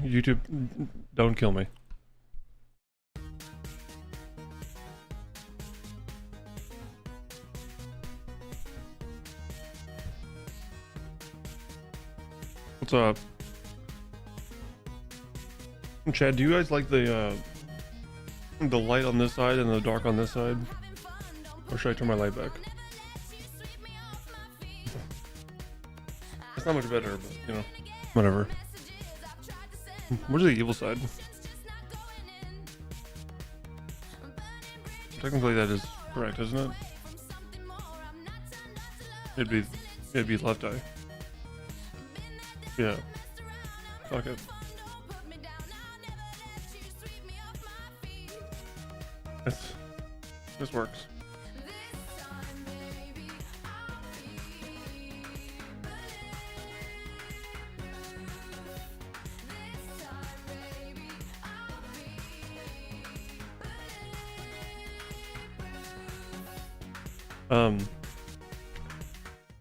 YouTube, don't kill me. What's up? Chad, do you guys like the light on this side and the dark on this side? Or should I turn my light back? It's not much better, but you know, whatever. Where's the evil side? Technically that is correct, isn't it? It'd be left eye. Yeah. Fuck it. This works.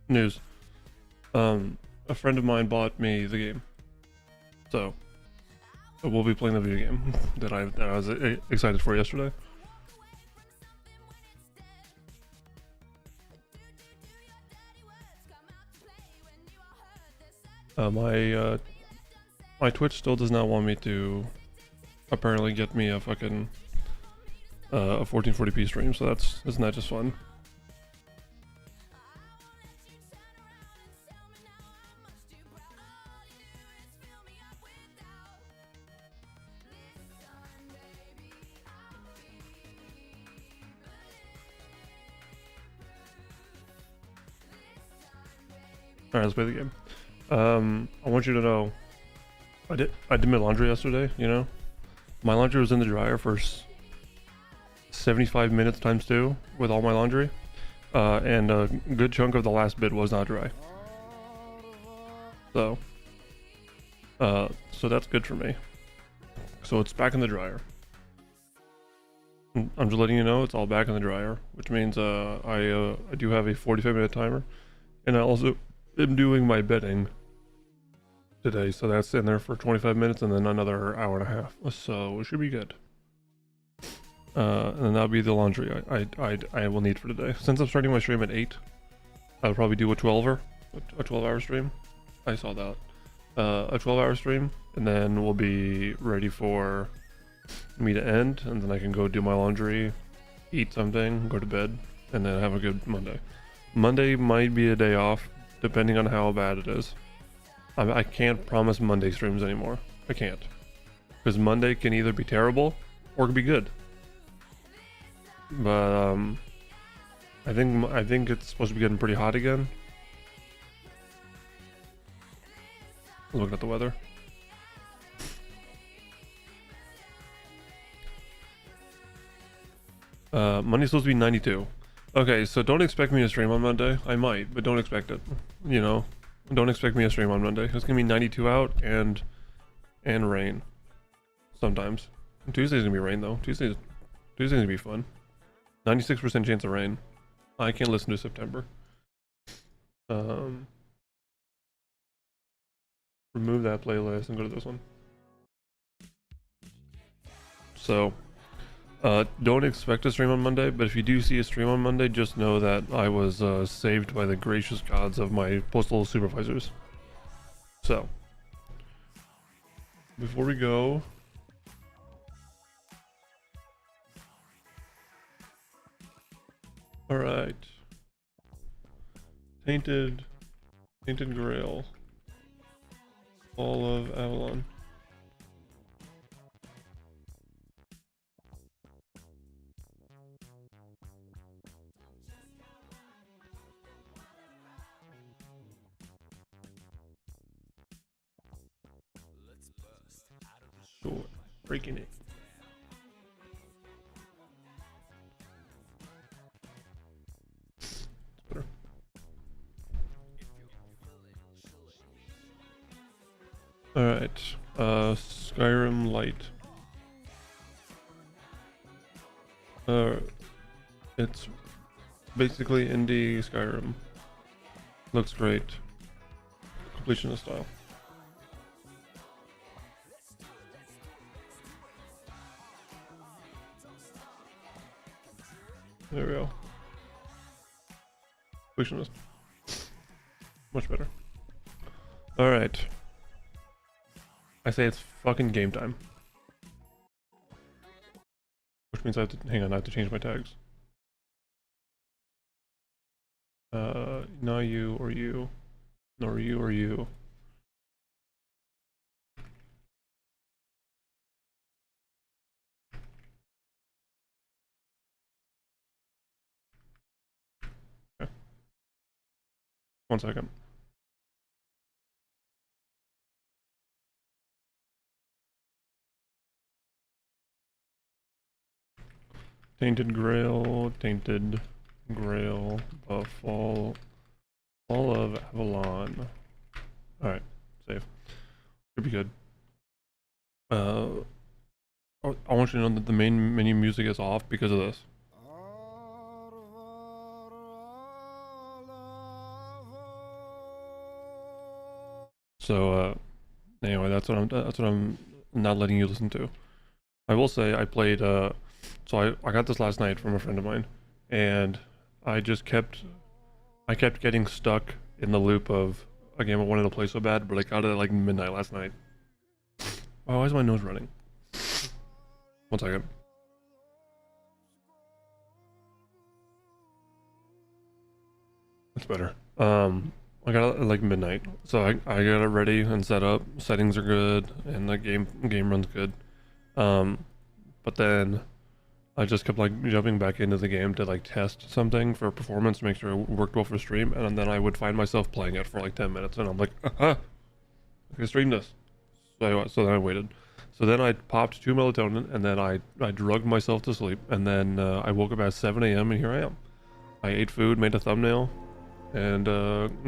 News. A friend of mine bought me the game, so we'll be playing the video game that I was excited for yesterday. My Twitch still does not want me to apparently get me a fucking a 1440p stream, so isn't that just fun? Alright, let's play the game. I want you to know, I did my laundry yesterday, you know? My laundry was in the dryer for 75 minutes times 2 with all my laundry. And a good chunk of the last bit was not dry. So that's good for me. So it's back in the dryer. I'm just letting you know it's all back in the dryer, which means I do have a 45-minute timer, and I also am doing my bedding today, so that's in there for 25 minutes and then another hour and a half, so it should be good. And then that'll be the laundry I will need for today. Since I'm starting my stream at 8, I'll probably do a 12-hour stream. I saw that. A 12-hour stream, and then we'll be ready for me to end, and then I can go do my laundry, eat something, go to bed, and then have a good Monday. Monday might be a day off, depending on how bad it is. I can't promise Monday streams anymore. I can't. Because Monday can either be terrible, or it can be good. But, I think it's supposed to be getting pretty hot again. Looking at the weather. Monday's supposed to be 92. Okay, so don't expect me to stream on Monday. I might, but don't expect it. You know, don't expect me to stream on Monday. It's gonna be 92 out and rain. Sometimes. Tuesday's gonna be rain though. Tuesday's gonna be fun. 96% chance of rain. I can't listen to September. Remove that playlist and go to this one. So, don't expect a stream on Monday, but if you do see a stream on Monday, just know that I was saved by the gracious gods of my postal supervisors. So, before we go, alright, Tainted Grail, all of Avalon. Sure, breaking it. Better. Alright, Skyrim Light. It's basically indie Skyrim. Looks great. Completionist style. There we go. Completionist. Much better. Alright. I say it's fucking game time. Which means I have to, hang on, I have to change my tags. Not you or you. Nor you or you. Okay. 1 second. Tainted Grail, Tainted Grail, Fall of Avalon. Alright, save. Should be good. I want you to know that the main menu music is off because of this. So, anyway, that's what I'm not letting you listen to. I will say I played, so I got this last night from a friend of mine, and I kept getting stuck in the loop of a game I wanted to play so bad, but I got it at like midnight last night. Oh, why is my nose running? 1 second. That's better. I got it at like midnight, so I got it ready and set up. Settings are good, and the game runs good. But then I just kept like jumping back into the game to like test something for performance, make sure it worked well for stream, and then I would find myself playing it for like 10 minutes, and I'm like, I can stream this. So then I waited. So then I popped 2 melatonin, and then I drugged myself to sleep, and then I woke up at 7 a.m. and here I am. I ate food, made a thumbnail, and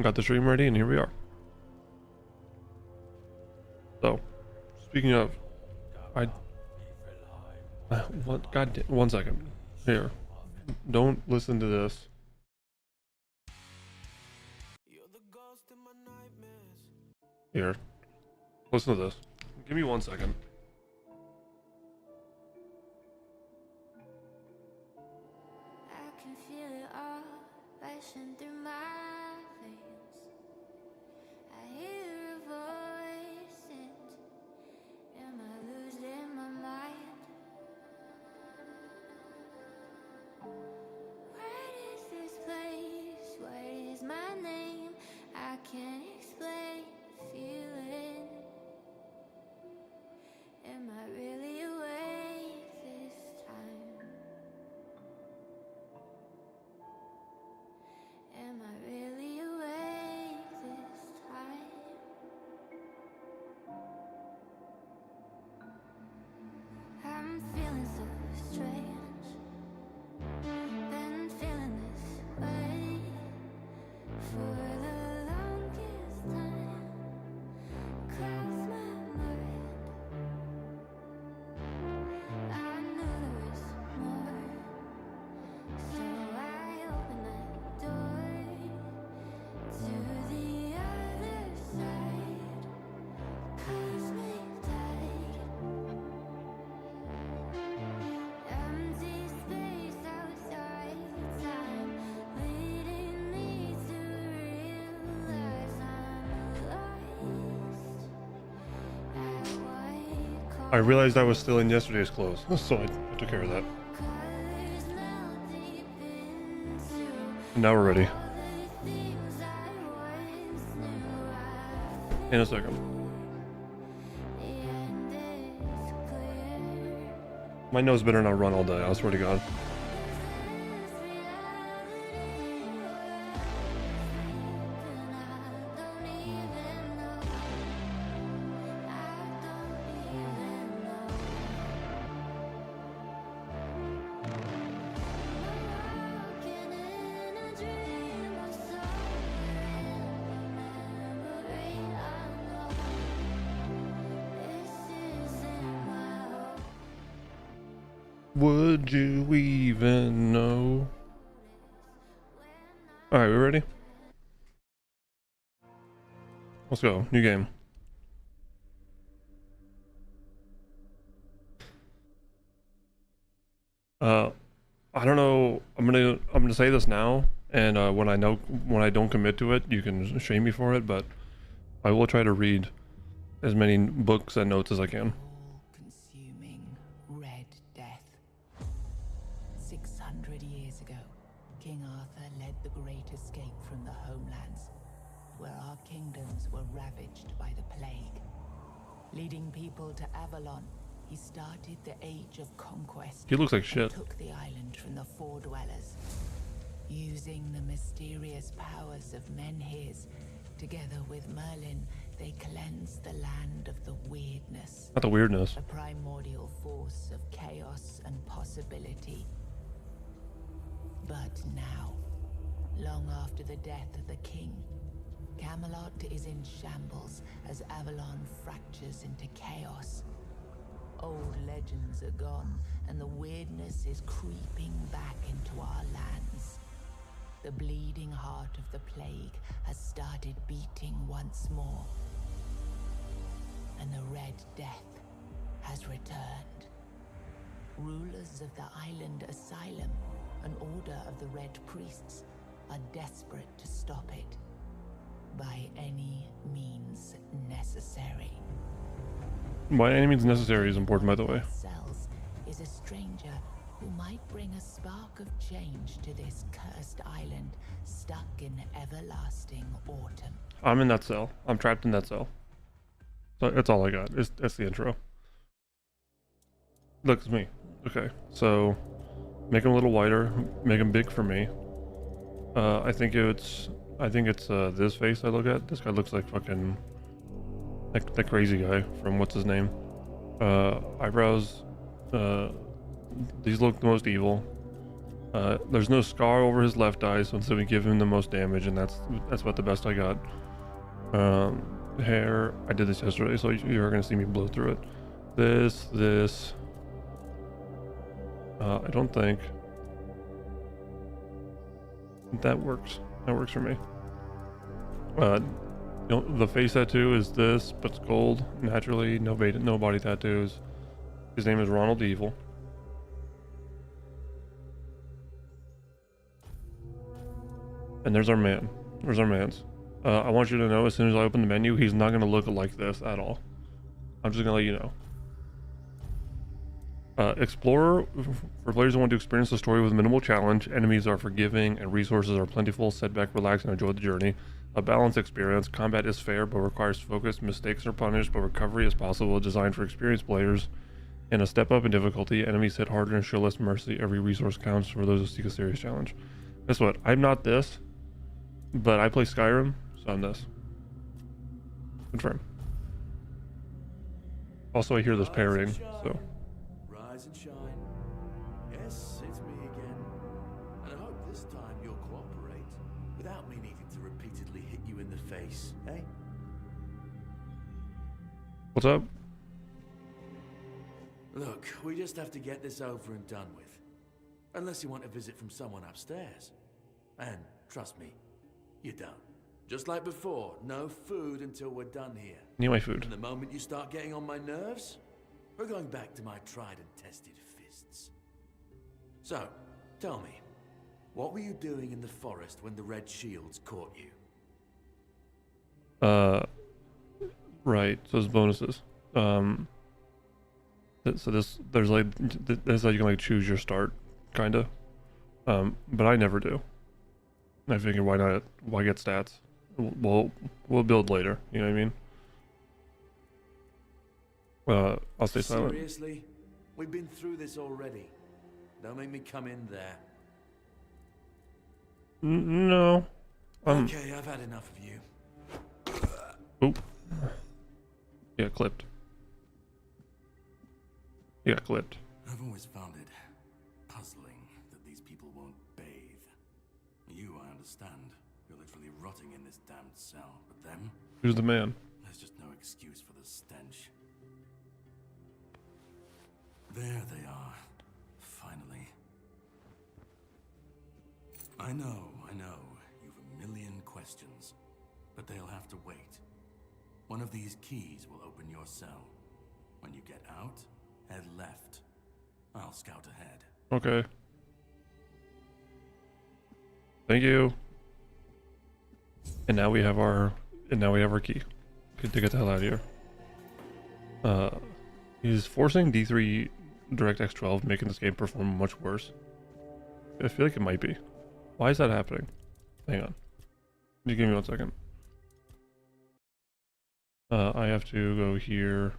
got the stream ready, and here we are. So, speaking of, what? God damn, 1 second. Here, don't listen to this. Here, listen to this. Give me 1 second. I can feel it all rushing through my veins. I hear voices. Am I losing my mind? What is this place? What is my name? I can't explain the feeling. Am I really awake this time? Am I really awake this time? I'm feeling so strange. Been feeling this way for the longest time. Cross my mind. I knew there was more, so I opened that door to the other side. Cosmic tide. Empty space outside time, leading me to realize I'm lost at white. I realized I was still in yesterday's clothes, so I took care of that. Colors melt deep into And now we're ready. the things I once knew. In a second. The end is clear. My nose better not run all day, I swear to God. Would you even know? Alright, we ready? Let's go. New game. I don't know. I'm gonna say this now, and when I don't commit to it, you can shame me for it. But I will try to read as many books and notes as I can. All-consuming Red Death. 600 years ago, King Arthur led the Great Escape from the homelands, where our kingdoms were ravaged by the plague. Leading people to Avalon, he started the Age of Conquest. He looks like and shit. took the island from the Four Dwellers. Using the mysterious powers of Menhirs, together with Merlin, they cleansed the land of the weirdness. Not the weirdness. A primordial force of chaos and possibility. But now, long after the death of the king, Camelot is in shambles as Avalon fractures into chaos. Old legends are gone, and the weirdness is creeping back into our lands. The bleeding heart of the plague has started beating once more. And the Red Death has returned. Rulers of the island asylum, an order of the Red Priests, are desperate to stop it. By any means necessary. By any means necessary is important, by the way. Cells is a stranger who might bring a spark of change to this cursed island stuck in everlasting autumn. I'm in that cell. I'm trapped in that cell. So that's all I got. That's the intro. Look, it's me. Okay, so make him a little wider. Make him big for me. I think it's this face I look at. This guy looks like fucking like the crazy guy from what's his name. Eyebrows. These look the most evil. There's no scar over his left eye, so we give him the most damage, and that's about the best I got. Hair. I did this yesterday, so you're gonna see me blow through it. This. I don't think that works. That works for me. The face tattoo is this, but it's gold. Naturally, no body tattoos. His name is Ronald Evil. And there's our man. There's our man's. I want you to know, as soon as I open the menu, he's not going to look like this at all. I'm just going to let you know. Explorer, for players who want to experience the story with minimal challenge, enemies are forgiving and resources are plentiful. Sit back, relax, and enjoy the journey. A balanced experience. Combat is fair but requires focus. Mistakes are punished, but recovery is possible. Designed for experienced players. And a step up in difficulty. Enemies hit harder and show less mercy. Every resource counts for those who seek a serious challenge. Guess what? I'm not this, but I play Skyrim, so I'm this. Confirm. Also, I hear this parrying, so. Rise and shine. Yes, it's me again. And I hope this time you'll cooperate without me needing to repeatedly hit you in the face, eh? What's up? Look, we just have to get this over and done with. Unless you want a visit from someone upstairs. And trust me, you don't. Just like before, no food until we're done here. Need my food. And the moment you start getting on my nerves, we're going back to my tried and tested fists. So, tell me, what were you doing in the forest when the Red Shields caught you? Right, so there's bonuses. So this is how you can like choose your start, kinda. But I never do. I figure why not? Why get stats? We'll build later. You know what I mean? I'll stay silent. Seriously? We've been through this already. Don't make me come in there. No. Okay, I've had enough of you. Oop. Yeah, clipped. Yeah, clipped. I've always found it puzzling that these people won't bathe. You, I understand. You're literally rotting in this damned cell. But them? Who's the man? There's just no excuse for the stench. There they are. Finally. I know. You've a million questions. But they'll have to wait. One of these keys will open your cell. When you get out, head left. I'll scout ahead. Okay. Thank you. And now we have our key. Good to get the hell out of here. He's forcing D3 DirectX 12, making this game perform much worse. I feel like it might be. Why is that happening? Hang on. Just give me 1 second. I have to go here.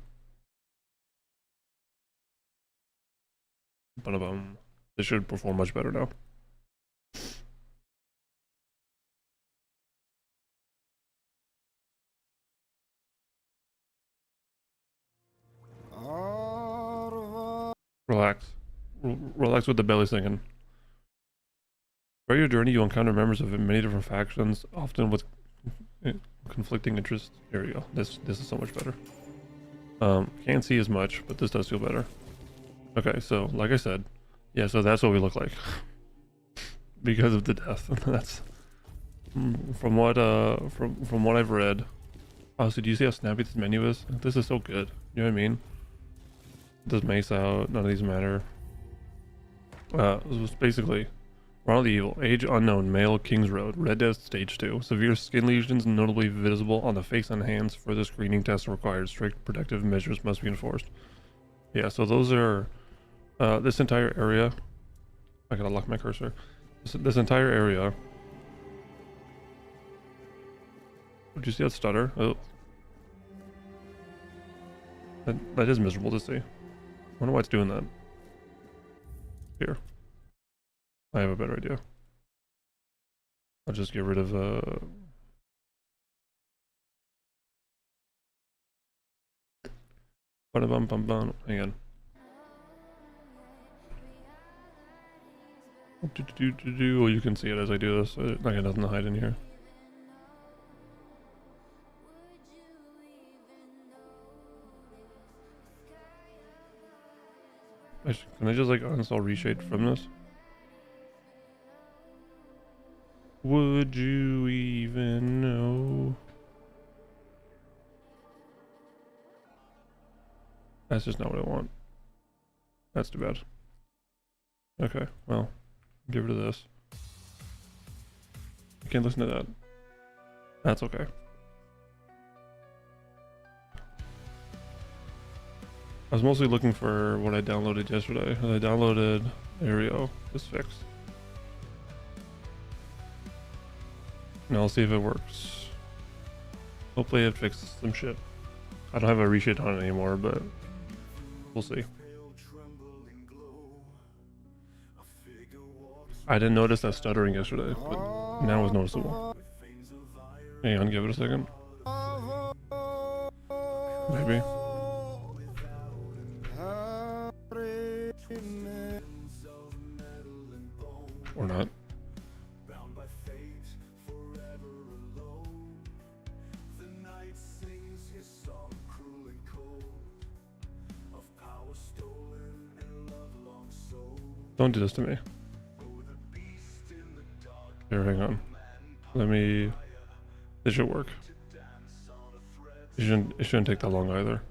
Ba-da-bum. This should perform much better now. Relax. Relax with the belly singing. Throughout your journey, you encounter members of many different factions, often with conflicting interests. Here we go. This is so much better. Can't see as much, but this does feel better. Okay, so like I said, yeah, so that's what we look like because of the death. That's from what I've read. Oh, so do you see how snappy this menu is? This is so good. You know what I mean? Does mace out? None of these matter. This was basically Ronald the Evil, age unknown, male, King's Road, Red Death Stage 2. Severe skin lesions notably visible on the face and hands. Further screening tests required. Strict protective measures must be enforced. Yeah, so those are this entire area. I gotta lock my cursor. This entire area. Did you see that stutter? Oh, that is miserable to see. I wonder why it's doing that. Here. I have a better idea. I'll just get rid of Ba-da-bum-bum-bum. Hang on. Well, you can see it as I do this. I got nothing to hide in here. Can I just like uninstall Reshade from this? Would you even know? That's just not what I want. That's too bad. Okay, well, get rid of this. I can't listen to that. That's okay. I was mostly looking for what I downloaded yesterday. I downloaded Aereo, this fix. Now I'll see if it works. Hopefully it fixes some shit. I don't have a reshade on it anymore, but we'll see. I didn't notice that stuttering yesterday, but now it's noticeable. Hang on, give it a second. Maybe. Or not. Don't do this to me. Here, hang on. Let me... This should work. It shouldn't take that long either.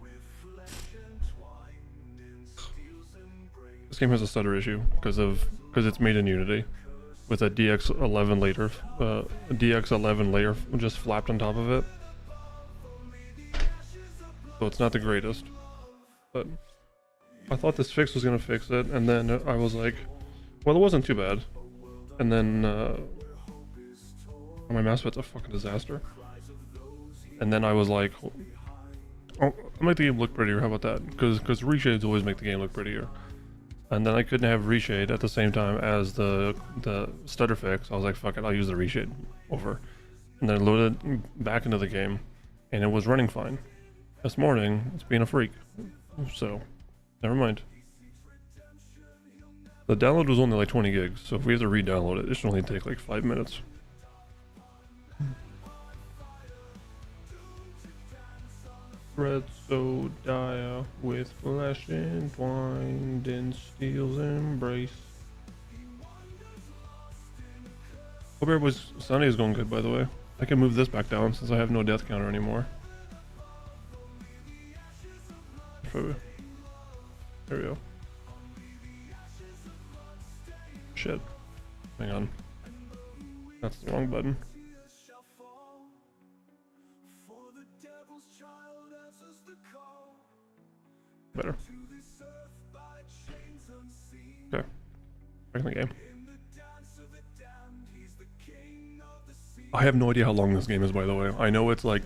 This game has a stutter issue because it's made in Unity with a DX11 layer, DX11 layer just flapped on top of it. So it's not the greatest, but I thought this fix was gonna fix it, and then I was like, well, it wasn't too bad. And then my mouse pad's a fucking disaster. And then I was like, oh, I'll make the game look prettier. How about that? Because reshades always make the game look prettier. And then I couldn't have reshade at the same time as the stutter fix. I was like, fuck it, I'll use the reshade over. And then loaded back into the game, and it was running fine. This morning, it's being a freak. So, never mind. The download was only like 20 gigs, so if we have to re-download it, it should only take like 5 minutes. Thread so dire with flesh entwined in steel's embrace. Hope everybody's Sunday is going good, by the way. I can move this back down since I have no death counter anymore. There we go. Shit. Hang on. That's the wrong button. Better. Okay. Back in the game. I have no idea how long this game is, by the way. I know it's like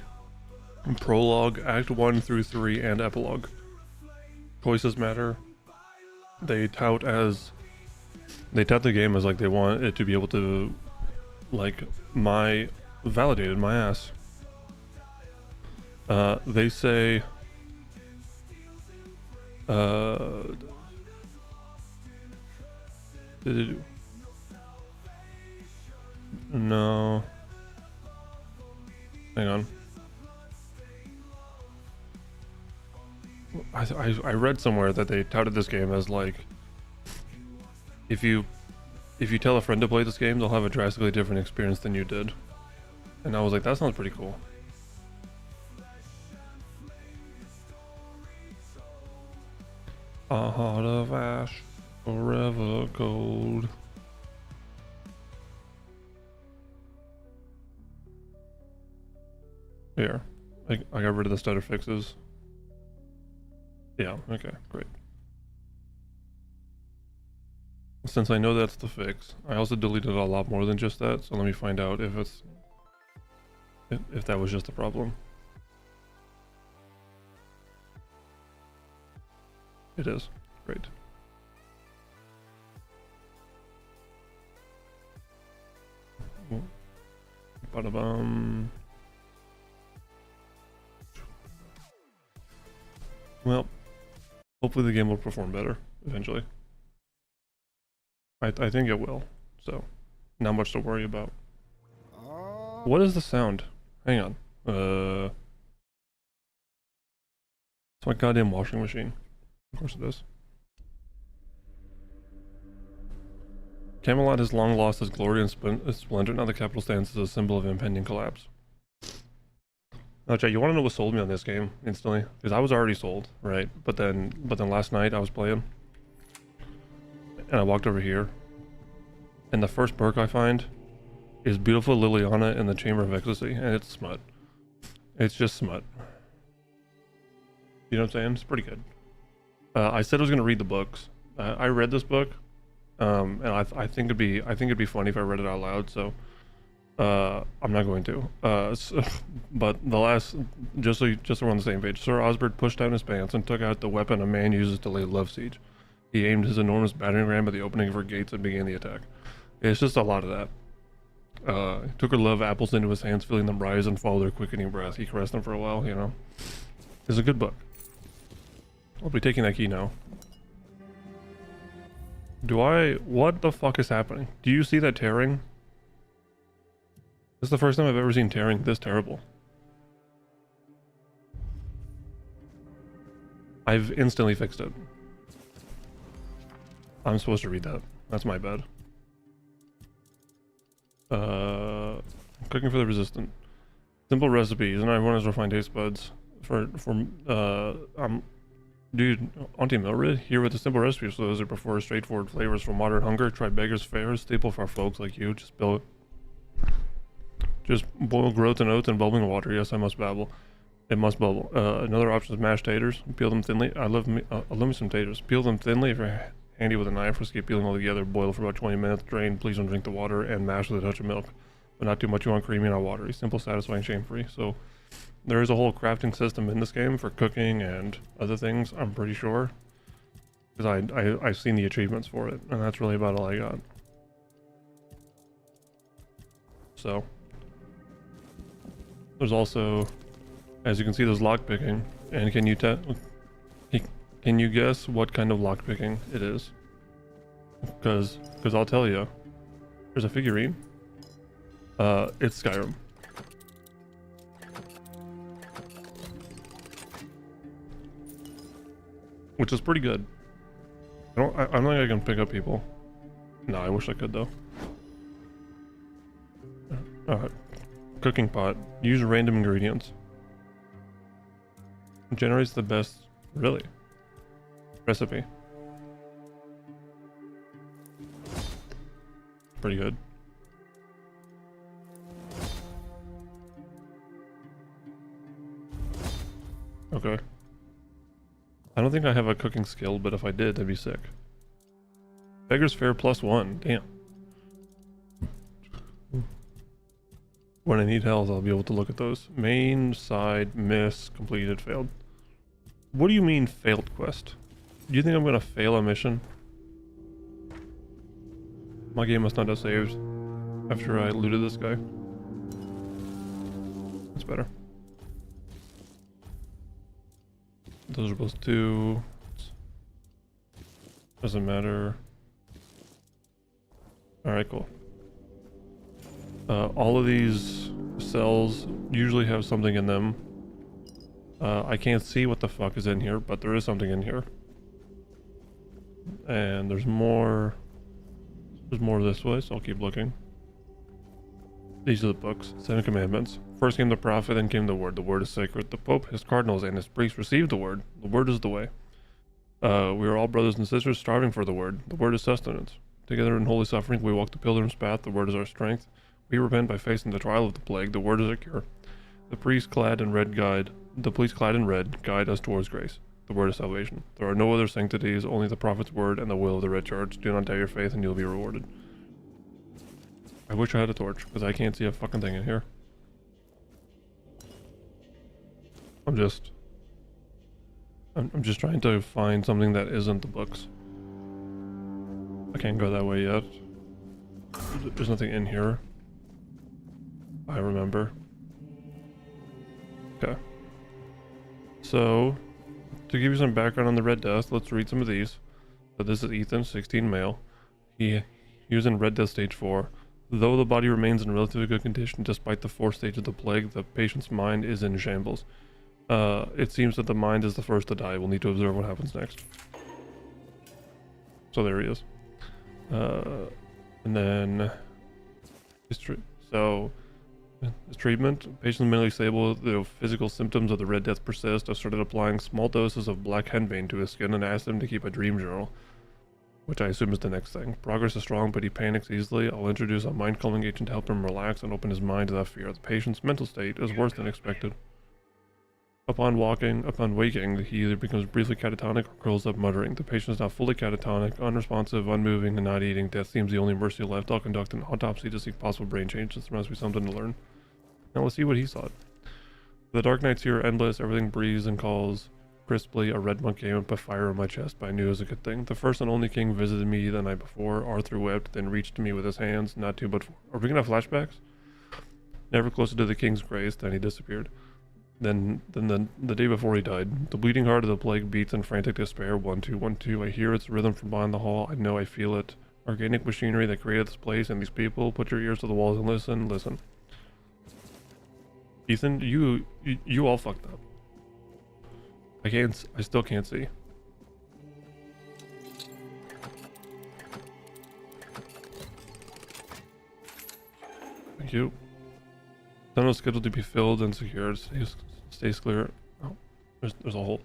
prologue, act 1 through 3, and epilogue. Choices matter. They tout the game as like they want it to be able to like validated my ass. They say did it do? No. Hang on. I read somewhere that they touted this game as like if you tell a friend to play this game, they'll have a drastically different experience than you did. And I was like, that sounds pretty cool. A heart of ash, forever cold. Here, I got rid of the stutter fixes. Yeah, okay, great. Since I know that's the fix, I also deleted a lot more than just that, so let me find out if that was just a problem. It is. Great. Ba-da-bum. Well, hopefully the game will perform better eventually. I think it will, so not much to worry about. What is the sound? Hang on. It's my goddamn washing machine. Of course it is. Camelot has long lost its glory and splendor. Now the capital stands as a symbol of impending collapse. Now, Jay, you want to know what sold me on this game instantly? Because I was already sold, right? But then last night I was playing, and I walked over here, and the first perk I find is Beautiful Liliana in the Chamber of Ecstasy, and it's smut. It's just smut. You know what I'm saying? It's pretty good. I said I was gonna read the books. I read this book, and I think it'd be funny if I read it out loud. So I'm not going to. But the last, just so we're on the same page, Sir Osbert pushed down his pants and took out the weapon a man uses to lay love siege. He aimed his enormous battering ram at the opening of her gates and began the attack. It's just a lot of that. He took her love apples into his hands, feeling them rise and follow their quickening breath. He caressed them for a while, you know. It's a good book. I'll be taking that key now. What the fuck is happening? Do you see that tearing? This is the first time I've ever seen tearing this terrible. I've instantly fixed it. I'm supposed to read that. That's my bad. Cooking for the resistant. Simple recipes, and everyone has refined taste buds. Dude, Auntie Milred here with a simple recipe for those who prefer straightforward flavors from moderate hunger. Try Beggar's Fare, staple for folks like you. Just boil groats and oats in bubbling water. Yes, I must babble. It must bubble. Another option is mashed taters. Peel them thinly. I love me some taters. Peel them thinly if you're handy with a knife, or skip peeling altogether. Boil for about 20 minutes. Drain. Please don't drink the water, and mash with a touch of milk, but not too much. You want creamy, not watery. Simple, satisfying, shame-free. So there is a whole crafting system in this game for cooking and other things, I'm pretty sure, because I've seen the achievements for it, and that's really about all I got. So there's also, as you can see, there's lockpicking, and can you guess what kind of lockpicking it is? Because I'll tell you, there's a figurine. It's Skyrim. Which is pretty good. I don't think I can pick up people. No, I wish I could though. Cooking pot. Use random ingredients. Generates the best, really, recipe. Pretty good. Okay. I don't think I have a cooking skill, but if I did, that'd be sick. Beggar's Fare +1. Damn. When I need health, I'll be able to look at those. Main, side, miss, completed, failed. What do you mean failed quest? Do you think I'm gonna fail a mission? My game must not have saved after I looted this guy. That's better. Those are both 2. Doesn't matter. Alright, cool. All of these cells usually have something in them. I can't see what the fuck is in here, but there is something in here. And there's more this way, so I'll keep looking. These are the books. 7 commandments. First came the prophet, then came the word. The word is sacred. The pope, his cardinals, and his priests received the word. The word is the way. We are all brothers and sisters striving for the word. The word is sustenance. Together in holy suffering, we walk the pilgrim's path. The word is our strength. We repent by facing the trial of the plague. The word is our cure. The police clad in red guide us towards grace. The word is salvation. There are no other sanctities, only the prophet's word and the will of the red church. Do not doubt your faith and you'll be rewarded. I wish I had a torch, because I can't see a fucking thing in here. I'm just trying to find something that isn't the books. I can't go that way yet. There's nothing in here. I remember. Okay. So, to give you some background on the Red Death, let's read some of these. So this is Ethan, 16 male. He was in Red Death Stage 4. Though the body remains in relatively good condition despite the 4th stage of the plague, the patient's mind is in shambles. It seems that the mind is the first to die. We'll need to observe what happens next. So there he is. And then his treatment. Patients mentally stable. The physical symptoms of the Red Death persist. I started applying small doses of black henbane to his skin and asked him to keep a dream journal, which I assume is the next thing. Progress is strong, but he panics easily. I'll introduce a mind-calming agent to help him relax and open his mind to that fear. The patient's mental state is worse than expected. Upon waking, he either becomes briefly catatonic or curls up muttering. The patient is now fully catatonic, unresponsive, unmoving, and not eating. Death seems the only mercy left. I'll conduct an autopsy to seek possible brain changes. There must be something to learn. Now let's see what he thought. The dark nights here are endless. Everything breathes and calls crisply. A red monk came up a fire in my chest, but I knew it was a good thing. The first and only king visited me the night before. Arthur wept, then reached to me with his hands. Not 2 but 4. Are we gonna have flashbacks? Never closer to the king's grace, then he disappeared. Then the day before he died. The bleeding heart of the plague beats in frantic despair. 1 2 1 2. I hear its rhythm from behind the hall. I know I feel it. Organic machinery that created this place and these people. Put your ears to the walls and listen. Ethan, you all fucked up. I still can't see. Thank you. Tunnel scheduled to be filled and secured. Stays clear. Oh, there's a hole.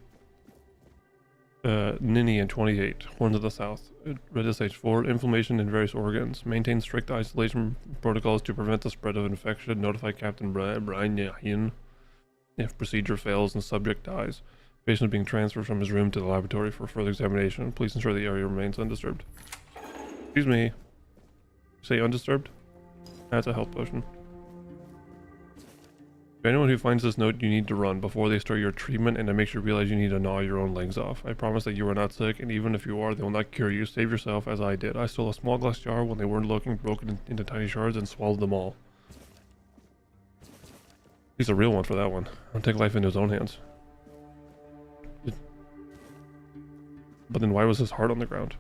Ninny in 28. Horns of the South. Red Death Stage 4. Inflammation in various organs. Maintain strict isolation protocols to prevent the spread of infection. Notify Captain Brian Yahin if procedure fails and subject dies. Patient being transferred from his room to the laboratory for further examination. Please ensure the area remains undisturbed. Excuse me. Say undisturbed? That's a health potion. For anyone who finds this note, you need to run before they start your treatment, and it makes you realize you need to gnaw your own legs off. I promise that you are not sick, and even if you are, they will not cure you. Save yourself as I did. I stole a small glass jar when they weren't looking, broke it into tiny shards, and swallowed them all. He's a real one for that one. I'll take life into his own hands. But then why was his heart on the ground?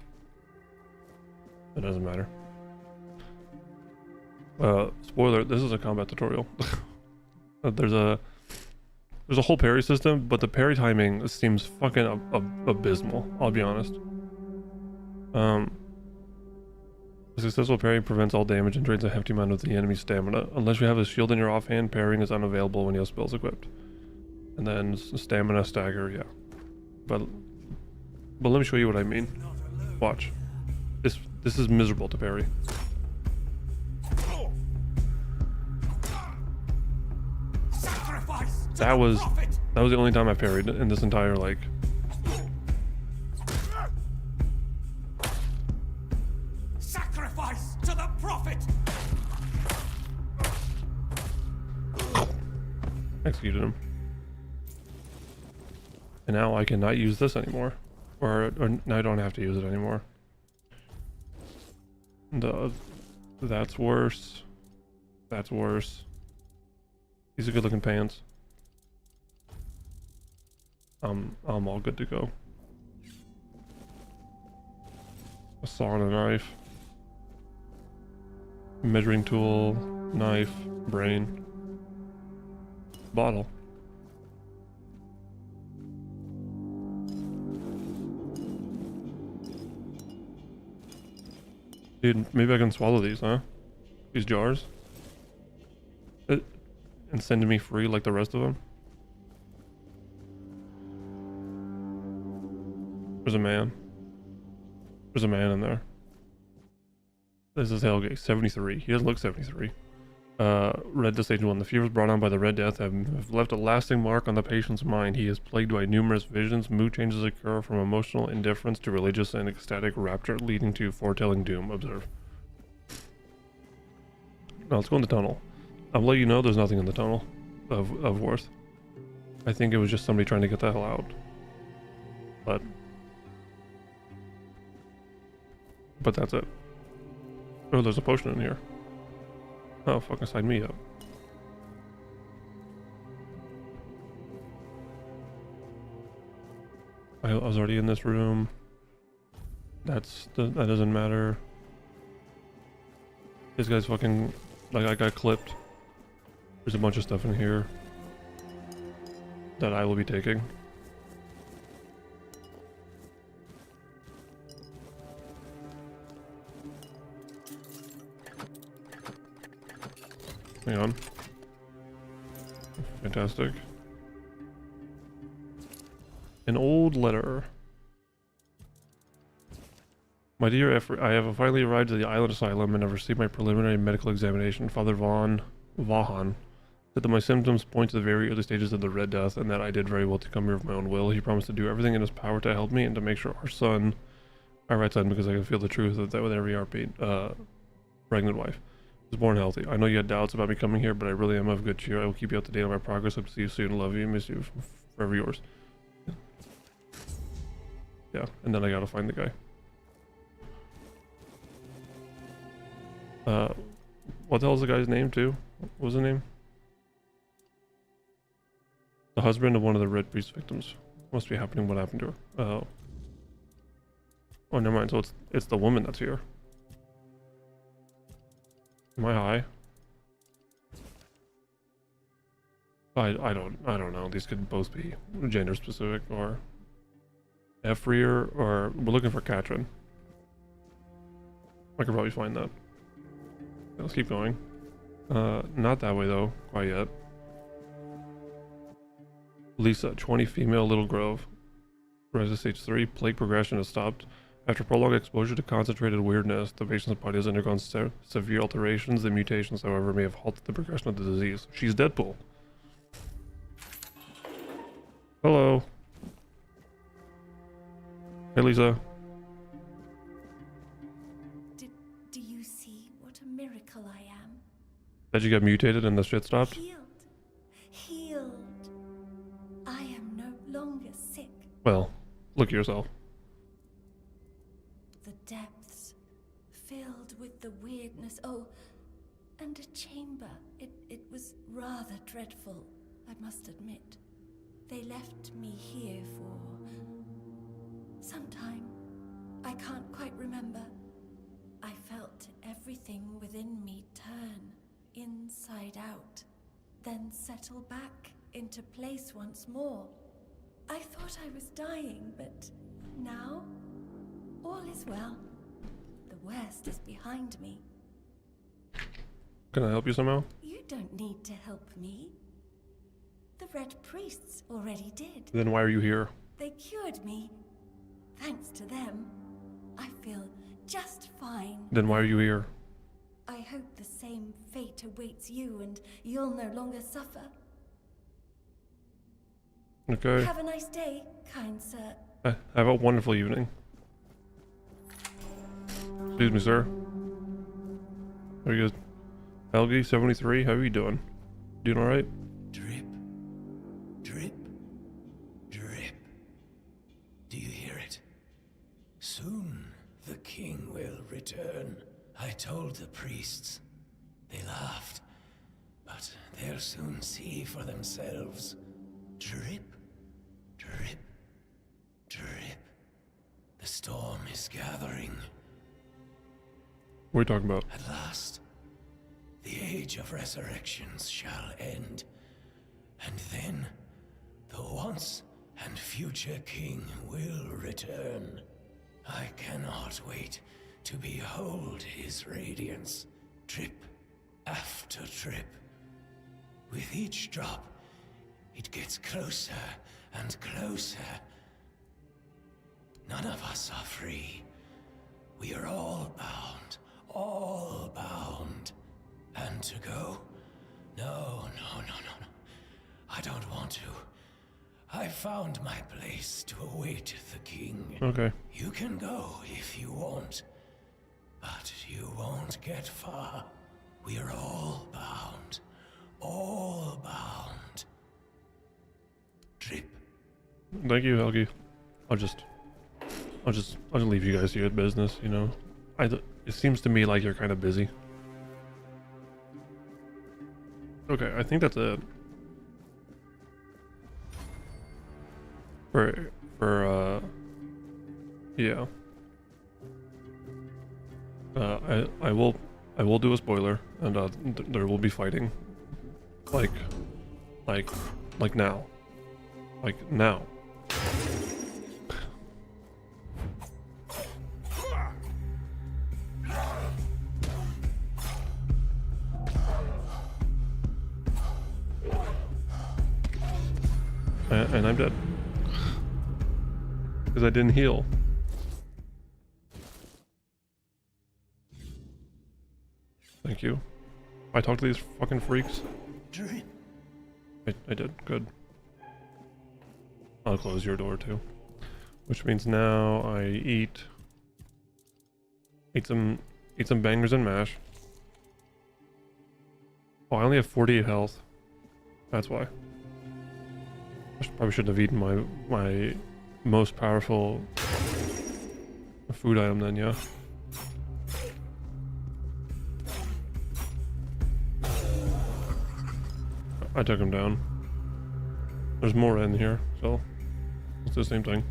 It doesn't matter. Spoiler, this is a combat tutorial. There's a whole parry system, but the parry timing seems fucking abysmal, I'll be honest. A successful parry prevents all damage and drains a hefty amount of the enemy's stamina. Unless you have a shield in your offhand, parrying is unavailable when you have spells equipped. And then stamina stagger, yeah. But let me show you what I mean. Watch. This is miserable to parry. That was the only time I parried in this entire, like... Sacrifice to the prophet! Executed him. And now I cannot use this anymore. Or now I don't have to use it anymore. That's worse. That's worse. These are good looking pants. I'm all good to go. A saw and a knife. Measuring tool, knife, brain. Bottle. Dude, maybe I can swallow these, huh? These jars? And send me free like the rest of them? There's a man. There's a man in there. This is Helge, 73. He doesn't look 73. Red to stage 1. The fevers brought on by the Red Death have left a lasting mark on the patient's mind. He is plagued by numerous visions. Mood changes occur from emotional indifference to religious and ecstatic rapture, leading to foretelling doom. Observe. Now let's go in the tunnel. I'll let you know there's nothing in the tunnel of worth. I think it was just somebody trying to get the hell out. But that's it. Oh, there's a potion in here. Oh, fucking sign me up. I was already in this room. That doesn't matter. This guy's fucking... Like, I got clipped. There's a bunch of stuff in here that I will be taking. Hang on. Fantastic. An old letter. My dear Effort, I have finally arrived at the island asylum and have received my preliminary medical examination. Father Vaughan said that my symptoms point to the very early stages of the Red Death and that I did very well to come here of my own will. He promised to do everything in his power to help me and to make sure our son, our right son, because I can feel the truth of that with every heartbeat, pregnant wife, was born healthy. I know you had doubts about me coming here, but I really am of good cheer. I will keep you up to date on my progress. Hope to see you soon. Love you. Miss you. Forever yours. Yeah, and then I gotta find the guy. What the hell is the guy's name too? What was his name? The husband of one of the Red Priest victims. Must be happening. What happened to her? Oh, never mind. So it's the woman that's here. Am I high? I don't know. These could both be gender specific or Efreer, or we're looking for Katrin. I could probably find that. Let's keep going. Not that way though, quite yet. Lisa, 20, female, Little Grove. Rise stage 3, plague progression has stopped. After prolonged exposure to concentrated weirdness, the patient's body has undergone severe alterations. The mutations, however, may have halted the progression of the disease. She's Deadpool. Hello. Hey, Lisa. Do you see what a miracle I am? That you got mutated and the shit stopped? Healed. I am no longer sick. Well, look at yourself. The depths, filled with the weirdness. Oh, and a chamber. It was rather dreadful, I must admit. They left me here for some time. I can't quite remember. I felt everything within me turn inside out, then settle back into place once more. I thought I was dying, but now all is well. The worst is behind me. Can I help you somehow? You don't need to help me. The Red Priests already did. Then why are you here? They cured me. Thanks to them, I feel just fine. Then why are you here? I hope the same fate awaits you and you'll no longer suffer. Okay. Have a nice day, kind sir. Have a wonderful evening. Excuse me, sir. How are you guys? Helgi 73, how are you doing? Doing alright? Drip, drip, drip. Do you hear it? Soon the king will return. I told the priests. They laughed. But they'll soon see for themselves. Drip, drip, drip. The storm is gathering. What are you talking about? At last, the age of resurrections shall end. And then, the once and future king will return. I cannot wait to behold his radiance, drip after drip. With each drop, it gets closer and closer. None of us are free. We are all bound, all bound. And to go? No. I don't want to. I found my place to await the king. Okay. You can go if you want, but you won't get far. We are all bound. All bound. Drip. Thank you, Helgi. I'll just leave you guys to your business, you know. It seems to me like you're kind of busy. Okay, I think that's it. Yeah. I will do a spoiler, and there will be fighting. Like now. Like now. And I'm dead. Because I didn't heal. Thank you. I talked to these fucking freaks. I did. Good. I'll close your door too. Which means now I eat some bangers and mash. Oh, I only have 48 health. That's why. I probably shouldn't have eaten my most powerful food item then, yeah. I took him down. There's more in here, so it's the same thing.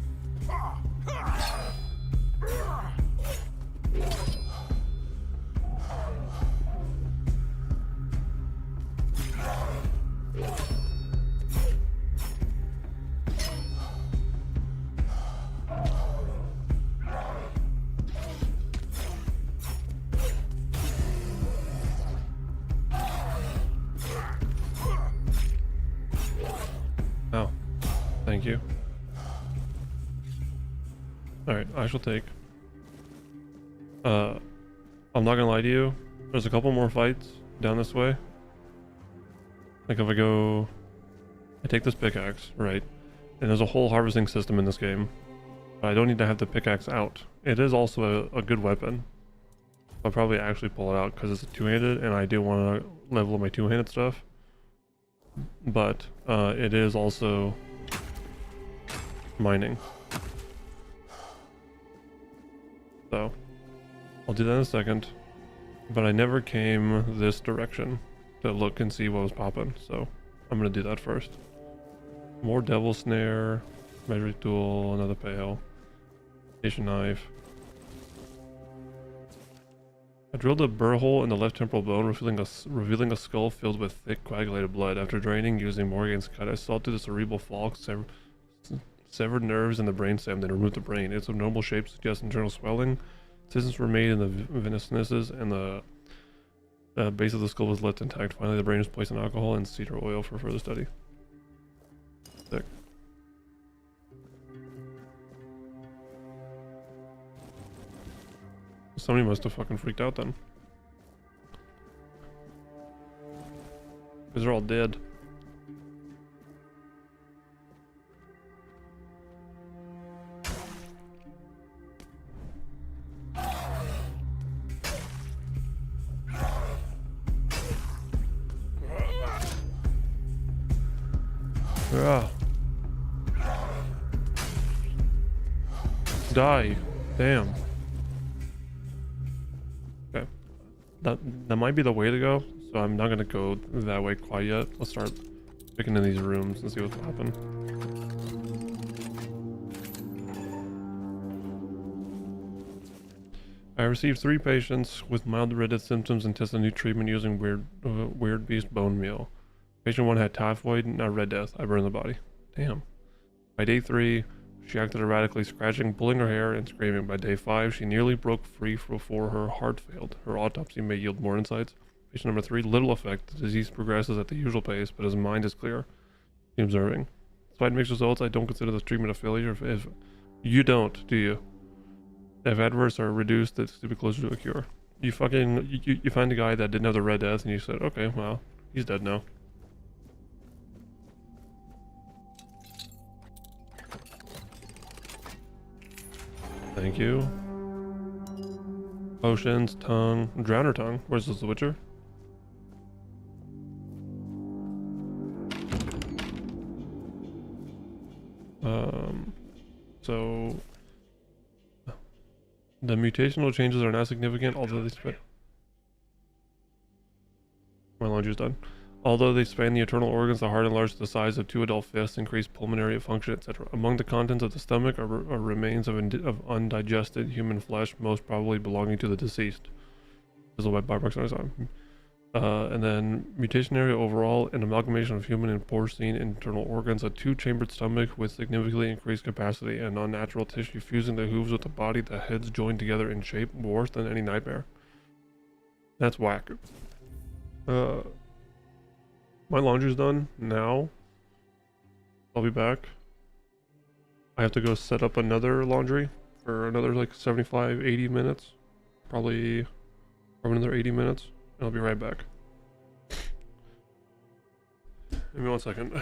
Oh, thank you. Alright, I shall take. I'm not gonna lie to you, there's a couple more fights down this way. Like if I take this pickaxe, right? And there's a whole harvesting system in this game. But I don't need to have the pickaxe out. It is also a good weapon. I'll probably actually pull it out because it's a two-handed and I do want to level up my two-handed stuff. But it is also mining. So I'll do that in a second. But I never came this direction to look and see what was popping, so I'm gonna do that first. More devil snare, measuring tool, another pail, station knife. I drilled a burr hole in the left temporal bone, revealing a skull filled with thick coagulated blood. After draining using Morgan's cut, I saw through the cerebral falx, severed nerves in the brainstem, then removed the brain. Its abnormal shape suggests internal swelling. Incisions were made in the venosinuses, and the base of the skull was left intact. Finally, the brain was placed in alcohol and cedar oil for further study. Sick. Somebody must have fucking freaked out then. Because they're all dead. Ah. Die. Damn. Okay. That might be the way to go, so I'm not gonna go that way quite yet. Let's start picking in these rooms and see what's happening. I received 3 patients with mild Reddit symptoms and tested a new treatment using weird beast bone meal. Patient 1 had typhoid and a red death. I burned the body. Damn. By day 3, she acted erratically, scratching, pulling her hair, and screaming. By day 5, she nearly broke free before her heart failed. Her autopsy may yield more insights. Patient number 3, little effect. The disease progresses at the usual pace, but his mind is clear. He's observing. Despite mixed results, I don't consider this treatment a failure. If you don't, do you? If adverse are reduced, it's to be closer to a cure. You find a guy that didn't have the red death, and you said, okay, well, he's dead now. Thank you. Potions, tongue, drowner tongue. Where's the Witcher? So the mutational changes are not significant, although they span. My laundry's done. Although they span the internal organs, the heart enlarged to the size of 2 adult fists, increased pulmonary function, etc. Among the contents of the stomach are remains of undigested human flesh, most probably belonging to the deceased. This is by byproducts on his arm. And then mutation area overall, an amalgamation of human and porcine internal organs, a 2-chambered stomach with significantly increased capacity, and unnatural tissue fusing the hooves with the body, the heads joined together in shape worse than any nightmare. That's whack. My laundry's done now. I'll be back. I have to go set up another laundry for another like 75, 80 minutes. Probably another 80 minutes. I'll be right back. Give me 1 second.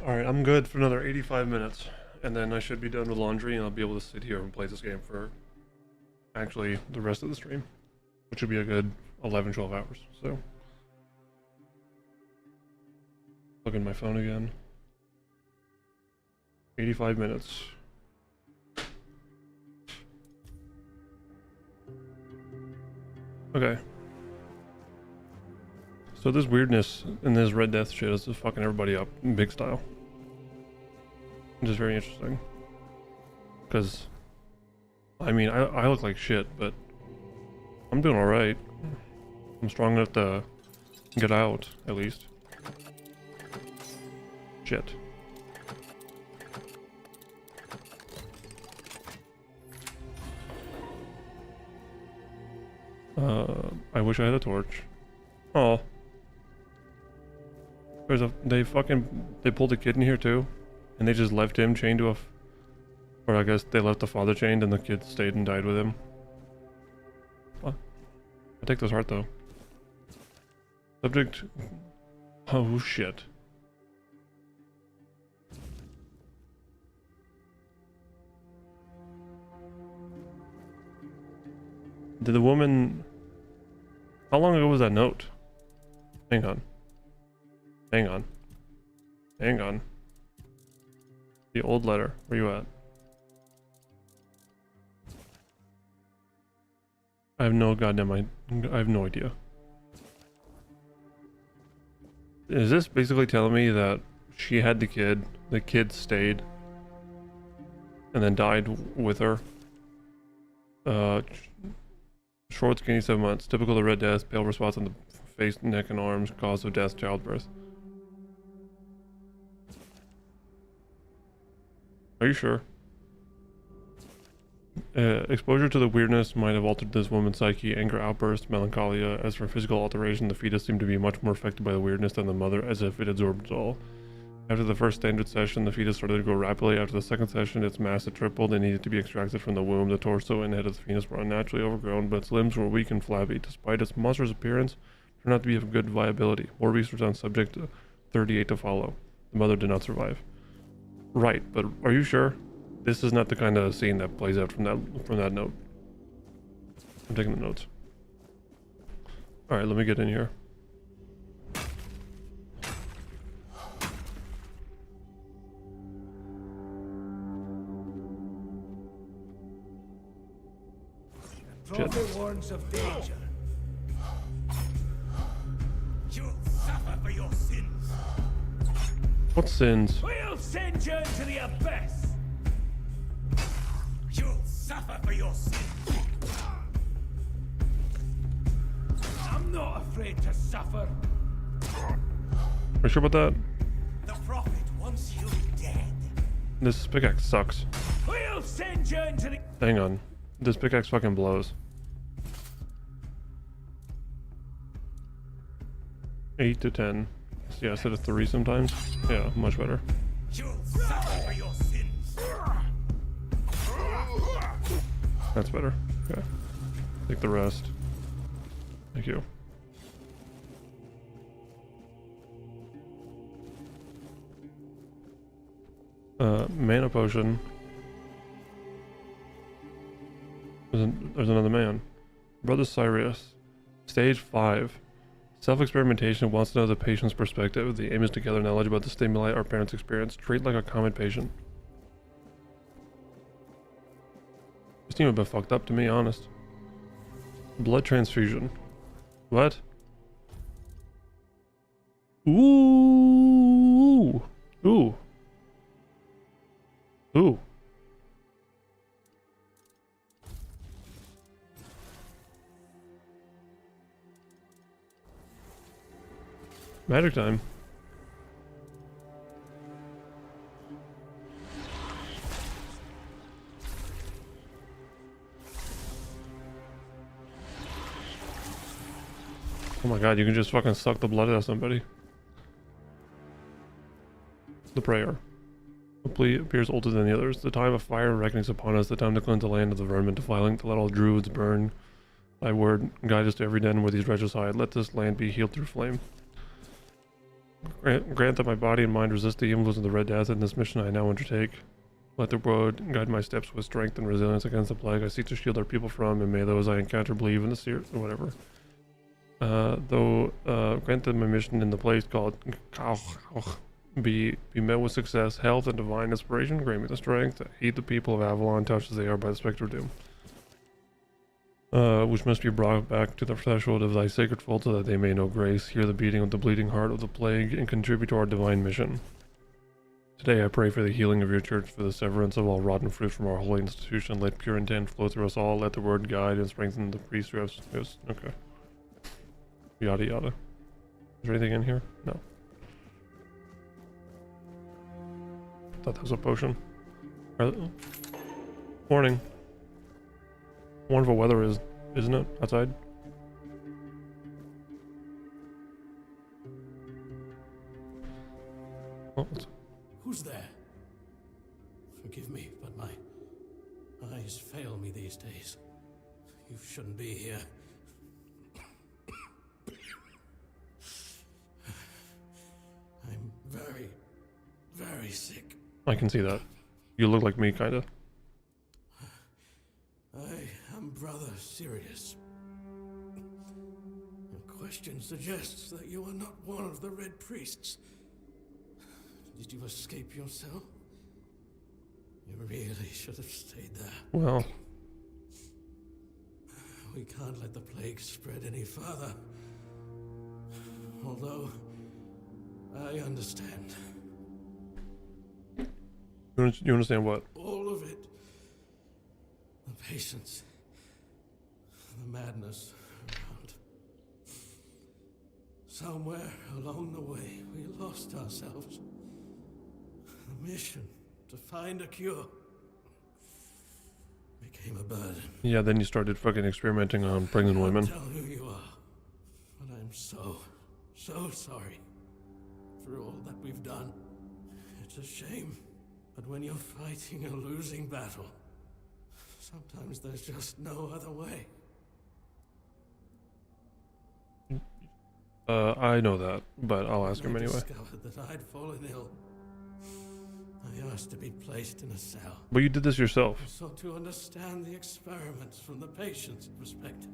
Alright, I'm good for another 85 minutes. And then I should be done with laundry and I'll be able to sit here and play this game for actually the rest of the stream. Which would be a good 11, 12 hours. So. Look at my phone again. 85 minutes. Okay. So this weirdness in this Red Death shit is just fucking everybody up in big style. Which is very interesting. Because, I mean, I look like shit, but I'm doing alright. I'm strong enough to get out, at least. Shit. I wish I had a torch. Oh. They pulled a kid in here too. And they just left him chained to or I guess they left the father chained and the kid stayed and died with him. What? I'll take this heart though. Subject. Oh shit. Did the woman... How long ago was that note? Hang on. Hang on. Hang on. The old letter. Where you at? I have no goddamn I have no idea. Is this basically telling me that she had the kid stayed, and then died with her? Short, skinny, 7 months. Typical of the Red Death. Pale spots on the face, neck, and arms. Cause of death, childbirth. Are you sure? Exposure to the weirdness might have altered this woman's psyche. Anger outbursts, melancholia. As for physical alteration, the fetus seemed to be much more affected by the weirdness than the mother, as if it absorbed it all. After the first standard session, the fetus started to grow rapidly. After the second session, its mass had tripled and needed to be extracted from the womb. The torso and head of the fetus were unnaturally overgrown, but its limbs were weak and flabby. Despite its monstrous appearance, it turned out to be of good viability. More research on subject 38 to follow. The mother did not survive. Right, but are you sure? This is not the kind of scene that plays out from that note. I'm taking the notes. Alright, let me get in here. Prophet warns of danger. You'll suffer for your sins. What sins? We'll send you into the abyss. You'll suffer for your sins. I'm not afraid to suffer. Are you sure about that? The prophet wants you dead. This pickaxe sucks. We'll send you into the... Hang on. This pickaxe fucking blows. 8 to 10. Yeah, I said a 3 sometimes. Yeah, much better. You'll suffer for your sins. That's better. Okay. Take the rest. Thank you. Mana potion. There's another man. Brother Cyrus. Stage 5. Self-experimentation wants to know the patient's perspective. The aim is to gather knowledge about the stimuli our parents experience. Treat like a common patient. This team have been fucked up, to be honest. Blood transfusion. What? Ooh. Ooh. Ooh. Magic time. Oh my god, you can just fucking suck the blood out of somebody. The prayer. The plea appears older than the others. The time of fire and reckoning is upon us. The time to cleanse the land of the vermin, defiling, to let all druids burn. Thy word, guide us to every den where these wretches hide. Let this land be healed through flame. Grant that my body and mind resist the influence of the Red Death in this mission I now undertake. Let the road guide my steps with strength and resilience against the plague I seek to shield our people from, and may those I encounter believe in the seer or whatever. Grant that my mission in the place called be met with success, health, and divine inspiration. Grant me the strength to aid the people of Avalon, touched as they are by the specter of doom. Which must be brought back to the threshold of thy sacred fold, so that they may know grace, hear the beating of the bleeding heart of the plague, and contribute to our divine mission. Today I pray for the healing of your church, for the severance of all rotten fruit from our holy institution. Let pure intent flow through us all. Let the word guide and strengthen the priest who has... Okay. Yada yada. Is there anything in here? No. Thought that was a potion. Warning. Wonderful weather is, isn't it? Outside? Oh, Who's there? Forgive me, but my eyes fail me these days. You shouldn't be here. I'm very, very sick. I can see that. You look like me, kinda. I am Brother Sirius. Your question suggests that you are not one of the Red Priests. Did you escape yourself? You really should have stayed there. Well, We can't let the plague spread any further. Although, I understand. you understand what? All of it. The patience. The madness around. Somewhere along the way, we lost ourselves. The mission to find a cure became a burden. Yeah, then you started fucking experimenting on pregnant women. Tell who you are, but I'm so sorry for all that we've done. It's a shame, but when you're fighting a losing battle, sometimes there's just no other way. I know that, but I'll ask him I anyway. discovered that I'd fallen ill. I asked to be placed in a cell. But you did this yourself. I sought to understand the experiments from the patient's perspective.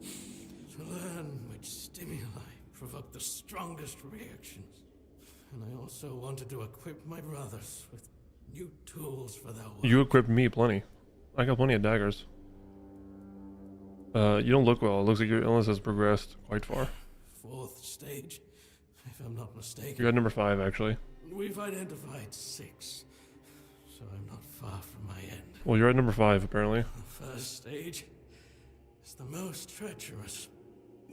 To learn which stimuli provoke the strongest reactions. And I also wanted to equip my brothers with new tools for their work. You equipped me plenty. I got plenty of daggers. You don't look well. It looks like your illness has progressed quite far. 4th stage, if I'm not mistaken. You're at number 5, actually. We've identified 6, so I'm not far from my end. Well, you're at number 5, apparently. The 1st stage is the most treacherous,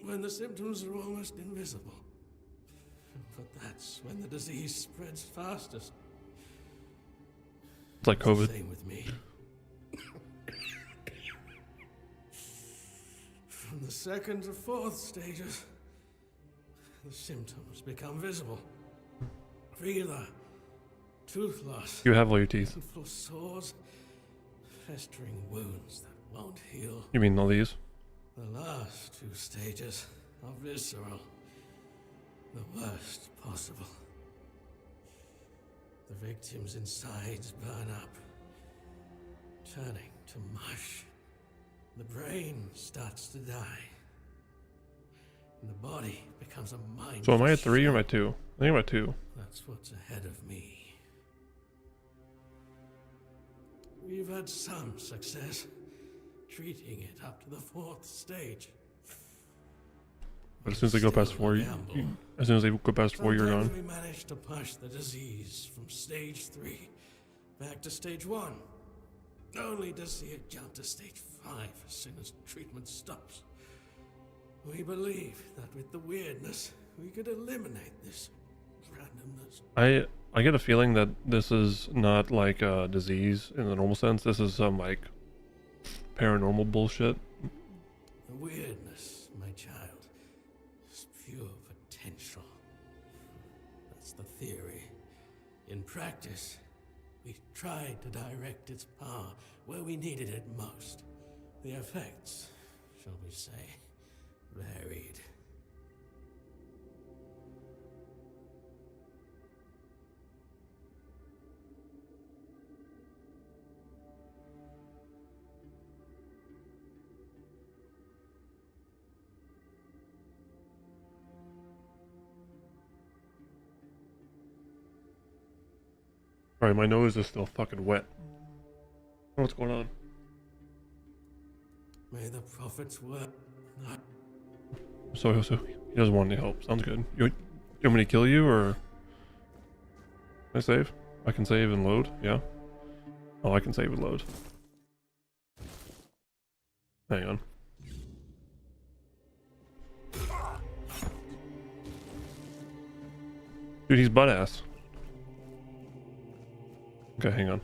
when the symptoms are almost invisible. But that's when the disease spreads fastest. It's like COVID. Same with me. From the 2nd to 4th stages, the symptoms become visible. Fever, tooth loss, You have all your teeth. painful sores, festering wounds that won't heal. You mean all these? The last 2 stages are visceral, the worst possible. The victim's insides burn up, turning to mush. The brain starts to die, and the body becomes a mind. So am I at 3 or am I 2? I think I'm at 2. That's what's ahead of me. We've had some success treating it up to the 4th stage. But as soon as they go past 4, as soon as they go past 4, you're Sometimes gone. we managed to push the disease from stage 3 back to stage 1, only to see it jump to stage 5 as soon as treatment stops. We believe that with the weirdness, we could eliminate this randomness. I get a feeling that this is not like a disease in the normal sense. This is some like paranormal bullshit. The weirdness, my child, is pure potential. That's the theory. In practice, we tried to direct its power where we needed it most. The effects, shall we say, varied. Sorry, my nose is still fucking wet. What's going on? May the prophets work. So he doesn't want any help. Sounds good. You want me to kill you, or can I save? I can save and load. Yeah. Oh, I can save and load. Hang on. Dude, he's butt ass. Okay, hang on.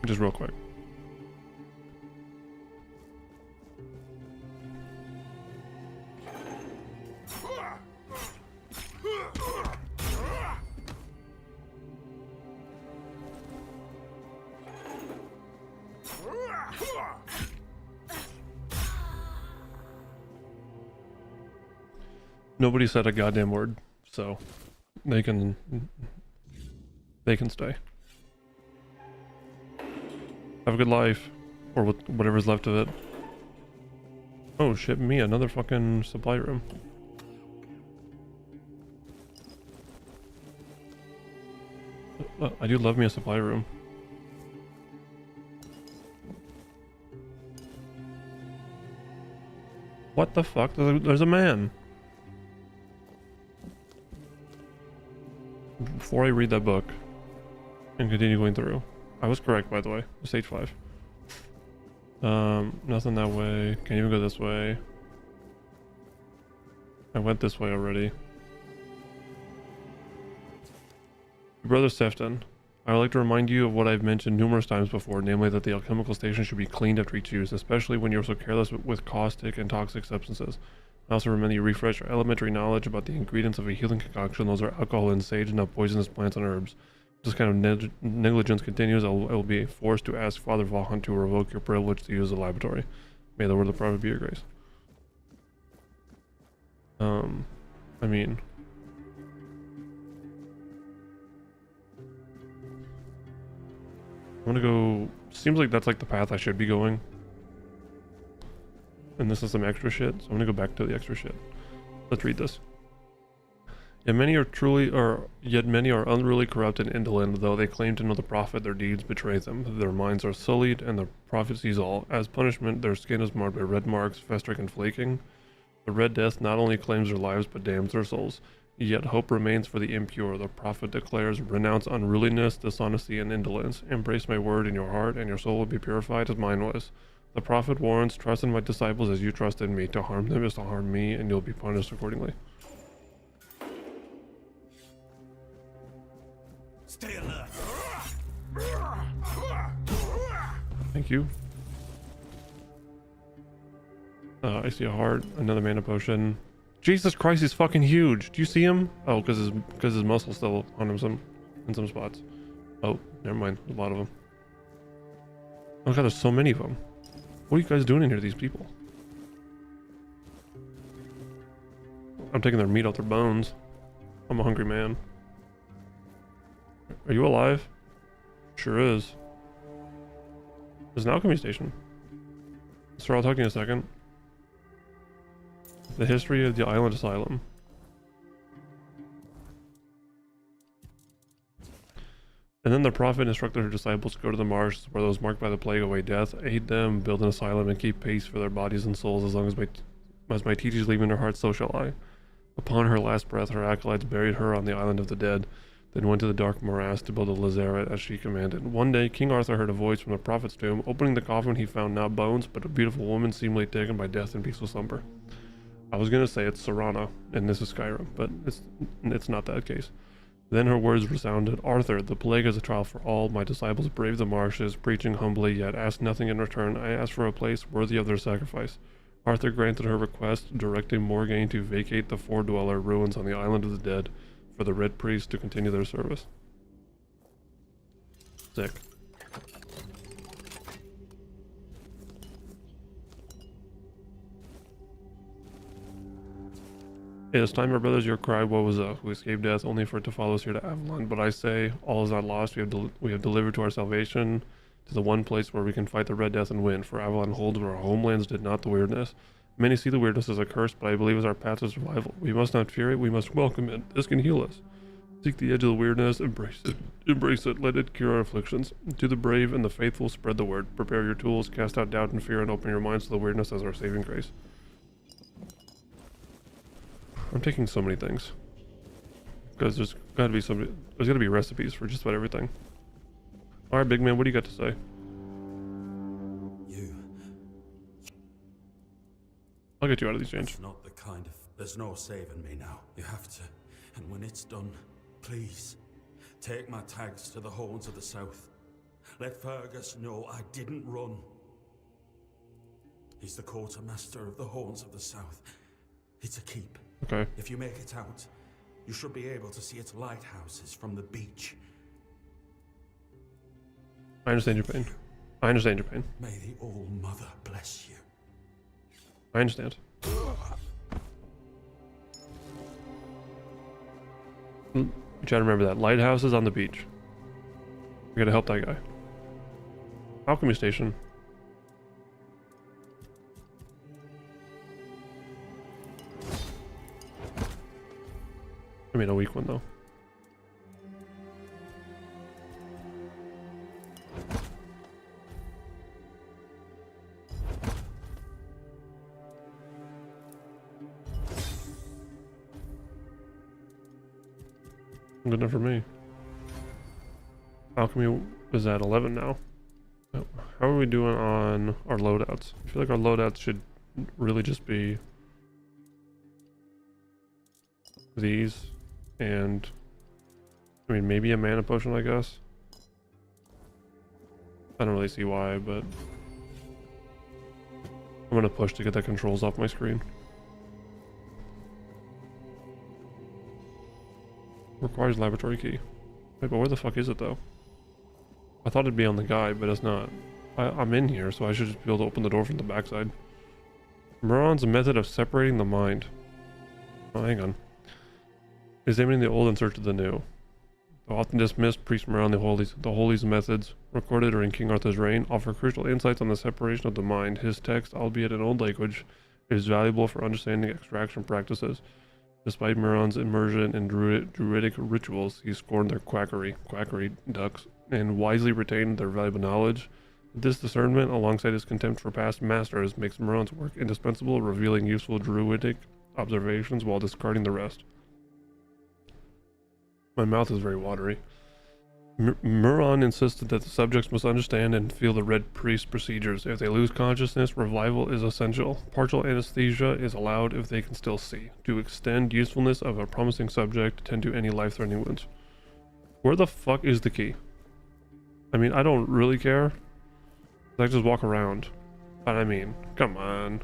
Just real quick. Nobody said a goddamn word, so they can stay. Have a good life, or whatever's left of it. Oh shit, me, another fucking supply room. I do love me a supply room. What the fuck? There's a man. Before I read that book and continue going through, I was correct, by the way. Stage 5. Nothing that way. Can't even go this way. I went this way already. Brother Sefton, I would like to remind you of what I've mentioned numerous times before, namely that the alchemical station should be cleaned after each use, especially when you're so careless with caustic and toxic substances. I also recommend you refresh your elementary knowledge about the ingredients of a healing concoction. Those are alcohol and sage, not poisonous plants and herbs. If this kind of negligence continues, I will be forced to ask Father Vaughan to revoke your privilege to use the laboratory. May the word of the prophet be your grace. I mean... I'm gonna go... Seems like that's like the path I should be going. And this is some extra shit, so I'm gonna go back to the extra shit. Let's read this. Yet many are unruly, corrupt, and indolent, though they claim to know the prophet, their deeds betray them. Their minds are sullied, and the prophet sees all. As punishment, their skin is marred by red marks, festering and flaking. The Red Death not only claims their lives, but damns their souls. Yet hope remains for the impure. The prophet declares, renounce unruliness, dishonesty, and indolence. Embrace my word in your heart, and your soul will be purified as mine was. The prophet warns, trust in my disciples as you trust in me. To harm them is to harm me, and you'll be punished accordingly. Stay alert. Thank you. I see a heart, another mana potion. Jesus Christ, he's fucking huge. Do you see him? Oh, because his muscle's still on him in some spots. Oh, never mind. A lot of them. Oh god, there's so many of them. What are you guys doing in here, these people? I'm taking their meat off their bones. I'm a hungry man. Are you alive? Sure is. There's an alchemy station. Sir, I'll talk to you in a second. The history of the island asylum. And then the prophet instructed her disciples to go to the marshes where those marked by the plague await death, aid them, build an asylum, and keep pace for their bodies and souls as long as my teachers leave in their hearts, so shall I. Upon her last breath, her acolytes buried her on the island of the dead, then went to the dark morass to build a lazaret as she commanded. One day, King Arthur heard a voice from the prophet's tomb. Opening the coffin, he found not bones, but a beautiful woman seemingly taken by death in peaceful slumber. I was gonna say it's Serana, and this is Skyrim, but it's not that case. Then her words resounded, Arthur, the plague is a trial for all. My disciples braved the marshes, preaching humbly, yet asked nothing in return. I asked for a place worthy of their sacrifice. Arthur granted her request, directing Morgaine to vacate the four-dweller ruins on the island of the dead for the Red Priests to continue their service. Sick. It is time, my brothers, your cry, woe is us. We escaped death only for it to follow us here to Avalon. But I say, all is not lost. We have delivered to our salvation to the one place where we can fight the Red Death and win. For Avalon holds where our homelands did not the weirdness. Many see the weirdness as a curse, but I believe it's our path to survival. We must not fear it, we must welcome it. This can heal us. Seek the edge of the weirdness, embrace it. Embrace it, let it cure our afflictions. To the brave and the faithful, spread the word. Prepare your tools, cast out doubt and fear, and open your minds to the weirdness as our saving grace. I'm taking so many things. Because there's gotta be recipes for just about everything. Alright, big man, what do you got to say? I'll get you out of these chains. It's not the kind of... There's no saving me now. You have to. And when it's done, please, take my tags to the Horns of the South. Let Fergus know I didn't run. He's the quartermaster of the Horns of the South. It's a keep. Okay. If you make it out, you should be able to see its lighthouses from the beach. I understand your pain. I understand your pain. May the All-Mother bless you. I understand. You try to remember that. Lighthouses on the beach. We gotta help that guy. Alchemy station. I mean, a weak one though. Good enough for me. Alchemy is at 11 now. How are we doing on our loadouts? I feel like our loadouts should really just be these and I mean maybe a mana potion, I guess. I don't really see why, but I'm gonna push to get the controls off my screen. Requires laboratory key. Wait, but where the fuck is it though? I thought it'd be on the guy, but it's not. I'm in here, so I should just be able to open the door from the backside. Muron's method of separating the mind. Oh, hang on. Examining the old in search of the new. The often dismissed Priest Muron the Holy's methods, recorded during King Arthur's reign, offer crucial insights on the separation of the mind. His text, albeit in old language, is valuable for understanding extraction practices. Despite Muron's immersion in druidic rituals, he scorned their quackery ducks, and wisely retained their valuable knowledge. This discernment, alongside his contempt for past masters, makes Muron's work indispensable, revealing useful druidic observations while discarding the rest. My mouth is very watery. Muron insisted that the subjects must understand and feel the Red Priest procedures. If they lose consciousness, revival is essential. Partial anesthesia is allowed if they can still see. To extend usefulness of a promising subject, tend to any life-threatening wounds. Where the fuck is the key? I mean, I don't really care. I just walk around. But I mean, come on.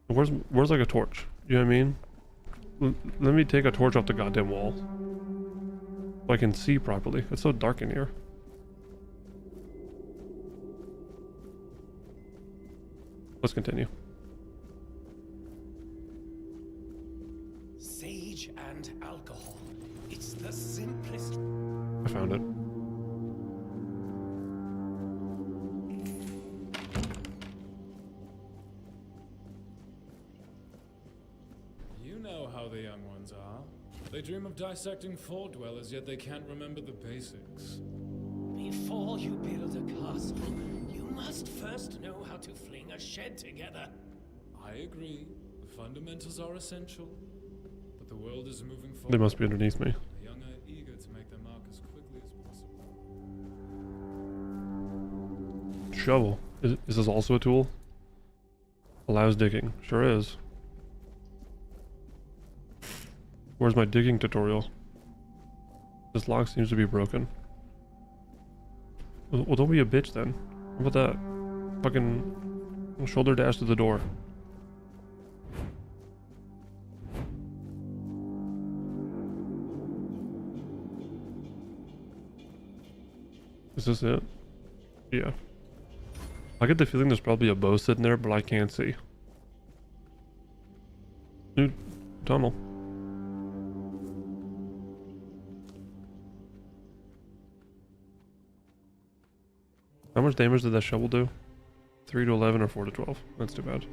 Where's like a torch? You know what I mean? Let me take a torch off the goddamn wall. So I can see properly. It's so dark in here. Let's continue. Sage and alcohol. It's the simplest. I found it. You know how the young ones are. They dream of dissecting Fort dwellers, yet they can't remember the basics. Before you build a castle, you must first know how to fling a shed together. I agree. The fundamentals are essential. But the world is moving forward. They must be underneath me. The young are eager to make their mark as quickly as possible. Shovel. Is this also a tool? Allows digging. Sure is. Where's my digging tutorial? This lock seems to be broken. Well, don't be a bitch then. How about that? Fucking shoulder dash to the door. Is this it? Yeah. I get the feeling there's probably a bow sitting there, but I can't see. Dude, tunnel. How much damage did that shovel do? 3 to 11 or 4 to 12? That's too bad.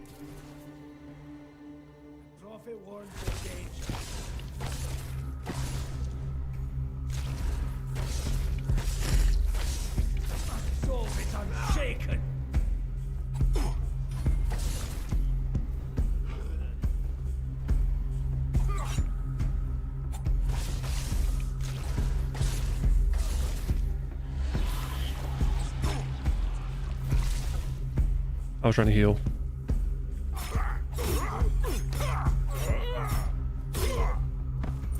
Prophet warns of danger. My soul is unshaken. I was trying to heal.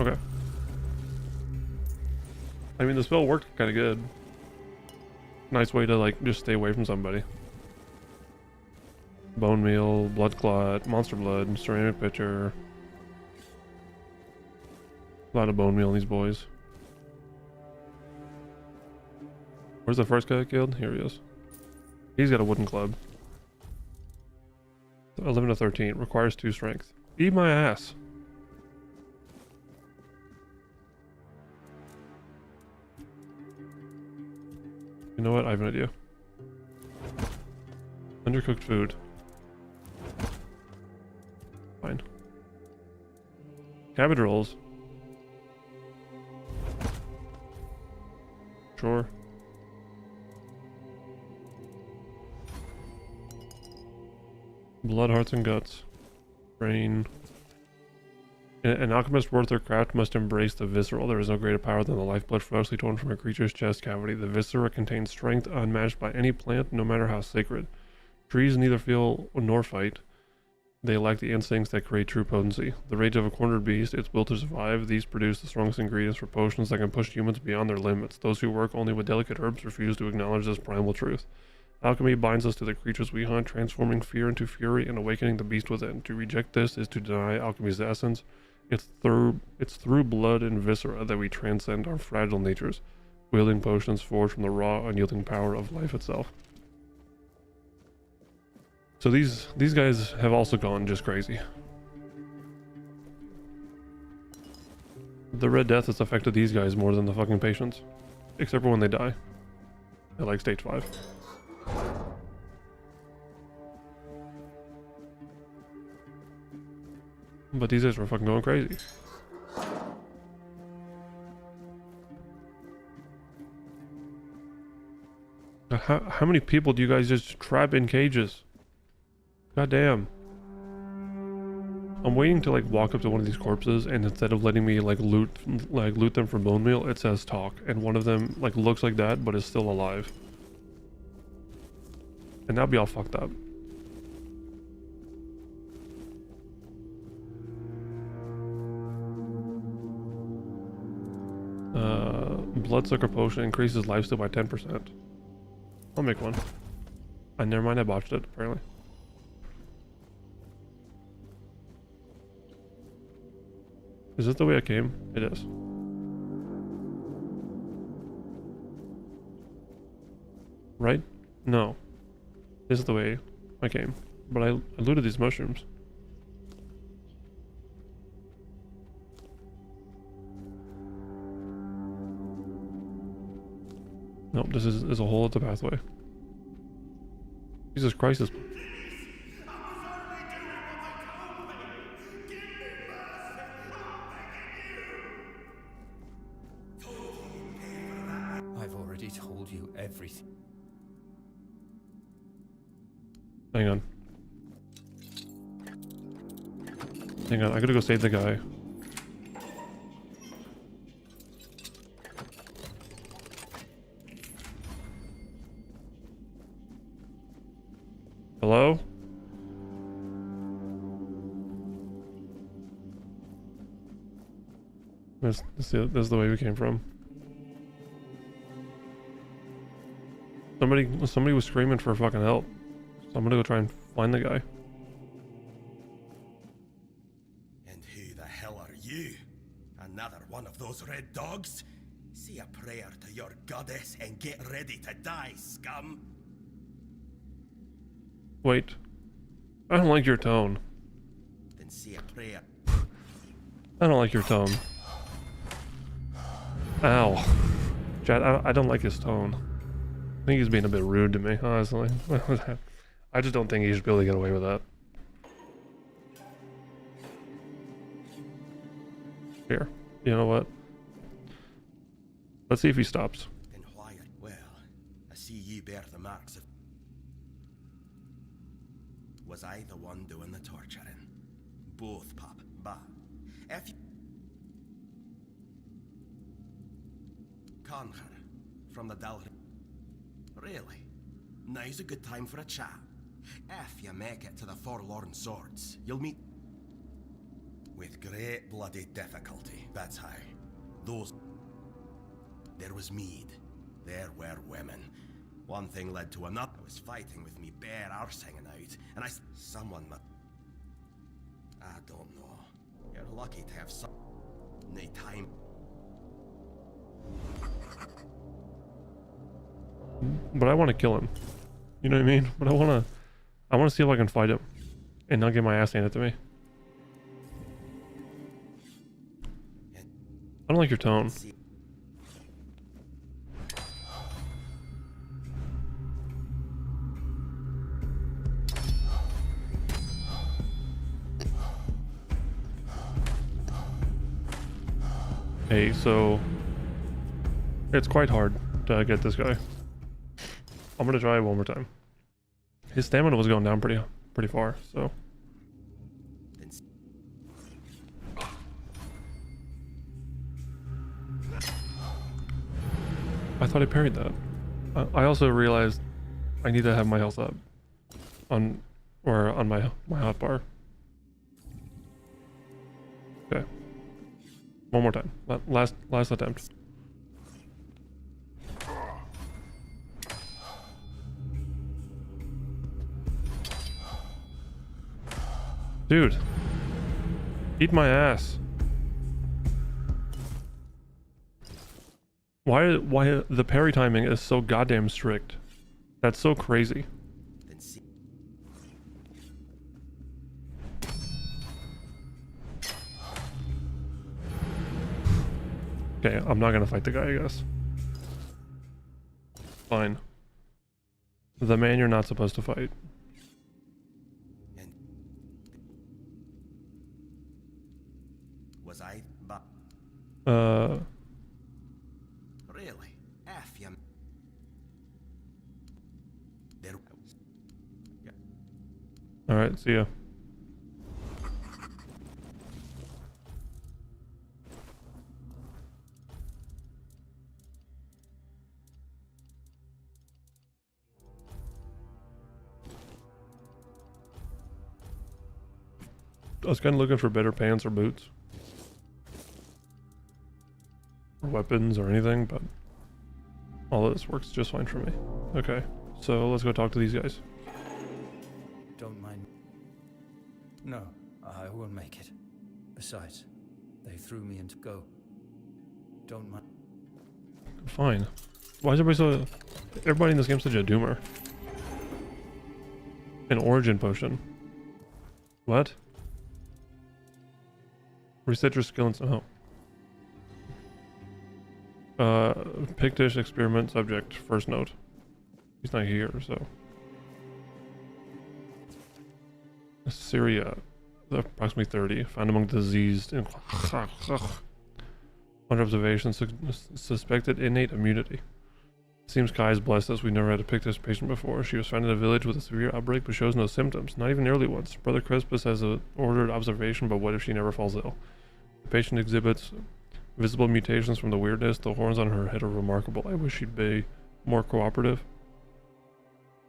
Okay. I mean, the spell worked kind of good. Nice way to, like, just stay away from somebody. Bone meal, blood clot, monster blood, ceramic pitcher. A lot of bone meal in these boys. Where's the first guy I killed? Here he is. He's got a wooden club. 11 to 13. Requires 2 strength. Eat my ass. You know what? I have an idea. Undercooked food. Fine. Cabbage rolls. Sure. Blood, hearts, and guts. Brain. An alchemist worth their craft must embrace the visceral. There is no greater power than the lifeblood freshly torn from a creature's chest cavity. The viscera contains strength unmatched by any plant, no matter how sacred. Trees neither feel nor fight. They lack the instincts that create true potency. The rage of a cornered beast, its will to survive, these produce the strongest ingredients for potions that can push humans beyond their limits. Those who work only with delicate herbs refuse to acknowledge this primal truth. Alchemy binds us to the creatures we hunt, transforming fear into fury and awakening the beast within. To reject this is to deny alchemy's essence. It's through blood and viscera that we transcend our fragile natures, wielding potions forged from the raw, unyielding power of life itself. So these guys have also gone just crazy. The Red Death has affected these guys more than the fucking patients. Except for when they die. At like stage 5. But these guys were fucking going crazy. How many people do you guys just trap in cages? God damn. I'm waiting to like walk up to one of these corpses, and instead of letting me like loot them for bone meal, it says talk, and one of them like looks like that but is still alive. And that'll be all fucked up. Bloodsucker potion increases lifesteal by 10%. I'll make one. Never mind, I botched it, apparently. Is this the way I came? It is. Right? No. This is the way I came. But I looted these mushrooms. Nope, this is a hole at the pathway. Jesus Christ, this... I've already told you everything. Hang on. Hang on, I gotta go save the guy. Hello? This is the way we came from. Somebody was screaming for fucking help. So I'm gonna go try and find the guy. And who the hell are you? Another one of those red dogs? Say a prayer to your goddess and get ready to die, scum. Wait. I don't like your tone. Then say a prayer. I don't like your tone. Ow. Chad, I don't like his tone. I think he's being a bit rude to me, honestly. I just don't think he should be able to get away with that. Here, you know what? Let's see if he stops. And why? Well, I see you bear the marks of. Was I the one doing the torturing? Both, pup. But if you conquer from the Dalry, really, now's a good time for a chat. If you make it to the Forlorn Swords, you'll meet with great bloody difficulty. That's how. Those. There was mead. There were women. One thing led to another. I was fighting with me bare arse hanging out, and someone. I don't know. You're lucky to have some. No time. But I want to kill him. You know what I mean? But I want to see if I can fight him and not get my ass handed to me. I don't like your tone. Hey, so it's quite hard to get this guy. I'm gonna try it one more time. His stamina was going down pretty far, so. I thought I parried that. I also realized I need to have my health up on my hotbar. Okay. One more time. Last attempt. Dude. Eat my ass. Why the parry timing is so goddamn strict? That's so crazy. Okay, I'm not gonna fight the guy, I guess. Fine. The man you're not supposed to fight. Was I? Really? F you. There. Yeah. All right, see ya. I was kind of looking for better pants or boots. Or weapons or anything, but all of this works just fine for me. Okay, so let's go talk to these guys. Don't mind. No, I will make it. Besides, they threw me into go. Don't mind. Fine. Why is everybody so... Everybody in this game's such a doomer. An origin potion. What? Reset your skill and... Oh. Pictish experiment subject. First note. He's not here, so... Syria. Approximately 30. Found among diseased... Under observation. Suspected innate immunity. Seems Kai's blessed us. We never had a Pictish patient before. She was found in a village with a severe outbreak but shows no symptoms. Not even early ones. Brother Crispus has ordered observation, but what if she never falls ill? The patient exhibits visible mutations from the weirdness. The horns on her head are remarkable. I wish she'd be more cooperative.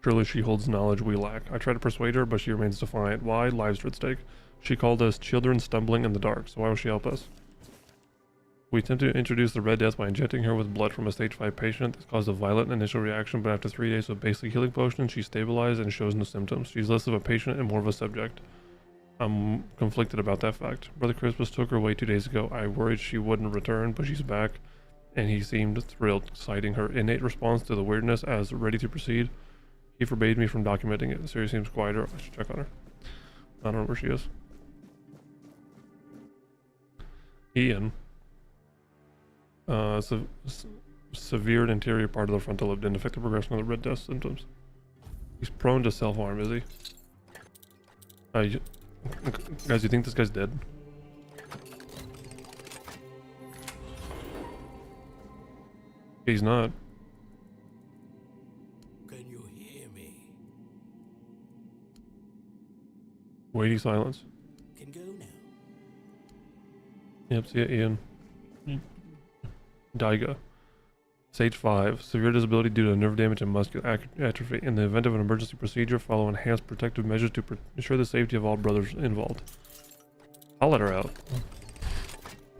Surely she holds knowledge we lack. I try to persuade her, but she remains defiant. Why? Lives are at stake. She called us children stumbling in the dark, so why would she help us? We attempt to introduce the Red Death by injecting her with blood from a stage 5 patient. This caused a violent initial reaction, but after 3 days of basic healing potions, she stabilized and shows no symptoms. She's less of a patient and more of a subject. I'm conflicted about that fact. Brother Crispus took her away 2 days ago. I worried she wouldn't return, but she's back, and he seemed thrilled, citing her innate response to the weirdness as ready to proceed. He forbade me from documenting it. The series seems quieter. I should check on her. I don't know where she is. Ian. severe anterior part of the frontal lobe didn't affect the progression of the Red Death symptoms. He's prone to self-harm, is he? Guys, you think this guy's dead? He's not. Can you hear me? Weighty silence. Can go now. Yep, see ya, Ian. Daiga. Stage 5. Severe disability due to nerve damage and muscular atrophy. In the event of an emergency procedure, follow enhanced protective measures to ensure the safety of all brothers involved. I'll let her out.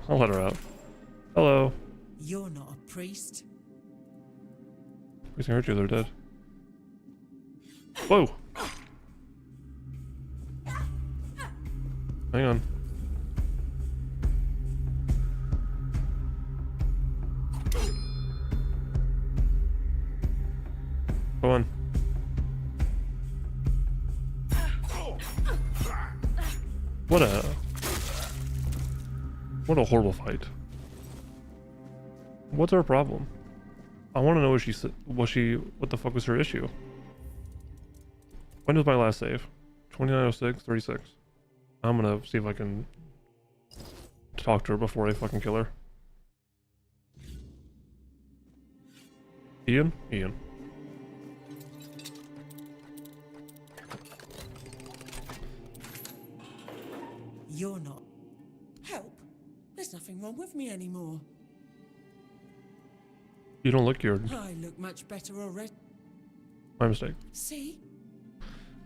I'll let her out. Hello. You're not a priest. Priest can hurt you, they're dead. Whoa! Hang on. Go on. What a horrible fight. What's her problem? I want to know what the fuck was her issue? When was my last save? 2906, 36. I'm gonna see if I can talk to her before I fucking kill her. Ian? Ian. You're not. Help! There's nothing wrong with me anymore. You don't look cured. I look much better already. My mistake. See?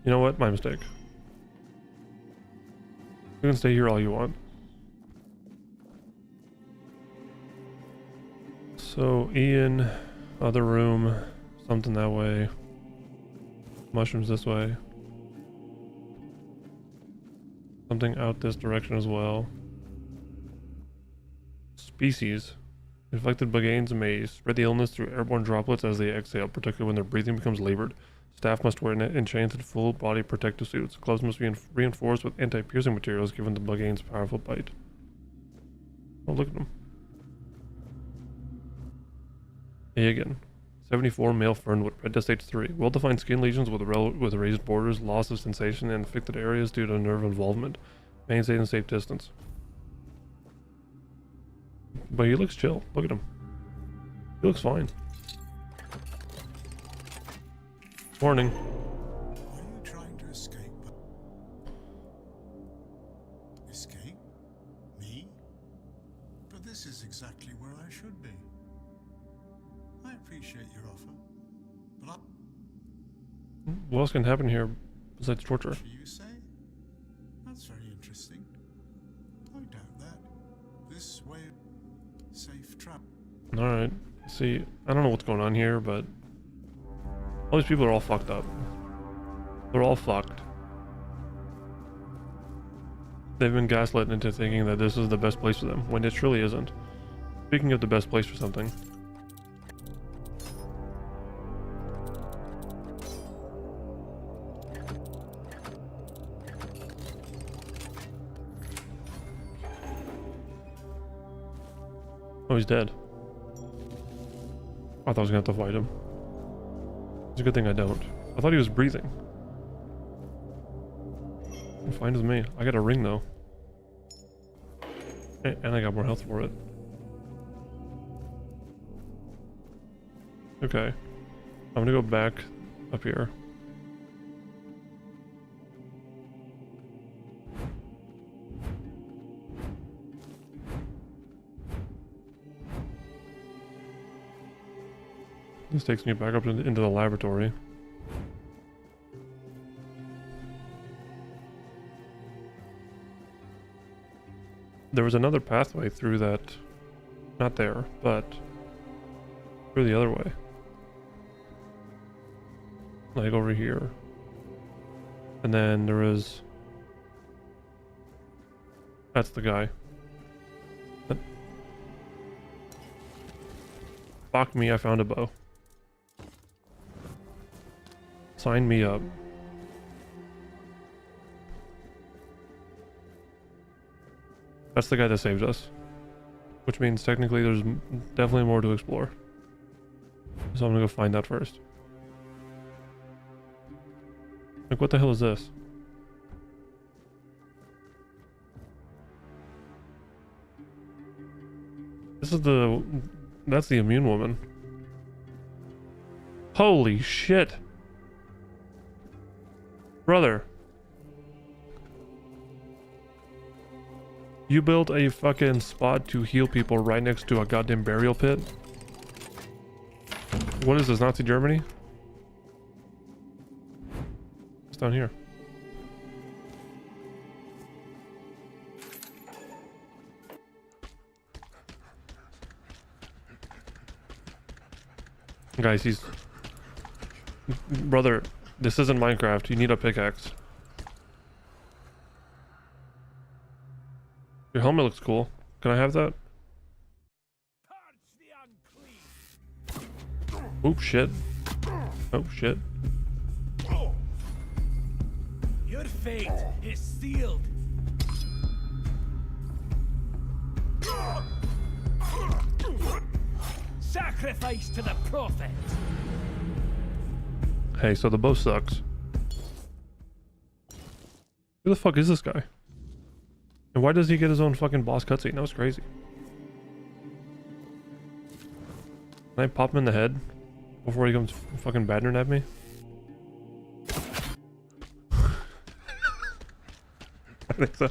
You know what? My mistake. You can stay here all you want. So, Ian, other room, something that way. Mushrooms this way. Something out this direction as well. Species. Infected Buganes may spread the illness through airborne droplets as they exhale, particularly when their breathing becomes labored. Staff must wear enchanted full-body protective suits. Gloves must be reinforced with anti-piercing materials given the Bugane's powerful bite. Oh, look at them. Hey again. 74 male fernwood, red to stage 3. Well-defined skin lesions with raised borders, loss of sensation, and infected areas due to nerve involvement. Maintain a safe distance. But he looks chill. Look at him. He looks fine. Warning. Are you trying to escape? Escape? Me? But this is exactly where I should be. I appreciate your offer, but What else can happen here besides torture? you say? That's very interesting. I doubt that. This way, safe trap. Alright. See, I don't know what's going on here, but all these people are all fucked up. They're all fucked. They've been gaslit into thinking that this is the best place for them, when it truly isn't. Speaking of the best place for something. Oh, he's dead. I thought I was gonna have to fight him. It's a good thing I don't. I thought he was breathing. Fine with me. I got a ring though. And I got more health for it. Okay. I'm gonna go back up here. This takes me back up into the laboratory. There was another pathway through that, not there, but through the other way. Like over here. And then there was... That's the guy. Fuck me, I found a bow. Sign me up. That's the guy that saved us. Which means technically there's definitely more to explore. So I'm gonna go find that first. Like, what the hell is this? This is the... That's the immune woman. Holy shit. Brother. You built a fucking spot to heal people right next to a goddamn burial pit? What is this, Nazi Germany? It's down here. Guys, he's... Brother, this isn't Minecraft. You need a pickaxe. Your helmet looks cool. Can I have that? Oh shit. Oh shit. Your fate is sealed. Sacrifice to the prophet. Hey, so the bow sucks. Who the fuck is this guy? And why does he get his own fucking boss cutscene? That was crazy. Can I pop him in the head before he comes fucking battering at me? I think so.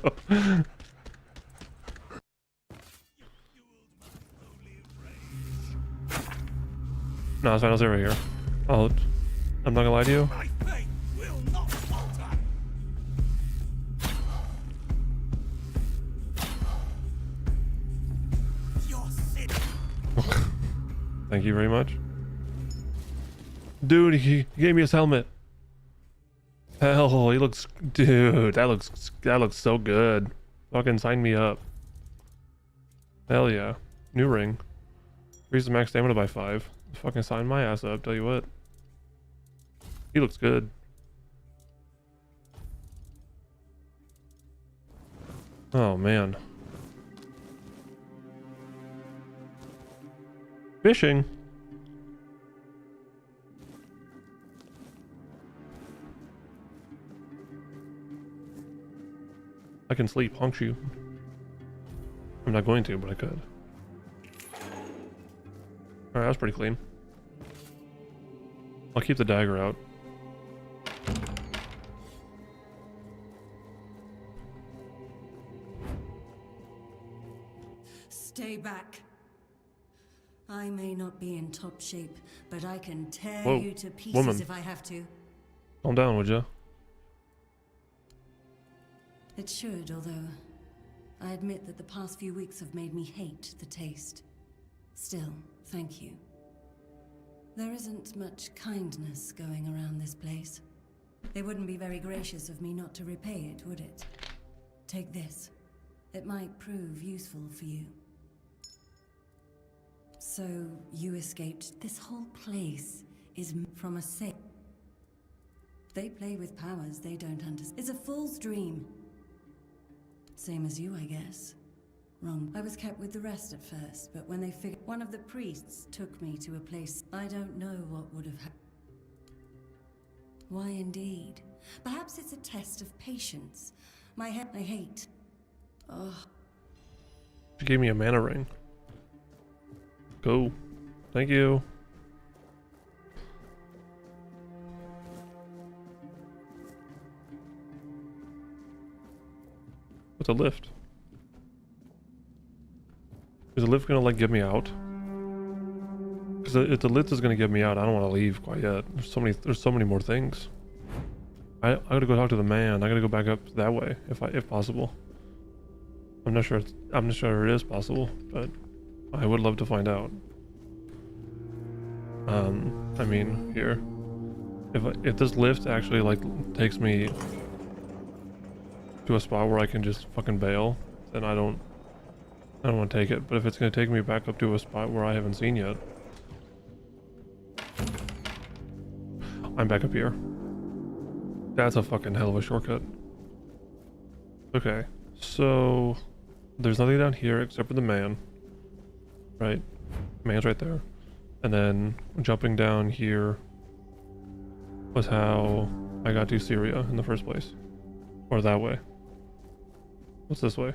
No, it's fine. I'll stay right here. I'm not gonna lie to you. Thank you very much. Dude, he gave me his helmet. Hell, he looks... Dude, that looks so good. Fucking sign me up. Hell yeah. New ring. Increase the max stamina by 5. Fucking sign my ass up, tell you what. He looks good. Oh, man. Fishing? I can sleep, honk you. I'm not going to, but I could. Alright, that's pretty clean. I'll keep the dagger out. Stay back. I may not be in top shape, but I can tear Whoa, you to pieces woman. if I have to. Calm down, would ya? It should, although I admit that the past few weeks have made me hate the taste. Still, thank you. There isn't much kindness going around this place. It wouldn't be very gracious of me not to repay it, would it? Take this. It might prove useful for you. So, you escaped. This whole place is from a sect. They play with powers they don't understand. It's a fool's dream. Same as you, I guess. Wrong. I was kept with the rest at first, but when they figured... One of the priests took me to a place... I don't know what would have happened. Why indeed? Perhaps it's a test of patience. My head... I hate... Oh. She gave me a mana ring. Go. Thank you. What's a lift? Is the lift gonna like get me out? Because if the lift is gonna get me out, I don't want to leave quite yet. There's so many more things. I gotta go talk to the man. I gotta go back up that way if possible. I'm not sure it is possible, but I would love to find out. I mean, here. If this lift actually like takes me to a spot where I can just fucking bail, then I don't want to take it. But if it's gonna take me back up to a spot where I haven't seen yet, I'm back up here. That's a fucking hell of a shortcut. Okay, so there's nothing down here except for the man. Right? Man's right there. And then jumping down here was how I got to Syria in the first place. Or that way. What's this way?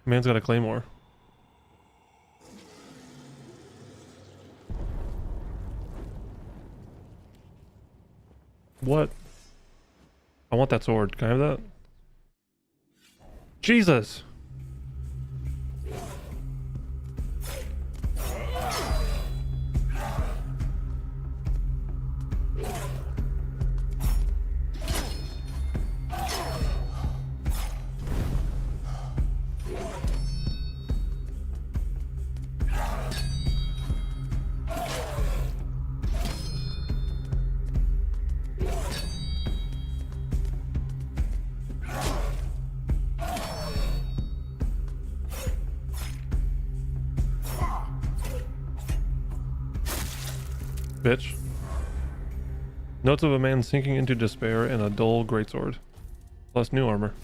Man's got a claymore. What? I want that sword. Can I have that? Jesus! Bitch. Notes of a man sinking into despair and a dull greatsword. Plus new armor.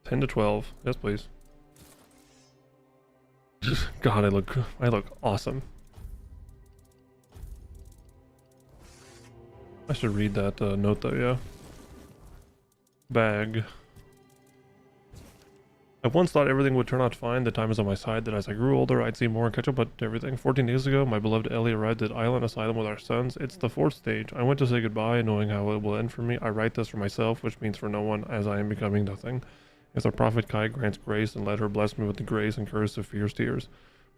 10 to 12. Yes, please. God, I look awesome. I should read that note though, yeah. Bag. I once thought everything would turn out fine. The time is on my side, that as I grew older, I'd see more and catch up with everything. 14 days ago, my beloved Ellie arrived at Island Asylum with our sons. It's the 4th stage. I went to say goodbye, knowing how it will end for me. I write this for myself, which means for no one, as I am becoming nothing. As our prophet Kai grants grace, and let her bless me with the grace and courage of fierce tears.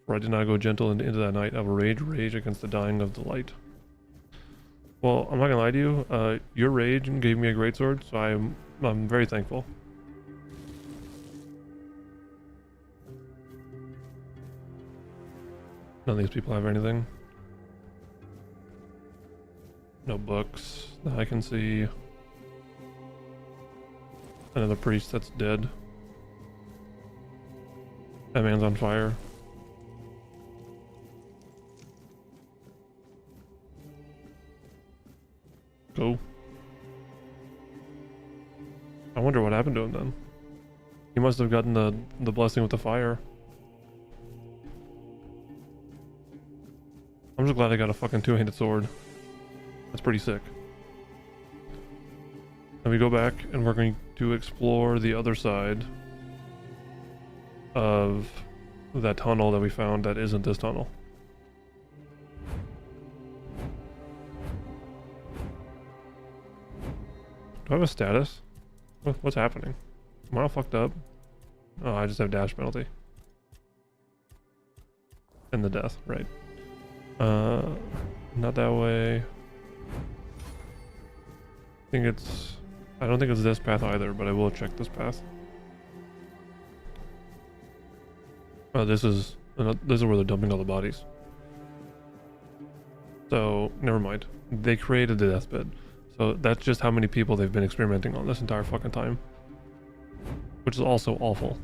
For I did not go gentle into that night. I will rage against the dying of the light. Well, I'm not gonna lie to you. Your rage gave me a greatsword, so I'm very thankful. None of these people have anything. No books that I can see. Another priest that's dead. That man's on fire. Go. I wonder what happened to him then. He must have gotten the blessing with the fire. I'm just glad I got a fucking two-handed sword. That's pretty sick. Then we go back and we're going to explore the other side of that tunnel that we found that isn't this tunnel. Do I have a status? What's happening? Am I all fucked up? Oh, I just have dash penalty. And the death, right. Not that way. I don't think it's this path either, but I will check this path. Oh, this is where they're dumping all the bodies. So, never mind. They created the deathbed. So that's just how many people they've been experimenting on this entire fucking time. Which is also awful.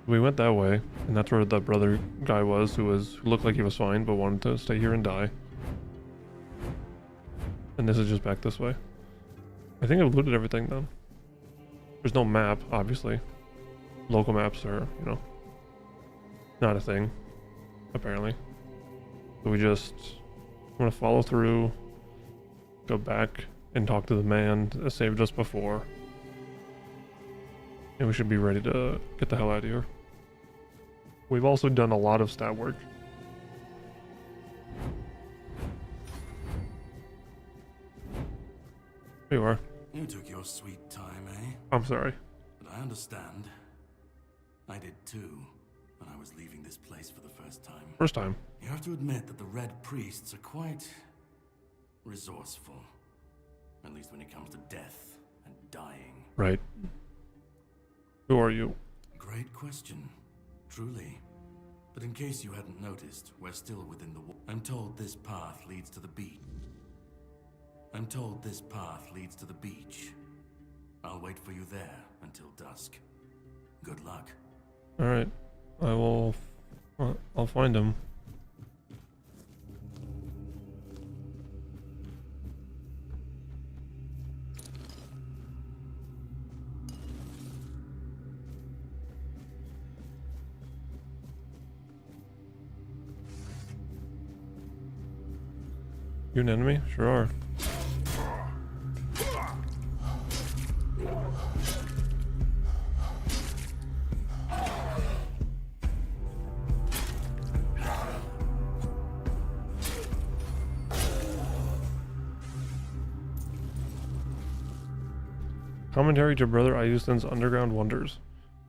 We went that way, and that's where the brother guy was, who looked like he was fine, but wanted to stay here and die. And this is just back this way. I think I've looted everything then. There's no map, obviously. Local maps are, you know, not a thing, apparently. So I'm gonna follow through, go back and talk to the man that saved us before. And we should be ready to get the hell out of here. We've also done a lot of stat work. Here you are. You took your sweet time, eh? I'm sorry. But I understand. I did too, when I was leaving this place for the first time. First time. You have to admit that the Red Priests are quite resourceful. At least when it comes to death and dying. Right. Who are you? Great question. Truly. But in case you hadn't noticed, we're still within the wall. I'm told this path leads to the beach. I'll wait for you there until dusk. Good luck. Alright. I'll find him. You an enemy? Sure are. Commentary to Brother Ayusten's Underground Wonders.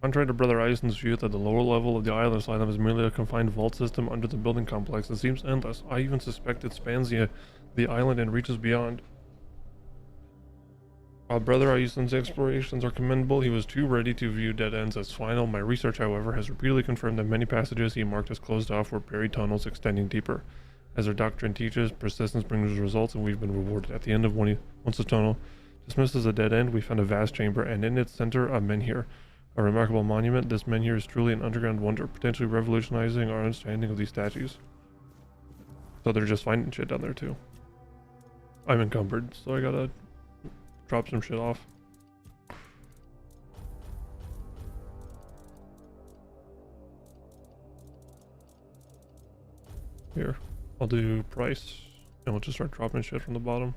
Contrary to Brother Ayusten's view that the lower level of the island asylum is merely a confined vault system under the building complex, it seems endless. I even suspect it spans the island and reaches beyond. While Brother Ayusten's explorations are commendable, he was too ready to view dead ends as final. My research, however, has repeatedly confirmed that many passages he marked as closed off were buried tunnels extending deeper. As our doctrine teaches, persistence brings results, and we've been rewarded. At the end of once the tunnel dismissed as a dead end, we found a vast chamber, and in its center a menhir. A remarkable monument. This menhir is truly an underground wonder, potentially revolutionizing our understanding of these statues. So they're just finding shit down there too. I'm encumbered, so I gotta drop some shit off. Here, I'll do price, and we'll just start dropping shit from the bottom.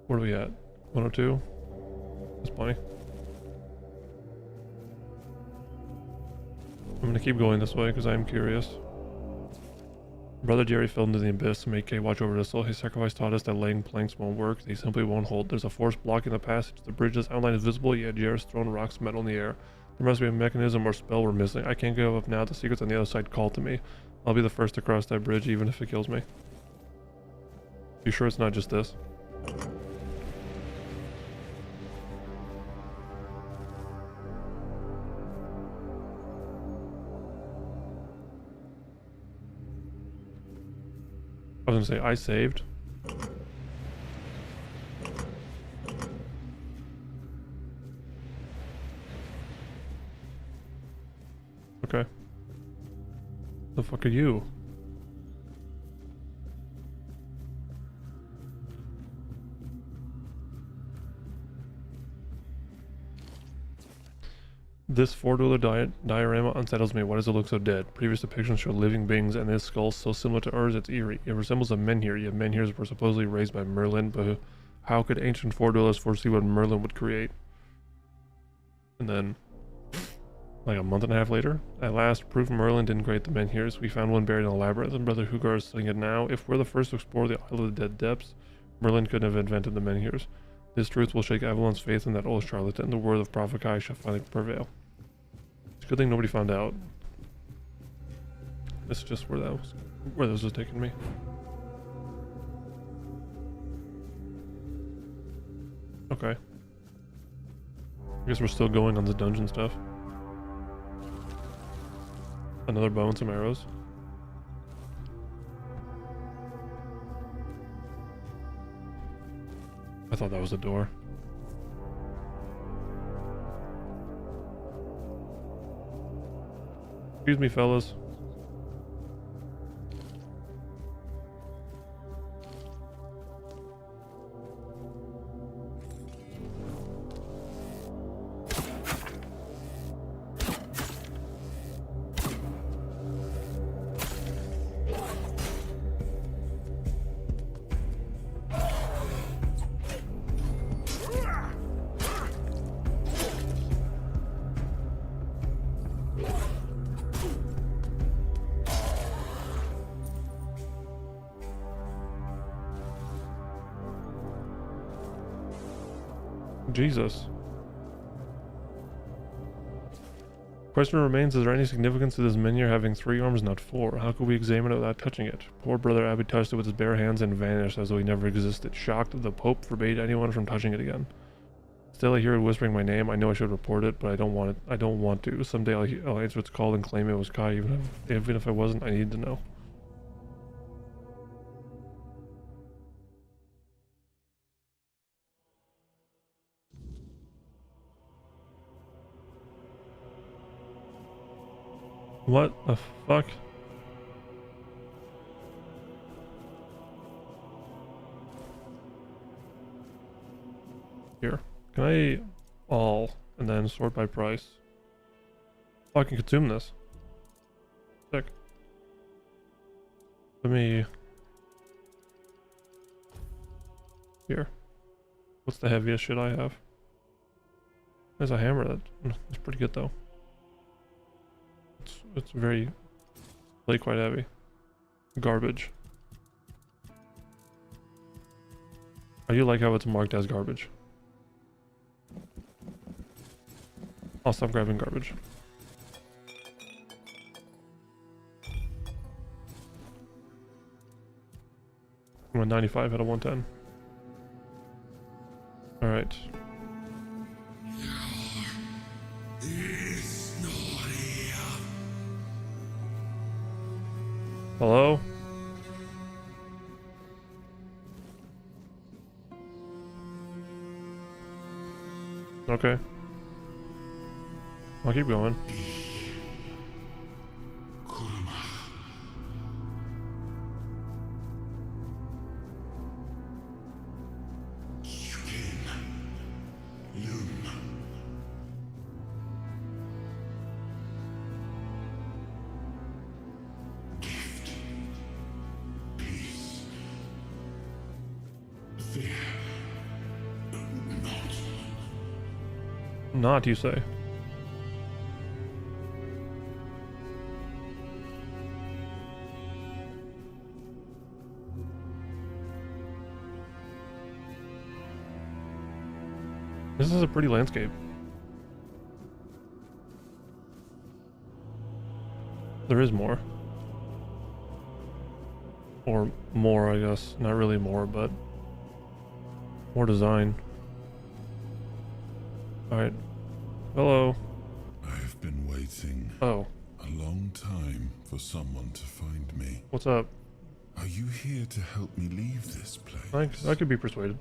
Where are we at? 102? That's plenty. I'm gonna keep going this way because I am curious. Brother Jerry fell into the abyss to make Kay watch over the soul. His sacrifice taught us that laying planks won't work. They simply won't hold. There's a force blocking the passage. The bridge's outline is visible, yet Jerry's thrown rocks metal in the air. There must be a mechanism or spell we're missing. I can't give up now. The secrets on the other side call to me. I'll be the first to cross that bridge, even if it kills me. You sure it's not just this? I was gonna say, I saved. Okay. The fuck are you? This four-wheeler diorama unsettles me. Why does it look so dead? Previous depictions show living beings, and this skull so similar to ours, it's eerie. It resembles a menhir, yet menhirs were supposedly raised by Merlin, but how could ancient four-wheelers foresee what Merlin would create? And then, like a month and a half later, at last, proof Merlin didn't create the menhirs. We found one buried in a labyrinth, and Brother Hugar is studying it now. If we're the first to explore the Isle of the Dead depths, Merlin couldn't have invented the menhirs. This truth will shake Avalon's faith in that old charlatan. The word of Prophet Kai shall finally prevail. It's a good thing nobody found out. This is just where those was taking me. Okay. I guess we're still going on the dungeon stuff. Another bow and some arrows. I thought that was a door. Excuse me, fellas. Jesus. Question remains, is there any significance to this menhir having 3 arms, not 4? How could we examine it without touching it? Poor Brother Abbey touched it with his bare hands and vanished as though he never existed. Shocked, the Pope forbade anyone from touching it again. Still, I hear it whispering my name. I know I should report it, but I don't want it. I don't want to. Someday I'll answer its call and claim it was Kai, even if I wasn't. I need to know. What the fuck? Here. Can I all, and then sort by price. Oh, I can consume this. Sick. Let me... Here. What's the heaviest shit I have? There's a hammer that's pretty good though. It's very... Really quite heavy. Garbage. I do like how it's marked as garbage. I'll stop grabbing garbage. I'm at 95 out of 110. Alright. Hello? Okay. I'll keep going. Not, you say? This is a pretty landscape. There is more. Or more, I guess. Not really more, but more design. Alright. Hello. I've been waiting a long time for someone to find me. What's up? Are you here to help me leave this place? I could be persuaded.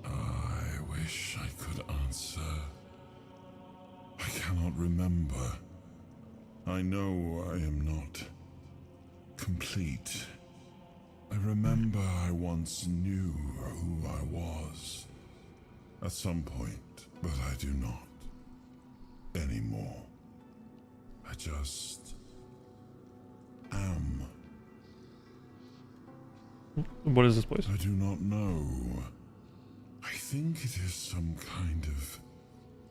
I wish I could answer. I cannot remember. I know I am not complete. I remember I once knew who I was at some point, but I do not anymore. I just am. What is this place? I do not know. I think it is some kind of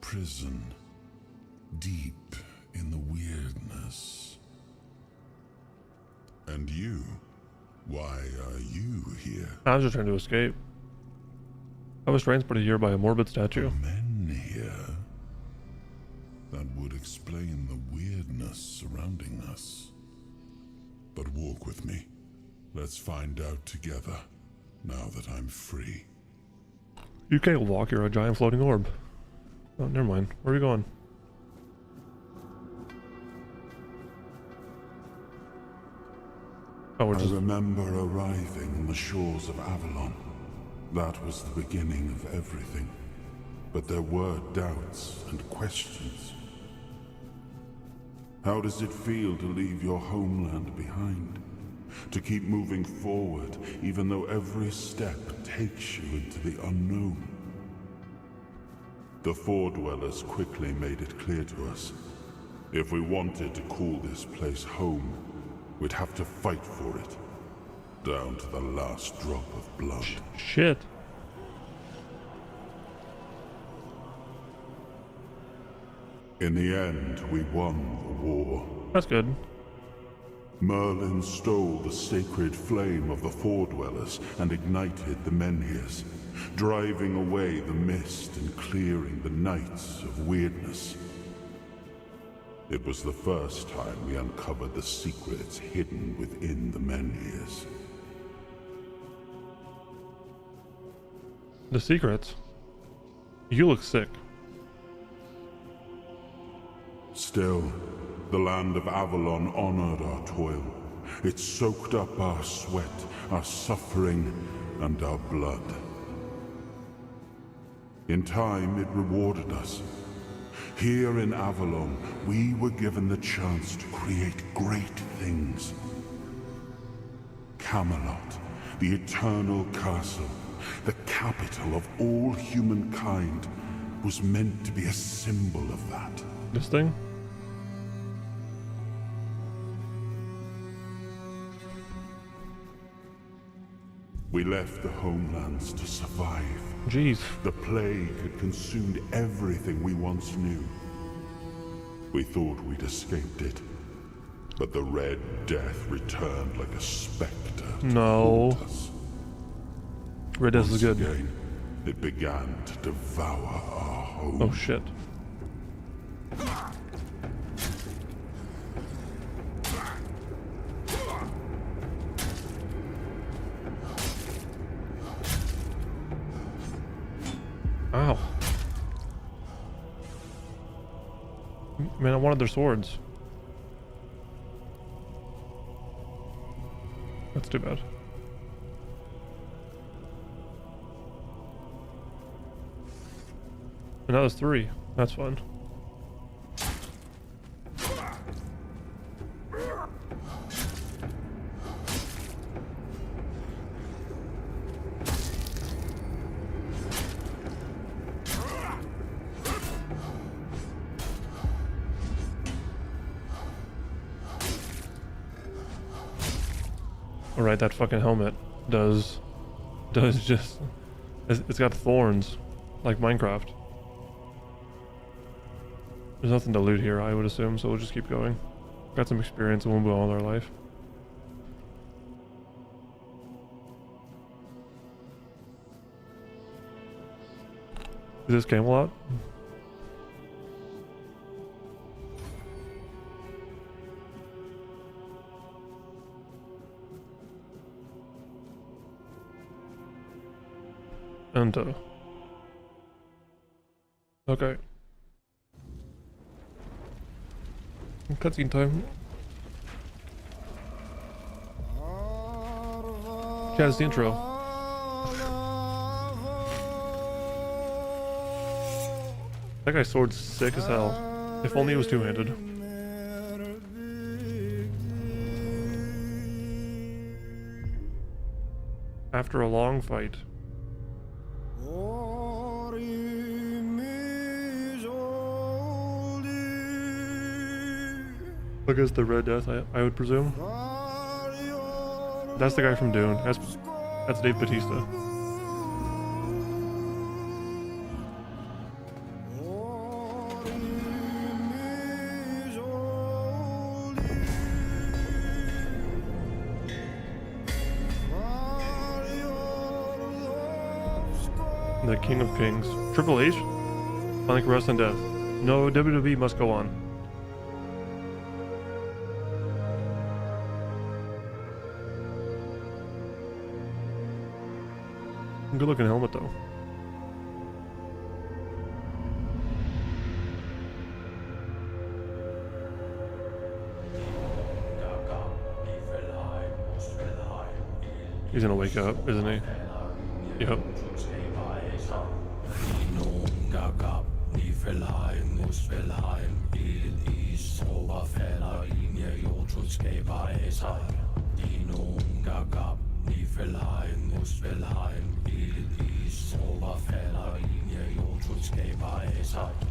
prison, deep in the weirdness. And you? Why are you here? I was just trying to escape. I was transported here by a morbid statue. Men here? That would explain the weirdness surrounding us. But walk with me. Let's find out together, now that I'm free. You can't walk, you're a giant floating orb. Oh, never mind. Where are we going? Oh, I remember arriving on the shores of Avalon. That was the beginning of everything. But there were doubts and questions. How does it feel to leave your homeland behind? To keep moving forward, even though every step takes you into the unknown? The Four Dwellers quickly made it clear to us. If we wanted to call this place home, we'd have to fight for it. Down to the last drop of blood. Shit. In the end, we won the war. That's good. Merlin stole the sacred flame of the Four Dwellers and ignited the Menhirs, driving away the mist and clearing the nights of weirdness. It was the first time we uncovered the secrets hidden within the Menhirs. The secrets? You look sick. Still, the land of Avalon honored our toil. It soaked up our sweat, our suffering, and our blood. In time, it rewarded us. Here in Avalon, we were given the chance to create great things. Camelot, the eternal castle, the capital of all humankind, was meant to be a symbol of that. This thing? We left the homelands to survive. Jeez. The plague had consumed everything we once knew. We thought we'd escaped it, but the Red Death returned like a specter to No. haunt us. Red Death is good. Again, it began to devour our home. Oh shit. Ow. Man, I wanted their swords. That's too bad. And now there's 3. That's fun. Alright, that fucking helmet does just... It's got thorns, like Minecraft. There's nothing to loot here, I would assume, so we'll just keep going. Got some experience and we'll move on with our life. Is this Camelot? Enter. Okay. Cutscene time. Yeah, it's the intro. That guy's sword's sick as hell. If only it was two-handed. After a long fight. Look, it's the Red Death, I would presume. That's the guy from Dune. That's Dave Bautista. The King of Kings. Triple H? Like Rest and Death. No, WWE must go on. Good looking helmet though. He's gonna wake up, isn't he? Yep.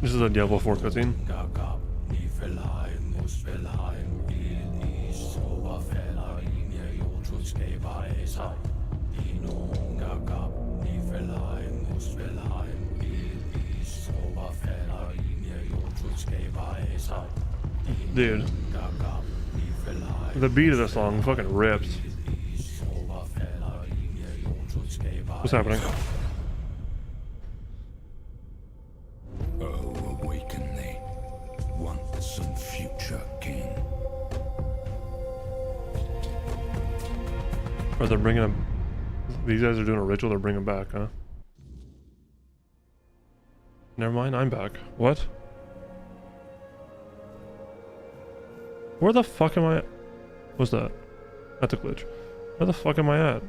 This is a Diablo 4 cutscene. Dude, the beat of the song fucking rips. What's happening? Oh, awaken thee, once and future king. Or they're bringing him. These guys are doing a ritual. They're bringing him back, huh? Never mind. I'm back. What? Where the fuck am I? What's that? That's a glitch. Where the fuck am I at?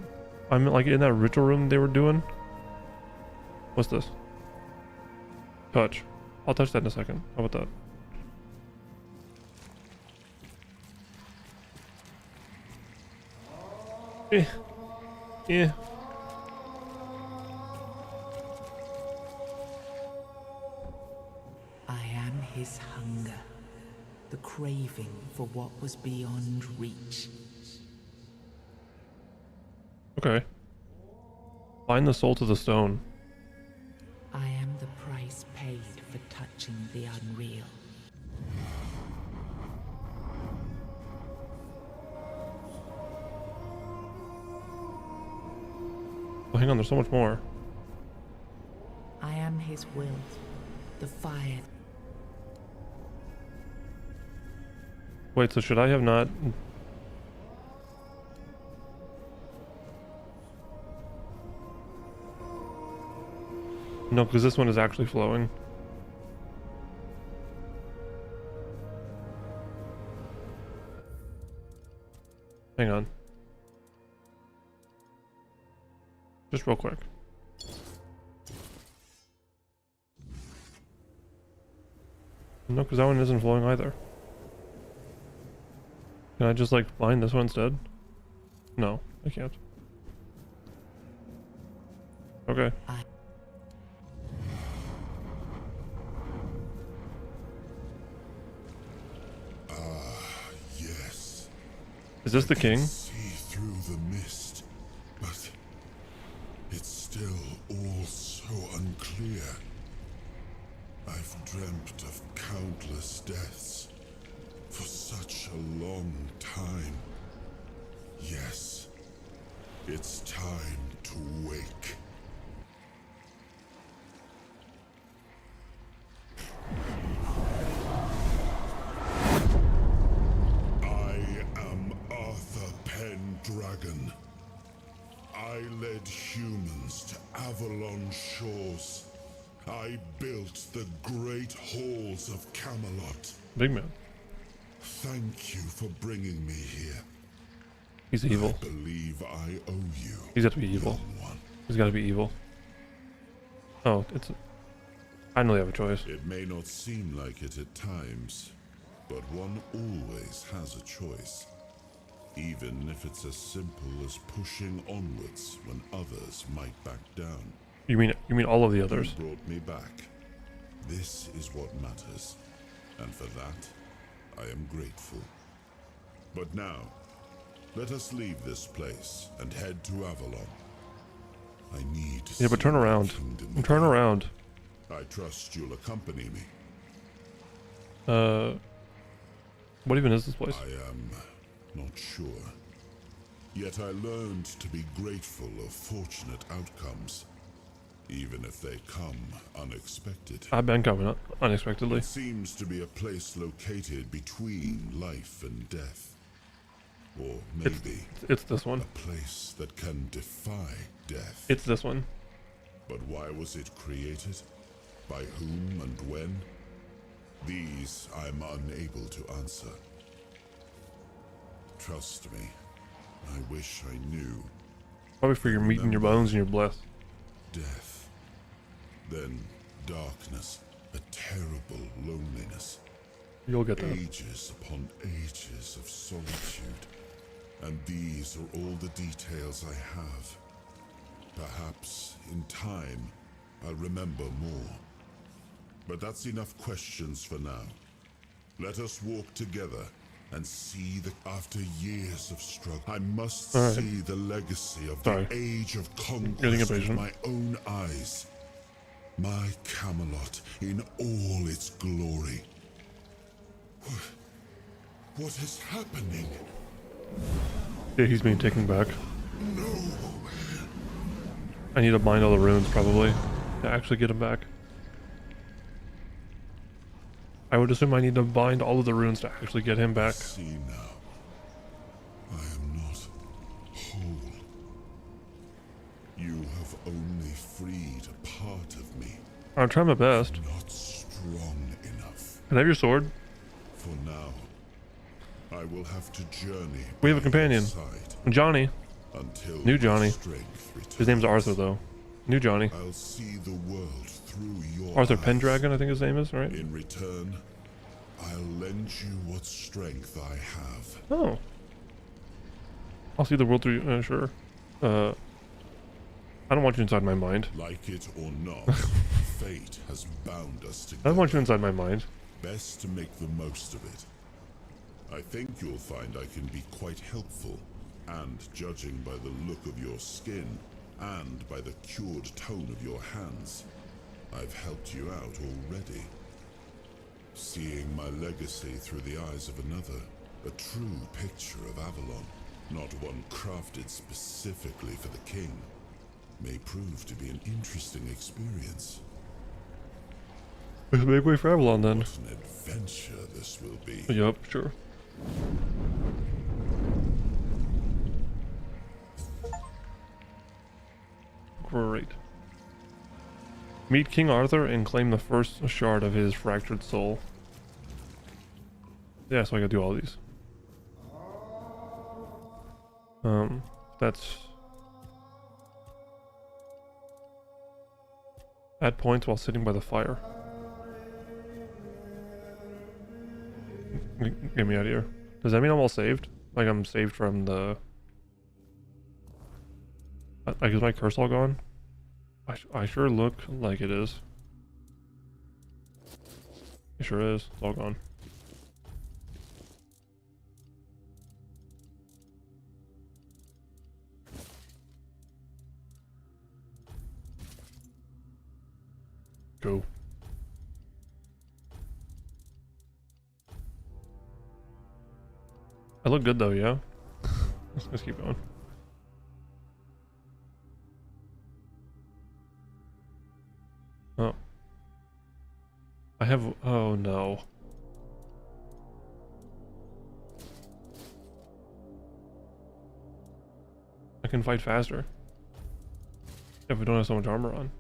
I'm like in that ritual room they were doing. What's this? Touch. I'll touch that in a second. How about that? Yeah. his hunger, the craving for what was beyond reach. Okay. Bind the soul to the stone. I am the price paid for touching the unreal. Oh, hang on, there's so much more. I am his will, the fire. Wait, so should I have not... No, because this one is actually flowing. Hang on. Just real quick. No, because that one isn't flowing either. Can I just like blind this one instead? No, I can't. Okay. Yes. Is this the king? See through the mist, but it's still all so unclear. I've dreamt of countless deaths for such a long time. Yes, it's time to wake. I am Arthur Pendragon. I led humans to Avalon shores. I built the great halls of Camelot. Big man. Thank you for bringing me here. He's evil. I believe I owe you. He's got to be evil. He's got to be evil. Oh, it's... I know they have a choice. It may not seem like it at times, but one always has a choice. Even if it's as simple as pushing onwards when others might back down. You mean all of the others? You brought me back. This is what matters. And for that, I am grateful. But now, let us leave this place and head to Avalon. I need to Yeah, but turn around. Turn around. I trust you'll accompany me. What even is this place? I am not sure. Yet I learned to be grateful of fortunate outcomes, even if they come unexpected. I've been coming unexpectedly. It seems to be a place located between life and death. Or maybe it's this one. A place that can defy death. It's this one. But why was it created? By whom and when? These I'm unable to answer. Trust me, I wish I knew. Probably for your meat and your bones and your breath. Death. Then darkness, a terrible loneliness. You'll get that. Ages upon ages of solitude. And these are all the details I have. Perhaps, in time, I'll remember more. But that's enough questions for now. Let us walk together and see that after years of struggle, I must see the legacy of the age of conquest with my own eyes. My Camelot in all its glory. What is happening? Yeah, he's being taken back. No. I need to bind all the runes, probably, to actually get him back. I would assume I need to bind all of the runes to actually get him back. See now. I am not whole. You have only freed a part of me. I'm trying my best. Not strong enough. Can I have your sword? For now, I will have to journey. We have a companion. Johnny. Until New Johnny. His name's Arthur, though. New Johnny. I'll see the world through your Arthur eyes. Pendragon, I think his name is, right? In return, I'll lend you what strength I have. Oh. I'll see the world through you. Sure. I don't want you inside my mind. Like it or not, fate has bound us together. I don't want you inside my mind. best to make the most of it. I think you'll find I can be quite helpful, and judging by the look of your skin, and by the cured tone of your hands, I've helped you out already. Seeing my legacy through the eyes of another, a true picture of Avalon, not one crafted specifically for the king, may prove to be an interesting experience. Let's make way for Avalon then. What an adventure this will be. Yup, sure. Great. Meet King Arthur and claim the first shard of his fractured soul. Yeah, so I gotta do all these. That's... Add points while sitting by the fire. Get me out of here. Does that mean I'm all saved? Like I'm saved from the... Like, is my curse all gone? I sure look like it is. It sure is. It's all gone. Go. I look good though, yeah? Let's keep going. Oh. I have... Oh no. I can fight faster. If we don't have so much armor on.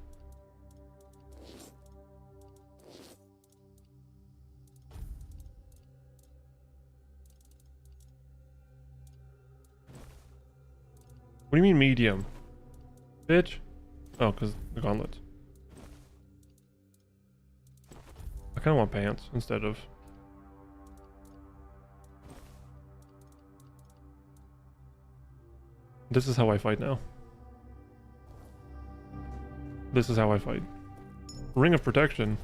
What do you mean medium? Bitch? Oh, because the gauntlets. I kind of want pants instead of... This is how I fight now. This is how I fight. Ring of Protection.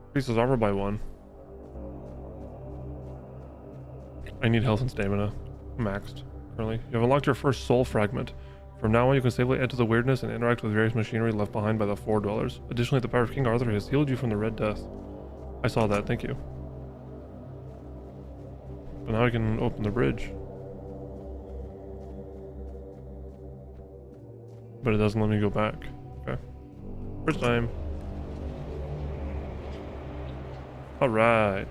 Increases armor by 1. I need health and stamina. Maxed. Currently. You have unlocked your first soul fragment. From now on, you can safely enter the weirdness and interact with various machinery left behind by the Four Dwellers. Additionally, the power of King Arthur has healed you from the Red Death. I saw that, thank you. But now I can open the bridge. But it doesn't let me go back. Okay. First time. Alright.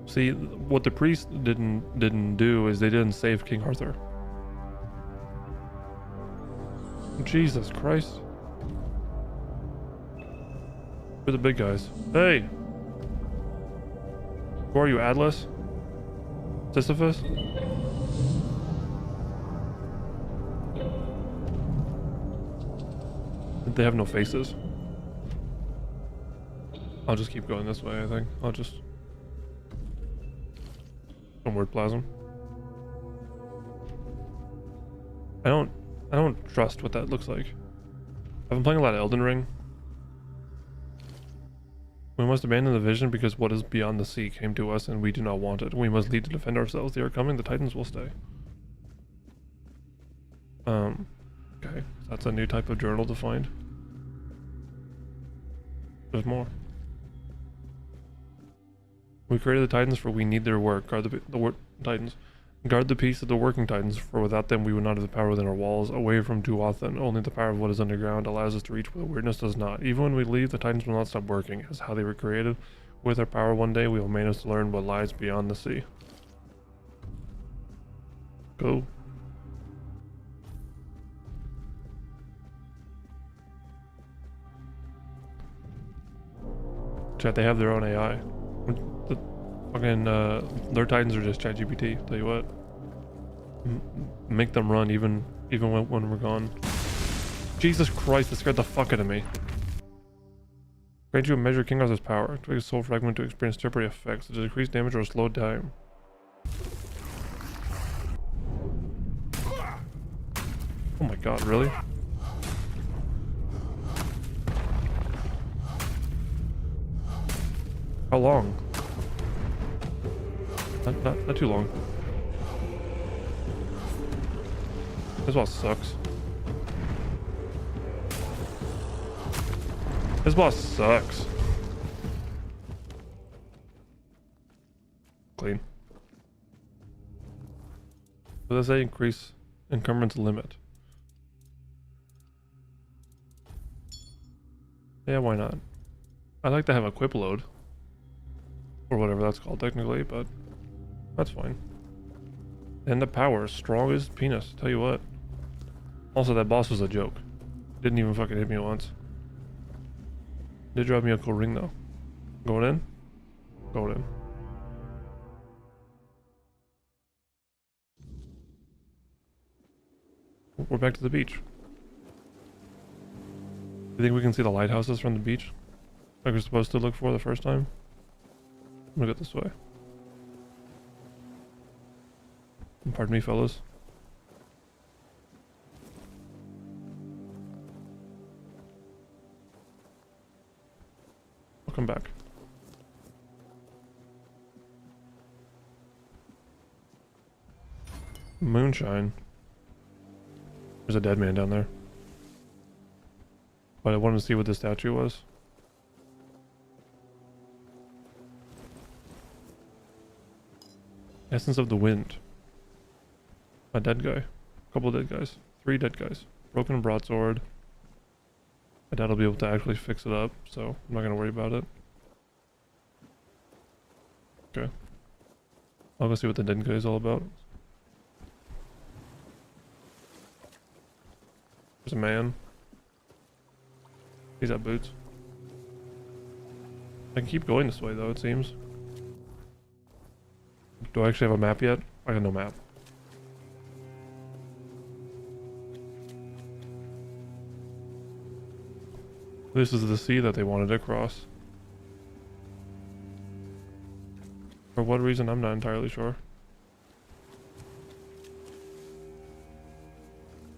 See, what the priest didn't do is they didn't save King Arthur. Jesus Christ. We're the big guys. Hey! Who are you, Atlas? Sisyphus? They have no faces. I'll just keep going this way, I think. I'll just... Some word plasm. I don't trust what that looks like. I've been playing a lot of Elden Ring. We must abandon the vision because what is beyond the sea came to us and we do not want it. We must lead to defend ourselves. They are coming, the Titans will stay. Okay. That's a new type of journal to find. There's more. We created the Titans for we need their work. Guard the Titans. Guard the peace of the working Titans, for without them we would not have the power within our walls. Away from Duathan, only the power of what is underground allows us to reach where the weirdness does not. Even when we leave, the Titans will not stop working. As how they were created. With our power one day, we will manage to learn what lies beyond the sea. Go. Chat, they have their own AI. The fucking, their Titans are just ChatGPT, tell you what. Make them run even when we're gone. Jesus Christ, that scared the fuck out of me. Grant you a measure of King Arthur's power. Activate a soul fragment to experience temporary effects, such as increased damage or slow time. Oh my god, really? How long? Not too long. This boss sucks. This boss sucks. Clean. What does that increase encumbrance limit? Yeah, why not? I'd like to have a equip load. Or whatever that's called technically, but that's fine. And the power is strong as penis, tell you what. Also, that boss was a joke. Didn't even fucking hit me once. Did drop me a cool ring though. Going in? Going in. We're back to the beach. You think we can see the lighthouses from the beach? Like we're supposed to look for the first time? I'm gonna go this way. Pardon me, fellas. Welcome back. Moonshine. There's a dead man down there. But I wanted to see what the statue was. Essence of the Wind. A dead guy. A couple of dead guys. 3 dead guys. Broken broadsword. My dad will be able to actually fix it up, so I'm not going to worry about it. Okay. I'll go see what the dead guy is all about. There's a man. He's got boots. I can keep going this way though, it seems. Do I actually have a map yet? I got no map. This is the sea that they wanted to cross. For what reason, I'm not entirely sure.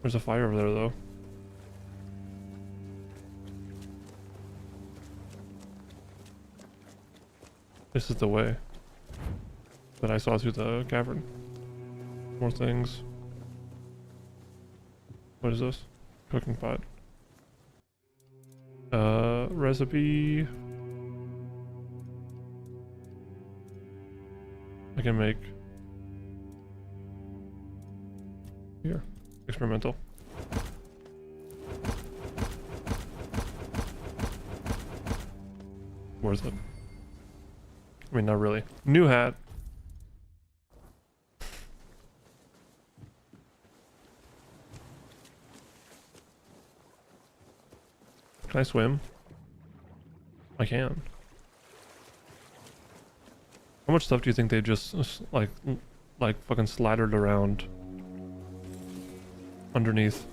There's a fire over there though. This is the way that I saw through the cavern. More things. What is this? Cooking pot. Recipe. I can make here. Experimental. Worth it. I mean, not really. New hat. Can I swim? I can. How much stuff do you think they just like fucking slattered around underneath?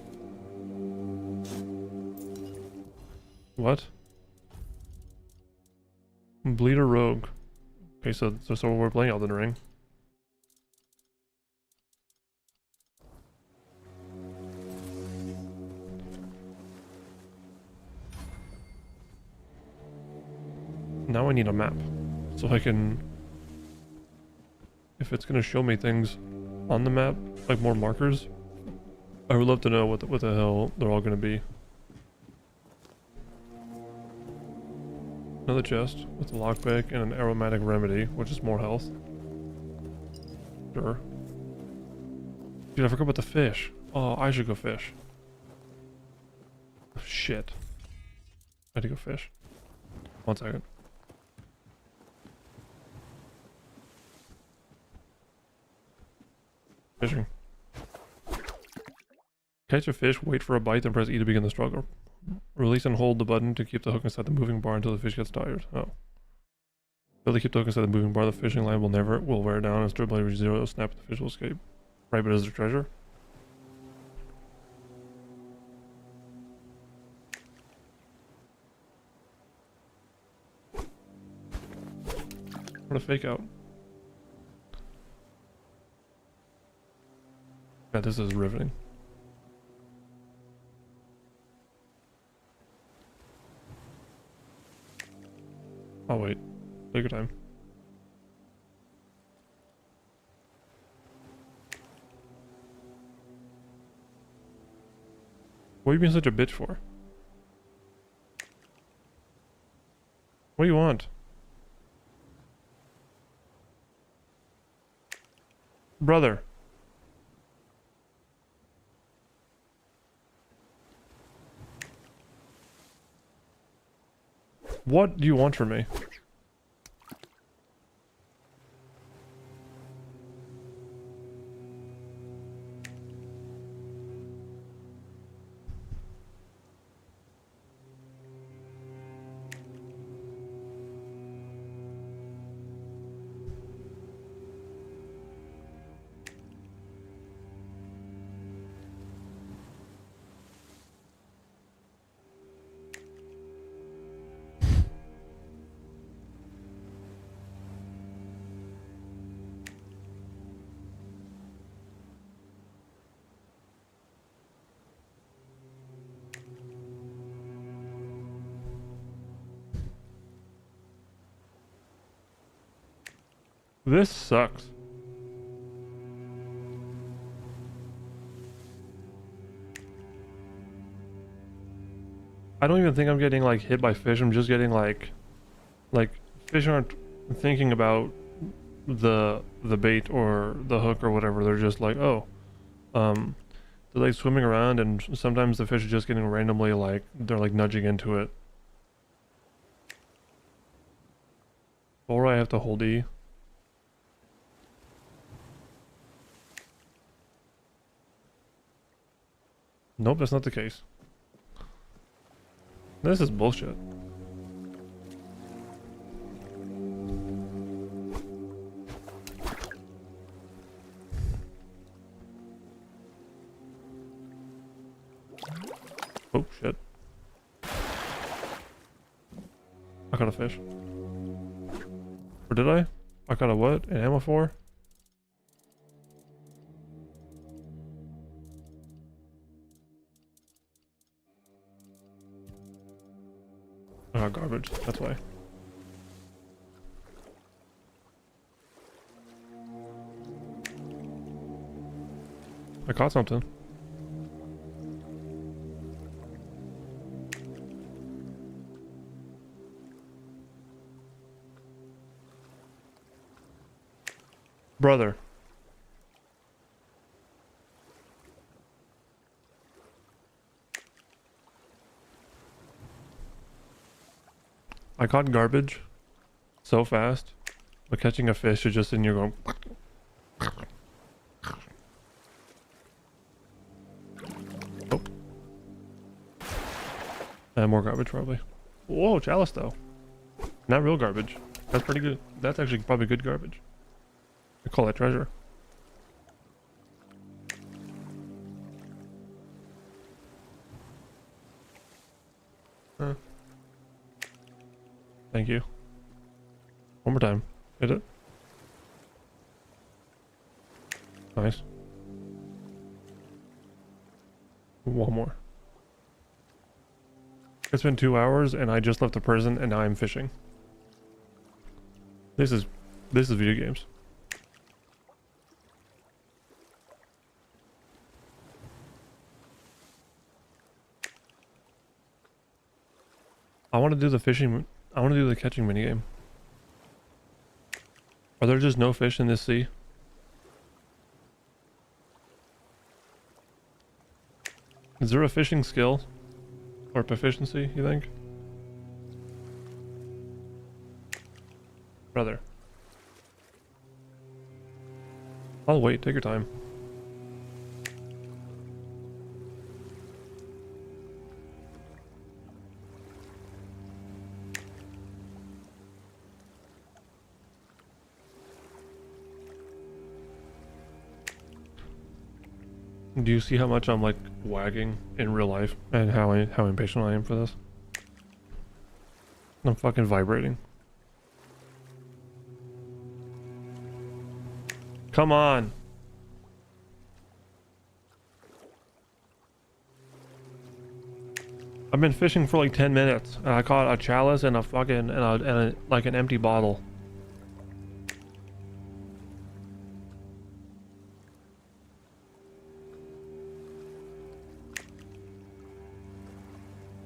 What? Bleeder Rogue. Okay, so we're playing Elden Ring. Now I need a map, so I can, if it's gonna show me things on the map, like more markers, I would love to know what the hell they're all gonna be. Another chest with a lockpick and an aromatic remedy, which is more health. Sure. Dude, I forgot about the fish. Oh, I should go fish. Shit. I had to go fish. 1 second. Fishing. Catch a fish, wait for a bite, then press E to begin the struggle. Release and hold the button to keep the hook inside the moving bar until the fish gets tired. Oh. Until they keep the hook inside the moving bar, the fishing line will wear down and strip blade reach 0, snap, the fish will escape. Right, but is there treasure? What a fake out. Yeah, this is riveting. Oh wait, Take your time. What are you being such a bitch for? What do you want? Brother. What do you want from me? This sucks. I don't even think I'm getting like hit by fish. I'm just getting like fish aren't thinking about the bait or the hook or whatever. They're just like, oh, they're like swimming around, and sometimes the fish are just getting randomly like they're like nudging into it. Or I have to hold E. Nope, that's not the case. This is bullshit. Oh shit. I caught a fish. Or did I? I caught a what? An ammo for? Oh, garbage. That's why. I caught something. Brother. I caught garbage so fast, but catching a fish is just in here going. Oh. And more garbage probably. Whoa, chalice though. Not real garbage. That's pretty good. That's actually probably good garbage. I call that treasure. Huh. Thank you. One more time. Hit it. Nice. One more. It's been 2 hours and I just left the prison and now I'm fishing. This is video games. I want to do the fishing. I want to do the catching minigame. Are there just no fish in this sea? Is there a fishing skill? Or proficiency, you think? Brother. I'll wait, take your time. Do you see how much I'm like wagging in real life and how impatient I am for this? I'm fucking vibrating. Come on. I've been fishing for like 10 minutes and I caught a chalice and a fucking like an empty bottle.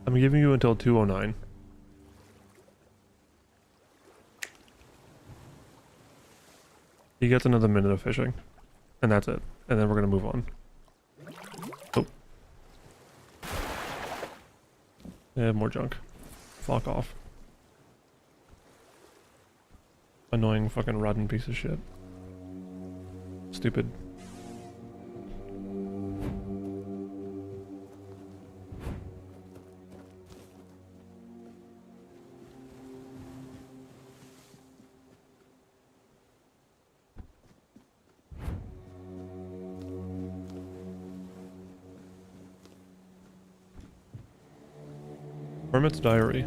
I'm giving you until 2:09. He gets another minute of fishing, and that's it. And then we're gonna move on. Oh. Yeah, more junk. Fuck off. Annoying fucking rotten piece of shit. Stupid. Hermit's Diary.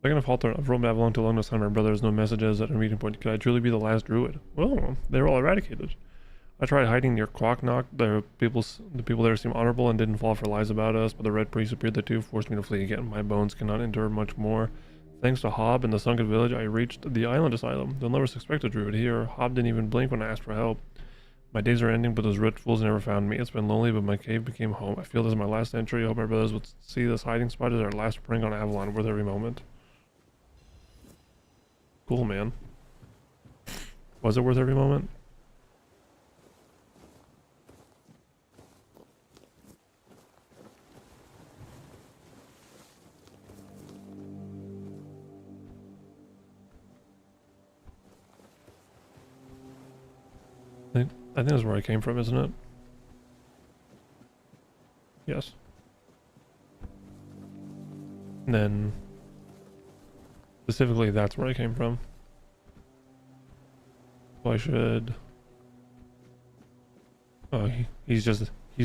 Second of Halter, I've roamed Avalon too long this time. My brother has no messages at a meeting point. Could I truly be the last druid? Well, they were all eradicated. I tried hiding near Quacknock. The people there seemed honorable and didn't fall for lies about us, but the Red Priest appeared there too, forced me to flee again. My bones cannot endure much more. Thanks to Hob and the sunken village, I reached the island asylum. They'll never suspect a druid here. Hob didn't even blink when I asked for help. My days are ending, but those rich fools never found me. It's been lonely, but my cave became home. I feel this is my last entry. I hope my brothers would see this hiding spot as our last spring on Avalon, worth every moment. Cool, man. Was it worth every moment? I think that's where I came from, isn't it? Yes. And then specifically that's where I came from. So I should... Oh, he's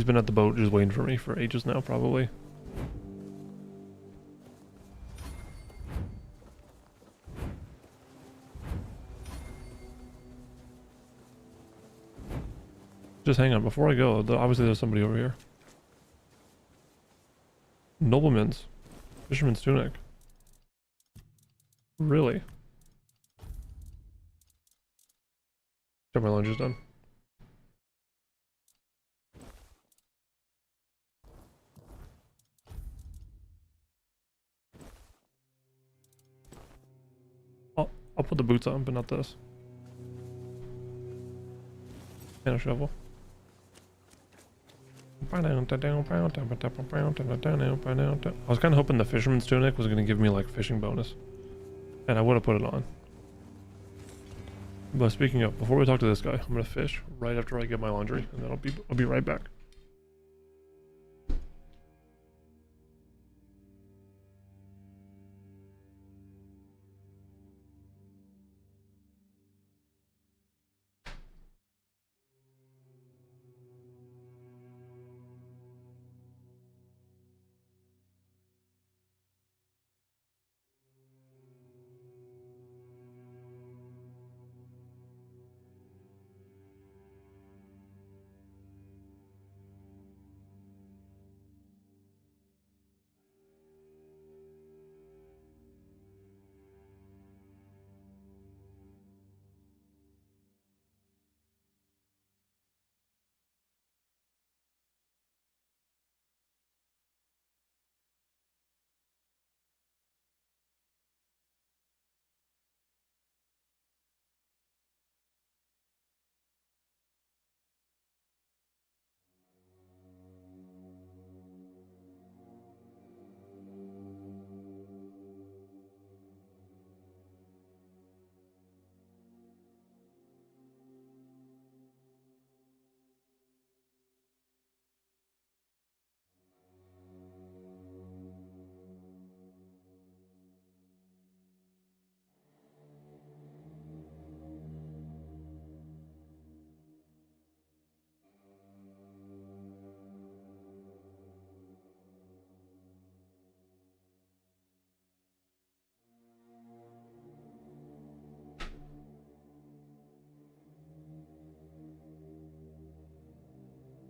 been at the boat just waiting for me for ages now, probably. Just hang on, before I go, obviously there's somebody over here. Nobleman's. Fisherman's tunic. Really? Sure, my lunch is done. I'll put the boots on, but not this. And a shovel. I was kind of hoping the fisherman's tunic was going to give me like fishing bonus, and I would have put it on. But speaking of, before we talk to this guy, I'm going to fish right after I get my laundry, and then I'll be right back.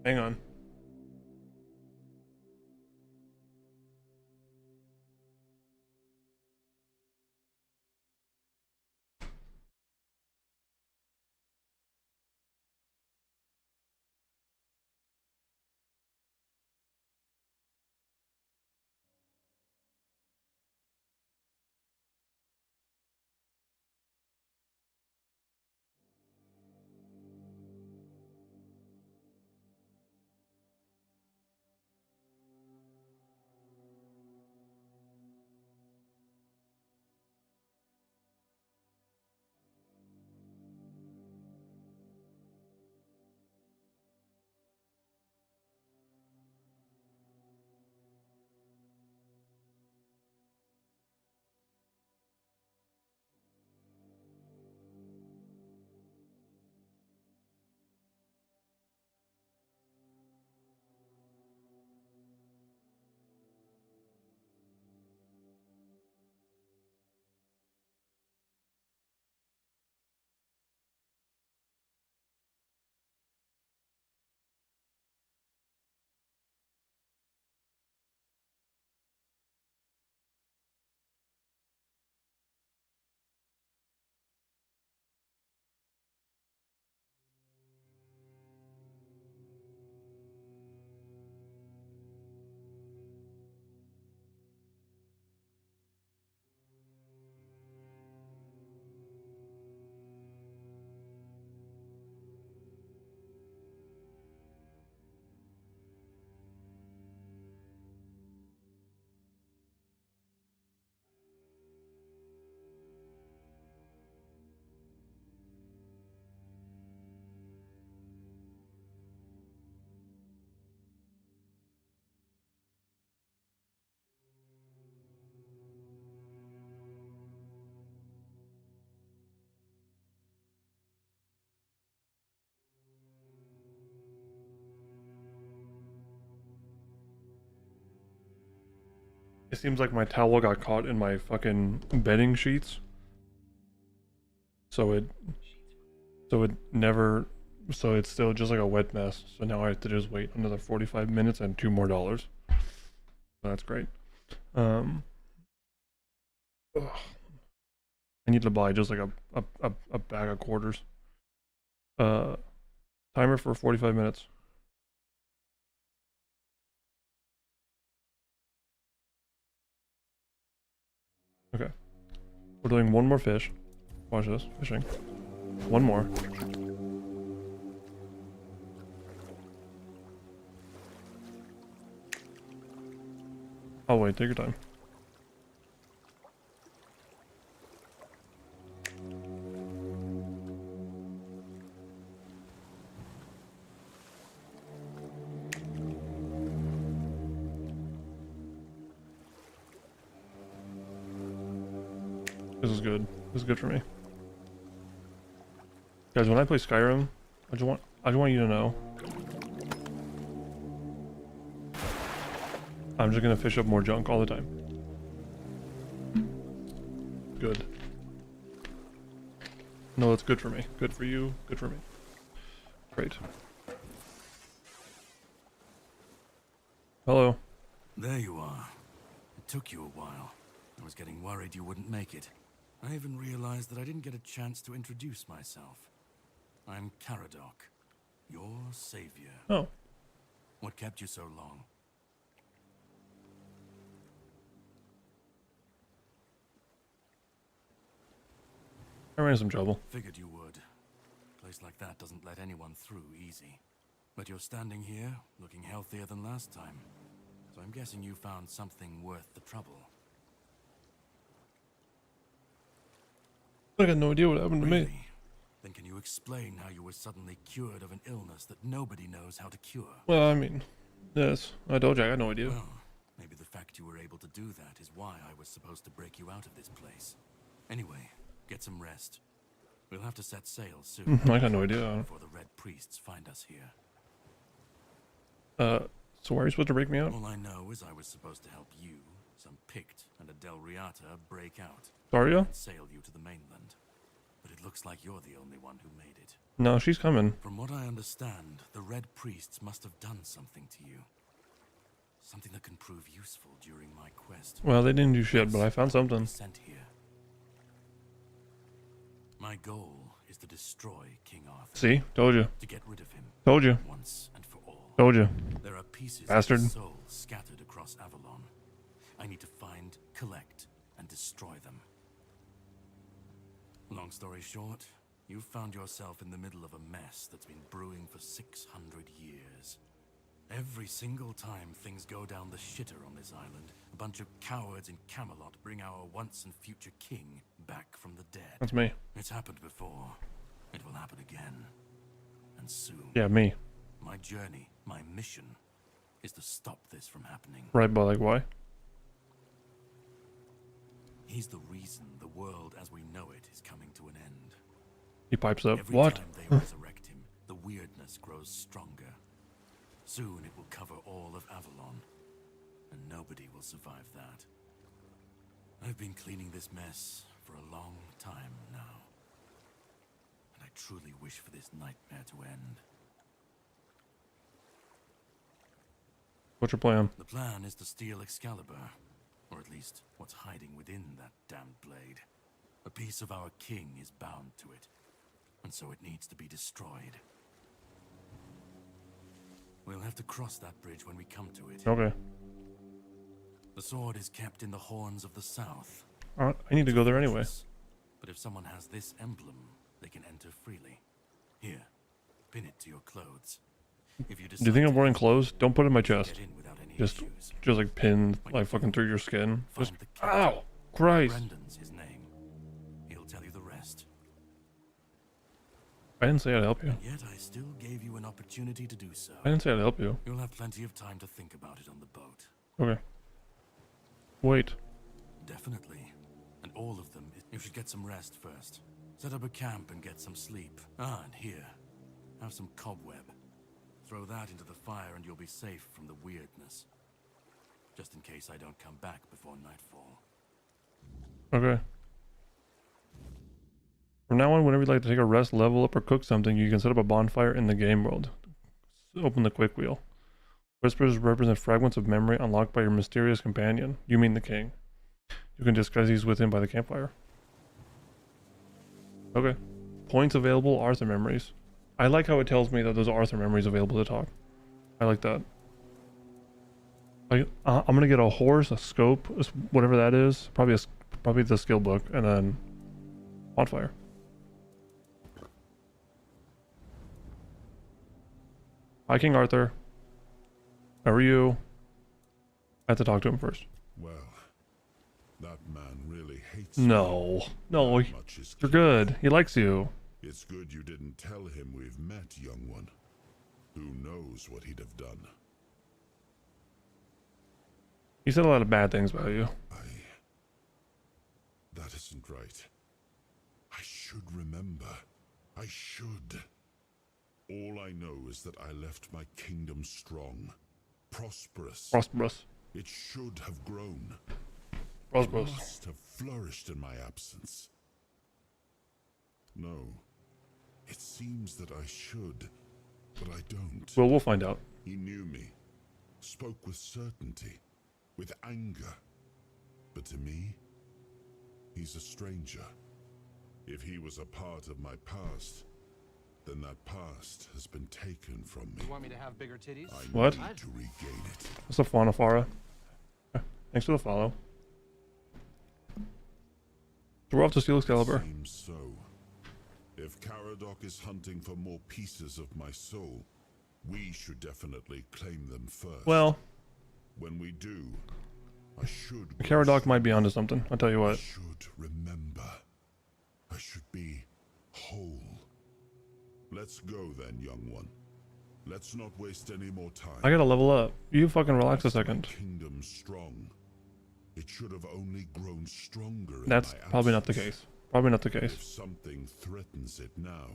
Hang on. It seems like my towel got caught in my fucking bedding sheets. So it's still just like a wet mess. So now I have to just wait another 45 minutes and $2 more. That's great. Ugh. I need to buy just like a bag of quarters. Timer for 45 minutes. Okay. We're doing one more fish. Watch this. Fishing. One more. Oh wait, take your time. This is good. This is good for me. Guys, when I play Skyrim, I just want you to know. I'm just gonna fish up more junk all the time. Good. No, it's good for me. Good for you. Good for me. Great. Hello. There you are. It took you a while. I was getting worried you wouldn't make it. I even realized that I didn't get a chance to introduce myself. I'm Caradoc, your savior. Oh. What kept you so long? I ran into some trouble. Figured you would. A place like that doesn't let anyone through easy. But you're standing here, looking healthier than last time. So I'm guessing you found something worth the trouble. I got no idea what happened to me. Really? Then can you explain how you were suddenly cured of an illness that nobody knows how to cure? Well, I mean, yes. I told you I got no idea. Well, maybe the fact you were able to do that is why I was supposed to break you out of this place. Anyway, get some rest. We'll have to set sail soon. I got no idea. Before the Red Priests find us here. So why are you supposed to break me out? All I know is I was supposed to help you, some Pict, and a Del Riata break out. Daria? And sail you to the mainland. But it looks like you're the only one who made it. No, she's coming. From what I understand, the Red Priests must have done something to you. Something that can prove useful during my quest. Well, they didn't do shit, but I found something. Sent here. My goal is to destroy King Arthur. See? Told you. To get rid of him. Told you. Once and for all. Told you. There are pieces Bastard. of his soul scattered across Avalon. I need to find, collect, and destroy them. Long story short, you've found yourself in the middle of a mess that's been brewing for 600 years. Every single time things go down the shitter on this island, a bunch of cowards in Camelot bring our once and future king back from the dead. That's me. It's happened before. It will happen again. And soon. Yeah, me. My journey, my mission, is to stop this from happening. Right, but like why? He's the reason the world as we know it is coming to an end. He pipes up. Every What? time they resurrect him, the weirdness grows stronger. Soon it will cover all of Avalon, and nobody will survive that. I've been cleaning this mess for a long time now, and I truly wish for this nightmare to end. What's your plan? The plan is to steal Excalibur, or at least what's hiding within that damned blade. A piece of our king is bound to it, and so it needs to be destroyed. We'll have to cross that bridge when we come to it. Okay. The sword is kept in the Horns of the South. I need to go there anyway. But if someone has this emblem, they can enter freely. Here, pin it to your clothes. If you Do you think I'm wearing clothes? Don't put it in my chest. get in without any Just issues. like pinned like fucking through your skin. Find Just the captain. ow! Christ! Brendan's his name. He'll tell you the rest. I didn't say I'd help you. And yet I still gave you an opportunity to do so. I didn't say I'd help you. You'll have plenty of time to think about it on the boat. Okay. Wait. Definitely. And all of them, you should get some rest first. Set up a camp and get some sleep. Ah, and here, have some cobweb. Throw that into the fire and you'll be safe from the weirdness. just in case I don't come back before nightfall. Okay. From now on, whenever you'd like to take a rest, level up, or cook something, you can set up a bonfire in the game world. Open the quick wheel. Whispers represent fragments of memory unlocked by your mysterious companion. You mean the king. You can discuss these with him by the campfire. Okay. Points available, Arthur memories. I like how it tells me that there's Arthur memories available to talk. I like that. I'm gonna get a horse, a scope, whatever that is. Probably the skill book, and then bonfire. Hi, King Arthur. How are you? I have to talk to him first. Well, that man really hates No, no, That much is you're clear. good. He likes you. It's good you didn't tell him we've met, young one. Who knows what he'd have done? He said a lot of bad things about you. That isn't right. I should remember. I should. All I know is that I left my kingdom strong, prosperous. Prosperous. It should have grown. Prosperous. It must have flourished in my absence. No. It seems that I should, but I don't. Well, we'll find out. He knew me, spoke with certainty, with anger. But to me, he's a stranger. If he was a part of my past, then that past has been taken from me. You want me to have bigger titties? I What? need to regain it. What's up, Faunafara? Thanks for the follow. So we're off to steal Excalibur. Seems so. If Caradoc is hunting for more pieces of my soul, we should definitely claim them first. Well, when we do, I should. Caradoc might be onto something. I'll tell you I what. should remember. I should be whole. Let's go then, young one. Let's not waste any more time. I gotta level up. You fucking relax a second. Kingdom strong. It should have only grown stronger. That's probably not the case. Probably not the case. If something threatens it now,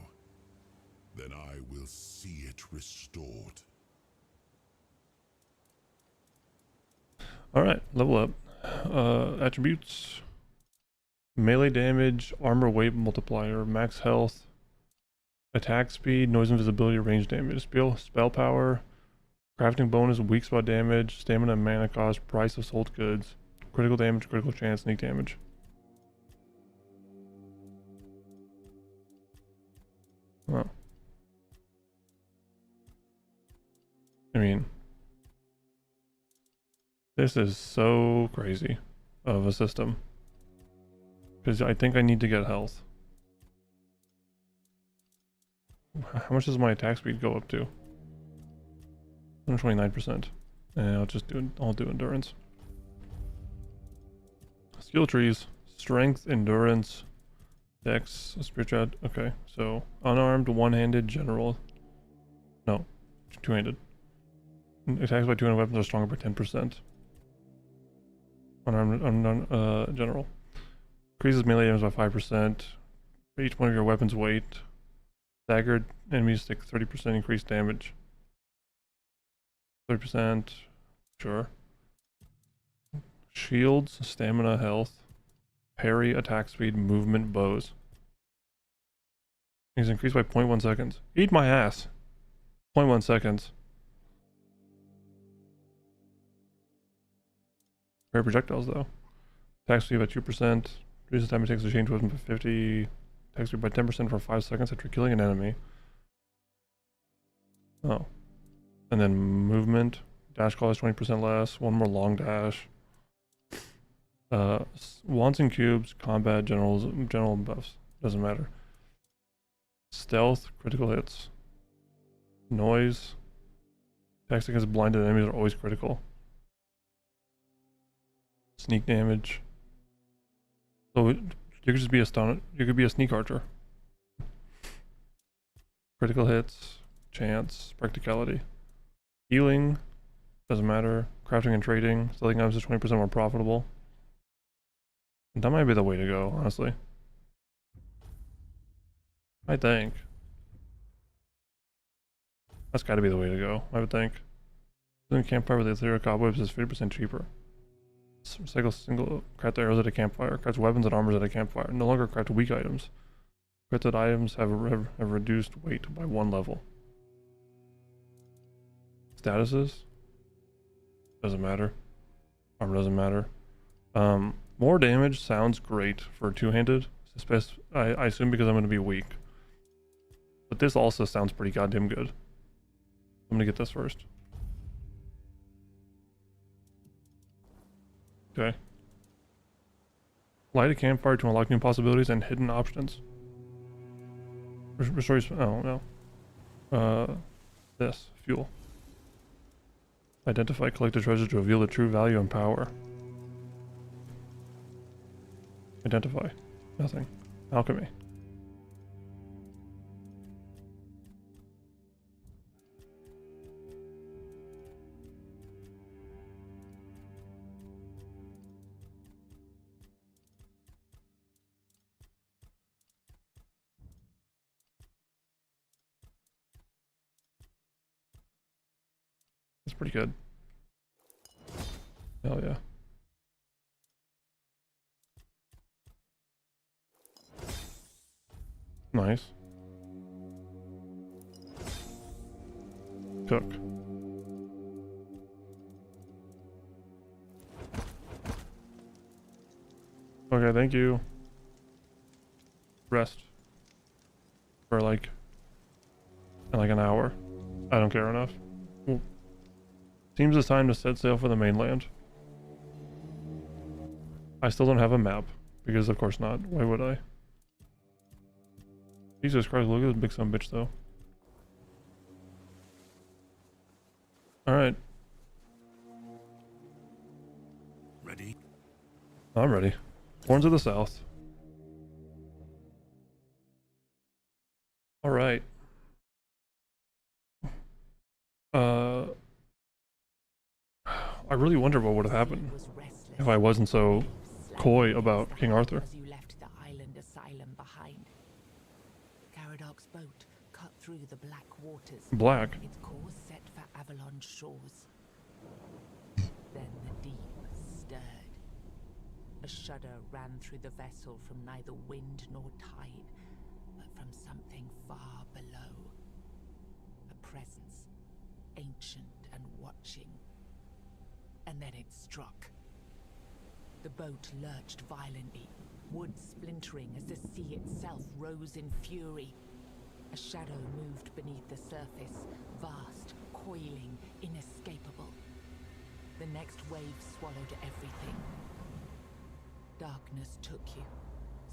then I will see it restored. Alright, level up. Attributes. Melee damage, armor weight multiplier, max health, attack speed, noise invisibility, range damage, spell power, crafting bonus, weak spot damage, stamina and mana cost, price of sold goods, critical damage, critical chance, sneak damage. Oh. I mean, this is so crazy of a system. Because I think I need to get health. How much does my attack speed go up to? 129%. And I'll do endurance. Skill trees. Strength, endurance, dex, spiritual. Okay, so unarmed, one-handed, general. No, two-handed. Attacks by two-handed weapons are stronger by 10%. Unarmed, general. Increases melee damage by 5%. For each one of your weapons' weight. Staggered enemies take 30% increased damage. 30%. Sure. Shields, stamina, health. Parry, attack speed, movement, bows. Is increased by 0.1 seconds. Eat my ass. 0.1 seconds. Parry projectiles though. Attack speed by 2%. Reduces time it takes to change weapon by 50. Attack speed by 10% for 5 seconds after killing an enemy. Oh. And then movement. Dash call is 20% less. One more long dash. Wands and cubes, combat, general buffs. Doesn't matter. Stealth, critical hits. Noise. Attacks against blinded enemies are always critical. Sneak damage. So you could just be you could be a sneak archer. Critical hits, chance, practicality. Healing, doesn't matter. Crafting and trading, selling items is 20% more profitable. And that might be the way to go, honestly. I think. That's gotta be the way to go, I would think. Then campfire with ethereal cobwebs is 50% cheaper. Cycle single craft arrows at a campfire. Craft weapons and armors at a campfire. No longer craft weak items. Crafted items have reduced weight by 1 level. Statuses? Doesn't matter. Armor doesn't matter. More damage sounds great for two-handed. I assume because I'm going to be weak. But this also sounds pretty goddamn good. I'm going to get this first. Okay. Light a campfire to unlock new possibilities and hidden options. Restore your... Oh, no. This. Fuel. Identify collected treasure to reveal the true value and power. Identify. Nothing. Alchemy. That's pretty good. Hell yeah. Nice. Cook. Okay, thank you. Rest. For like an hour. I don't care enough. Well, seems it's time to set sail for the mainland. I still don't have a map, because of course not. Why would I? Jesus Christ, look at this big son of a bitch though. Alright. Ready? I'm ready. Horns of the South. Alright. I really wonder what would have happened if I wasn't so coy about King Arthur. As you left the island asylum behind. Caradoc's boat cut through the black waters. Black? Its course set for Avalon's shores. Then the deep stirred. A shudder ran through the vessel from neither wind nor tide, but from something far below. A presence, ancient and watching. And then it struck. The boat lurched violently, wood splintering as the sea itself rose in fury. A shadow moved beneath the surface, vast, coiling, inescapable. The next wave swallowed everything. Darkness took you.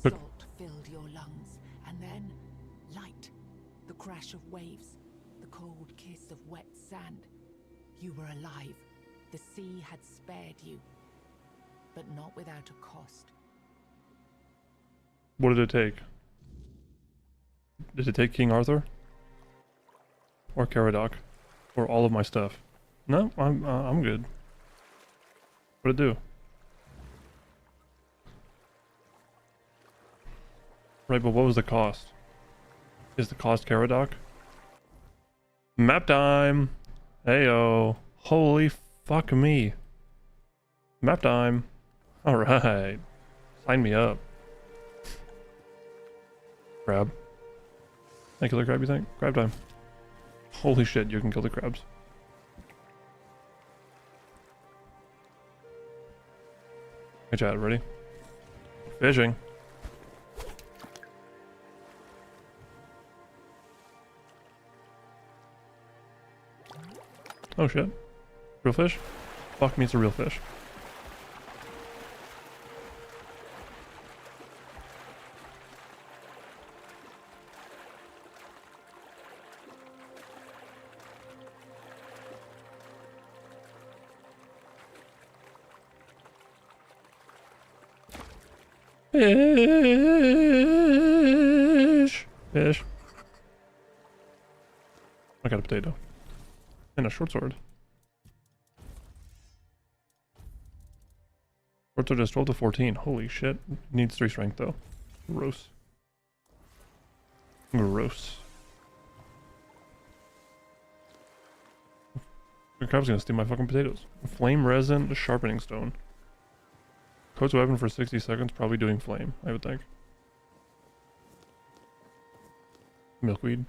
Salt filled your lungs, and then light. The crash of waves, the cold kiss of wet sand. You were alive. The sea had spared you, but not without a cost. What did it take? Did it take King Arthur? Or Caradoc? Or all of my stuff? No, I'm good. What'd it do? Right, but what was the cost? Is the cost Caradoc? Map time! Heyo! Holy fuck me. Map time. Alright. Sign me up. Crab. Can I kill the crab, you think? Crab time. Holy shit, you can kill the crabs. Hey chat, ready? Fishing. Oh shit. Real fish? Fuck me, it's a real fish. Fish! Fish. I got a potato. And a short sword. Short sword just 12 to 14. Holy shit. Needs 3 strength though. Gross. Gross. The crab's gonna steal my fucking potatoes. Flame resin, sharpening stone. Coats a weapon for 60 seconds, probably doing flame, I would think. Milkweed.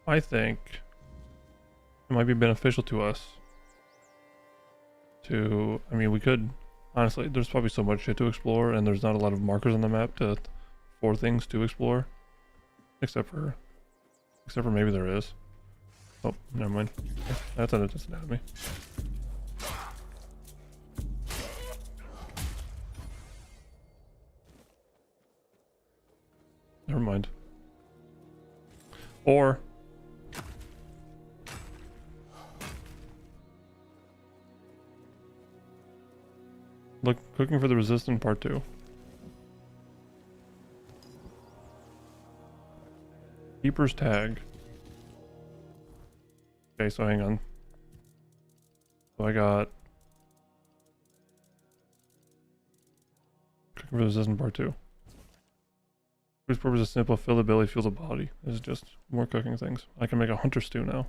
I think it might be beneficial to us to, I mean, we could, honestly, there's probably so much shit to explore, and there's not a lot of markers on the map for things to explore. Except for maybe there is. Oh, never mind. That's anatomy. Never mind. Or look, cooking for the resistant part 2. Keeper's tag. Okay, so hang on. So I got cooking for the resistant part 2. Whose purpose is simple, fill the belly, fuel the body. This is just more cooking things. I can make a hunter stew now.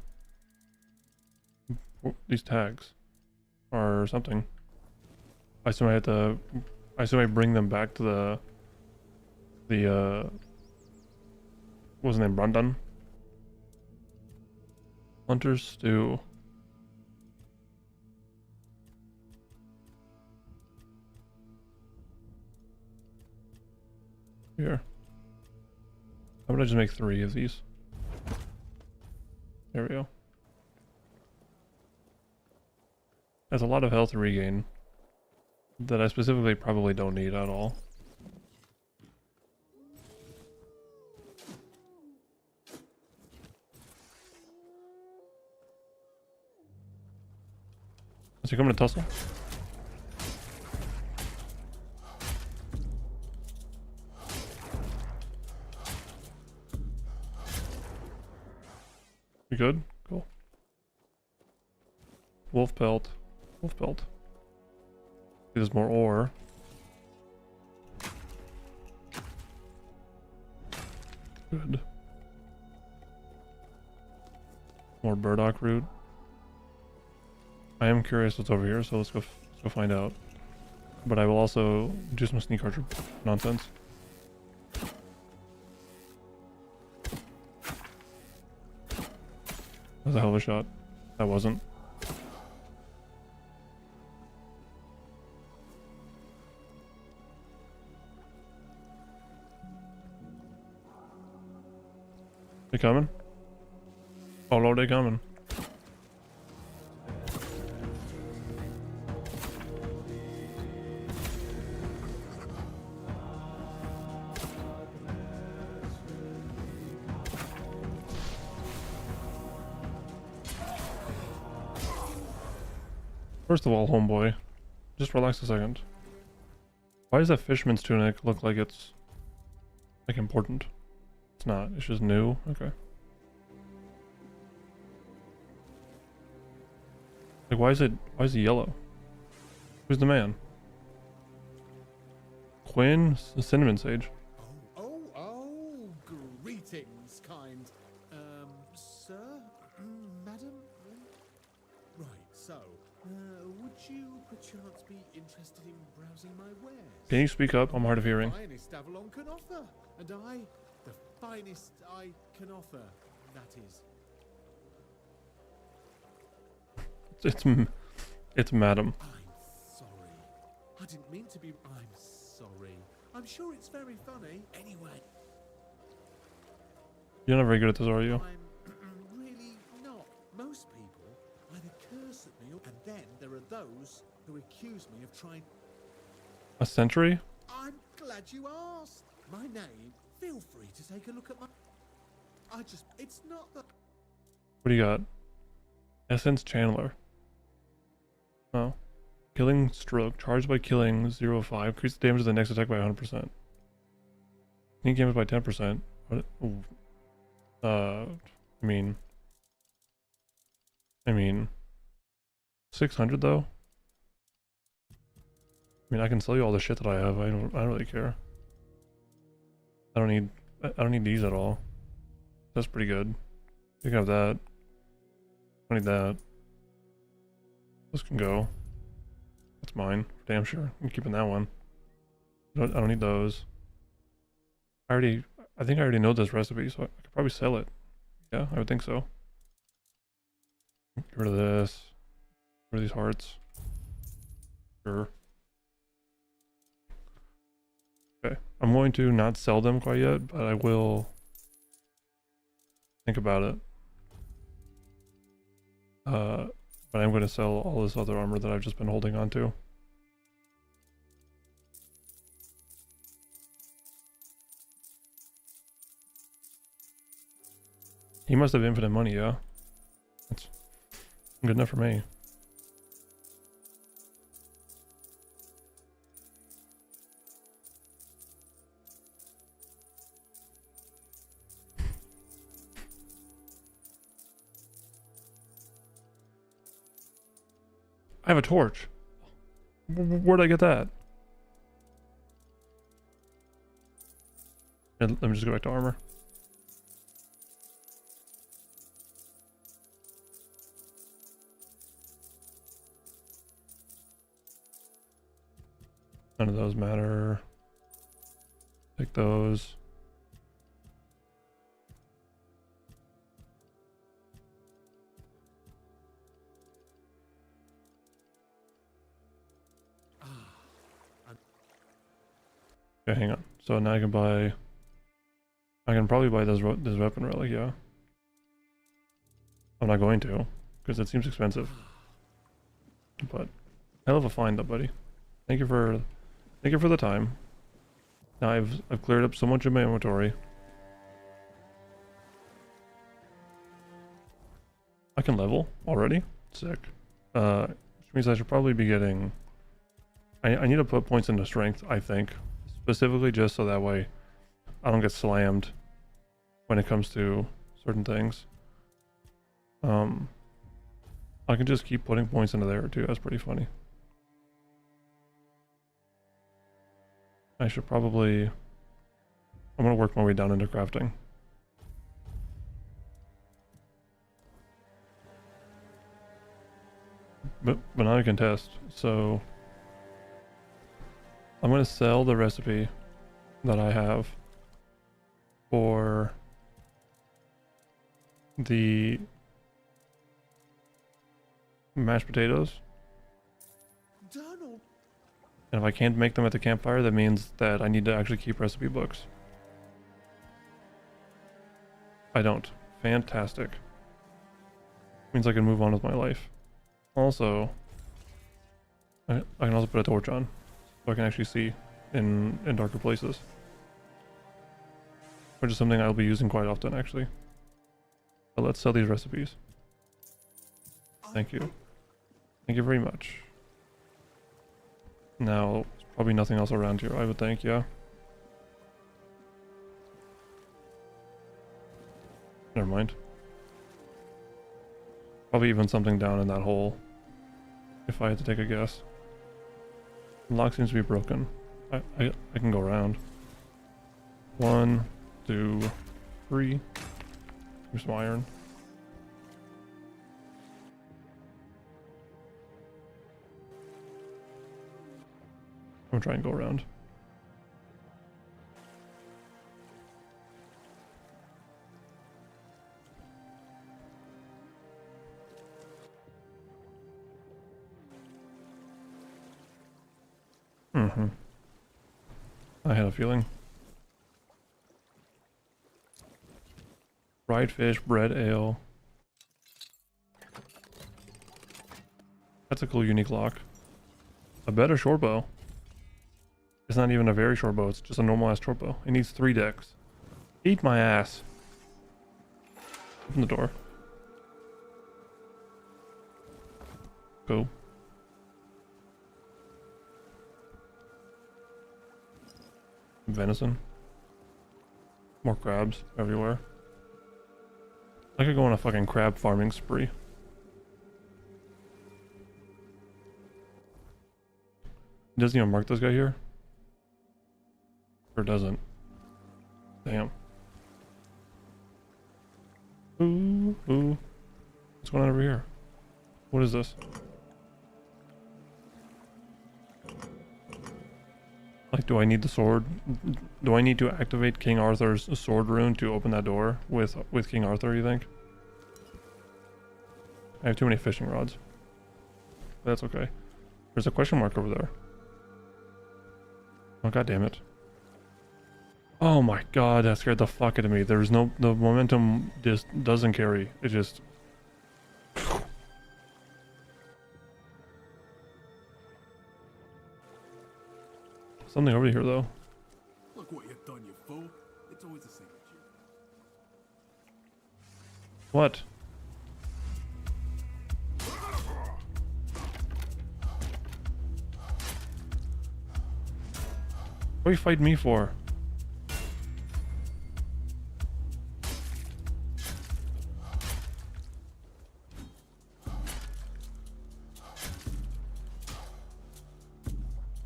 These tags or something. I assume I had to. I assume I bring them back to the what was his name? Brandon? Hunter stew. Here. How about I just make 3 of these? There we go. That's a lot of health regain that I specifically probably don't need at all. Is he coming to tussle? You good? Cool. Wolf pelt. Wolf pelt. There's more ore. Good. More burdock root. I am curious what's over here, so let's go find out. But I will also do some sneak archer nonsense. That was a hell of a shot. That wasn't. They coming? Oh lord, they coming. First of all, homeboy, just relax a second. Why does that fisherman's tunic look like it's like important? It's not. It's just new. Okay. Like, why is it yellow? Who's the man? Quinn, Cinnamon Sage. Oh, greetings, kind. Sir? Madam? Right, so, would you perchance be interested in browsing my wares? Can you speak up? I'm hard of hearing. The finest Avalon can offer, and I, the finest I can offer, that is. It's madam. I'm sorry. I didn't mean to be. I'm sorry. I'm sure it's very funny. Anyway. You're not very good at this, are you? I'm really not. Most people either curse at me, and then there are those who accuse me of trying. A century? I'm glad you asked. My name. Feel free to take a look at my. It's not that. What do you got? Essence Chandler. Oh. Killing stroke. Charged by killing 0.5. Increase the damage of the next attack by 100%. Sneak damage by 10%. What? Ooh. I mean 600 though? I mean, I can sell you all the shit that I have. I don't really care. I don't need these at all. That's pretty good. You can have that. I need that. This can go. That's mine, for damn sure. I'm keeping that one. I don't need those. I think I already know this recipe, so I could probably sell it. Yeah, I would think so. Get rid of this. Get rid of these hearts. Sure. Okay, I'm going to not sell them quite yet, but I will think about it. But I'm going to sell all this other armor that I've just been holding on to. He must have infinite money, yeah. That's good enough for me. I have a torch. Where'd I get that? And let me just go back to armor. None of those matter. Take those. Okay, hang on. So now I can buy... I can probably buy this weapon relic, yeah. I'm not going to, because it seems expensive. But hell of a find though, buddy. Thank you for the time. Now I've cleared up so much of my inventory. I can level already? Sick. Which means I should probably be getting... I need to put points into strength, I think. Specifically just so that way I don't get slammed when it comes to certain things. I can just keep putting points into there too. That's pretty funny. I should probably... I'm gonna work my way down into crafting. But now I can test. So I'm gonna sell the recipe that I have for the mashed potatoes. Donald. And if I can't make them at the campfire, that means that I need to actually keep recipe books. I don't. Fantastic. Means I can move on with my life. Also, I can also put a torch on, so I can actually see in darker places. Which is something I'll be using quite often, actually. But let's sell these recipes. Thank you. Thank you very much. Now, there's probably nothing else around here, I would think, yeah? Never mind. Probably even something down in that hole, if I had to take a guess. The lock seems to be broken. I can go around. 1, 2, 3. Here's some iron. I'm gonna try and go around. I had a feeling. Fried fish, bread, ale. That's a cool, unique lock. A better short bow. It's not even a very short bow, it's just a normal ass short bow. It needs 3 decks. Eat my ass. Open the door. Go. Venison. More crabs everywhere. I could go on a fucking crab farming spree. Doesn't even mark this guy here? Or doesn't? Damn. Ooh. What's going on over here? What is this? Like, do I need the sword? Do I need to activate King Arthur's sword rune to open that door with King Arthur, you think? I have too many fishing rods. But that's okay. There's a question mark over there. Oh, god damn it. Oh my god, that scared the fuck out of me. There's no... The momentum just doesn't carry. It just... Something over here, though. Look what you've done, you fool. It's always the same with you. What? What are you fighting me for?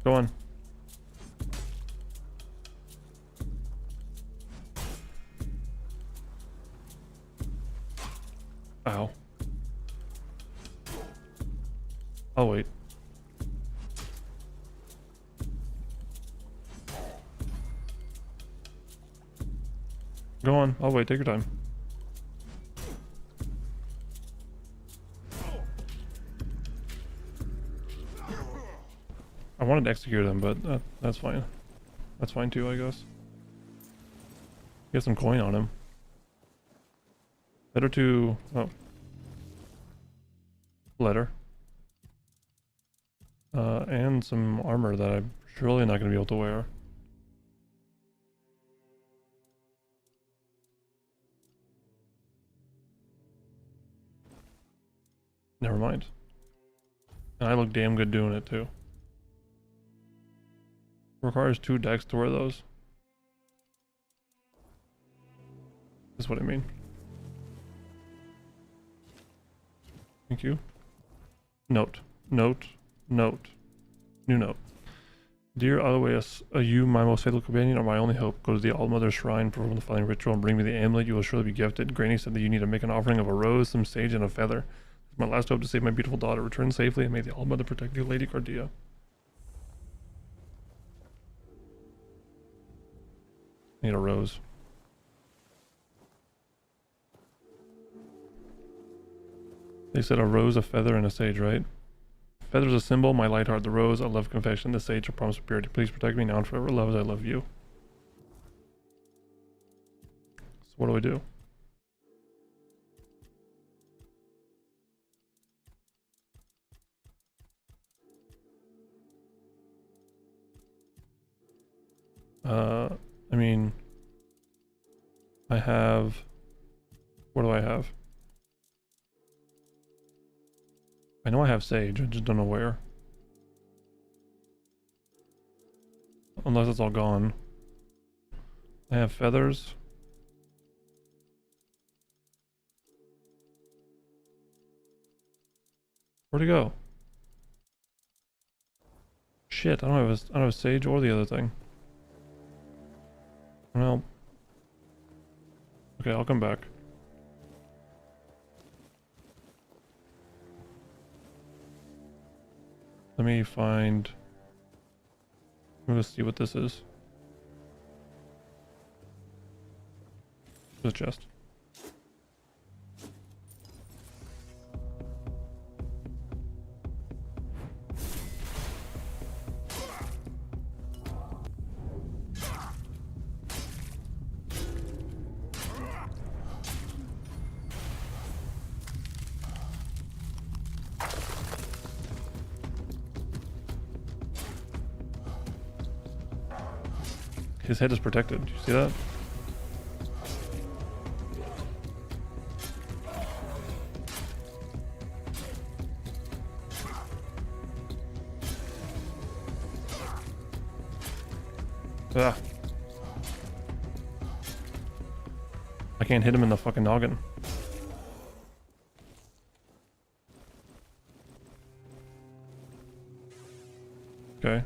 Go on. Ow. I'll wait. Go on, I'll wait, take your time. I wanted to execute him, but that's fine. That's fine too, I guess. Get some coin on him. Better to... oh. Letter. And some armor that I'm surely not going to be able to wear. Never mind. And I look damn good doing it too. Requires 2 decks to wear those. That's what I mean. Thank you. Note. Note. Note. New note. Dear Aloeus, you, my most faithful companion, are my only hope. Go to the All-Mother Shrine, perform the following ritual, and bring me the amulet. You will surely be gifted. Granny said that you need to make an offering of a rose, some sage, and a feather. It's my last hope to save my beautiful daughter. Return safely, and may the All-Mother protect you, Lady Cardia. I need a rose. They said a rose, a feather, and a sage, right? Feather's a symbol, my light heart. The rose, a love confession. The sage, a promise of purity. Please protect me now and forever. Love as I love you. So what do I do? I mean... I have... What do I have? I know I have sage, I just don't know where. Unless it's all gone. I have feathers. Where'd it go? Shit, I don't have a sage or the other thing. Well. Okay, I'll come back. Let me find... I'm gonna see what this is. The chest. His head is protected. Do you see that? Ah. I can't hit him in the fucking noggin. Okay.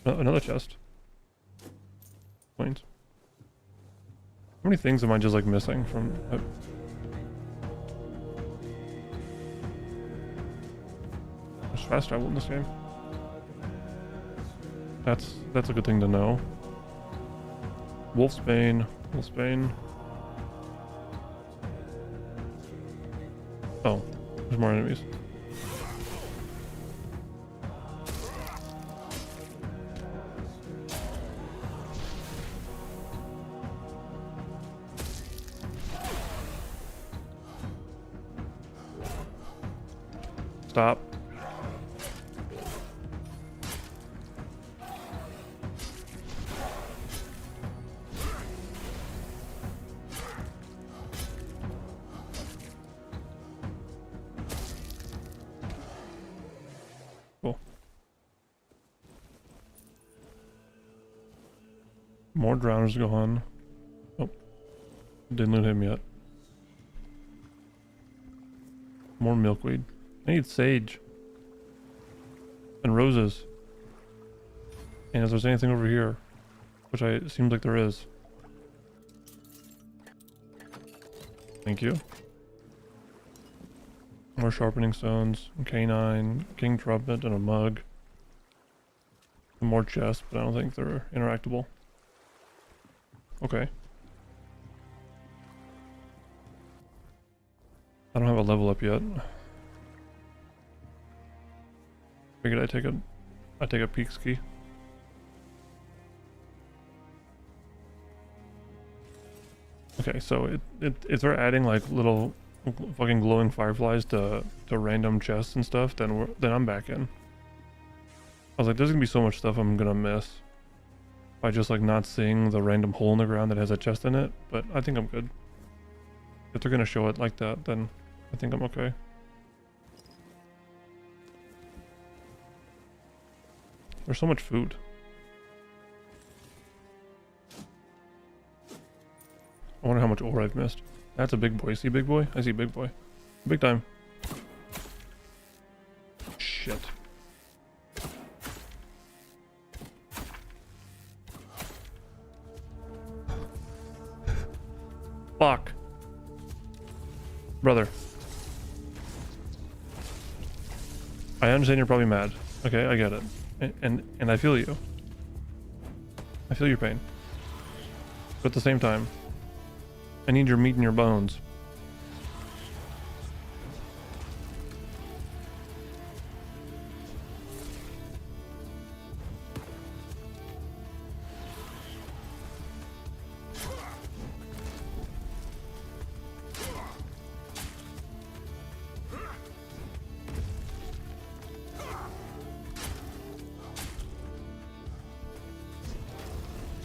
Another chest. Coins. How many things am I just like missing from? There's fast travel in this game. That's a good thing to know. Wolfsbane. Oh, there's more enemies. Stop. Cool. More drowners go on. Oh, didn't loot him yet. More milkweed. I need sage. And roses. And if there's anything over here, which it seems like there is. Thank you. More sharpening stones, canine, king trumpet, and a mug. And more chests, but I don't think they're interactable. Okay. I don't have a level up yet. Figured I'd take a peek ski. Okay, so if they're adding like little fucking glowing fireflies to random chests and stuff, then I'm back in. I was like, there's gonna be so much stuff I'm gonna miss by just like not seeing the random hole in the ground that has a chest in it, but I think I'm good. If they're gonna show it like that, then I think I'm okay. There's so much food. I wonder how much ore I've missed. That's a big boy. See big boy? I see big boy. Big time. Shit. Fuck. Brother. I understand you're probably mad. Okay, I get it. And I feel you. I feel your pain. But at the same time, I need your meat and your bones.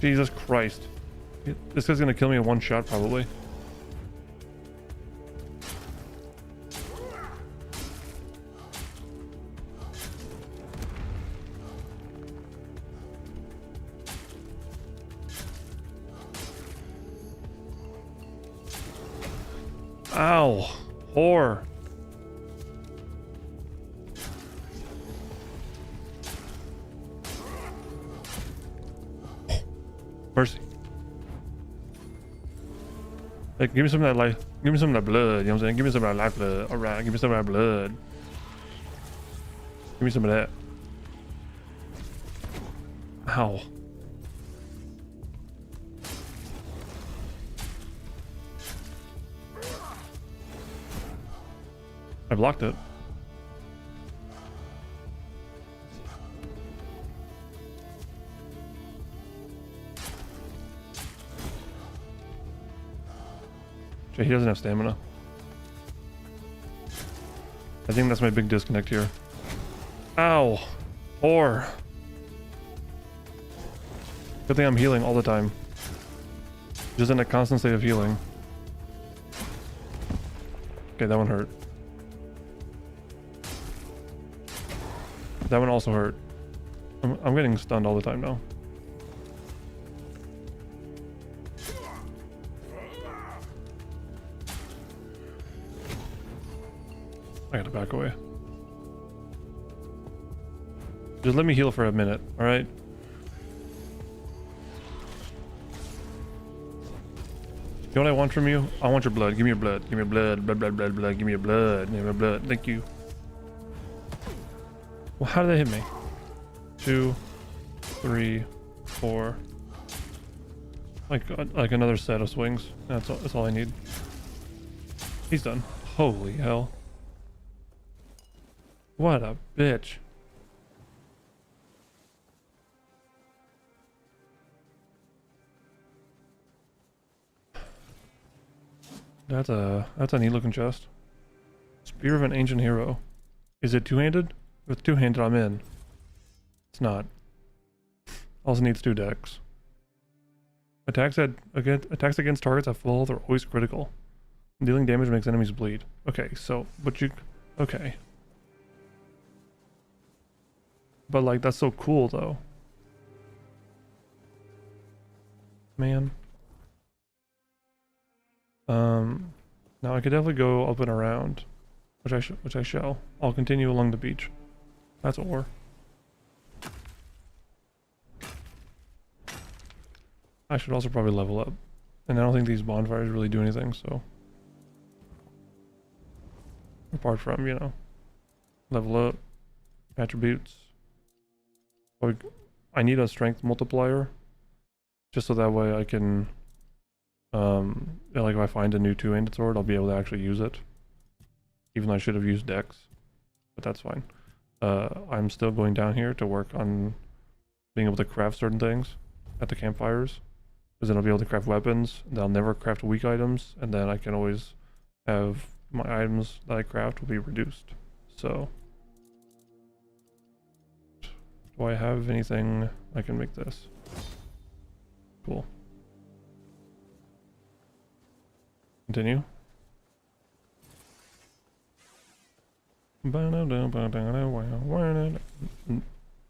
Jesus Christ. This guy's gonna kill me in one shot, probably. Ow. Whore. Mercy. Like, give me some of that life. Give me some of that blood. You know what I'm saying? Give me some of that life blood. Alright, give me some of that blood. Give me some of that. Ow. I blocked it. He doesn't have stamina. I think that's my big disconnect here. Ow! Whore! Good thing I'm healing all the time. Just in a constant state of healing. Okay, that one hurt. That one also hurt. I'm getting stunned all the time now. I gotta back away. Just let me heal for a minute, alright? You know what I want from you? I want your blood. Give me your blood. Give me your blood. Blood, blood, blood, blood. Give me your blood. Give me your blood. Thank you. Well, how did they hit me? 2, 3, 4. Like another set of swings. That's all I need. He's done. Holy hell. What a bitch. That's a neat looking chest. Spear of an ancient hero. Is it two-handed? If it's two-handed, I'm in. It's not. Also needs 2 decks. Attacks against targets at full health are always critical. Dealing damage makes enemies bleed. Okay, so okay. But like that's so cool though. Man. Now I could definitely go up and around, which I shall. I'll continue along the beach. That's ore. I should also probably level up. And I don't think these bonfires really do anything, so. Apart from, you know, level up, attributes. I need a strength multiplier, just so that way I can, like if I find a new 2-handed sword, I'll be able to actually use it. Even though I should have used dex, but that's fine. I'm still going down here to work on being able to craft certain things at the campfires. Because then I'll be able to craft weapons, then I'll never craft weak items, and then I can always have my items that I craft will be reduced. So, do I have anything I can make this? Cool. Continue.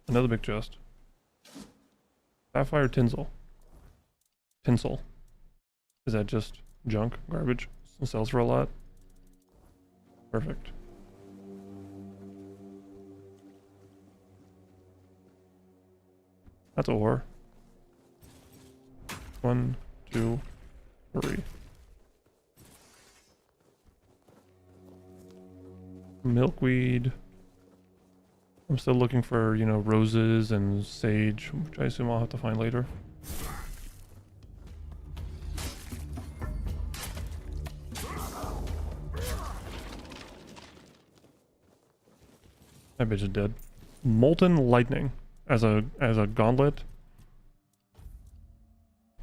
Another big chest. Sapphire tinsel. Tinsel. Is that just junk? Garbage? It sells for a lot? Perfect. That's ore. 1, 2, 3. Milkweed. I'm still looking for, you know, roses and sage, which I assume I'll have to find later. That bitch is dead. Molten lightning as a gauntlet.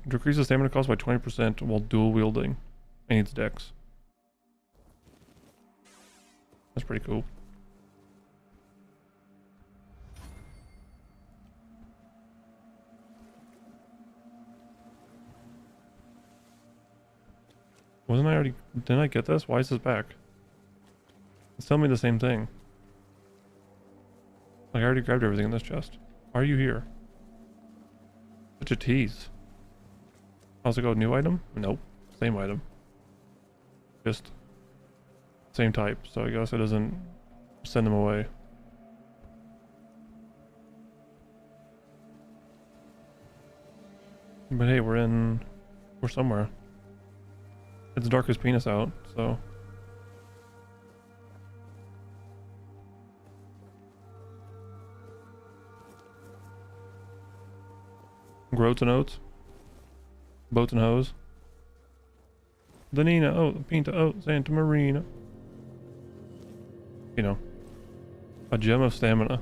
Decreases stamina cost by 20% while dual wielding. And needs dex. That's pretty cool. Didn't I get this? Why is this back? It's telling me the same thing. Like I already grabbed everything in this chest. Why are you here? Such a tease. How's it go? New item? Nope. Same item. Just same type, so I guess it doesn't send them away. But hey, we're somewhere. It's dark as penis out, so. Groats and oats. Boats and hoes. The Nina, oh, the Pinta, oh, Santa Marina. You know. A gem of stamina.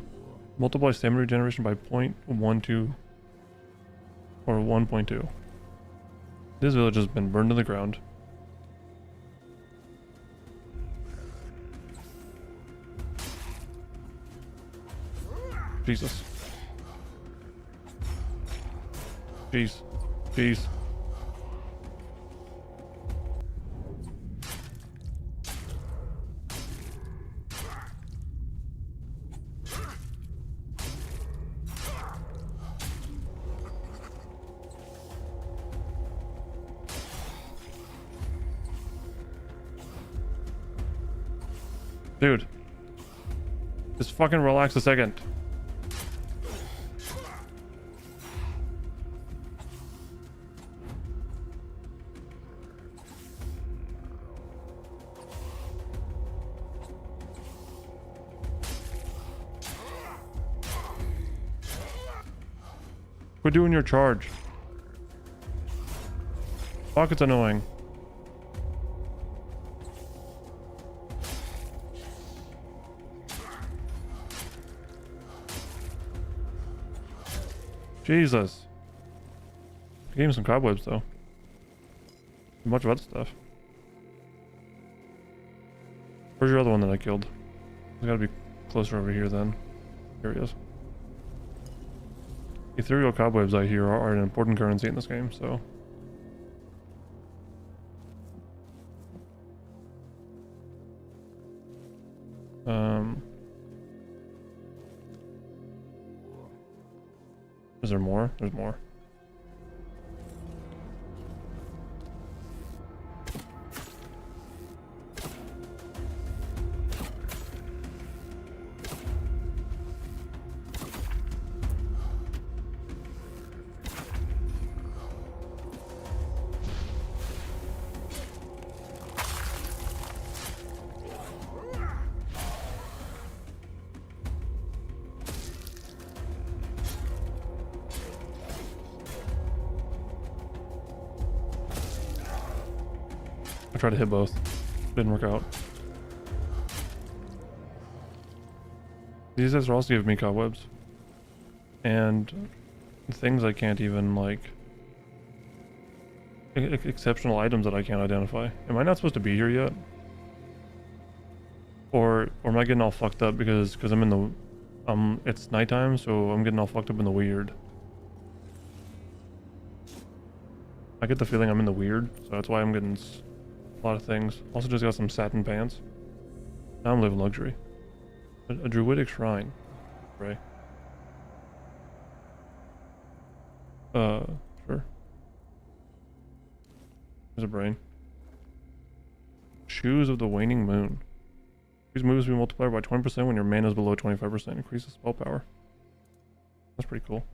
Multiply stamina regeneration by 0.12 or 1.2. This village has been burned to the ground. Jesus. Jeez. Jeez. Dude. Just fucking relax a second. Quit doing your charge. Fuck, it's annoying. Jesus. Gave him some cobwebs though. A bunch of other stuff. Where's your other one that I killed? He's gotta be closer over here then. Here he is. Ethereal cobwebs, I hear, are an important currency in this game, so. Is there more? There's more. I tried to hit both. Didn't work out. These guys are also giving me cobwebs. And things I can't even, like... exceptional items that I can't identify. Am I not supposed to be here yet? Or am I getting all fucked up because I'm in the... it's nighttime, so I'm getting all fucked up in the weird. I get the feeling I'm in the weird, so that's why I'm getting... a lot of things. Also just got some satin pants. Now I'm living luxury. A druidic shrine. Right. Sure. There's a brain. Shoes of the waning moon. These moves will be multiplied by 20% when your mana is below 25%. Increases spell power. That's pretty cool.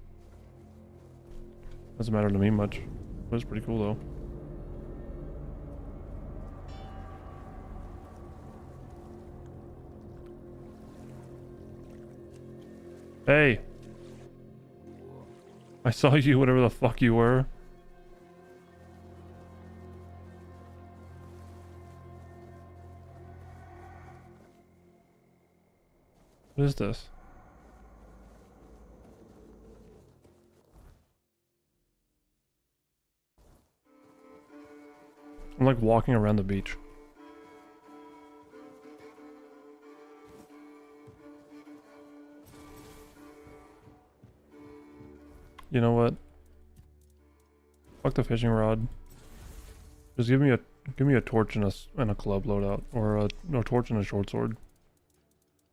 Doesn't matter to me much. But it's pretty cool though. Hey! I saw you, whatever the fuck you were. What is this? I'm like walking around the beach. You know what? Fuck the fishing rod. Just give me a torch and a club loadout, or a torch and a short sword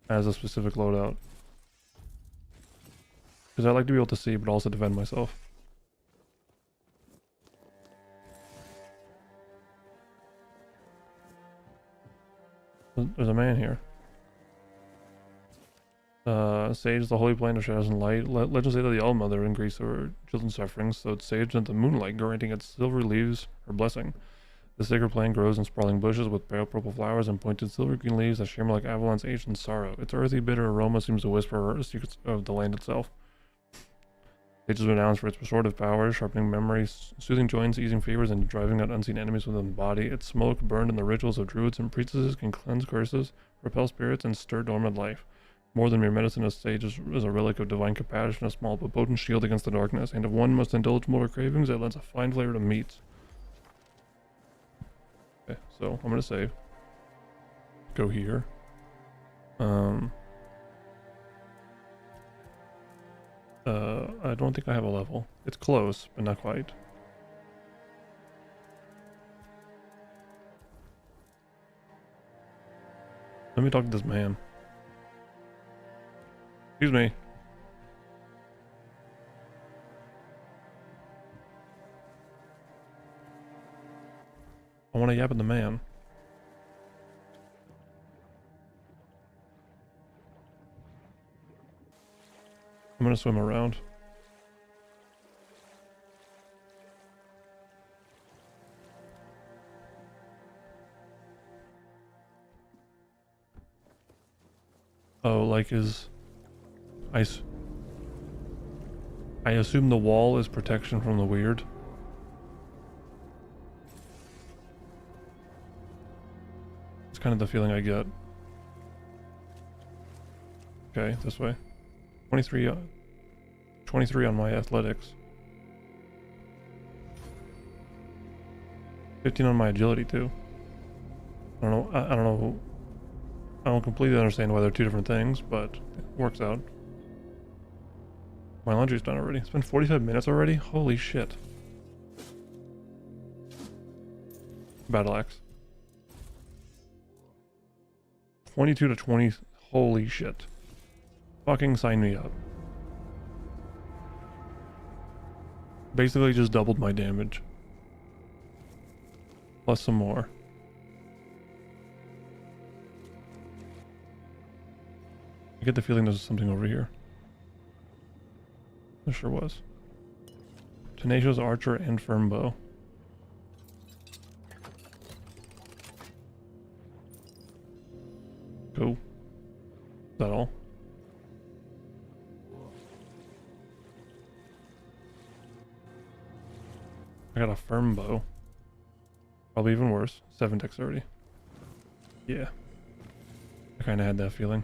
as a specific loadout. Because I like to be able to see, but also defend myself. There's a man here. Sage, the holy plant of shadows and light. Legends say that the All-Mother increased her children's sufferings, so it's sage into the moonlight, granting its silver leaves her blessing. The sacred plant grows in sprawling bushes with pale purple flowers and pointed silver green leaves that shimmer like Avalon's ancient sorrow. Its earthy, bitter aroma seems to whisper the secrets of the land itself. Sage is renowned for its restorative powers, sharpening memories, soothing joints, easing fevers, and driving out unseen enemies within the body. Its smoke, burned in the rituals of druids and priestesses, can cleanse curses, repel spirits, and stir dormant life. More than mere medicine, as sage is a relic of divine compassion, a small but potent shield against the darkness, and if one must indulge mortal cravings, it lends a fine flavor to meats. Okay, so I'm gonna save. Go here. I don't think I have a level. It's close, but not quite. Let me talk to this man. Excuse me. I want to yap at the man. I'm gonna swim around. Oh, like his ice. I assume the wall is protection from the weird. It's kind of the feeling I get. Okay, this way. 23 on my athletics. 15 on my agility too. I don't know. I don't completely understand why they're two different things, but it works out. My laundry's done already. It's been 45 minutes already? Holy shit. Battle axe. 22 to 20. Holy shit. Fucking sign me up. Basically just doubled my damage. Plus some more. I get the feeling there's something over here. There sure was. Tenacious archer and firm bow. Cool. Is that all? I got a firm bow. Probably even worse. 7 dexterity. Yeah. I kinda had that feeling.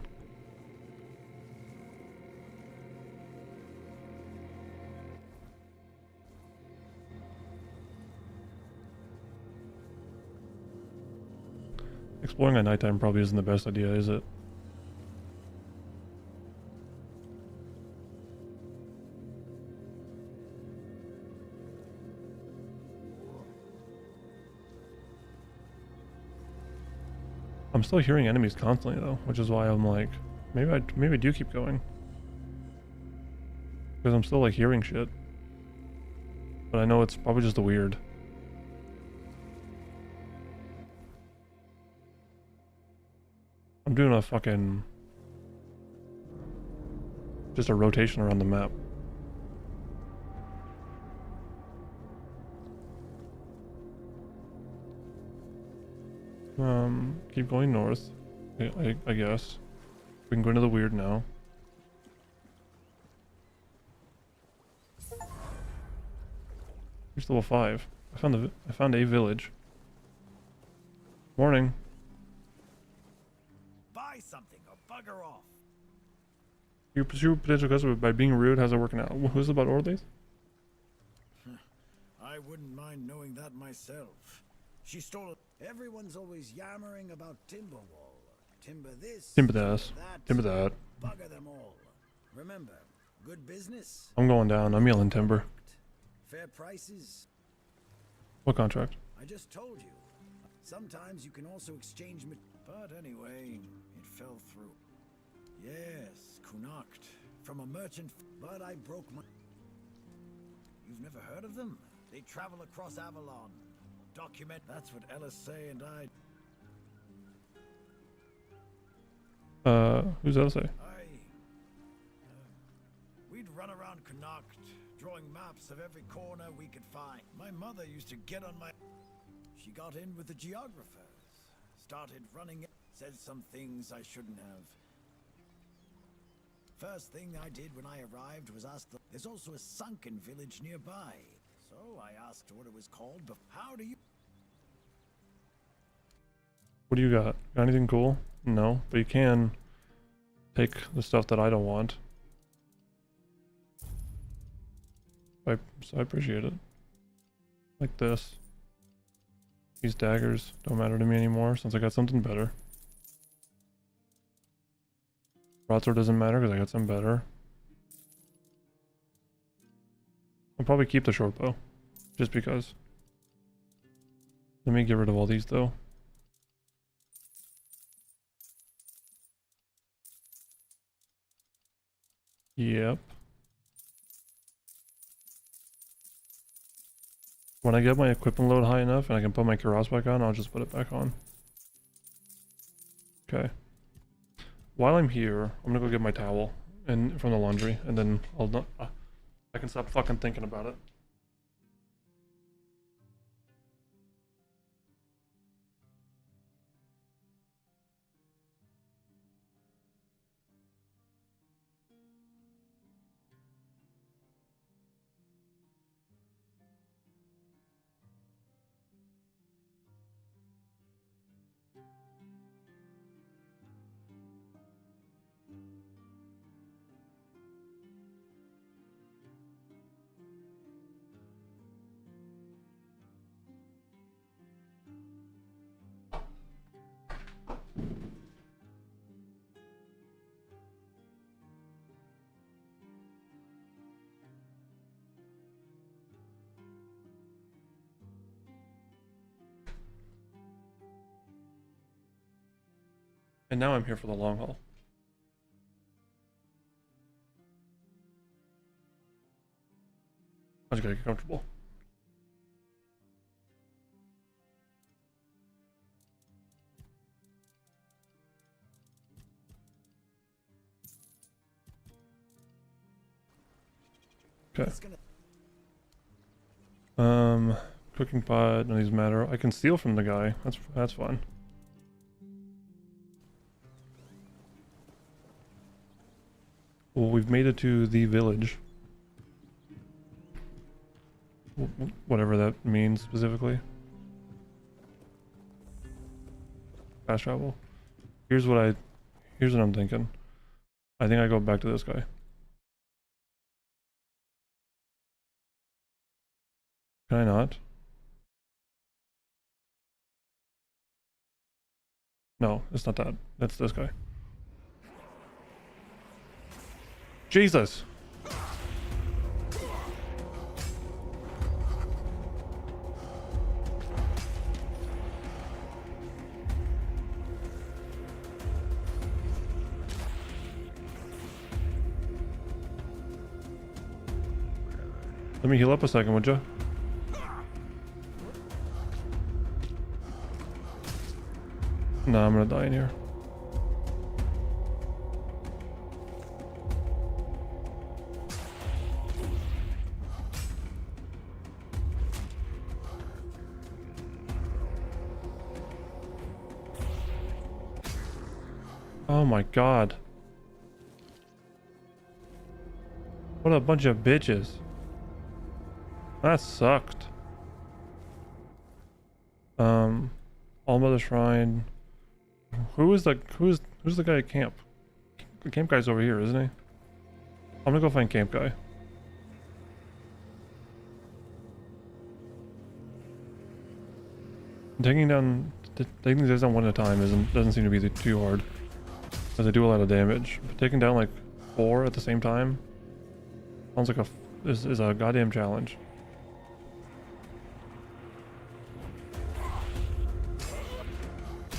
Exploring at nighttime probably isn't the best idea, is it? I'm still hearing enemies constantly though, which is why I'm like, maybe I do keep going. Because I'm still like hearing shit. But I know it's probably just the weird. I'm doing a fucking... just a rotation around the map. Keep going north, I guess. We can go into the weird now. Here's level 5. I found a village. Morning. Buy something or bugger off. You pursue potential customer by being rude. How's it working out? Who's about Orleans? I wouldn't mind knowing that myself. She stole it. Everyone's always yammering about Timberwall. Timber this. Timber this. Timber that. Bugger them all. Remember, good business. I'm going down. I'm yelling timber. Fair prices. What contract? I just told you. Sometimes you can also exchange but anyway, it fell through. Yes, Kunakt. From a merchant, but I broke my... You've never heard of them? They travel across Avalon. Document. That's what Ellis say and I... Who's that say? We'd run around Connacht, drawing maps of every corner we could find. My mother used to get on my... She got in with the geographers. Started running it. Said some things I shouldn't have. First thing I did when I arrived was ask them... There's also a sunken village nearby. So I asked what it was called, but how do you... What do you got? Got anything cool? No, but you can take the stuff that I don't want. So I appreciate it. Like this. These daggers don't matter to me anymore since I got something better. Broadsword doesn't matter because I got something better. I'll probably keep the short bow. Just because. Let me get rid of all these though. Yep. When I get my equipment load high enough and I can put my cuirass back on, I'll just put it back on. Okay. While I'm here, I'm gonna go get my towel and from the laundry, and then I can stop fucking thinking about it. And now I'm here for the long haul. I just gotta get comfortable. Okay. Cooking pot, none of these matter. I can steal from the guy. That's fun. Well, we've made it to the village. Whatever that means specifically. Fast travel. Here's what I'm thinking. I think I go back to this guy. Can I not? No, it's not that. That's this guy. Jesus! Let me heal up a second, would you? No, I'm gonna die in here. Oh my god. What a bunch of bitches. That sucked. All Mother Shrine. Who's the guy at camp? The camp guy's over here, isn't he? I'm gonna go find camp guy. Taking these guys down one at a time doesn't seem to be too hard, because they do a lot of damage. But taking down like 4 at the same time sounds like is a goddamn challenge.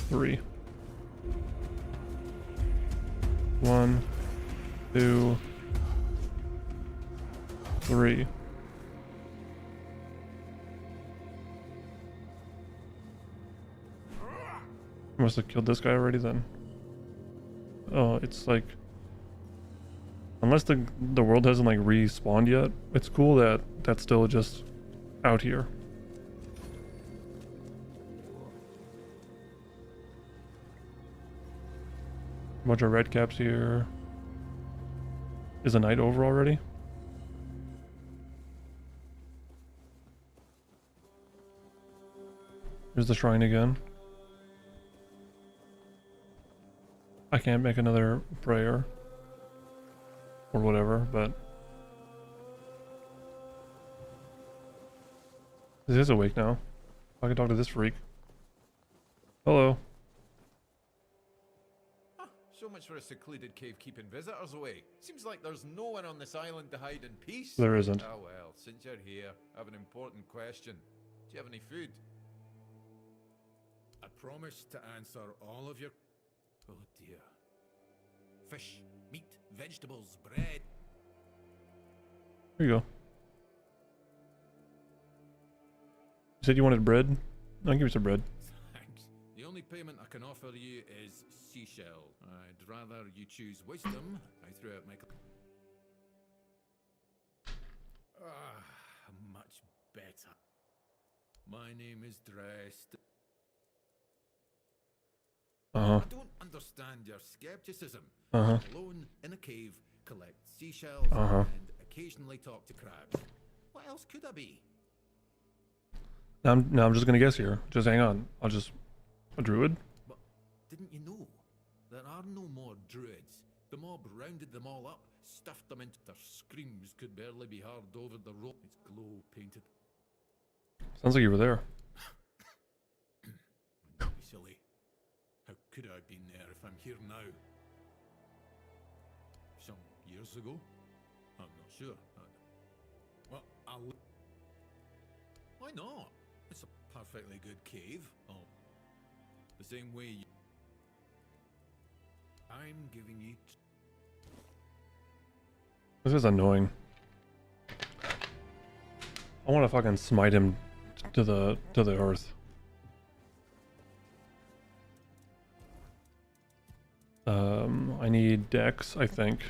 Three. 1, 2, 3. Must have killed this guy already then. Oh, it's like, unless the world hasn't like respawned yet, it's cool that that's still just out here. A bunch of red caps here. Is the night over already? Here's the shrine again. I can't make another prayer or whatever, but this is awake now. I can talk to this freak. Hello. So much for a secluded cave keeping visitors away. Seems like there's no one on this island to hide in peace. There isn't. Oh well, since you're here, I have an important question. Do you have any food? I promise to answer all of your... Oh dear. Fish, meat, vegetables, bread. Here you go. You said you wanted bread? I'll give you some bread. Thanks. The only payment I can offer you is seashell. I'd rather you choose wisdom. I threw out my... much better. My name is Dressed. Uh-huh. I don't understand your skepticism. Uh-huh. Alone in a cave, collect seashells, Uh-huh. and occasionally talk to crabs. What else could I be? Now I'm just gonna guess here. Just hang on. A druid? But didn't you know? There are no more druids. The mob rounded them all up, stuffed them into their screams could barely be heard over the rope. It's glow painted. Sounds like you were there. Don't be silly. How could I have been there if I'm here now? Some years ago? I'm not sure. Well, why not? It's a perfectly good cave. Oh, the same way I'm giving you. This is annoying. I want to fucking smite him to the earth. I need dex, I think.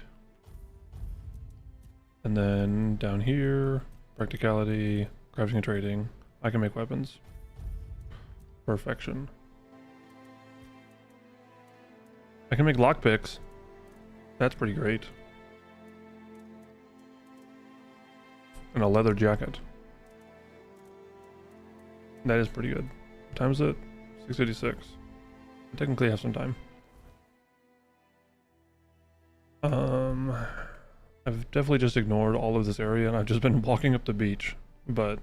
And then down here, practicality, crafting and trading. I can make weapons. Perfection. I can make lockpicks. That's pretty great. And a leather jacket. That is pretty good. What time is it? 6:86. I technically have some time. I've definitely just ignored all of this area and I've just been walking up the beach, but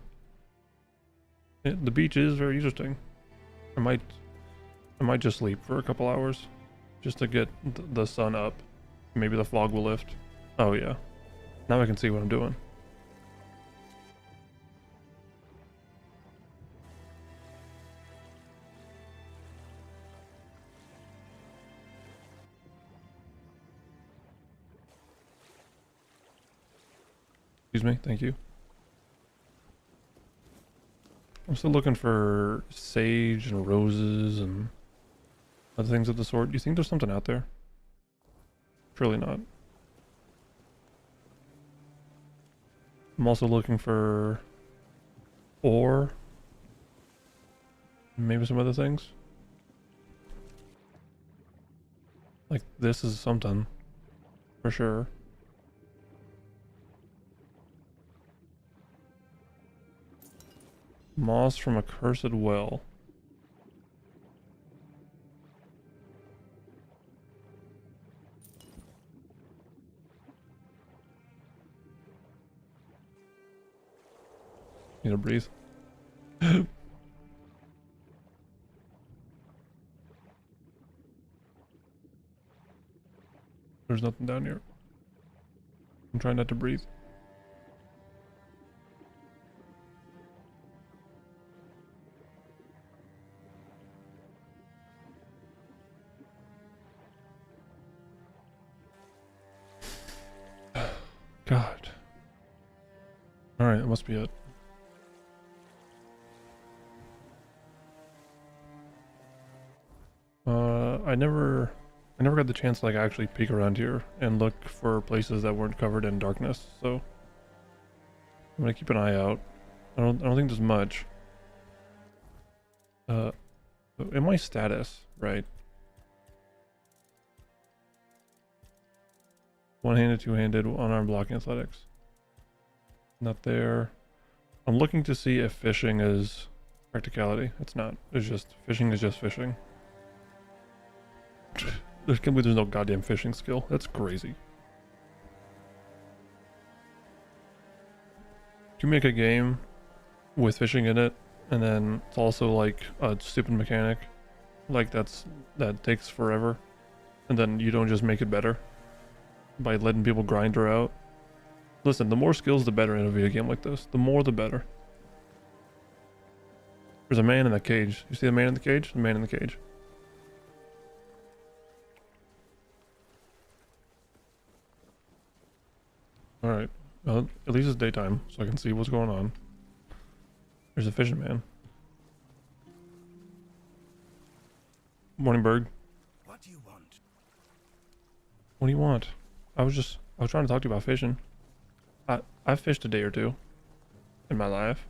the beach is very interesting. I might just sleep for a couple hours just to get the sun up. Maybe the fog will lift. Oh yeah. Now I can see what I'm doing. Excuse me, thank you. I'm still looking for sage and roses and other things of the sort. Do you think there's something out there? Surely not. I'm also looking for ore. Maybe some other things. Like this is something. For sure. Moss from a cursed well. Need to breathe. There's nothing down here. I'm trying not to breathe. God. Alright, that must be it. I never got the chance to like actually peek around here and look for places that weren't covered in darkness, so I'm gonna keep an eye out. I don't think there's much. In my status, right? One-handed, two-handed, unarmed blocking athletics. Not there. I'm looking to see if fishing is practicality. It's not. It's just fishing is just fishing. There's no goddamn fishing skill. That's crazy. You make a game with fishing in it, and then it's also like a stupid mechanic, like that takes forever, and then you don't just make it better by letting people grind her out. Listen, the more skills the better in a video game like this. The more the better. There's a man in the cage. You see the man in the cage? The man in the cage. Alright. Well, at least it's daytime, so I can see what's going on. There's a fishing man. Morning, bird. What do you want? What do you want? I was trying to talk to you about fishing. I've fished a day or two in my life.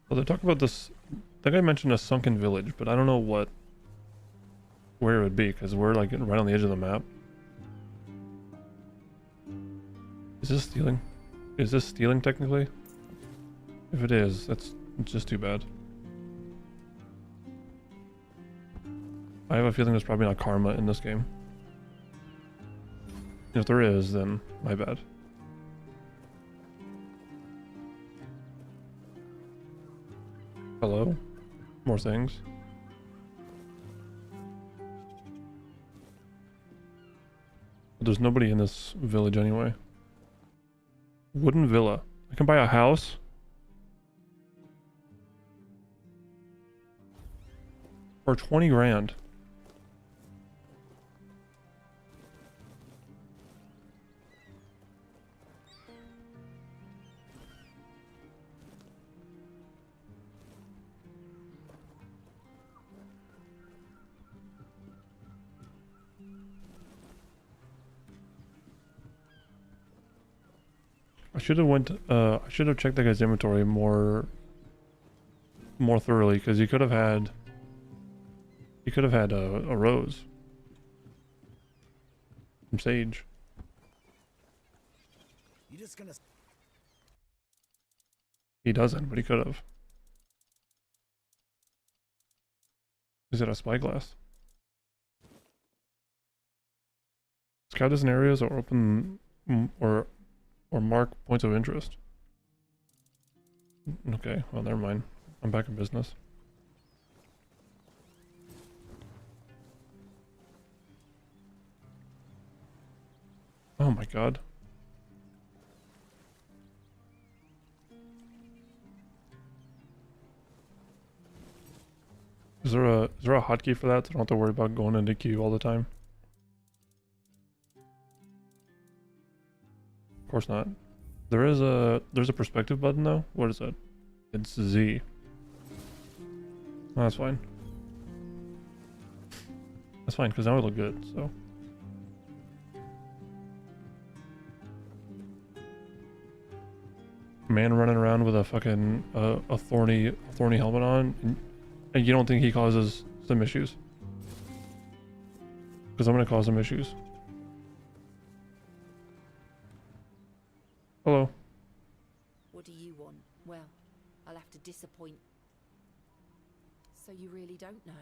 Well, they're talking about this. I think I mentioned a sunken village, but I don't know where it would be, because we're like right on the edge of the map. Is this stealing? Is this stealing technically? If it is, it's just too bad. I have a feeling there's probably not karma in this game. If there is, then my bad. Hello? More things? But there's nobody in this village anyway. Wooden villa. I can buy a house? For 20 grand. I should have checked that guy's inventory more thoroughly, because he could have had a rose. Some sage. You just gonna... He doesn't, but he could have. Is it a spyglass? Scout distant areas or open or mark points of interest. Okay, well, never mind. I'm back in business. Oh my god. Is there a hotkey for that so I don't have to worry about going into queue all the time? Of course not. There's a perspective button though. What is it? It's Z. Oh, that's fine. That's fine because now I look good. So. Man running around with a fucking a thorny helmet on, and you don't think he causes some issues? Because I'm gonna cause some issues. Hello. What do you want? Well, I'll have to disappoint. So you really don't know?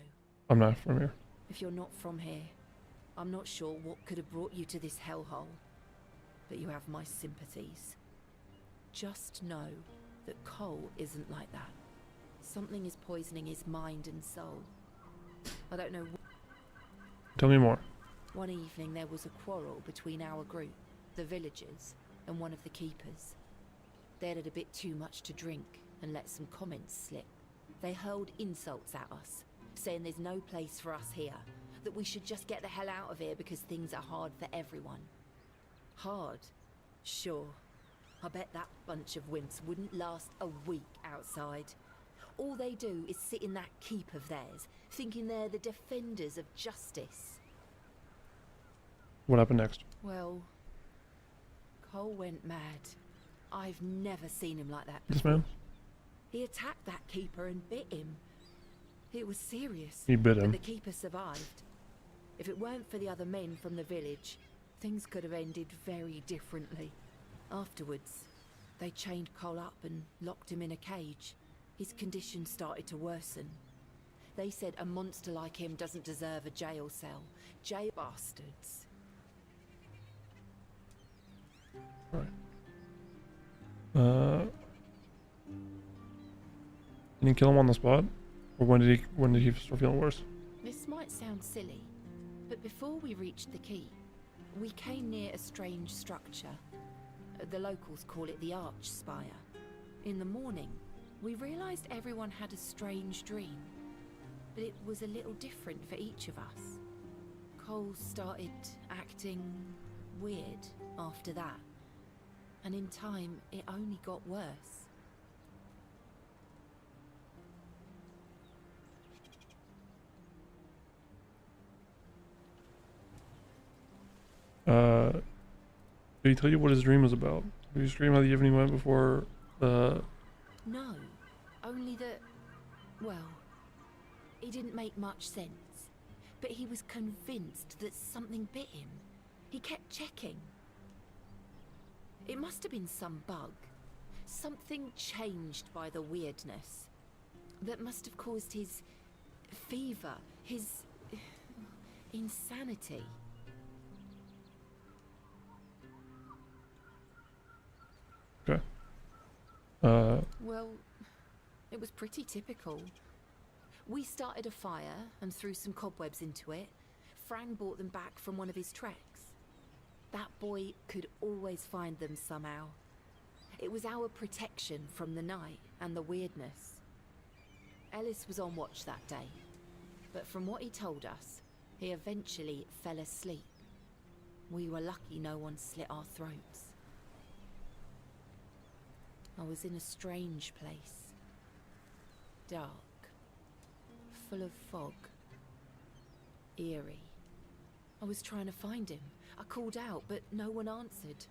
I'm not from here. If you're not from here, I'm not sure what could have brought you to this hellhole. But you have my sympathies. Just know that Cole isn't like that. Something is poisoning his mind and soul. I don't know. Tell me more. One evening there was a quarrel between our group, the villagers, and one of the keepers. They'd had a bit too much to drink and let some comments slip. They hurled insults at us, saying there's no place for us here, that we should just get the hell out of here because things are hard for everyone. Hard? Sure. I bet that bunch of wimps wouldn't last a week outside. All they do is sit in that keep of theirs, thinking they're the defenders of justice. What happened next? Well, Cole went mad. I've never seen him like that before. This man? He attacked that keeper and bit him. It was serious. He bit him. But the keeper survived. If it weren't for the other men from the village, things could have ended very differently. Afterwards, they chained Cole up and locked him in a cage. His condition started to worsen. They said a monster like him doesn't deserve a jail cell. Jail bastards. Right. Did he kill him on the spot? Or when did he start feeling worse? This might sound silly, but before we reached the keep, we came near a strange structure. The locals call it the Arch Spire. In the morning, we realized everyone had a strange dream, but it was a little different for each of us. Cole started acting weird after that, and in time, it only got worse. Did he tell you what his dream was about? Did he scream how the evening went before, No, only that, well, it didn't make much sense, but he was convinced that something bit him. He kept checking. It must have been some bug. Something changed by the weirdness. That must have caused his fever, his insanity. Okay. Well, it was pretty typical. We started a fire and threw some cobwebs into it. Fran brought them back from one of his treks. That boy could always find them somehow. It was our protection from the night and the weirdness. Ellis was on watch that day. but from what he told us, he eventually fell asleep. We were lucky no one slit our throats. I was in a strange place. Dark. Full of fog. Eerie. I was trying to find him. I called out, but no one answered.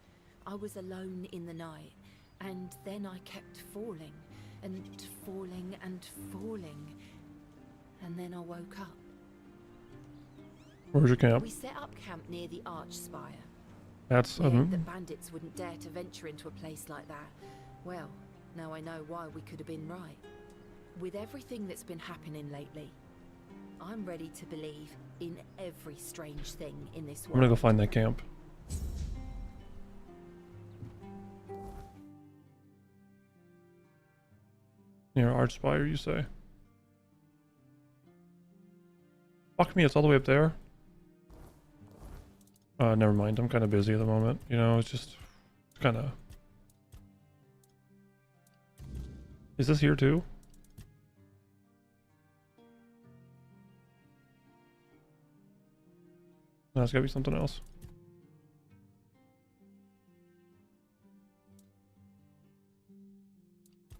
I was alone in the night, and then I kept falling, and falling, and falling. And then I woke up. Where's your camp? We set up camp near the Arch Spire. That's that bandits wouldn't dare to venture into a place like that. Well, now I know why we could have been right. With everything that's been happening lately, I'm ready to believe in every strange thing in this world. I'm gonna go find that camp. Near Archspire, you say? Fuck me, it's all the way up there. Never mind, I'm kind of busy at the moment. You know, it's just kind of... Is this here too? No, it's gotta be something else.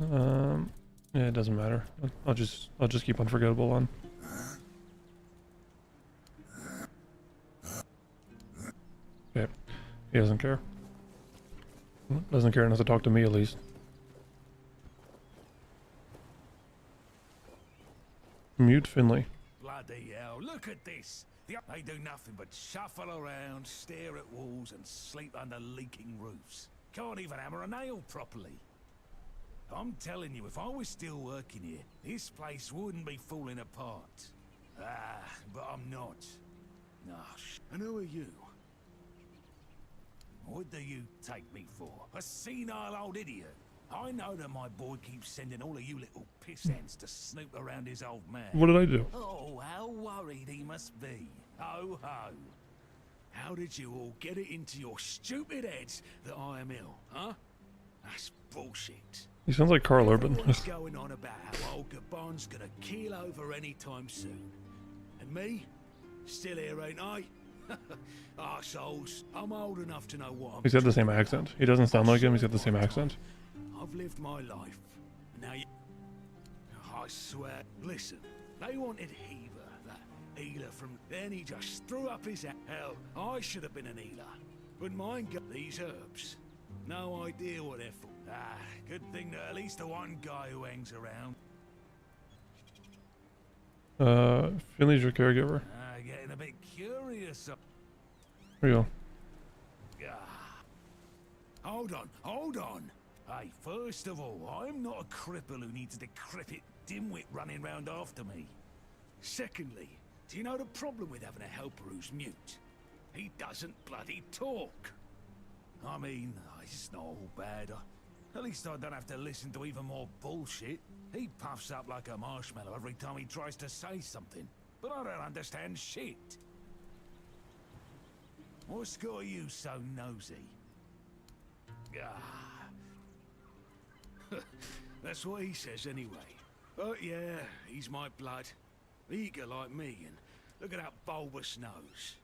Yeah, it doesn't matter. I'll just keep Unforgettable on. Okay, he doesn't care. Doesn't care enough to talk to me, at least. Mute Finley. Bloody hell, look at this! They do nothing but shuffle around, stare at walls, and sleep under leaking roofs. Can't even hammer a nail properly. I'm telling you, if I was still working here, this place wouldn't be falling apart. But I'm not. And who are you? What do you take me for? A senile old idiot? I know that my boy keeps sending all of you little pissants to snoop around his old man. What did I do? Oh, how worried he must be. Ho ho. How did you all get it into your stupid heads that I am ill, huh? That's bullshit. He sounds like Carl Urban. Everyone's going on about how old Gabon's gonna keel over anytime soon. And me? Still here, ain't I? Arseholes, I'm old enough to know what I'm He's got the same accent. He doesn't sound like him, he's got the same accent. I've lived my life. Now you... I swear... Listen, they wanted Heaver, that healer from... Then he just threw up his... Hell, I should have been an healer. But mine got these herbs. No idea what they're for. Good thing that at least the one guy who hangs around. Finley's your caregiver. Getting a bit curious. There you go. Hold on. Hey, first of all, I'm not a cripple who needs a decrepit dimwit running round after me. Secondly, do you know the problem with having a helper who's mute? He doesn't bloody talk. I mean, it's not all bad. At least I don't have to listen to even more bullshit. He puffs up like a marshmallow every time he tries to say something. But I don't understand shit. What's got you so nosy? That's what he says anyway. But yeah, he's my blood. Eager like me, and look at that bulbous nose.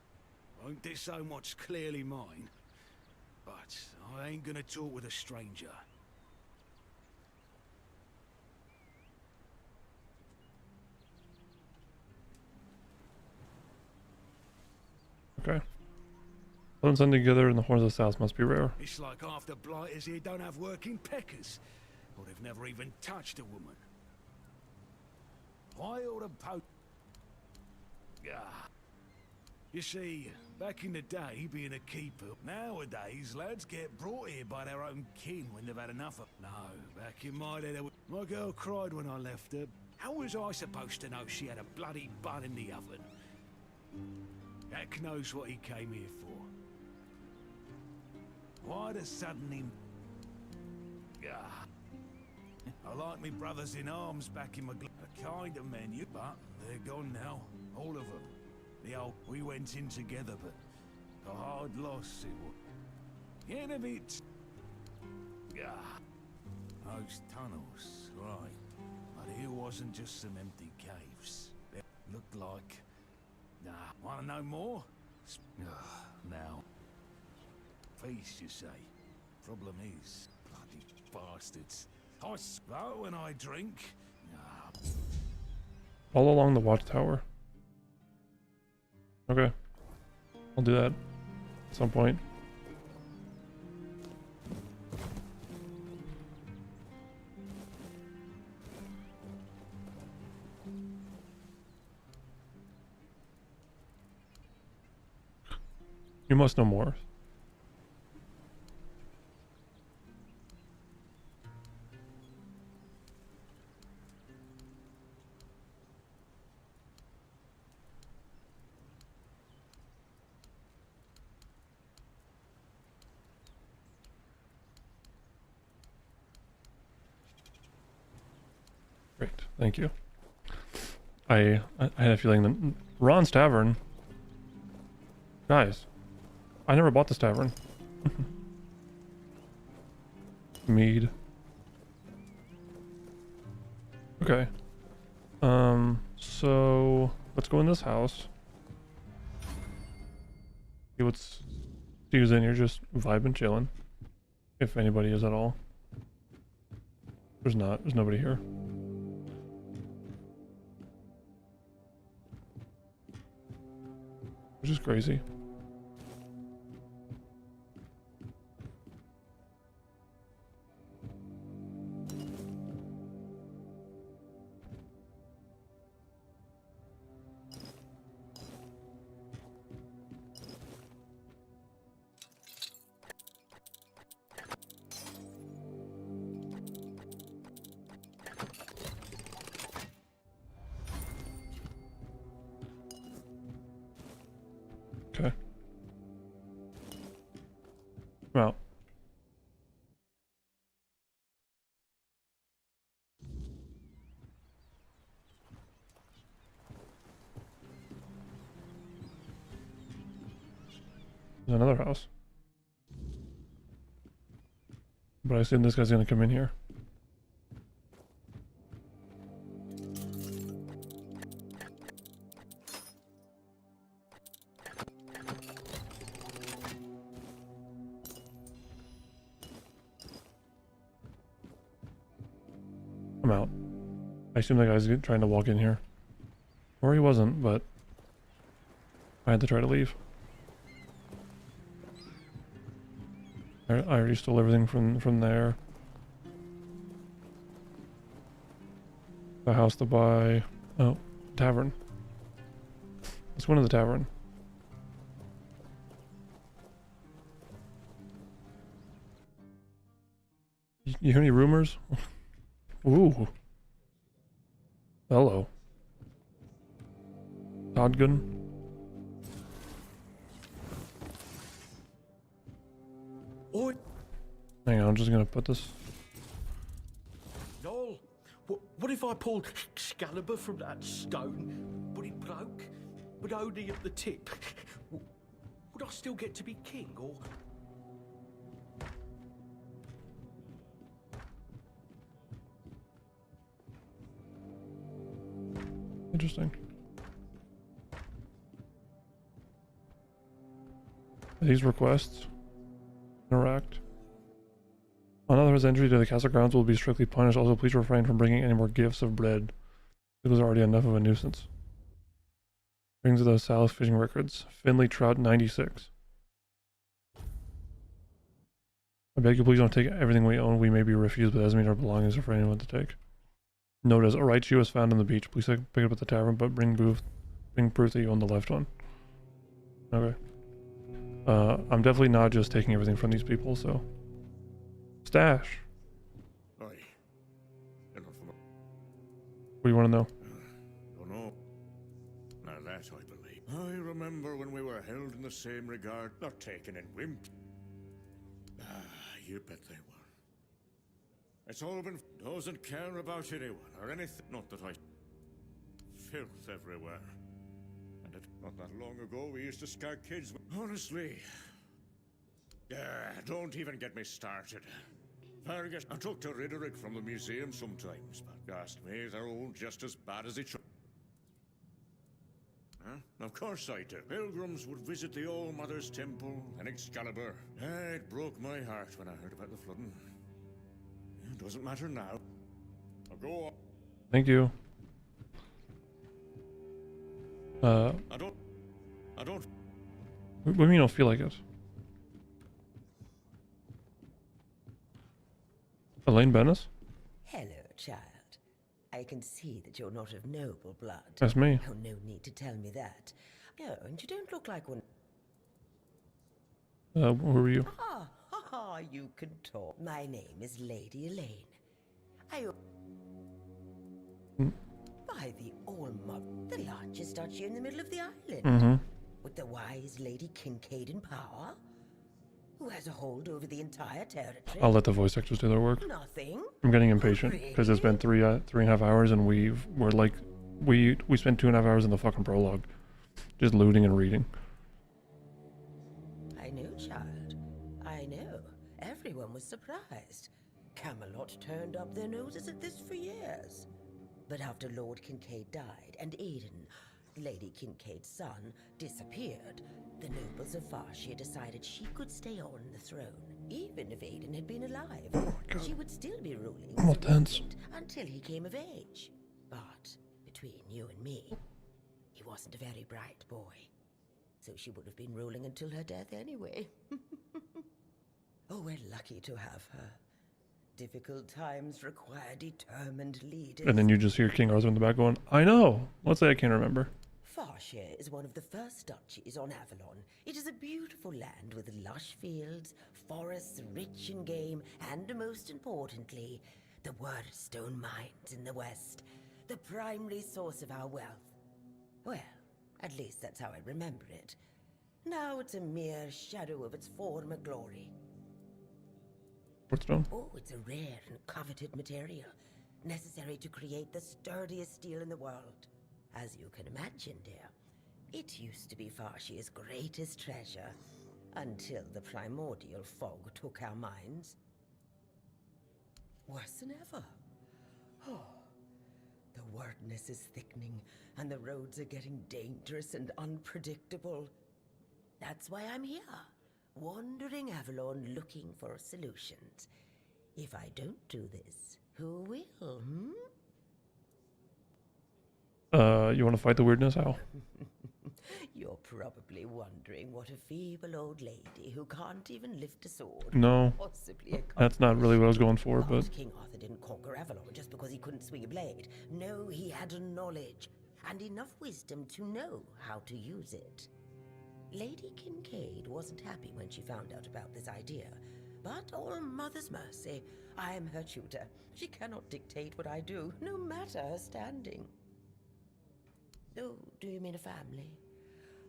Won't disown what's clearly mine. But I ain't gonna talk with a stranger. Okay. Bones end together in the horns of the south must be rare. It's like half the blighters here don't have working peckers. Or they've never even touched a woman. Why all the You see, back in the day, being a keeper, nowadays, lads get brought here by their own kin when they've had enough of... No, back in my day, my girl cried when I left her. How was I supposed to know she had a bloody bun in the oven? Heck knows what he came here for. Why the sudden I like me brothers in arms back in my... A kind of men, but they're gone now. All of them. We went in together, but a hard loss it was. Get a bit... Those tunnels, right. But here wasn't just some empty caves. looked like. Nah, wanna know more? Now. Feast, you say. Problem is, bloody bastards. I smoke when I drink. Nah. All along the watchtower. Okay. I'll do that at some point. You must know more. Great, thank you. I had a feeling that Ron's Tavern. Guys, I never bought this tavern. Mead. Okay. So let's go in this house. See what's Steve's in here, just vibing, chilling. If anybody is at all. There's not. There's nobody here. Which is crazy. Okay. Well. There's another house. But I assume this guy's gonna come in here. I'm out. I assume that guy's trying to walk in here. Or he wasn't, but I had to try to leave. I already stole everything from there. The house to buy. Oh, tavern. Let's go into the tavern. You hear any rumors? Ooh. Hello. Todgun. Oi! Hang on, I'm just gonna put this. Noel, what if I pulled Excalibur from that stone, but it broke, but only at the tip? Would I still get to be king, or...? Interesting. These requests. Interact. Unauthorized entry to the castle grounds will be strictly punished. Also, please refrain from bringing any more gifts of bread. It was already enough of a nuisance. Brings the South fishing records. Finley trout 96. I beg you, please don't take everything we own. We may be refused, but that doesn't mean our belongings are for anyone to take. Notice a right shoe was found on the beach. Please pick it up at the tavern, but bring proof that you own the left one. Okay. I'm definitely not just taking everything from these people, so. Stash. Aye. What do you want to know? Don't know. Now that I believe. I remember when we were held in the same regard, not taken in wimp. Ah, you bet they were. It's all been doesn't care about anyone or anything. Not that I. Filth everywhere. And it, not that long ago, we used to scare kids. Honestly. Don't even get me started. Fergus, I talk to Riderick from the museum sometimes, but ask me, they're all just as bad as each other. Huh? Of course I do. Pilgrims would visit the All Mother's Temple and Excalibur. It broke my heart when I heard about the flooding. It doesn't matter now. I'll go on. Thank you. I don't. What do you mean you don't feel like it? Elaine Bennis? Hello, child. I can see that you're not of noble blood. That's me. Oh, no need to tell me that. No, and you don't look like one. Who are you? You can talk. My name is Lady Elaine. I... By the All-Mother, the largest duchy in the middle of the island. With the wise Lady Kincaid in power, who has a hold over the entire territory. I'll let the voice actors do their work. Nothing. I'm getting impatient because it's been 3.5 hours and we spent 2.5 hours in the fucking prologue, just looting and reading. I know, child. I know. Everyone was surprised. Camelot turned up their noses at this for years. But after Lord Kincaid died and Aidan, Lady Kincaid's son, disappeared, the nobles of Farshire decided she could stay on the throne. Even if Aidan had been alive, she would still be ruling until he came of age. But between you and me, he wasn't a very bright boy. So she would have been ruling until her death anyway. Oh, we're lucky to have her. Difficult times require determined leaders. And then you just hear King Arthur in the back going, I know. Let's say I can't remember. Farshire is one of the first duchies on Avalon. It is a beautiful land with lush fields, forests rich in game, and most importantly, the Wordstone mines in the west, the primary source of our wealth. Well, at least that's how I remember it. Now it's a mere shadow of its former glory. Wordstone? Oh, it's a rare and coveted material, necessary to create the sturdiest steel in the world. As you can imagine, dear, it used to be Farshire's greatest treasure, until the primordial fog took our minds. Worse than ever. Oh, the wordness is thickening, and the roads are getting dangerous and unpredictable. That's why I'm here, wandering Avalon looking for solutions. If I don't do this, who will, You want to fight the weirdness? How? You're probably wondering what a feeble old lady who can't even lift a sword No. possibly That's not really what I was going for, But but... King Arthur didn't conquer Avalon just because he couldn't swing a blade. No, he had knowledge and enough wisdom to know how to use it. Lady Kincaid wasn't happy when she found out about this idea, but all Mother's mercy, I am her tutor. She cannot dictate what I do, no matter her standing. Oh, do you mean a family?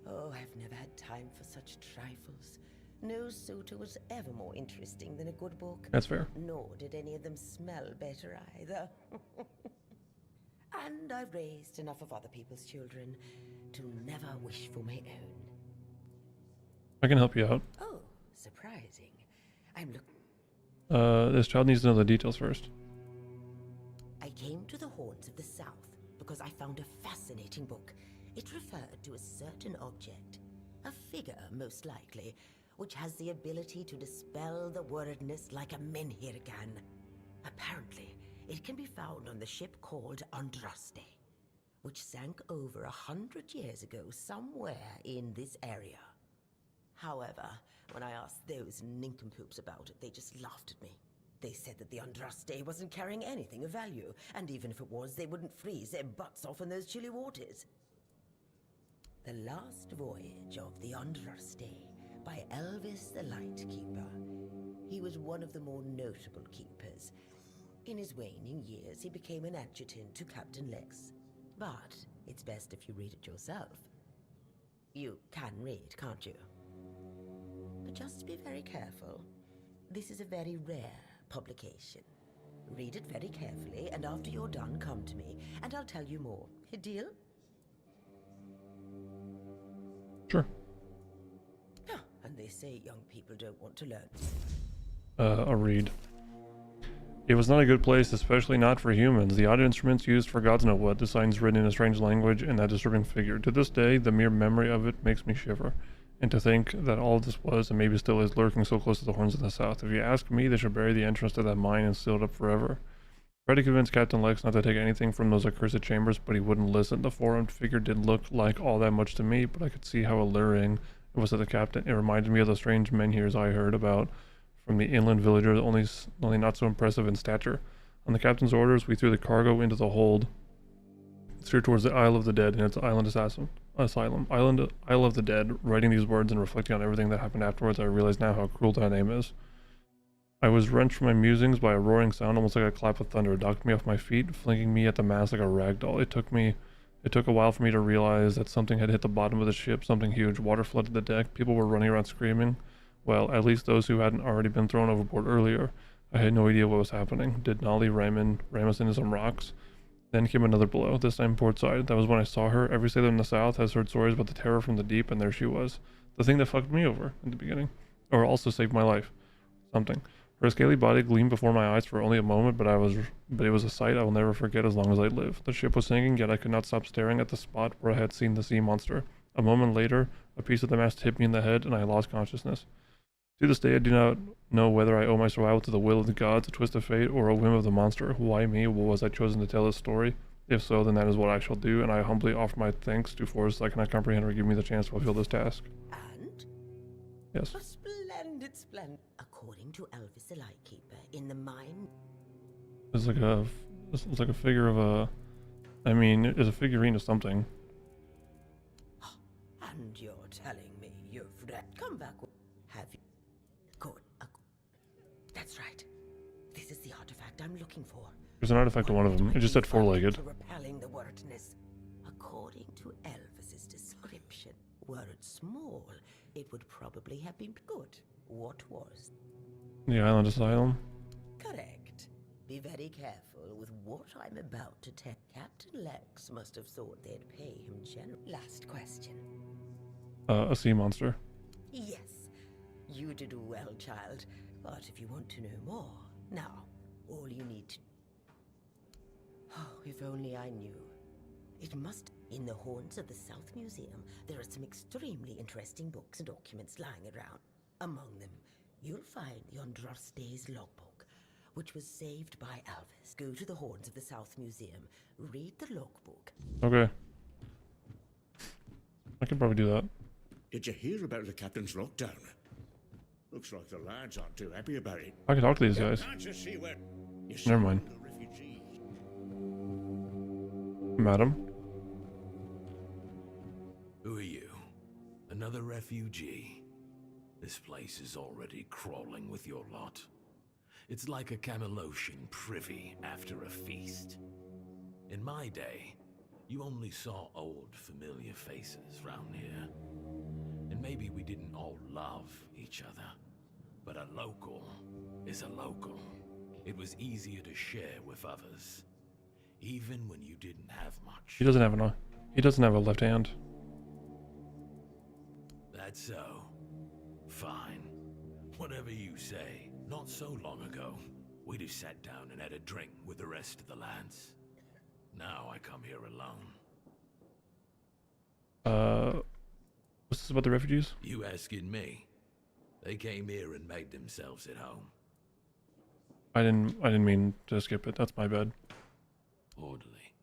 Oh, I've never had time for such trifles. No suitor was ever more interesting than a good book. That's fair. Nor did any of them smell better either. And I've raised enough of other people's children to never wish for my own. I can help you out. Oh, surprising. I'm looking. This child needs to know the details first. I came to the Horns of the South because I found a fascinating book. It referred to a certain object, a figure most likely, which has the ability to dispel the wordness like a menhir can. Apparently, it can be found on the ship called Andraste, which sank over 100 years ago somewhere in this area. However, when I asked those nincompoops about it, they just laughed at me. They said that the Andraste wasn't carrying anything of value, and even if it was, they wouldn't freeze their butts off in those chilly waters. The Last Voyage of the Andraste by Elvis the Lightkeeper. He was one of the more notable keepers. In his waning years, he became an adjutant to Captain Lex. But it's best if you read it yourself. You can read, can't you? But just be very careful. This is a very rare publication. Read it very carefully, and after you're done, come to me, and I'll tell you more. A deal? Sure. And they say young people don't want to learn. I'll read. It was not a good place, especially not for humans. The odd instruments used for gods know what, the signs written in a strange language, and that disturbing figure. To this day, the mere memory of it makes me shiver. And to think that all this was, and maybe still is, lurking so close to the horns of the south. If you ask me, they should bury the entrance to that mine and seal it up forever. Tried to convince Captain Lex not to take anything from those accursed chambers, but he wouldn't listen. The four-armed figure didn't look like all that much to me, but I could see how alluring it was to the captain. It reminded me of the strange menhirs I heard about from the inland villagers, only not so impressive in stature. On the captain's orders, we threw the cargo into the hold, steered towards the Isle of the Dead and its Isle of the Dead. Writing these words and reflecting on everything that happened afterwards, I realize now how cruel that name is. I was wrenched from my musings by a roaring sound, almost like a clap of thunder. It knocked me off my feet, flinging me at the mast like a rag doll. It took a while for me to realize that something had hit the bottom of the ship, something huge. Water flooded the deck. People were running around screaming. Well, at least those who hadn't already been thrown overboard earlier. I had no idea what was happening. Did Nolly ram us into some rocks? Then came another blow, this time port side. That was when I saw her. Every sailor in the south has heard stories about the terror from the deep, and there she was. The thing that fucked me over in the beginning. Or also saved my life. Something. Her scaly body gleamed before my eyes for only a moment, but it was a sight I will never forget as long as I live. The ship was sinking, yet I could not stop staring at the spot where I had seen the sea monster. A moment later, a piece of the mast hit me in the head, and I lost consciousness. To this day, I do not know whether I owe my survival to the will of the gods, a twist of fate, or a whim of the monster. Why me? Was I chosen to tell this story? If so, then that is what I shall do, and I humbly offer my thanks to forces I cannot comprehend or give me the chance to fulfill this task. And? Yes. A splendid. According to Elvis the Lightkeeper, in the mine... It's like a figure of a... I mean, it's a figurine of something. And you're telling me you've read... Come back. Have you... Good. That's right. This is the artifact I'm looking for. There's an artifact on one of them. It just said four-legged. Repelling the wordness. According to Elvis's description, were it small, it would probably have been good. What was? The Island Asylum. Correct. Be very careful with what I'm about to tell. Captain Lex must have thought they'd pay him general. Last question. A sea monster. Yes. You did well, child. But if you want to know more, now, all you need to... Oh, if only I knew. It must... In the Horns of the South Museum, there are some extremely interesting books and documents lying around. Among them, you'll find the Andraste's logbook, which was saved by Elvis. Go to the Horns of the South Museum, read the logbook. Okay. I could probably do that. Did you hear about the captain's lockdown? Looks like the lads aren't too happy about it. I can talk to these guys. Never mind. Madam? Who are you? Another refugee? This place is already crawling with your lot. It's like a Camelosian privy after a feast. In my day, you only saw old familiar faces round here. And maybe we didn't all love each other. But a local is a local. It was easier to share with others. Even when you didn't have much. He doesn't have a left hand. That's so. Fine. Whatever you say. Not so long ago, we'd have sat down and had a drink with the rest of the lads. Now I come here alone. What's this about the refugees? You asking me? They came here and made themselves at home. I didn't mean to skip it. That's my bad. Orderly.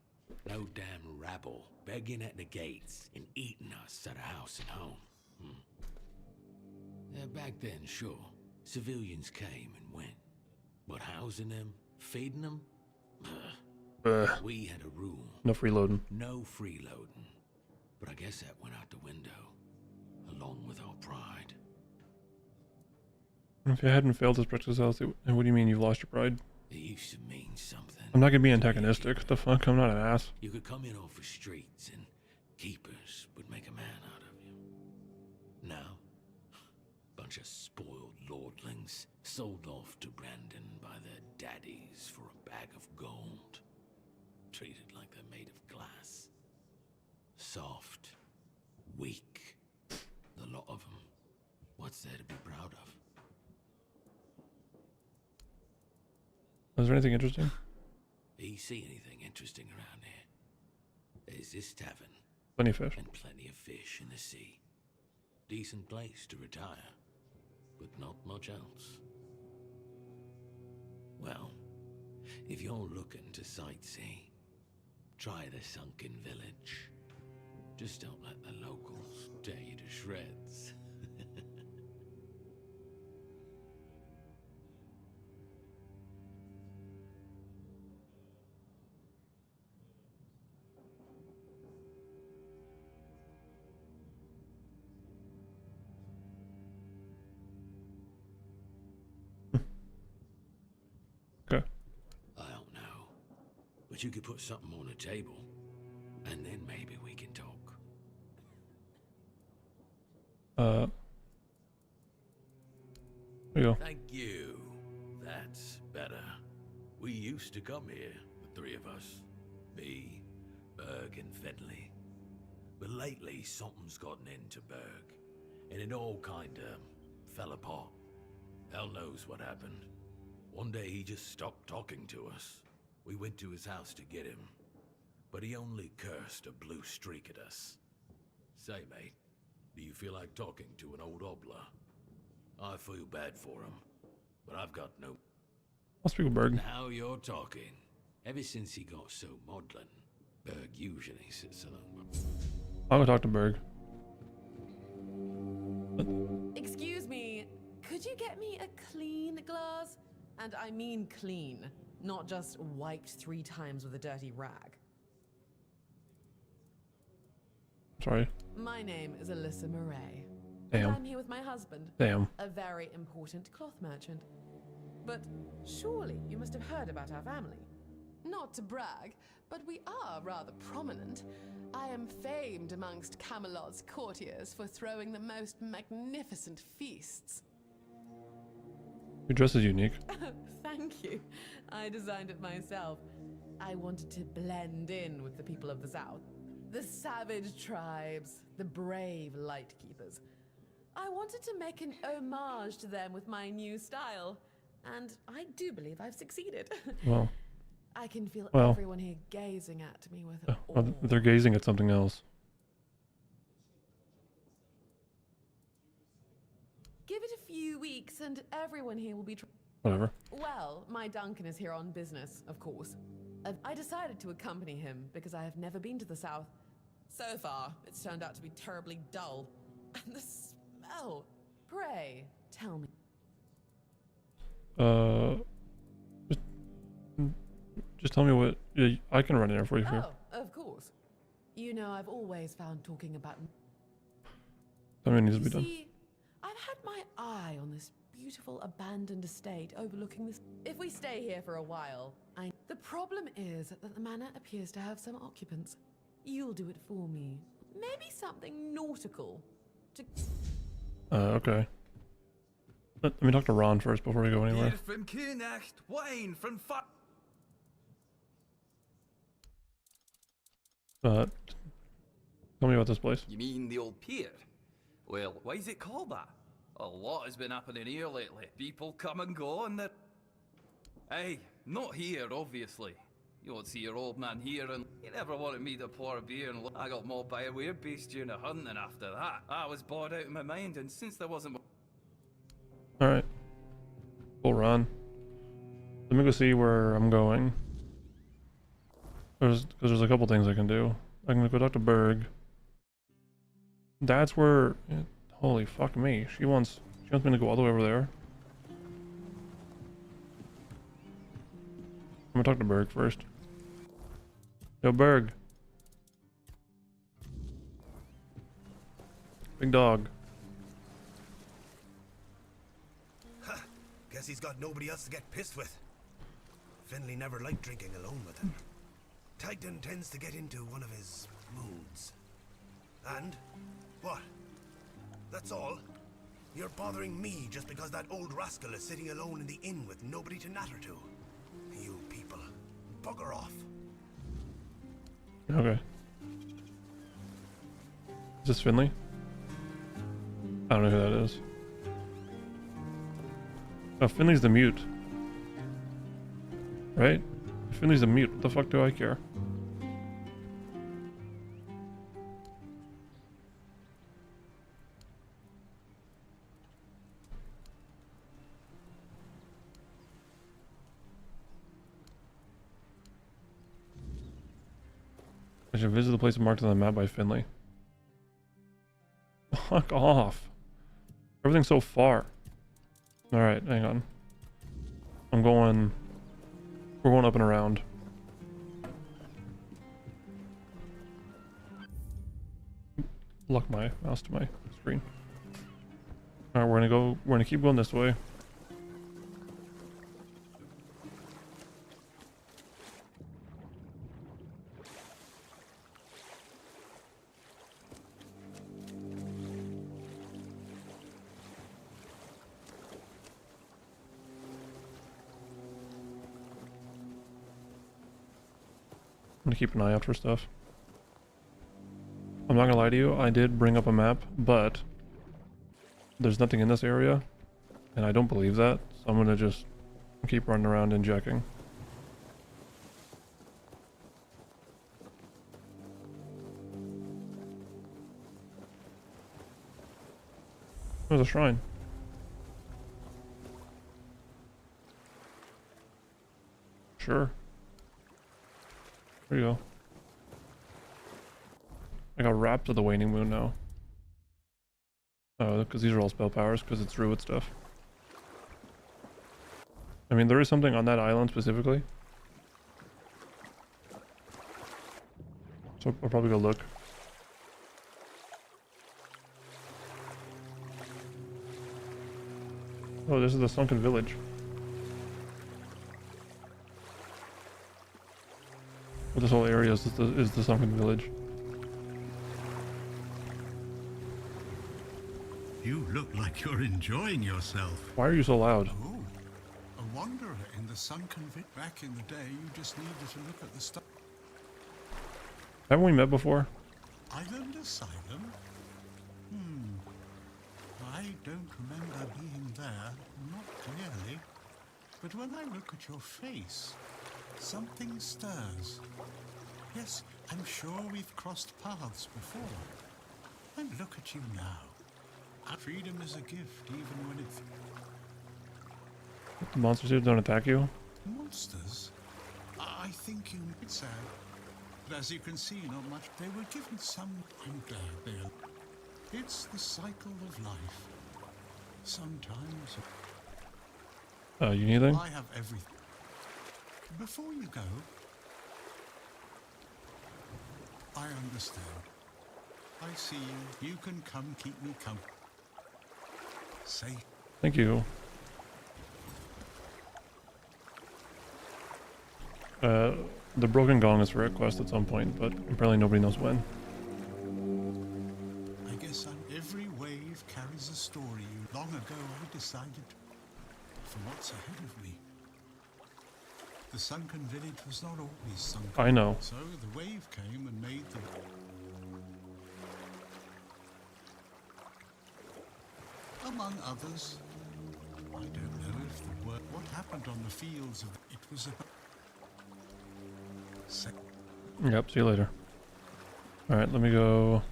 No damn rabble begging at the gates and eating us at a house and home. Back then, sure, civilians came and went. But housing them, feeding them? We had a rule. No freeloading. No freeloading. But I guess that went out the window, along with our pride. If you hadn't failed this breakfast house, what do you mean you've lost your pride? It used to mean something. I'm not gonna be antagonistic. The fuck? I'm not an ass. You could come in off the streets and keepers would make a man out of you. Now, bunch of spoiled lordlings sold off to Brandon by their daddies for a bag of gold. Treated like they're made of glass. Soft. Weak. The lot of them. What's there to be proud of? Is there anything interesting? Do you see anything interesting around here? There's this tavern. Plenty of fish. And plenty of fish in the sea. Decent place to retire, but not much else. Well, if you're looking to sightsee, try the sunken village. Just don't let the locals tear you to shreds. Okay. I don't know, but you could put something on the table, and then maybe we can talk. There you go. Thank you. That's better. We used to come here, the three of us. Me, Berg, and Fedley. But lately, something's gotten into Berg, and it all kinda fell apart. Hell knows what happened. One day he just stopped talking to us. We went to his house to get him, but he only cursed a blue streak at us. Say, mate, do you feel like talking to an old obla? I feel bad for him, but I've got no... I'll speak with Berg. Now you're talking. Ever since he got so maudlin, Berg usually sits alone. I'll go talk to Berg. Excuse me, could you get me a clean glass? And I mean clean, not just wiped 3 times with a dirty rag. Sorry. My name is Alyssa Murray. Damn. And I'm here with my husband. Damn. A very important cloth merchant. But surely you must have heard about our family. Not to brag, but we are rather prominent. I am famed amongst Camelot's courtiers for throwing the most magnificent feasts. Your dress is unique. Thank you. I designed it myself. I wanted to blend in with the people of the South. The savage tribes, the brave lightkeepers. I wanted to make an homage to them with my new style. And I do believe I've succeeded. Well. I can feel Well. everyone here gazing at me with awe. Oh, they're gazing at something else. Give it a few weeks and everyone here will be... Whatever. Well, my Duncan is here on business, of course. I decided to accompany him because I have never been to the South. So far, it's turned out to be terribly dull. And the smell! Pray, tell me. Just tell me what... Yeah, I can run in there for you. Oh, of course. You know, I've always found talking about... Tell me what needs to be done. See, I've had my eye on this beautiful abandoned estate overlooking this... If we stay here for a while, The problem is that the manor appears to have some occupants. You'll do it for me. Maybe something nautical. Okay. Let me talk to Ron first before we go anywhere. Bier from Kunacht, wine from Tell me about this place. You mean the old pier? Well, why is it called that? A lot has been happening here lately. People come and go and they're... Hey, not here, obviously. You won't see your old man here, and he never wanted me to pour a beer, and I got mauled by a weird beast during a hunt, and after that, I was bored out of my mind, and since there wasn't... Alright. Cool, Ron. Let me go see where I'm going. Because there's a couple things I can do. I can go talk to Berg. That's where... Holy fuck me. She wants me to go all the way over there. I'm gonna talk to Berg first. Yo, Berg. Big dog. Ha! Guess he's got nobody else to get pissed with. Finley never liked drinking alone with him. Titan tends to get into one of his moods. And? What? That's all? You're bothering me just because that old rascal is sitting alone in the inn with nobody to natter to. You people. Bugger off. Okay. Is this Finley? I don't know who that is. Oh, Finley's the mute. Right? Finley's a mute. What the fuck do I care? I should visit the place marked on the map by Finley. Fuck off. Everything's so far. Alright, hang on. We're going up and around. Lock my mouse to my screen. Alright, we're gonna keep going this way. I'm gonna keep an eye out for stuff. I'm not gonna lie to you, I did bring up a map, but there's nothing in this area, and I don't believe that, so I'm gonna just keep running around and checking. There's a shrine. Sure. There you go. I got wrapped to the waning moon now. Oh, because these are all spell powers, because it's druid stuff. I mean, there is something on that island specifically. So I'll probably go look. Oh, this is the sunken village. Well, this whole area is the sunken village. You look like you're enjoying yourself. Why are you so loud? Oh, a wanderer in the sunken village. Back in the day, you just needed to look at the stuff. Haven't we met before? Island Asylum? I don't remember being there, not clearly. But when I look at your face, something stirs. Yes, I'm sure we've crossed paths before. And look at you now. Our freedom is a gift, even when it's... The monster suits don't attack you? Monsters? I think you... It's sad. But as you can see, not much. They were given some... I'm glad they are... It's the cycle of life. Sometimes... You need anything? I have everything. Before you go... I understand. I see you. You can come keep me company. Say... Thank you. The broken gong is for a quest at some point, but apparently nobody knows when. I guess every wave carries a story. Long ago I decided for what's ahead of me. The sunken village was not always sunken. I know. So the wave came and made the... Among others, I don't know if the word... What happened on the fields of... It was a... Yep, see you later. Alright, let me go...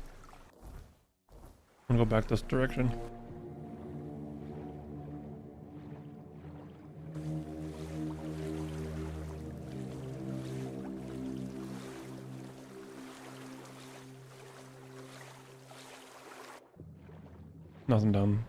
I'm gonna go back this direction. Nothing down.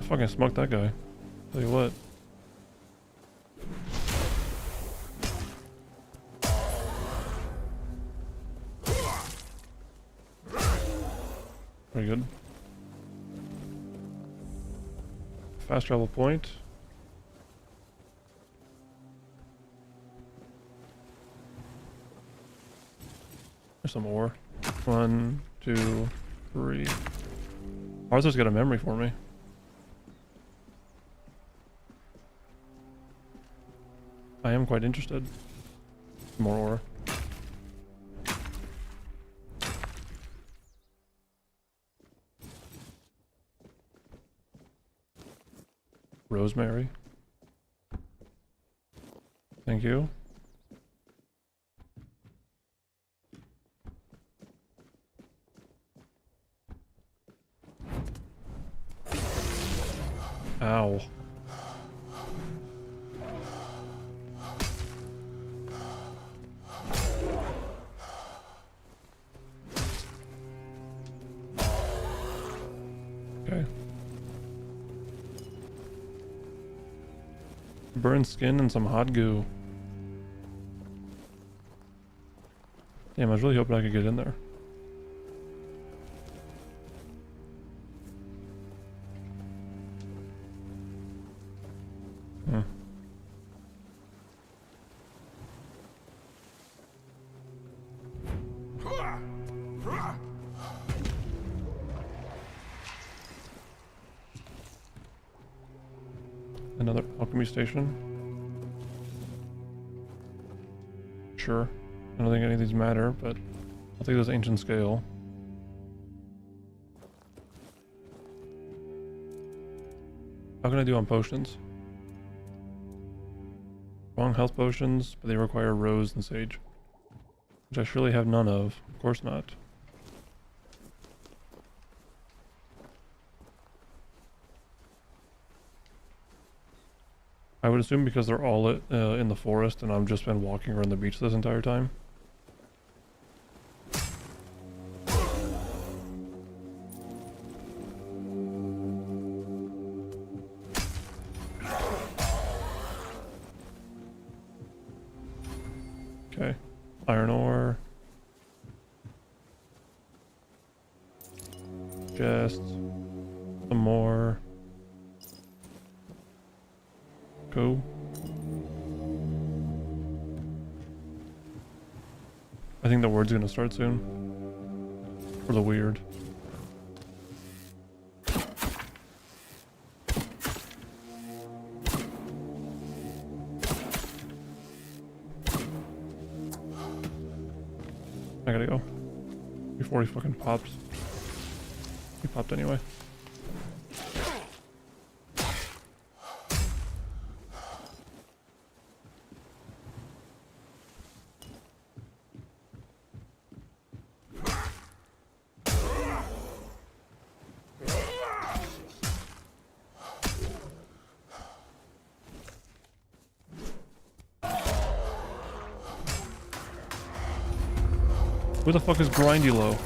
Fucking smoked that guy. Tell you what. Very good. Fast travel point. There's some ore. 1, 2, 3. Arthur's got a memory for me. I am quite interested. More ore. Rosemary. Thank you. Ow. Okay. Burned skin and some hot goo. Damn, I was really hoping I could get in there. Hmm. Another alchemy station. Sure. I don't think any of these matter, but I'll take this ancient scale. How can I do on potions? Strong health potions, but they require rose and sage. Which I surely have none of. Of course not. I would assume because they're all in the forest and I've just been walking around the beach this entire time. Okay, iron ore. Just some more. Go. I think the word's gonna start soon. For the weird. I gotta go. Before he fucking pops. He popped anyway. Who the fuck is Grindy Low?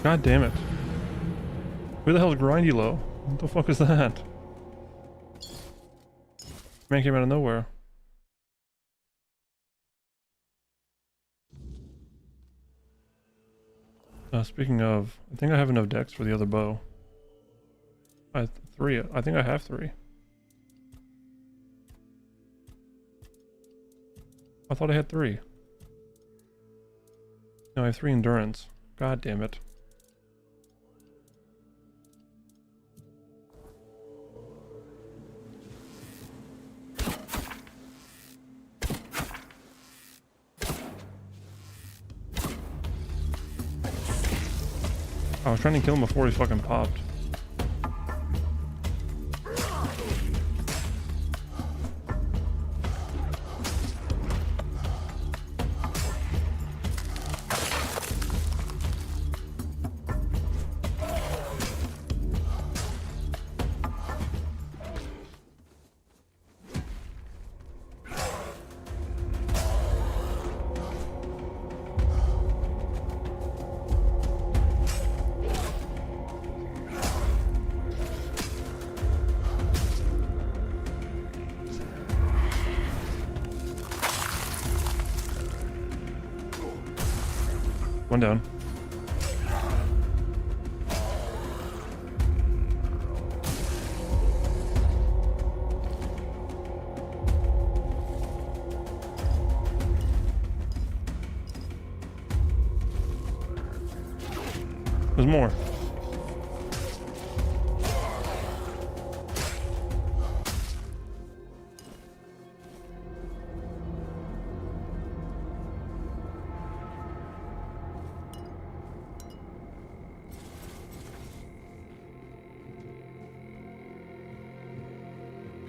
God damn it. Who the hell is Grindy Low? What the fuck is that? Man came out of nowhere. Speaking of, I think I have enough decks for the other bow. Three. I think I have 3. I thought I had 3. No, I have 3 endurance. God damn it. I was trying to kill him before he fucking popped. One down. There's more.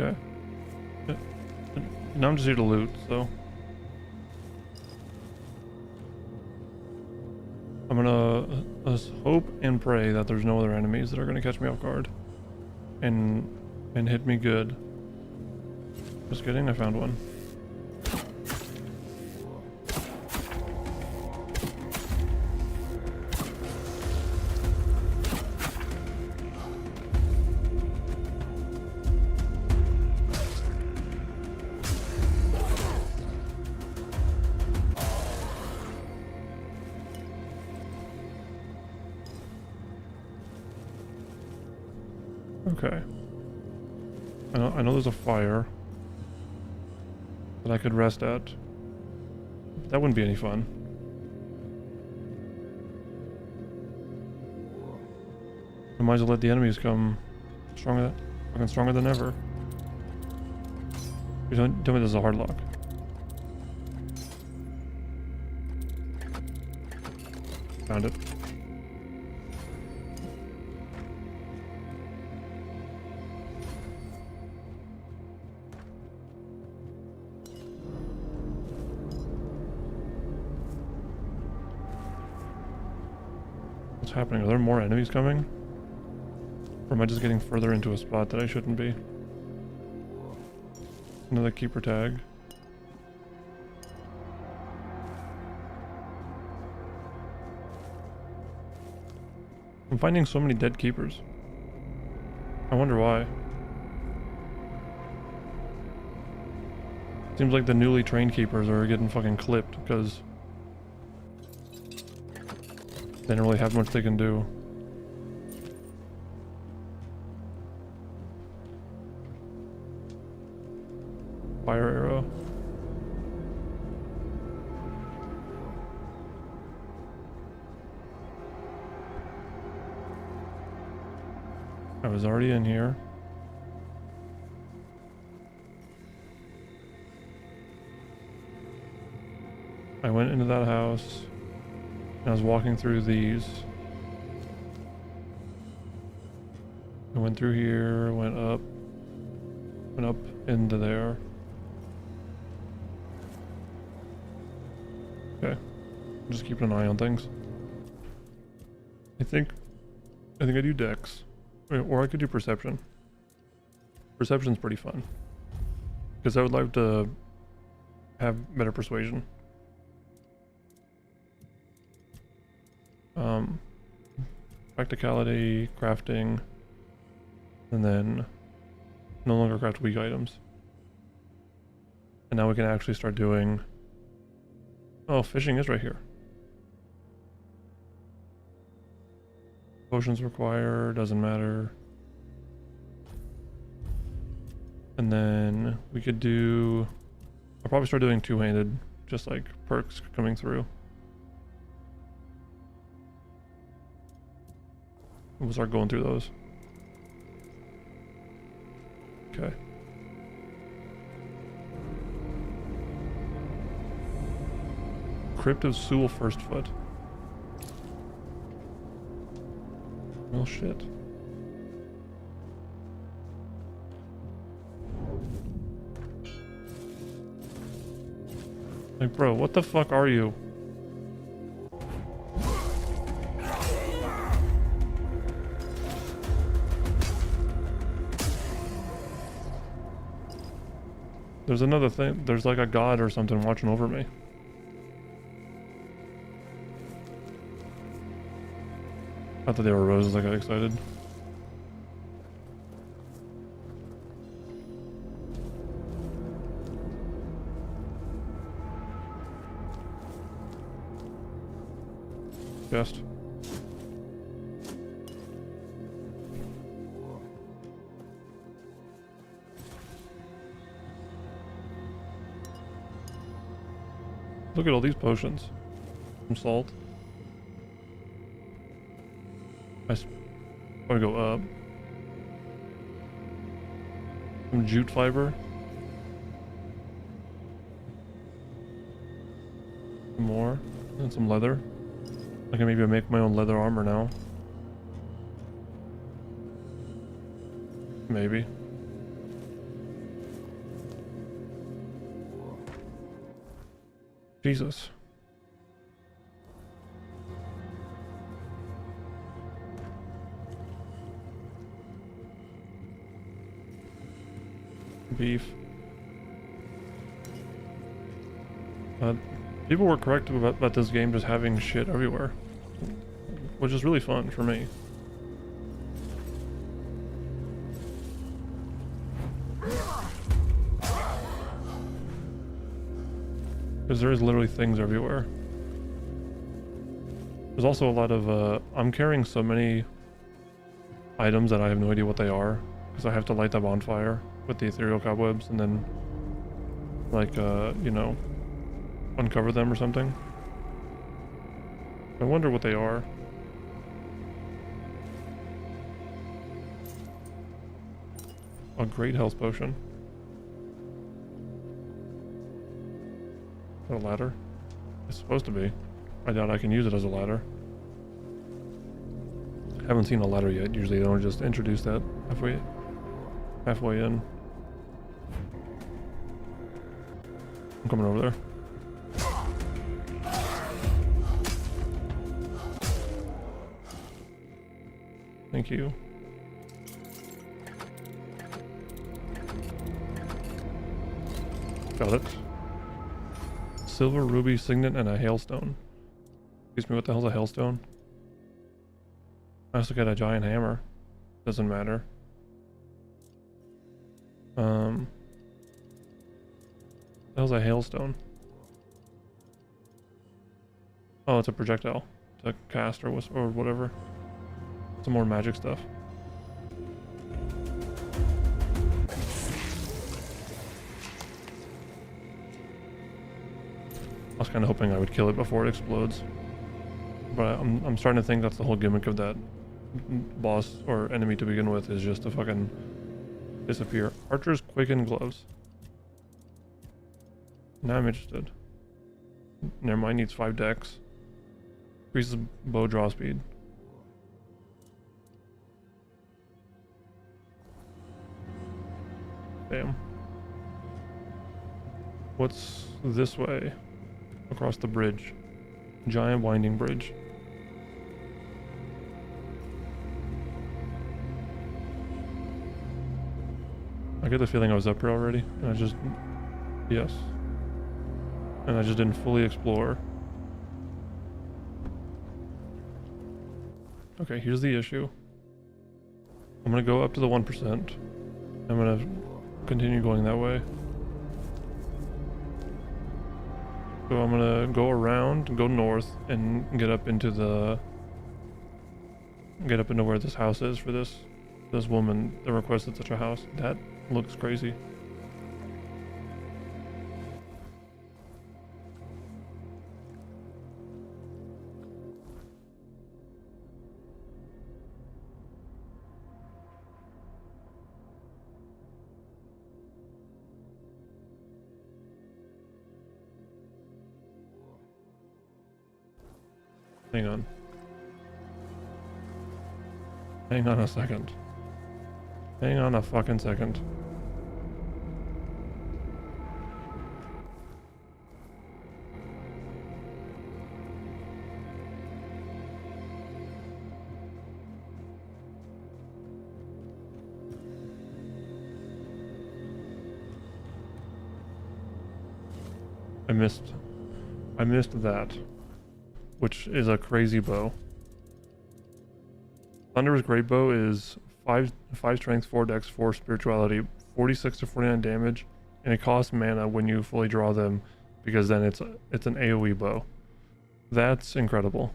Okay. Now I'm just here to loot, so I'm gonna hope and pray that there's no other enemies that are gonna catch me off guard and hit me good. Just kidding, I found one. Okay. I know there's a fire that I could rest at. That wouldn't be any fun. I might as well let the enemies come fucking stronger than ever. You don't tell me this is a hard lock. Found it. What's happening? Are there more enemies coming? Or am I just getting further into a spot that I shouldn't be? Another keeper tag. I'm finding so many dead keepers. I wonder why. Seems like the newly trained keepers are getting fucking clipped because they don't really have much they can do. Fire arrow. I was already in here. I went into that house. And I was walking through these. I went through here, went up into there. Okay. Just keeping an eye on things. I think I do dex. Or I could do perception. Perception's pretty fun. Because I would like to have better persuasion. Practicality, crafting, and then no longer craft weak items. And now we can actually start doing... Oh, fishing is right here. Potions required, doesn't matter. And then we could do... I'll probably start doing two-handed, just like perks coming through. We'll start going through those. Okay. Crypt of Sewell Firstfoot. Well, shit. Like, bro, what the fuck are you? There's another thing. There's like a god or something watching over me. I thought they were roses. I got excited. Chest. Look at all these potions. Some salt. I want to go up. Some jute fiber. Some more. And some leather. I can maybe make my own leather armor now. Maybe. Jesus. Beef. People were correct about this game just having shit everywhere, which is really fun for me. Because there is literally things everywhere. There's also a lot of, I'm carrying so many items that I have no idea what they are. Because I have to light the bonfire with the ethereal cobwebs and then, like, you know, uncover them or something. I wonder what they are. A great health potion. A ladder? It's supposed to be. I doubt I can use it as a ladder. Haven't seen a ladder yet. Usually they don't just introduce that halfway in. I'm coming over there. Thank you. Got it. Silver, ruby, signet, and a hailstone. Excuse me, what the hell's a hailstone? I also got a giant hammer. Doesn't matter. That was a hailstone. Oh, it's a projectile to cast or whatever. Some more magic stuff. I was kind of hoping I would kill it before it explodes. But I'm starting to think that's the whole gimmick of that boss or enemy to begin with, is just to fucking disappear. Archer's Quicken Gloves. Now I'm interested. Never mind, needs 5 decks. Increases bow draw speed. Damn. What's this way? Across the bridge. Giant winding bridge. I get the feeling I was up here already, and I just... Yes. And I just didn't fully explore. Okay, here's the issue. I'm gonna go up to the 1%. I'm gonna continue going that way. So I'm gonna go around, go north, and get up into where this house is for this woman that requested such a house. That looks crazy. Hang on. Hang on a second. Hang on a fucking second. I missed that. Which is a crazy bow. Thunder's Great Bow is 5 strength, 4 dex, 4 spirituality, 46 to 49 damage, and it costs mana when you fully draw them, because then it's an AoE bow. That's incredible.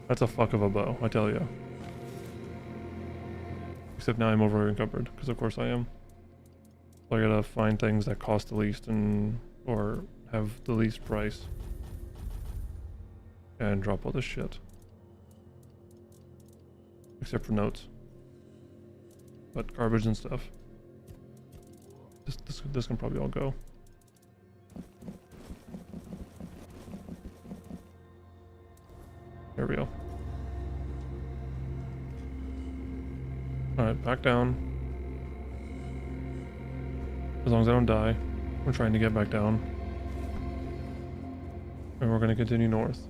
That's a fuck of a bow, I tell you. Except now I'm over encumbered, because of course I am. So I gotta find things that cost the least or have the least price. And drop all this shit. except for notes. But garbage and stuff. This can probably all go. There we go. Alright, back down. As long as I don't die. We're trying to get back down. And we're going to continue north.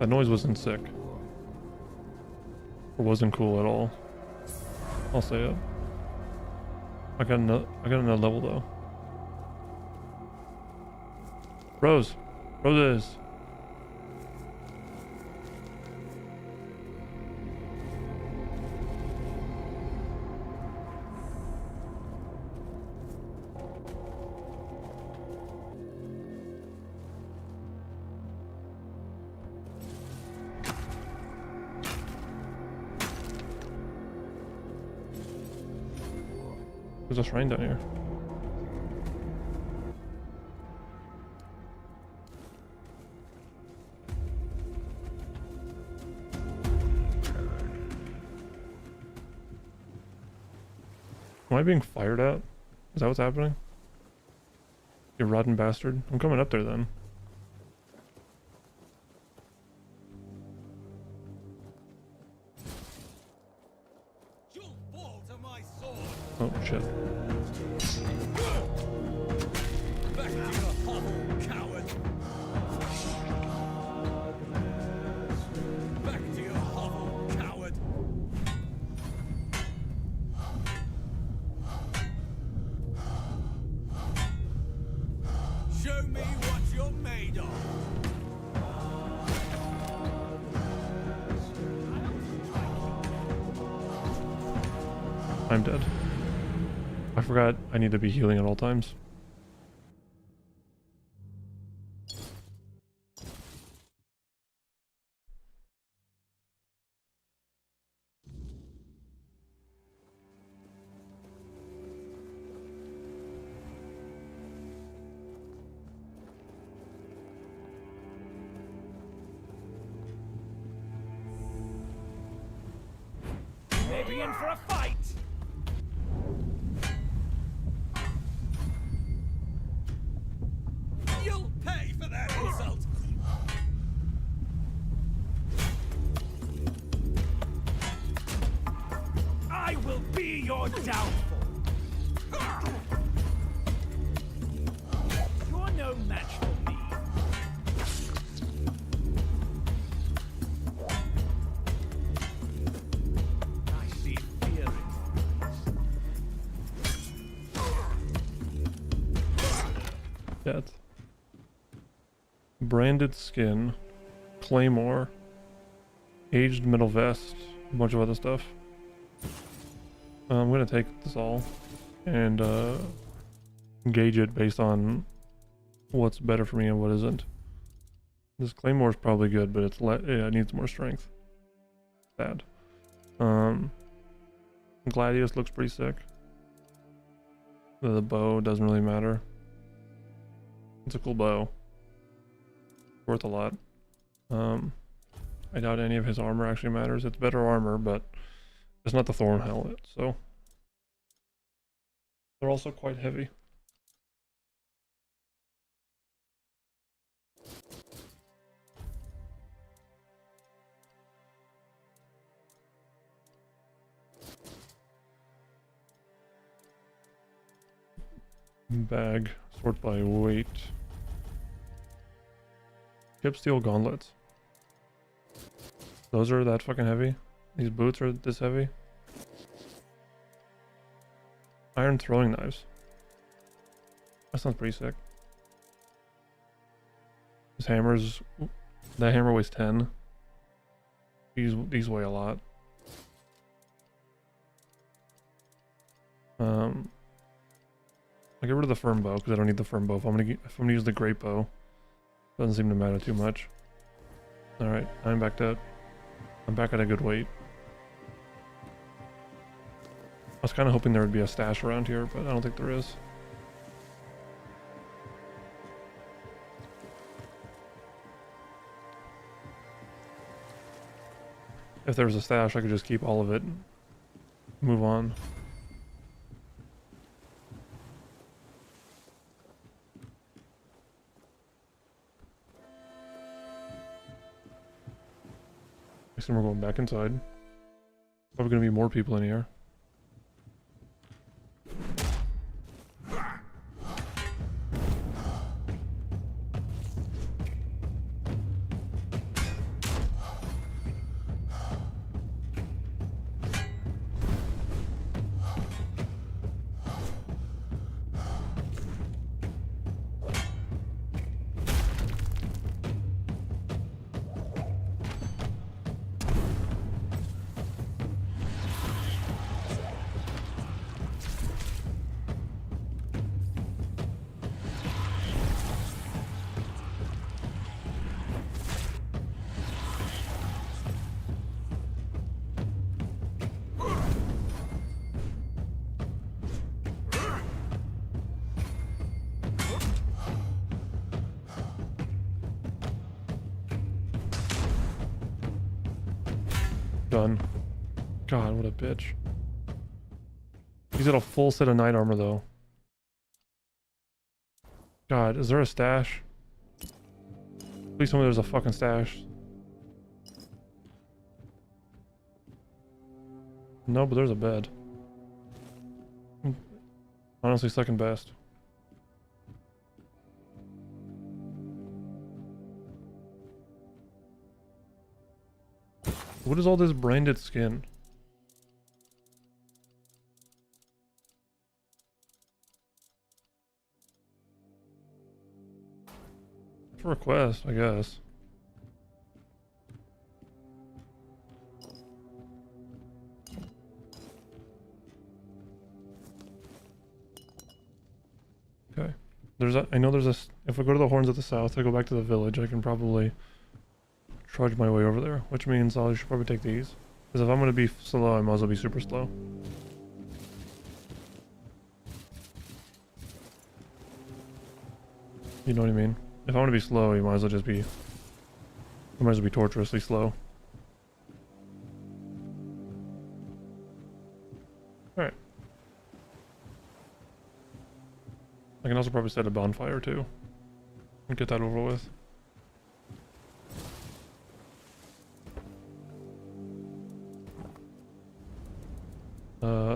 That noise wasn't sick. Or wasn't cool at all. I'll say it. I got another level though. Rose. Roses. There's a shrine down here. Am I being fired at? Is that what's happening? You rotten bastard. I'm coming up there then. Oh shit. Back to your hovel, coward! Back to your hovel, coward! Show me what you're made of! I'm dead. I forgot I need to be healing at all times. Maybe in for a fight! You'll pay for that insult! I will be your downfall! You're no match for me. I see fear in Death. Branded skin. Claymore. Aged metal vest. A bunch of other stuff. I'm gonna take this all and gauge it based on what's better for me and what isn't. This claymore is probably good, but it needs more strength. Bad. Gladius looks pretty sick. The bow doesn't really matter. It's a cool bow. Worth a lot. I doubt any of his armor actually matters. It's better armor, but it's not the thorn helmet, so they're also quite heavy. Bag, sort by weight. Chip steel gauntlets. Those are that fucking heavy? These boots are this heavy? Iron throwing knives. That sounds pretty sick. This hammer's... That hammer weighs 10. These weigh a lot. I'll get rid of the firm bow because I don't need the firm bow. If I'm gonna use the great bow, doesn't seem to matter too much. All right, I'm back at a good weight. was kind of hoping there would be a stash around here, but I don't think there is. If there was a stash, I could just keep all of it and move on. I assume we're going back inside. Probably gonna be more people in here. Done. God, what a bitch. He's got a full set of knight armor though. God, is there a stash? Please tell me there's a fucking stash. No, but there's a bed. Honestly, second best. What is all this branded skin? For a quest, I guess. Okay. I know there's a, if I go to the horns at the south, I go back to the village, I can probably trudge my way over there, which means I should probably take these. Because if I'm going to be slow, I might as well be super slow. You know what I mean? If I want to be slow, you might as well just be... You might as well be torturously slow. Alright. I can also probably set a bonfire too. And get that over with.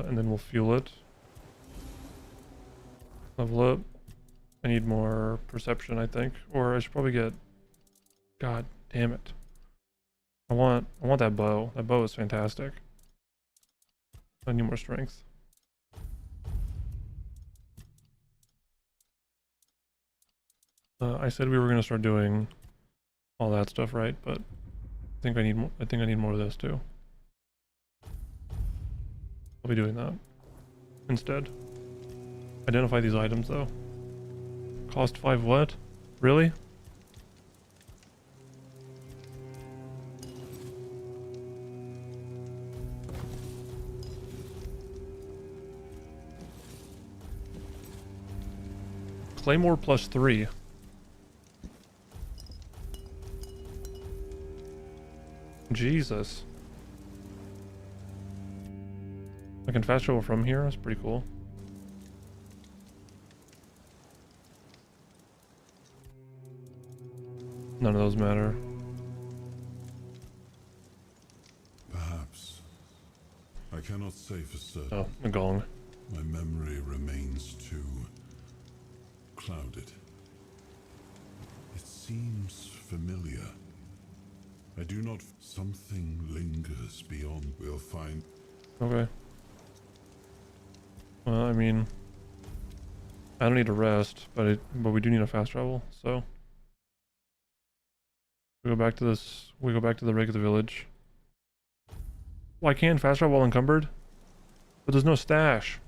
And then we'll fuel it. Level up. I need more perception, I think. Or I should probably get... God damn it. I want that bow. That bow is fantastic. I need more strength. I said we were going to start doing all that stuff, right? But I think I need more. I think I need more of this too. I'll be doing that instead. Identify these items though. Cost 5 what? Really? Claymore +3. Jesus. I can fast travel from here, that's pretty cool. None of those matter. Perhaps. I cannot say for certain. Oh, a gong. My memory remains too clouded. It seems familiar. I do not... Something lingers beyond. We'll find... Okay. Well, I mean... I don't need to rest, but we do need a fast travel, so... We go back to this... We go back to the regular village. Well, I can fast travel while encumbered? But there's no stash.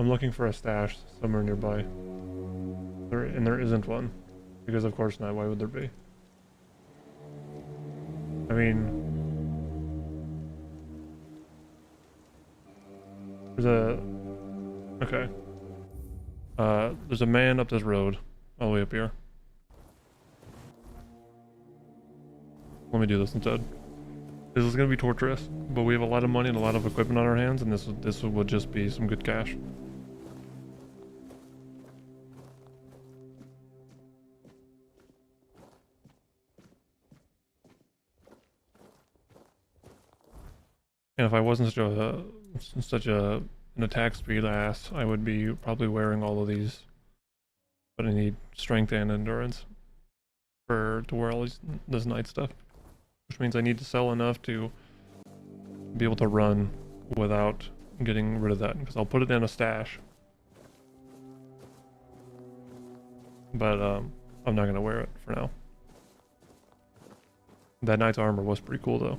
I'm looking for a stash somewhere nearby. And there isn't one. Because of course not, why would there be? I mean... There's a... Okay. There's a man up this road. All the way up here. Let me do this instead. This is gonna be torturous, but we have a lot of money and a lot of equipment on our hands, and this would just be some good cash. And if I wasn't such an attack speed ass, I would be probably wearing all of these. But I need strength and endurance to wear all this night stuff. Which means I need to sell enough to be able to run without getting rid of that, because I'll put it in a stash. But I'm not gonna wear it for now. That knight's armor was pretty cool though.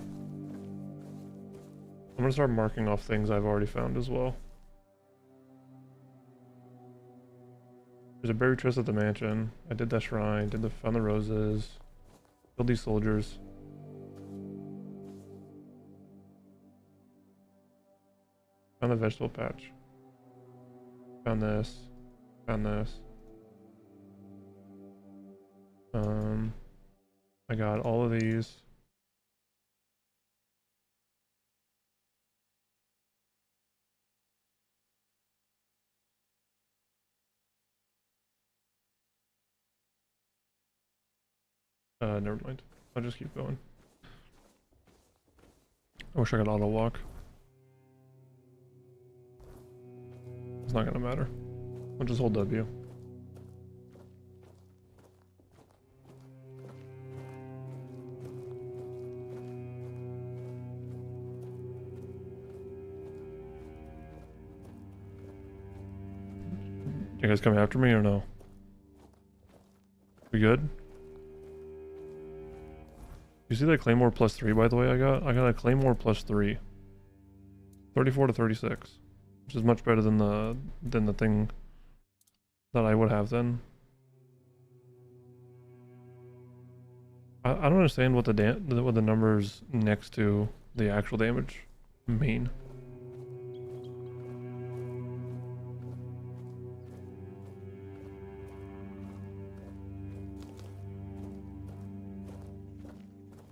I'm gonna start marking off things I've already found as well. There's a buried chest at the mansion. I did that shrine, found the roses, killed these soldiers. Found the vegetable patch. Found this. Found this. I got all of these. Never mind. I'll just keep going. I wish I could auto walk. It's not gonna matter. I'll just hold W. You guys coming after me or no? We good? You see that Claymore +3 by the way I got? I got a Claymore +3. 34 to 36. Which is much better than the thing that I would have then. I don't understand what the numbers next to the actual damage mean.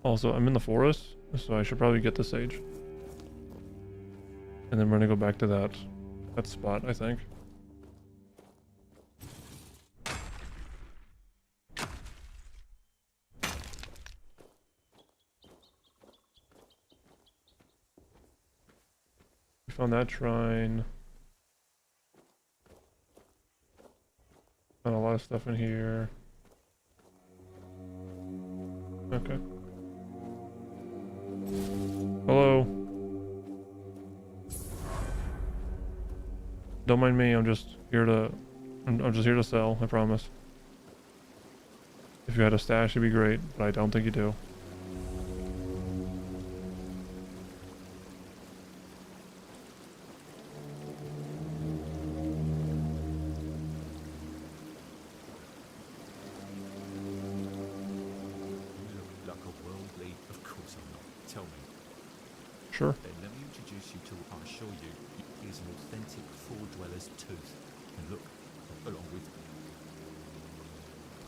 Also, I'm in the forest, so I should probably get the sage. And then we're gonna go back to that spot, I think. We found that shrine. Found a lot of stuff in here. Okay. Hello. Don't mind me, I'm just here to sell, I promise. If you had a stash it'd be great, but I don't think you do. Sure. Then let me introduce you to what I assure you is an authentic Four Dweller's tooth. And look, along with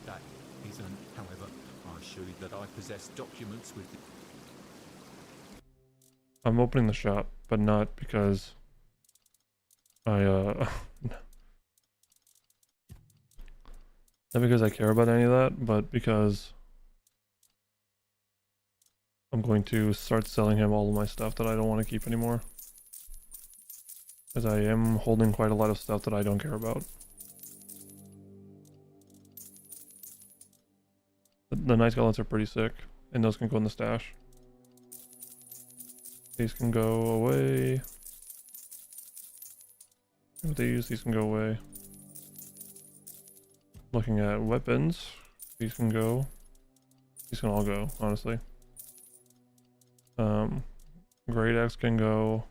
that isn't, however, I assure you that I possess documents with the... I'm opening the shop, but not because I not because I care about any of that, but because I'm going to start selling him all of my stuff that I don't want to keep anymore. As I am holding quite a lot of stuff that I don't care about. The night gauntlets are pretty sick, and those can go in the stash. These can go away. With these can go away. Looking at weapons, these can go. These can all go, honestly. Great axe can go.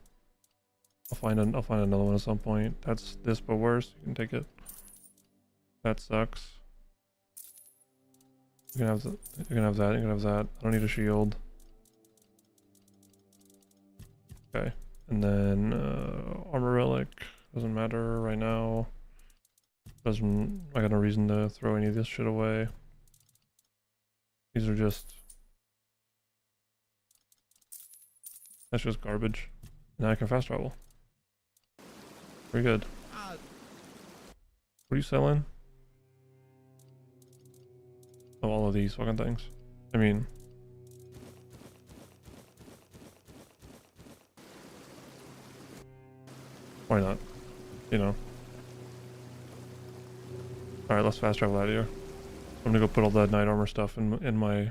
I'll find another one at some point. That's this, but worse. You can take it. That sucks. You can have that. You can have that. You can have that. I don't need a shield. Okay, and then armor relic doesn't matter right now. Doesn't. I got no reason to throw any of this shit away. These are just. That's just garbage. Now I can fast travel. Pretty good. What are you selling? Oh, all of these fucking things. I mean... why not? You know. Alright, let's fast travel out of here. I'm gonna go put all that knight armor stuff in my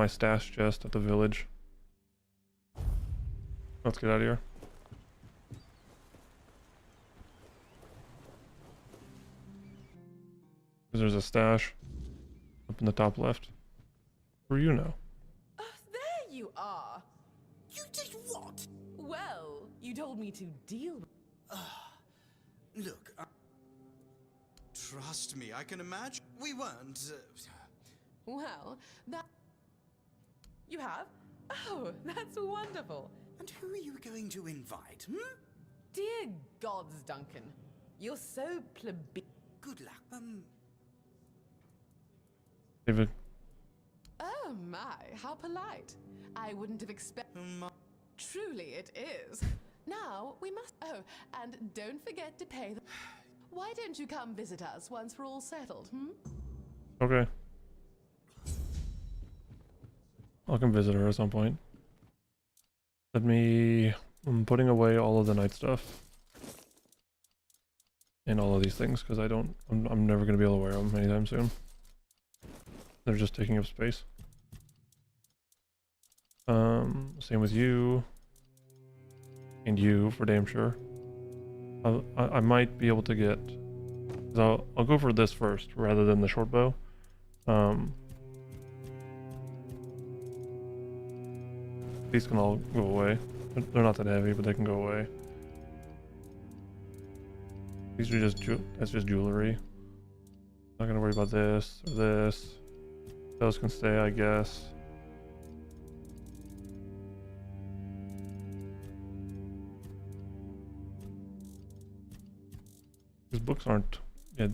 stash chest at the village. Let's get out of here. There's a stash up in the top left. Where are you now? There you are. You did what? Well, you told me to deal with... Look, trust me, I can imagine we weren't... Well, that... You have? Oh, that's wonderful. And who are you going to invite, Dear gods, Duncan. You're so plebe... Good luck. David. Oh my, how polite. I wouldn't have expected... Truly it is. Now, we must... Oh, and don't forget to pay the... Why don't you come visit us once we're all settled, Okay. I'll come visit her at some point. Let me... I'm putting away all of the night stuff. And all of these things, because I'm never going to be able to wear them anytime soon. They're just taking up space. Same with you. And you, for damn sure. I might be able to get... I'll go for this first, rather than the short bow. These can all go away. They're not that heavy, but they can go away. These are just that's just jewelry. Not gonna worry about this or this. Those can stay, I guess. These books aren't. Yeah,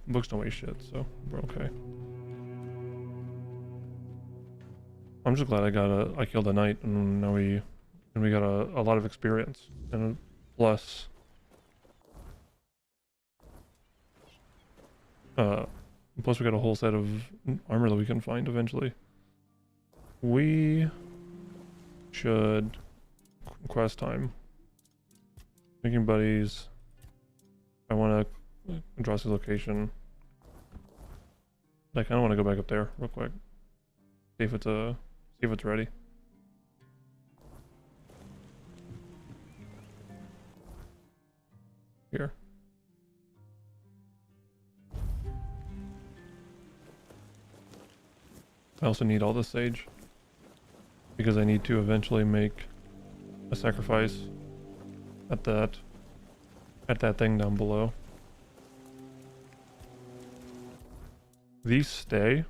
books don't weigh shit, so we're okay. I'm just glad I killed a knight, and now we got a lot of experience, and plus plus we got a whole set of armor that we can find eventually. We should quest time. Making buddies. I want to draw his location. I kind of want to go back up there real quick. See if it's ready. Here. I also need all this sage because I need to eventually make a sacrifice at that thing down below. These stay.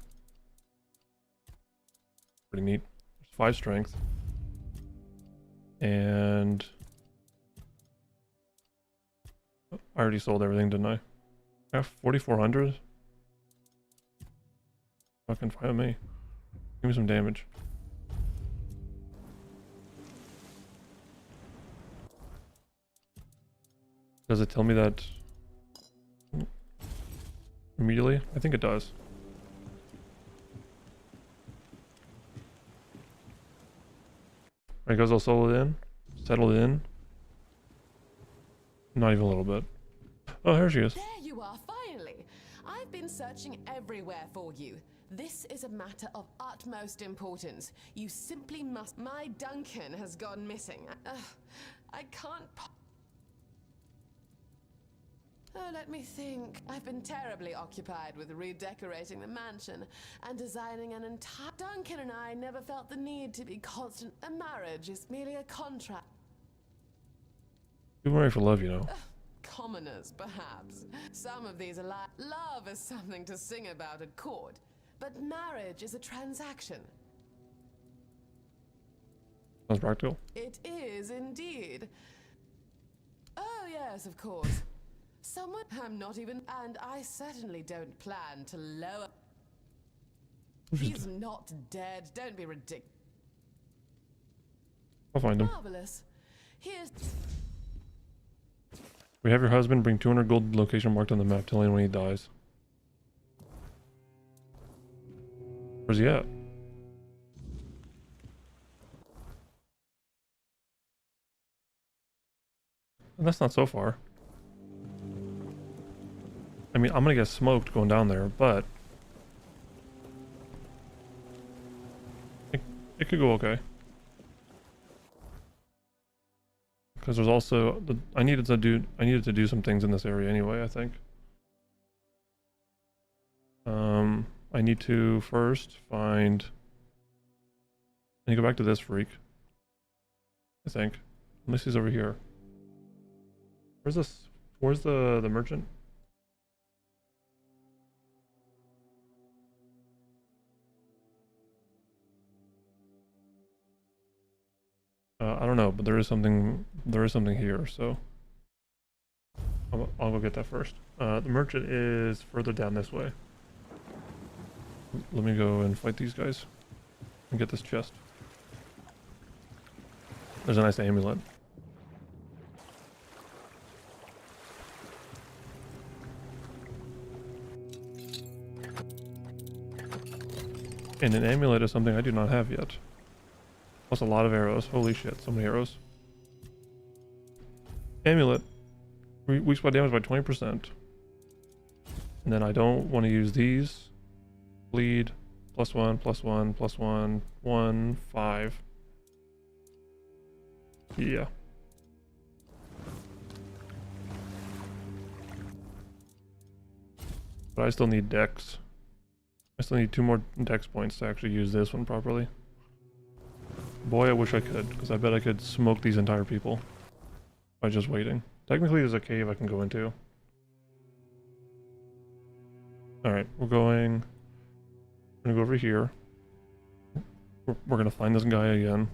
Pretty neat. There's 5 strength. And I already sold everything, didn't I? I have 4,400. Fucking fine with me. Give me some damage. Does it tell me that immediately? I think it does. Alright guys, I'll settle in. Not even a little bit. Oh, here she is. There you are, finally. I've been searching everywhere for you. This is a matter of utmost importance. You simply must... My Duncan has gone missing. I can't... Oh, let me think. I've been terribly occupied with redecorating the mansion and designing an entire... Duncan and I never felt the need to be constant. A marriage is merely a contract. People marry for love, you know. Commoners, perhaps. Some of these are like love is something to sing about at court, but marriage is a transaction. Sounds practical. It is indeed. Oh, yes, of course. Someone I'm not even, and I certainly don't plan to lower. He's not dead. Don't be ridiculous. I'll find him. Marvelous. Here's. We have your husband. Bring 200 gold location marked on the map. Tell him when he dies. Where's he at? And that's not so far. I mean, I'm gonna get smoked going down there, but it could go okay. Because there's also I needed to do some things in this area anyway, I think. I need to first find. I need to go back to this freak. I think. Unless he's over here. Where's this? Where's the merchant? I don't know, but there is something here, so I'll go get that first. The merchant is further down this way. Let me go and fight these guys and get this chest. There's a nice amulet. And an amulet is something I do not have yet. Plus a lot of arrows. Holy shit, so many arrows. Amulet. Weak spot damage by 20%. And then I don't want to use these. Bleed. +1, +1, +1, 1, 5. Yeah. But I still need dex. I still need 2 more dex points to actually use this one properly. Boy, I wish I could, because I bet I could smoke these entire people by just waiting. Technically, there's a cave I can go into. Alright, we're gonna go over here. We're gonna find this guy again.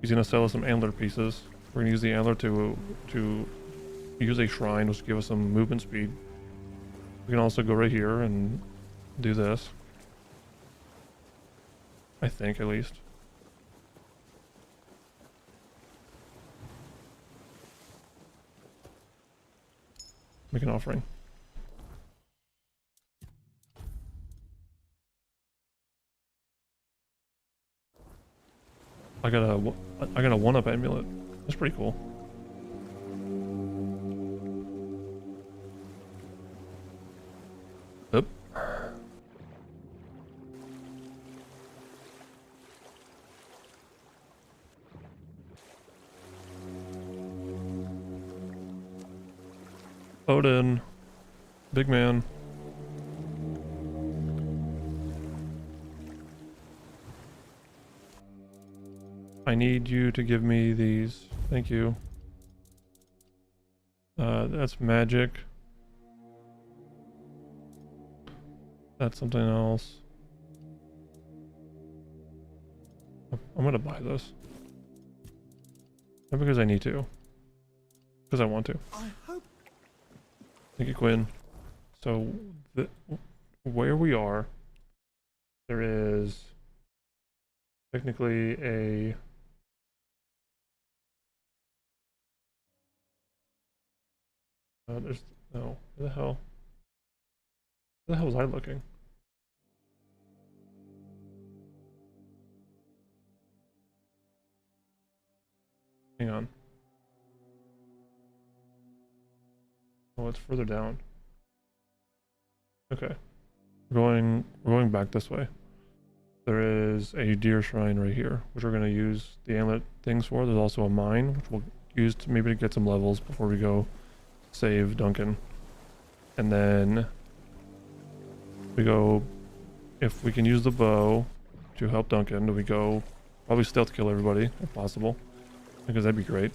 He's gonna sell us some antler pieces. We're gonna use the antler to use a shrine, which will give us some movement speed. We can also go right here and do this. I think, at least. Make an offering. I got a 1-up amulet. That's pretty cool. Yep. Odin. Big man. I need you to give me these. Thank you. That's magic. That's something else. I'm gonna buy this. Not because I need to. Because I want to. I hope. Thank you, Quinn. So, where we are, there is technically a... there's... No. Where the hell? Where the hell was I looking? Hang on. Oh, it's further down. Okay. We're going back this way. There is a deer shrine right here, which we're going to use the amulet things for. There's also a mine, which we'll use to maybe to get some levels before we go save Duncan. And then we go, if we can use the bow to help Duncan, we go probably stealth kill everybody if possible, because that'd be great.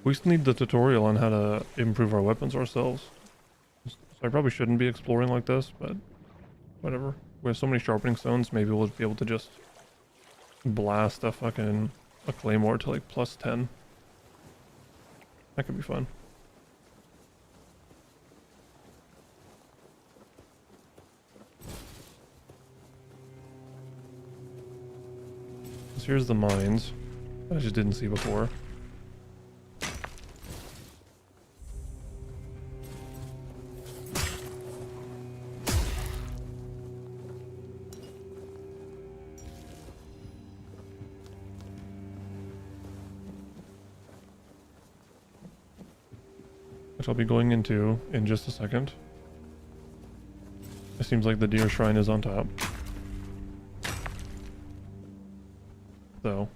We still need the tutorial on how to improve our weapons ourselves. So I probably shouldn't be exploring like this, but whatever. We have so many sharpening stones, maybe we'll be able to just blast a claymore to like +10. That could be fun. So here's the mines I just didn't see before. Which I'll be going into in just a second. It seems like the deer shrine is on top. So.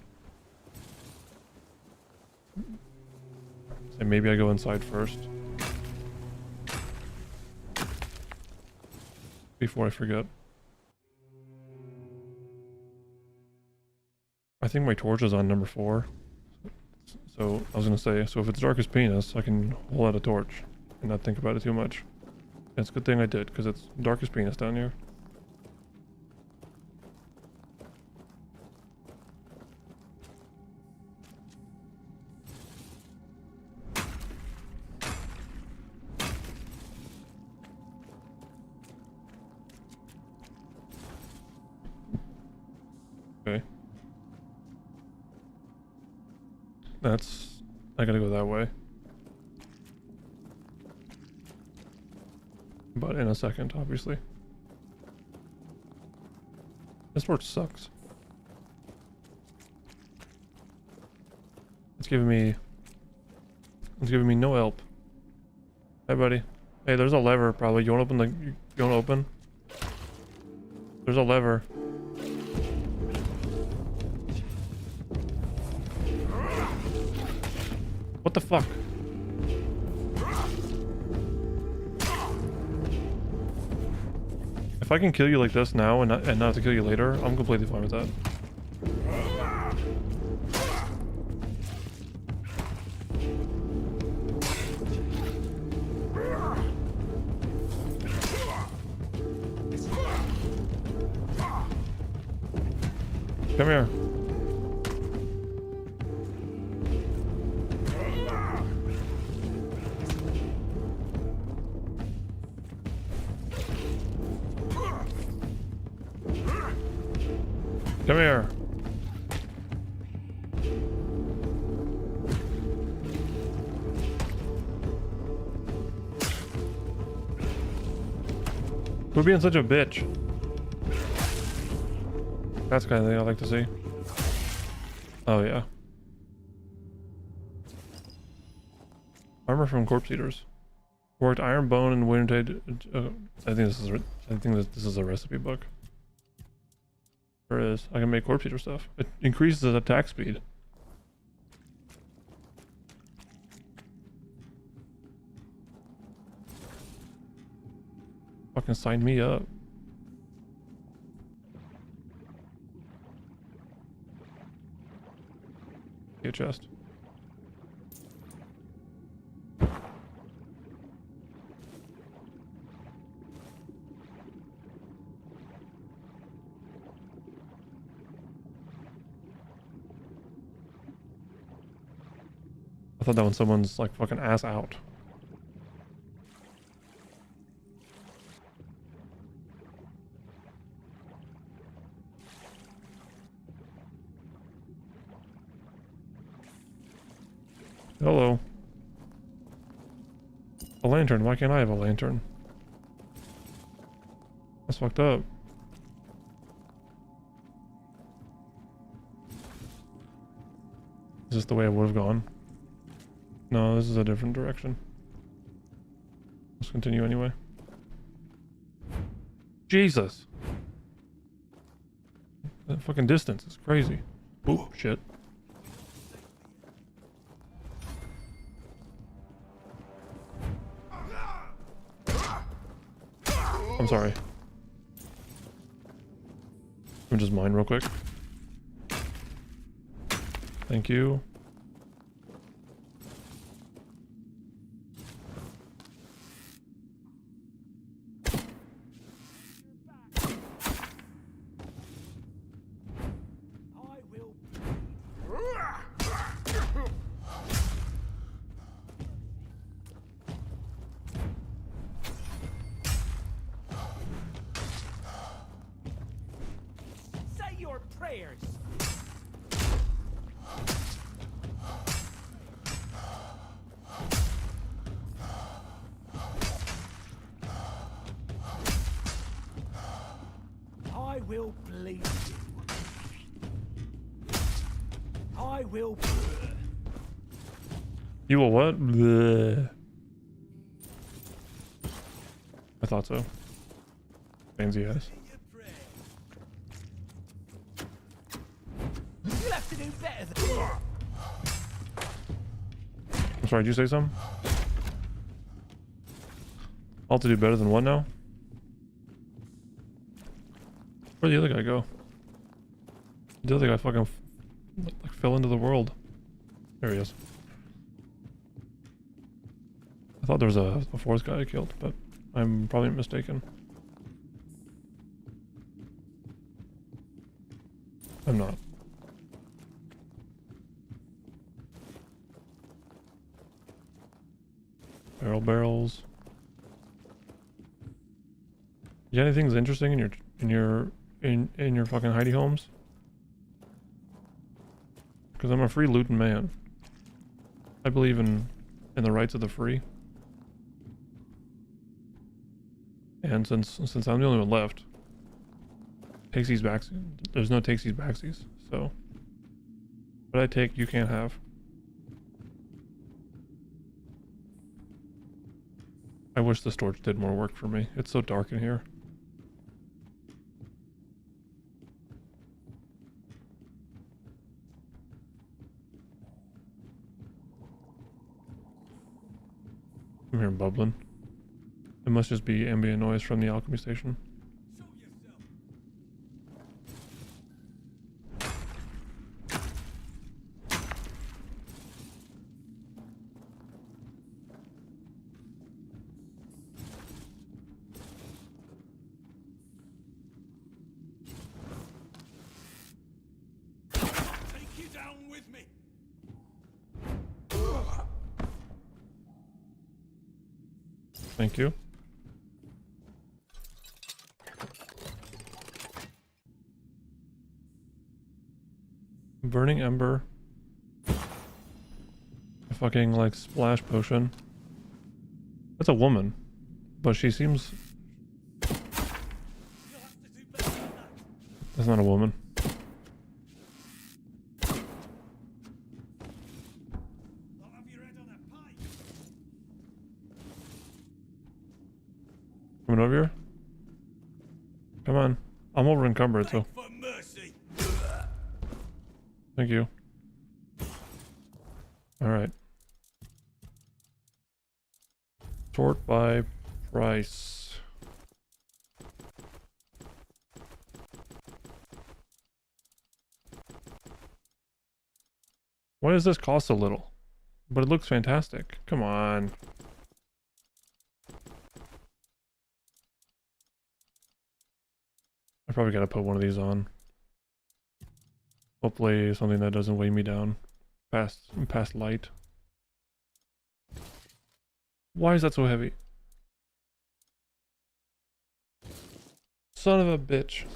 So maybe I go inside first. Before I forget. I think my torch is on number 4. So, I was gonna say, so if it's dark as penis, I can hold out a torch and not think about it too much. And it's a good thing I did, because it's dark as penis down here. Okay. I gotta go that way. But in a second, obviously. This torch sucks. It's giving me no help. Hey buddy. Hey, there's a lever probably. You wanna open? There's a lever. What the fuck? If I can kill you like this now and not have to kill you later, I'm completely fine with that. Come here. Come here. We're being such a bitch. That's the kind of thing I like to see. Oh yeah. Armor from corpse eaters. Worked iron, bone, and winter. I think this is a recipe book. There is. I can make corpse eater stuff. It increases the attack speed. Fucking sign me up. Get a chest. I thought that when someone's like fucking ass out. Hello. A lantern. Why can't I have a lantern? That's fucked up. Is this the way I would have gone? No, this is a different direction. Let's continue anyway. Jesus! That fucking distance is crazy. Oh, shit. I'm sorry. Let me just mine real quick. Thank you. fires. I will bleed you. I will. You will what? Bleh. I thought so. Fancy ass. You'll have to do better than. I'm sorry, did you say something? I'll have to do better than what now? Where'd the other guy go? The other guy fucking like fell into the world. There he is. I thought there was a fourth guy I killed, but I'm probably mistaken. I'm not. Barrels. You got anything interesting in your fucking hidey homes? Because I'm a free looting man. I believe in the rights of the free. And since I'm the only one left, takesies backsies. There's no takesies backsies. So what I take, you can't have. I wish the storage did more work for me. It's so dark in here. I'm hearing bubbling. It must just be ambient noise from the alchemy station. Take you down with me. Thank you. Burning Ember. A fucking, like, splash potion. That's a woman. But she seems... That's not a woman. Coming over here? Come on. I'm over encumbered, so... Thank you. Alright. Sort by price. Why does this cost so little? But it looks fantastic. Come on. I probably gotta put one of these on. Hopefully something that doesn't weigh me down past light. Why is that so heavy? Son of a bitch.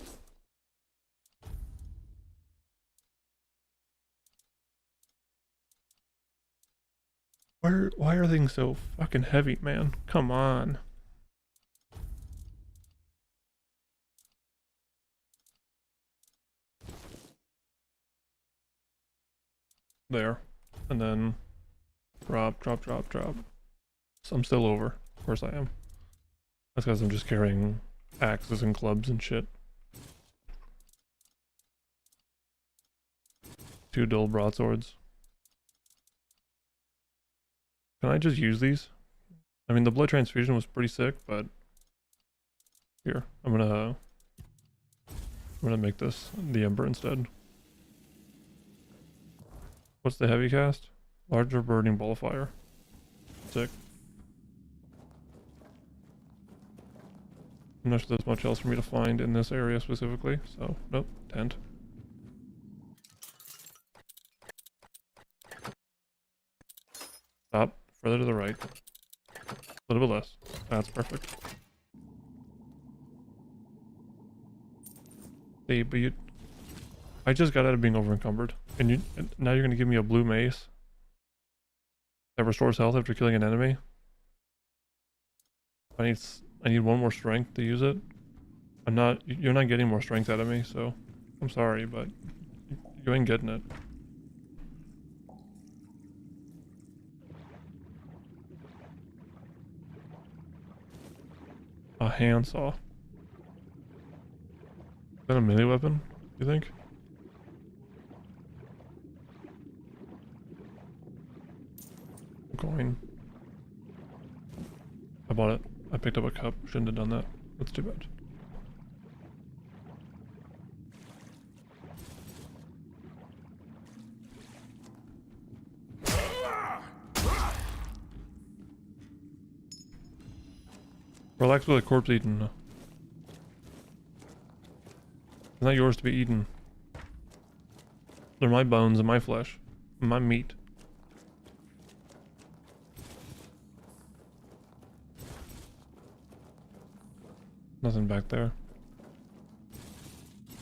Why are things so fucking heavy, man? Come on. There. And then drop. So I'm still over. Of course I am. That's because I'm just carrying axes and clubs and shit. 2 dull broadswords. Can I just use these? I mean, the blood transfusion was pretty sick, but here, I'm gonna make this the Ember instead. What's the heavy cast? Larger burning ball of fire. Sick. I'm not sure there's much else for me to find in this area specifically, so nope, tent. Stop. Further to the right. A little bit less. That's perfect. See, but I just got out of being over encumbered, and now you're gonna give me a blue mace that restores health after killing an enemy. I need one more strength to use it. You're not getting more strength out of me, so I'm sorry, but you ain't getting it. A handsaw. Is that a melee weapon, you think? Coin. I bought it. I picked up a cup. Shouldn't have done that. That's too bad. Relax with a corpse eaten. It's not yours to be eaten. They're my bones and my flesh. And my meat. Nothing back there.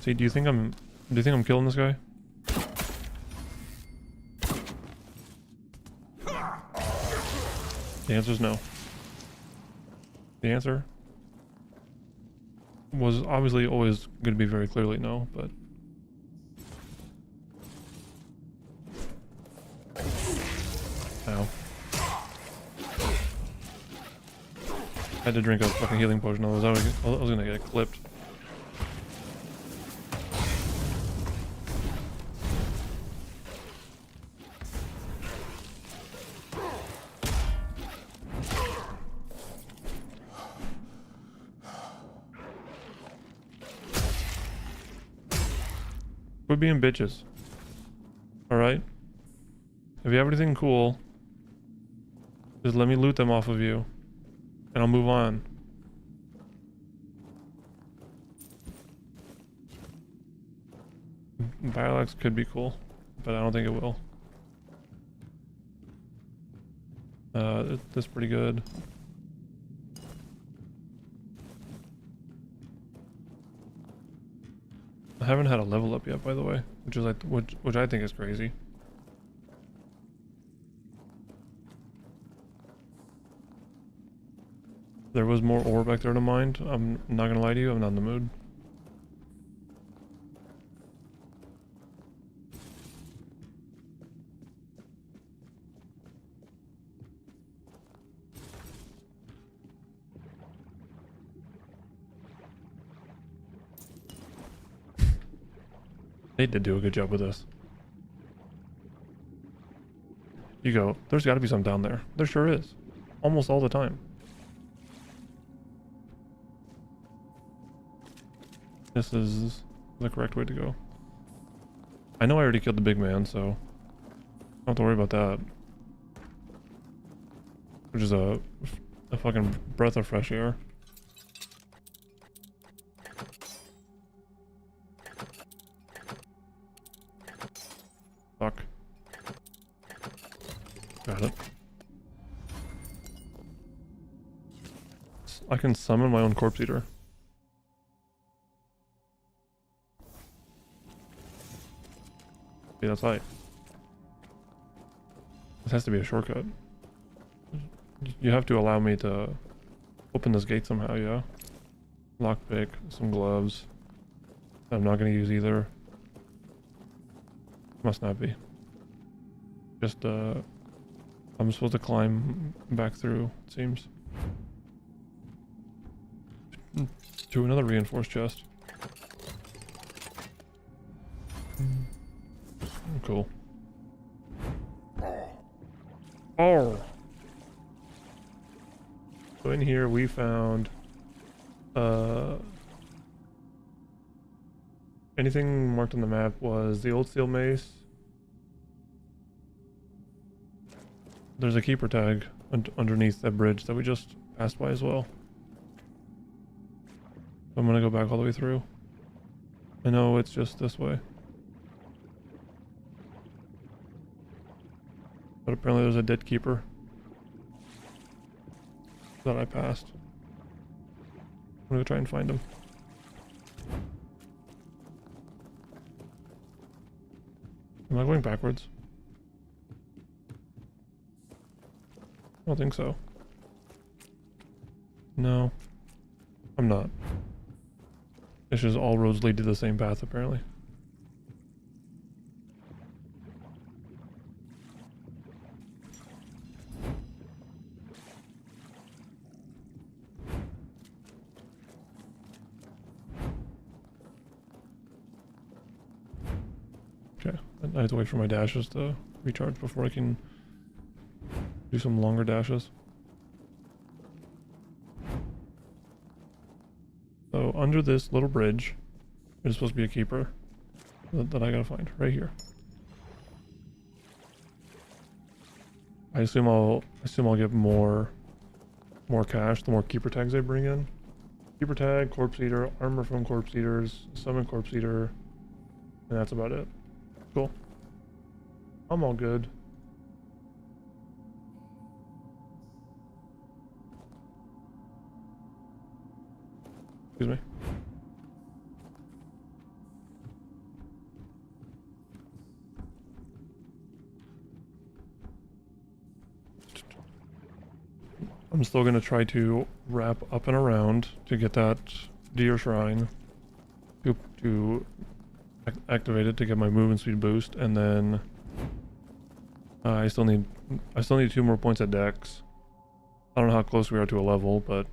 See, do you think I'm killing this guy? The answer is no. The answer was obviously always going to be very clearly no, but... Ow. I had to drink a fucking healing potion, otherwise I was gonna get clipped. Quit being bitches. Alright? If you have anything cool, just let me loot them off of you. And I'll move on. Biolax could be cool, but I don't think it will. That's pretty good. I haven't had a level up yet, by the way, which is like which I think is crazy. There was more ore back there to mine. I'm not gonna lie to you, I'm not in the mood. They did do a good job with this. You go, there's gotta be some down there. There sure is. Almost all the time. This is the correct way to go. I know I already killed the big man, so I don't have to worry about that. Which is a fucking breath of fresh air. Fuck. Got it. I can summon my own corpse eater. Yeah, that's right. This has to be a shortcut. You have to allow me to open this gate somehow, yeah? Lockpick, some gloves. I'm not gonna use either. Must not be. Just, I'm supposed to climb back through, it seems. To another reinforced chest. Cool. Oh! So in here we found, anything marked on the map was the old steel mace. There's a keeper tag underneath that bridge that we just passed by as well. I'm gonna go back all the way through. I know it's just this way. But apparently there's a dead keeper that I passed. I'm gonna go try and find him. Am I going backwards? I don't think so. No, I'm not. It's just all roads lead to the same path, apparently. Okay, I have to wait for my dashes to recharge before I can do some longer dashes. So under this little bridge, there's supposed to be a keeper that I gotta find right here. I assume I'll get more cash the more keeper tags I bring in. Keeper tag, corpse eater, armor from corpse eaters, summon corpse eater, and that's about it. Cool. I'm all good. Excuse me. I'm still gonna try to wrap up and around to get that deer shrine to activate it to get my movement speed boost, and then I still need 2 more points at Dex. I don't know how close we are to a level, but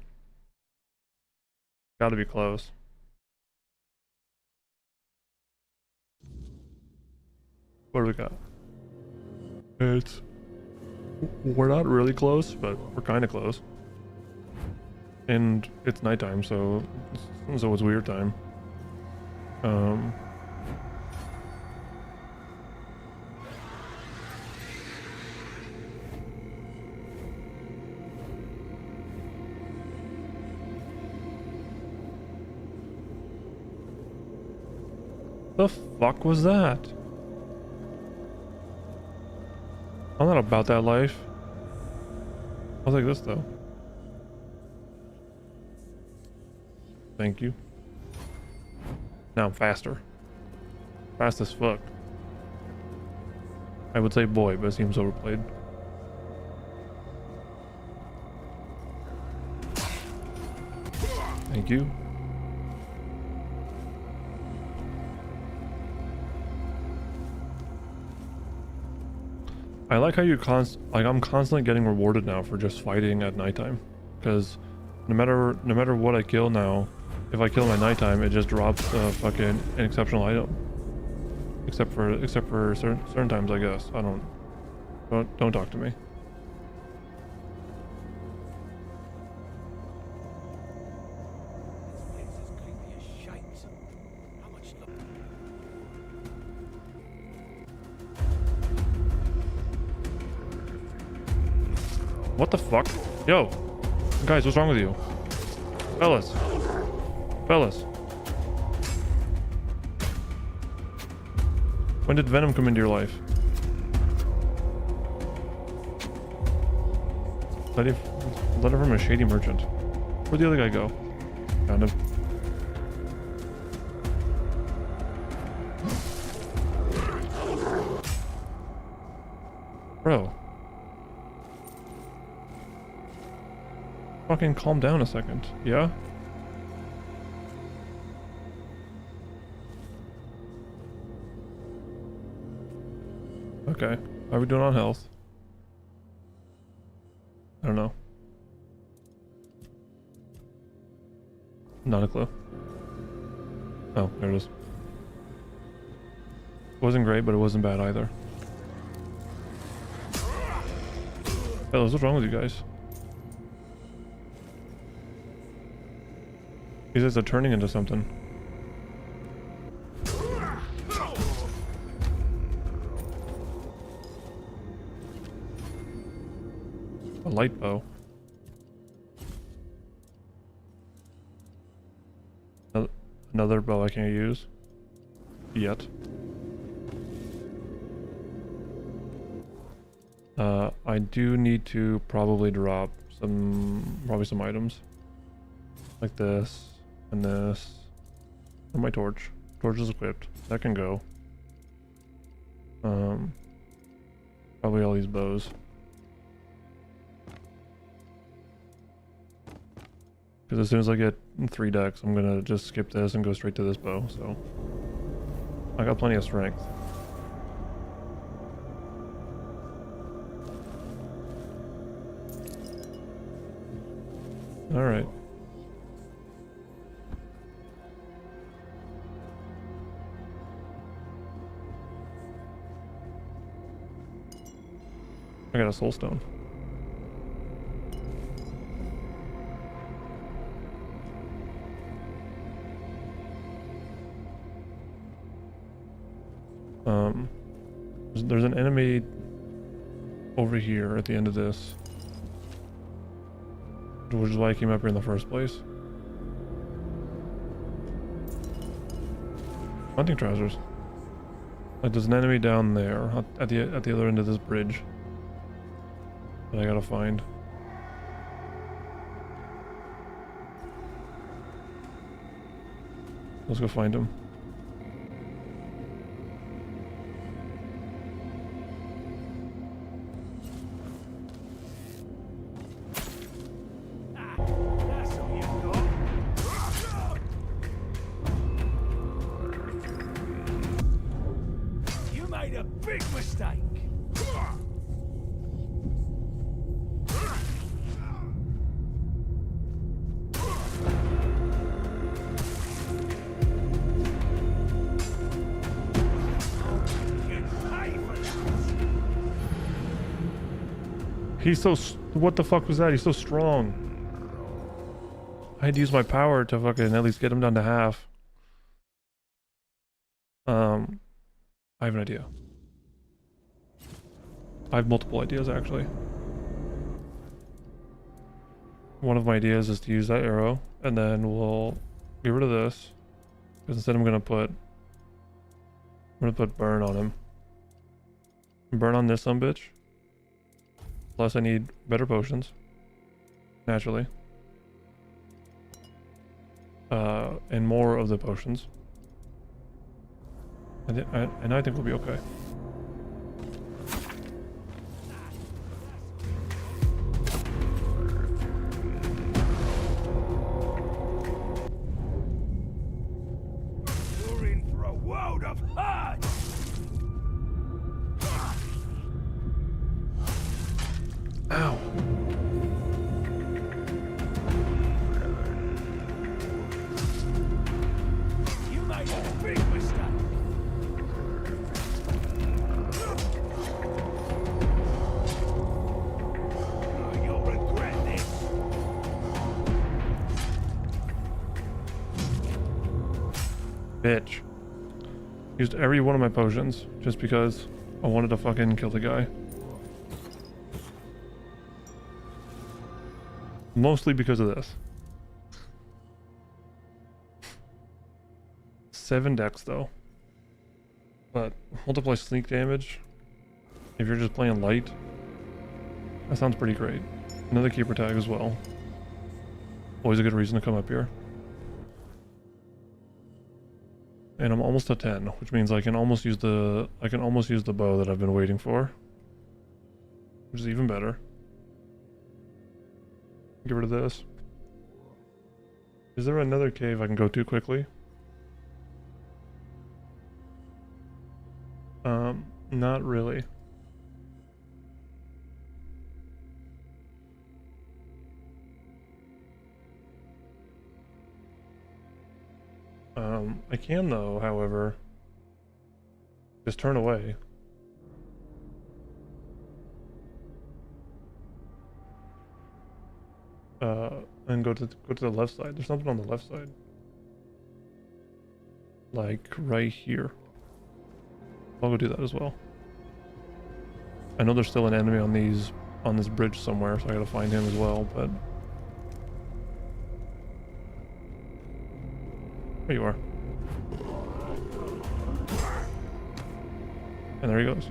gotta be close. What do we got? We're not really close, but we're kind of close. And it's nighttime, so it's weird time. The fuck was that? I'm not about that life. I'll take this though. Thank you. Now I'm faster. Fast as fuck. I would say boy, but it seems overplayed. Thank you. I like how you I'm constantly getting rewarded now for just fighting at nighttime, because no matter what I kill now, if I kill them at nighttime, it just drops fucking an exceptional item. Except for certain times, I guess. I don't talk to me. What the fuck? Yo! Guys, what's wrong with you? Fellas! Fellas! When did Venom come into your life? Letter from a shady merchant. Where'd the other guy go? Found him. Bro. Fucking calm down a second, yeah? Okay, how are we doing on health? I don't know. Not a clue. Oh, there it is. Wasn't great, but it wasn't bad either. Fellas, what's wrong with you guys? These guys are turning into something. A light bow. Another bow I can't use. Yet. I do need to probably drop probably some items. Like this. And this. And my torch. Torch is equipped. That can go. Probably all these bows. Because as soon as I get 3 decks, I'm gonna just skip this and go straight to this bow, so I got plenty of strength. Alright. I got a soul stone. There's an enemy over here at the end of this, which is why I came up here in the first place. Hunting trousers. Like there's an enemy down there at the other end of this bridge that I gotta find. Let's go find him. You made a big mistake. He's so... What the fuck was that? He's so strong. I had to use my power to fucking at least get him down to half. I have an idea. I have multiple ideas, actually. One of my ideas is to use that arrow, and then we'll get rid of this. Because instead I'm gonna put burn on him. Burn on this sumbitch. Plus I need better potions. Naturally. And more of the potions. And I think we'll be okay. You're in for a world of hurt. Ow. You made a big mistake. You'll regret this. Bitch. Used every one of my potions just because I wanted to fucking kill the guy. Mostly because of this. 7 decks though. But multiply sneak damage if you're just playing light. That sounds pretty great. Another keeper tag as well. Always a good reason to come up here. And I'm almost at 10, which means I can almost use the bow that I've been waiting for. Which is even better. Get rid of this. Is there another cave I can go to quickly? Not really. I can though, however, just turn away. And go to the left side. There's something on the left side. Like right here. I'll go do that as well. I know there's still an enemy on this bridge somewhere, so I gotta find him as well, but there you are. And there he goes.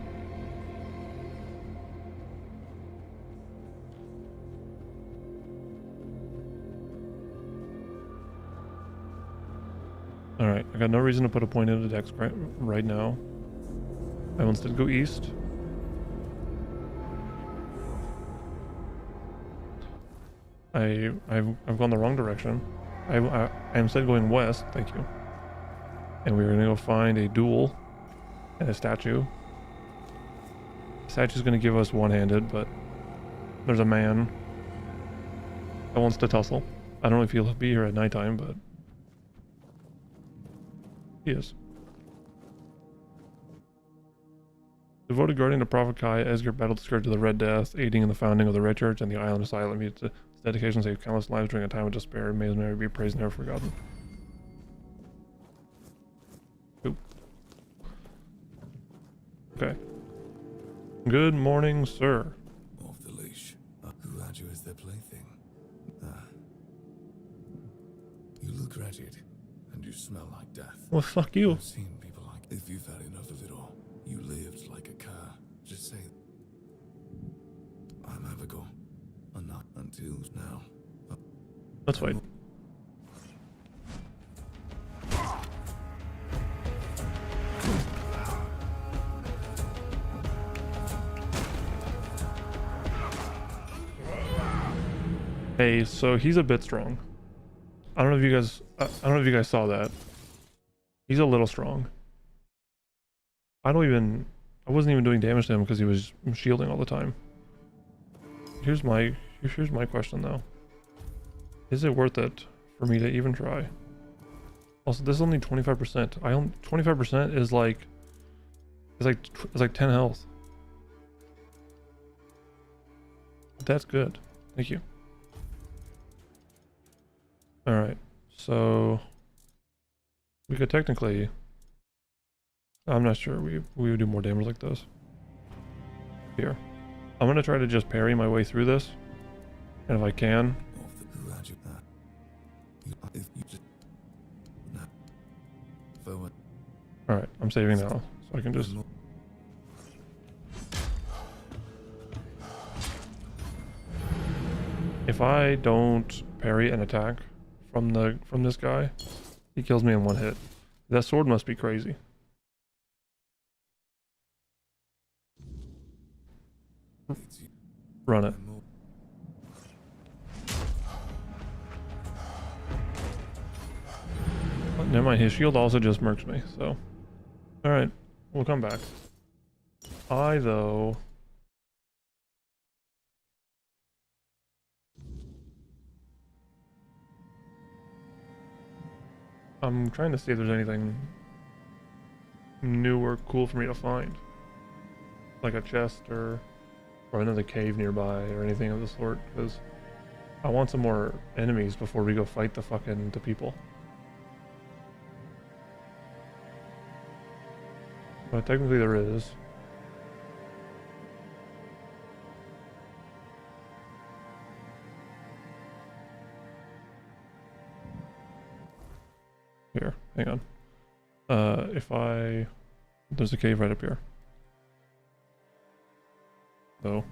Alright, I got no reason to put a point into the dex right now. I will instead go east. I've gone the wrong direction. I instead going west, thank you. And we're gonna go find a duel and a statue. The statue's gonna give us one-handed, but there's a man that wants to tussle. I don't know if he'll be here at nighttime, but he is. Devoted guardian to Prophet Kai, Edgar battled the scourge of the Red Death, aiding in the founding of the Red Church and the Island Asylum. His dedication saved countless lives during a time of despair. May his memory be praised and never forgotten. Oop. Okay. Good morning, sir. Off the leash. Who had you as their plaything? You look wretched, and you smell like death. Well, fuck you. I've seen people like. If you've had enough of it all, you lived like a cur. Just say, I'm Abigail. And not until now. Let's wait. Hey, so he's a bit strong. I don't know if you guys saw that. He's a little strong. I wasn't even doing damage to him because he was shielding all the time. Here's my question though. Is it worth it for me to even try? Also, this is only 25%. 25% is like 10 health. That's good. Thank you. Alright, so we could technically, I'm not sure we would do more damage like this. Here. I'm gonna try to just parry my way through this. And if I can. Alright, I'm saving now, so I can just. If I don't parry an attack from this guy, he kills me in one hit. That sword must be crazy. Run it. Oh, never mind, his shield also just murks me, so. Alright, we'll come back. Though. I'm trying to see if there's anything new or cool for me to find. Like a chest or another cave nearby or anything of the sort, because I want some more enemies before we go fight the people. But technically there is. Here, hang on. There's a cave right up here. So,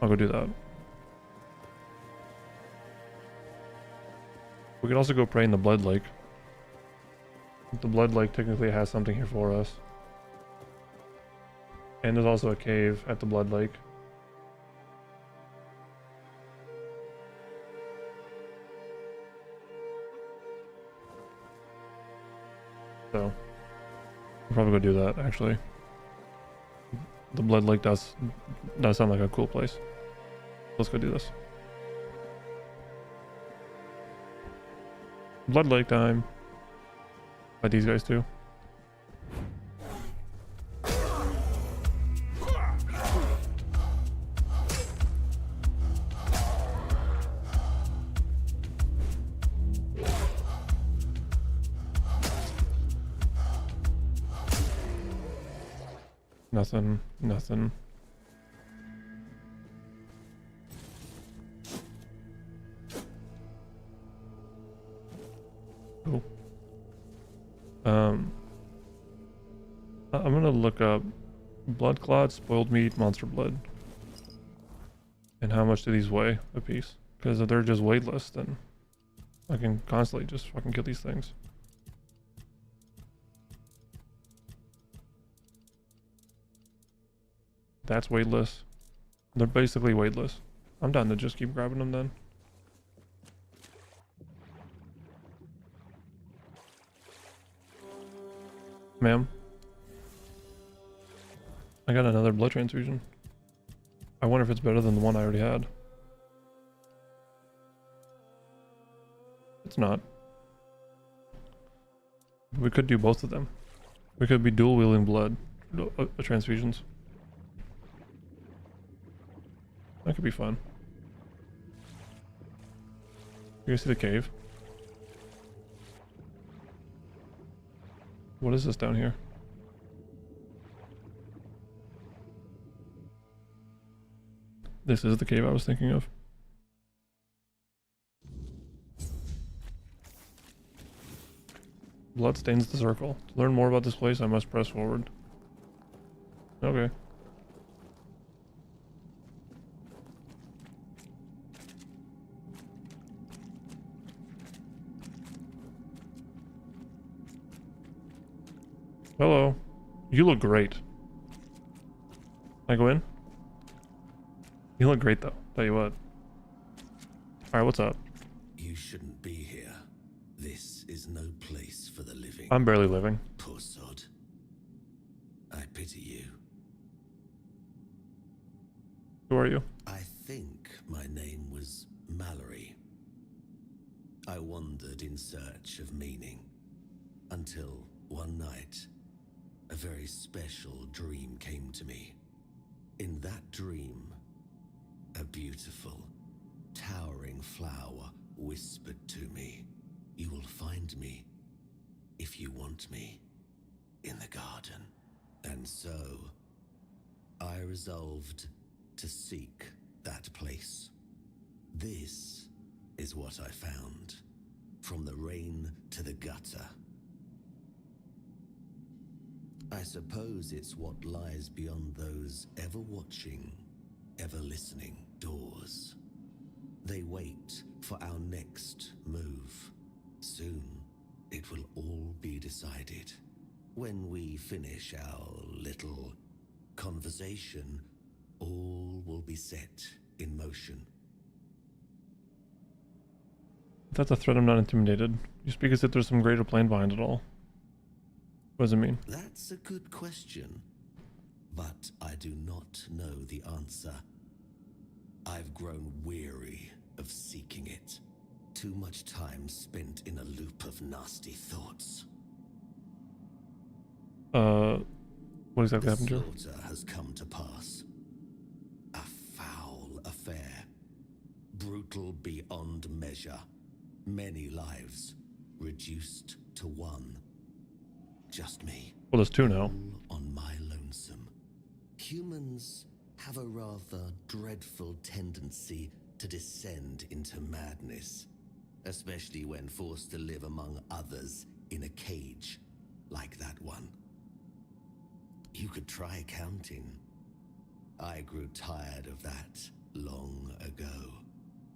I'll go do that. We could also go pray in the Blood Lake. The Blood Lake technically has something here for us. And there's also a cave at the Blood Lake. So, we'll probably go do that, actually. The Blood Lake does sound like a cool place. Let's go do this. Blood Lake time. Fight these guys too. Nothing. Cool. I'm gonna look up blood clot, spoiled meat, monster blood. And how much do these weigh a piece? Because if they're just weightless, then I can constantly just fucking kill these things. That's weightless. They're basically weightless. I'm down to just keep grabbing them then. Ma'am? I got another blood transfusion. I wonder if it's better than the one I already had. It's not. We could do both of them. We could be dual wielding blood transfusions. That could be fun. You guys see the cave? What is this down here? This is the cave I was thinking of. Blood stains the circle. To learn more about this place, I must press forward. Okay. Hello. You look great. Can I go in? You look great though. Tell you what. Alright, what's up? You shouldn't be here. This is no place for the living. I'm barely living. Poor sod. I pity you. Who are you? I think my name was Mallory. I wandered in search of meaning. Until one night, a very special dream came to me. In that dream, a beautiful, towering flower whispered to me, "You will find me, if you want me, in the garden." And so, I resolved to seek that place. This is what I found, from the rain to the gutter. I suppose it's what lies beyond those ever-watching, ever-listening doors. They wait for our next move. Soon, it will all be decided. When we finish our little conversation, all will be set in motion. If that's a threat, I'm not intimidated. You speak as if there's some greater plan behind it all. What does it mean? That's a good question, but I do not know the answer. I've grown weary of seeking it. Too much time spent in a loop of nasty thoughts. What exactly happened to her? The slaughter has come to pass. A foul affair. Brutal beyond measure. Many lives reduced to one. Just me. Well, there's two now. All on my lonesome. Humans have a rather dreadful tendency to descend into madness, especially when forced to live among others in a cage like that one. You could try counting. I grew tired of that long ago.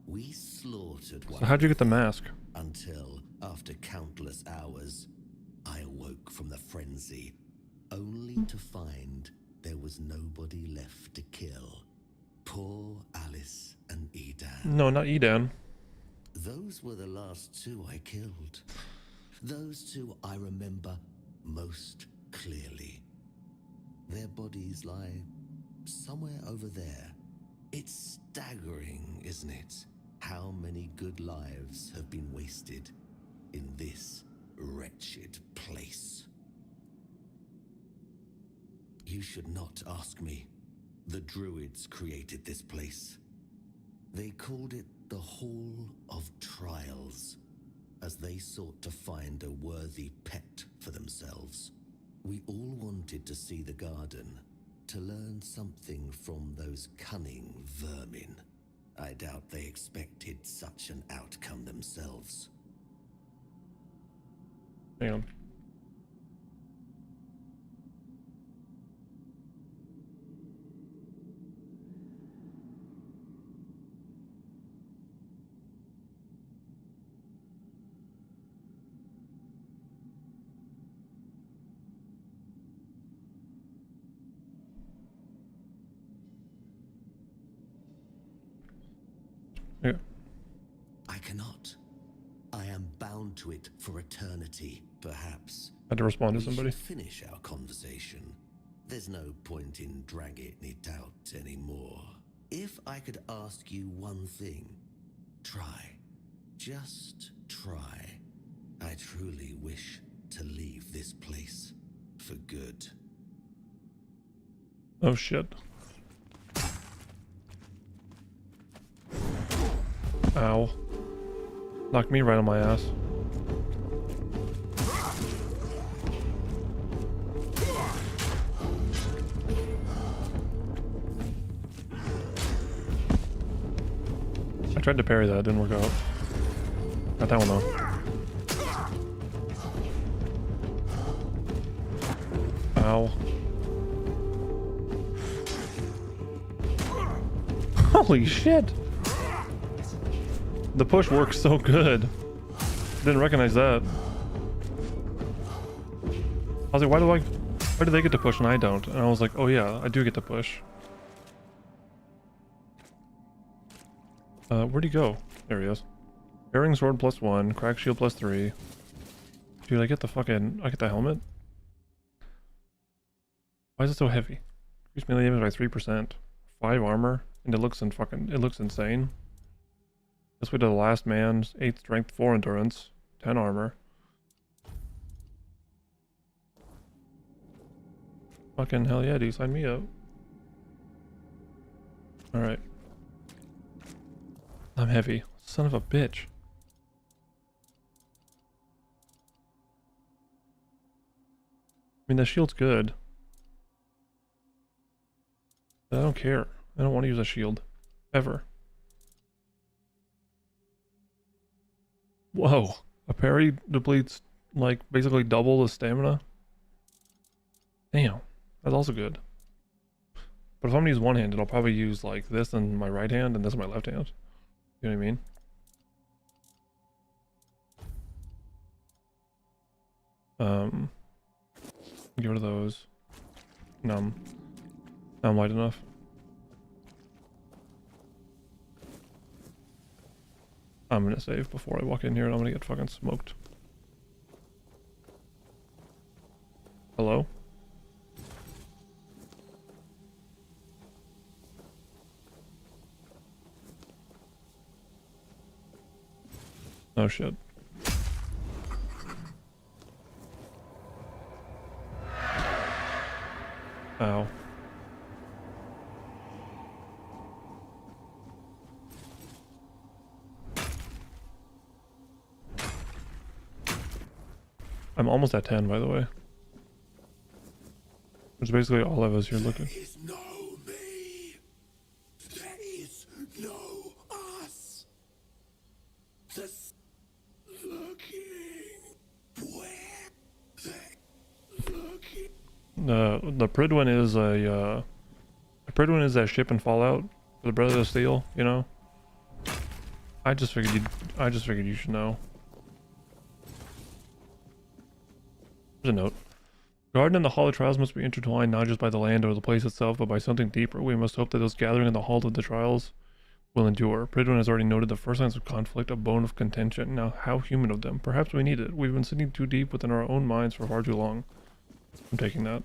We slaughtered one. So how'd you get the mask? Until, after countless hours, I awoke from the frenzy, only to find there was nobody left to kill. Poor Alice and Edan. No, not Edan. Those were the last two I killed. Those two I remember most clearly. Their bodies lie somewhere over there. It's staggering, isn't it? How many good lives have been wasted in this wretched place. You should not ask me. The Druids created this place. They called it the Hall of Trials, as they sought to find a worthy pet for themselves. We all wanted to see the garden, to learn something from those cunning vermin. I doubt they expected such an outcome themselves. Hang on. bound to it for eternity. Perhaps Had to respond to we somebody. should finish our conversation. There's no point in dragging it out anymore. If I could ask you one thing, try. Just try. I truly wish to leave this place for good. Oh shit. Ow. Knocked me right on my ass. I tried to parry that, it didn't work out. Got that one though. Ow. Holy shit! The push works so good. Didn't recognize that. I was like, why do they get to push and I don't? And I was like, oh yeah, I do get to push. Where'd he go? There he is. Bearing sword +1, crack shield +3. Dude, I get the helmet? Why is it so heavy? Increase melee damage by 3%. 5 armor, and it looks insane. This way to the last man, 8 strength, 4 endurance, 10 armor. Fucking hell yeah, dude, sign me up. Alright. I'm heavy. Son of a bitch. I mean, the shield's good. But I don't care. I don't want to use a shield. Ever. Whoa. A parry depletes, like, basically double the stamina? Damn. That's also good. But if I'm gonna use one-handed, I'll probably use, like, this in my right hand and this in my left hand. You know what I mean? Get rid of those. No, I'm light enough. I'm gonna save before I walk in here and I'm gonna get fucking smoked. Hello? Oh shit. Ow. I'm almost at 10, by the way. Which is basically all of us here looking. There is no me. There is no us. The The Pridwin is a Pridwin is that ship in Fallout for the Brothers of Steel, you know? I just figured you should know. There's a note. Garden and the Hall of Trials must be intertwined not just by the land or the place itself, but by something deeper. We must hope that those gathering in the Hall of the Trials will endure. Pridwin has already noted the first signs of conflict, a bone of contention. Now, how human of them. Perhaps we need it. We've been sitting too deep within our own minds for far too long. I'm taking that.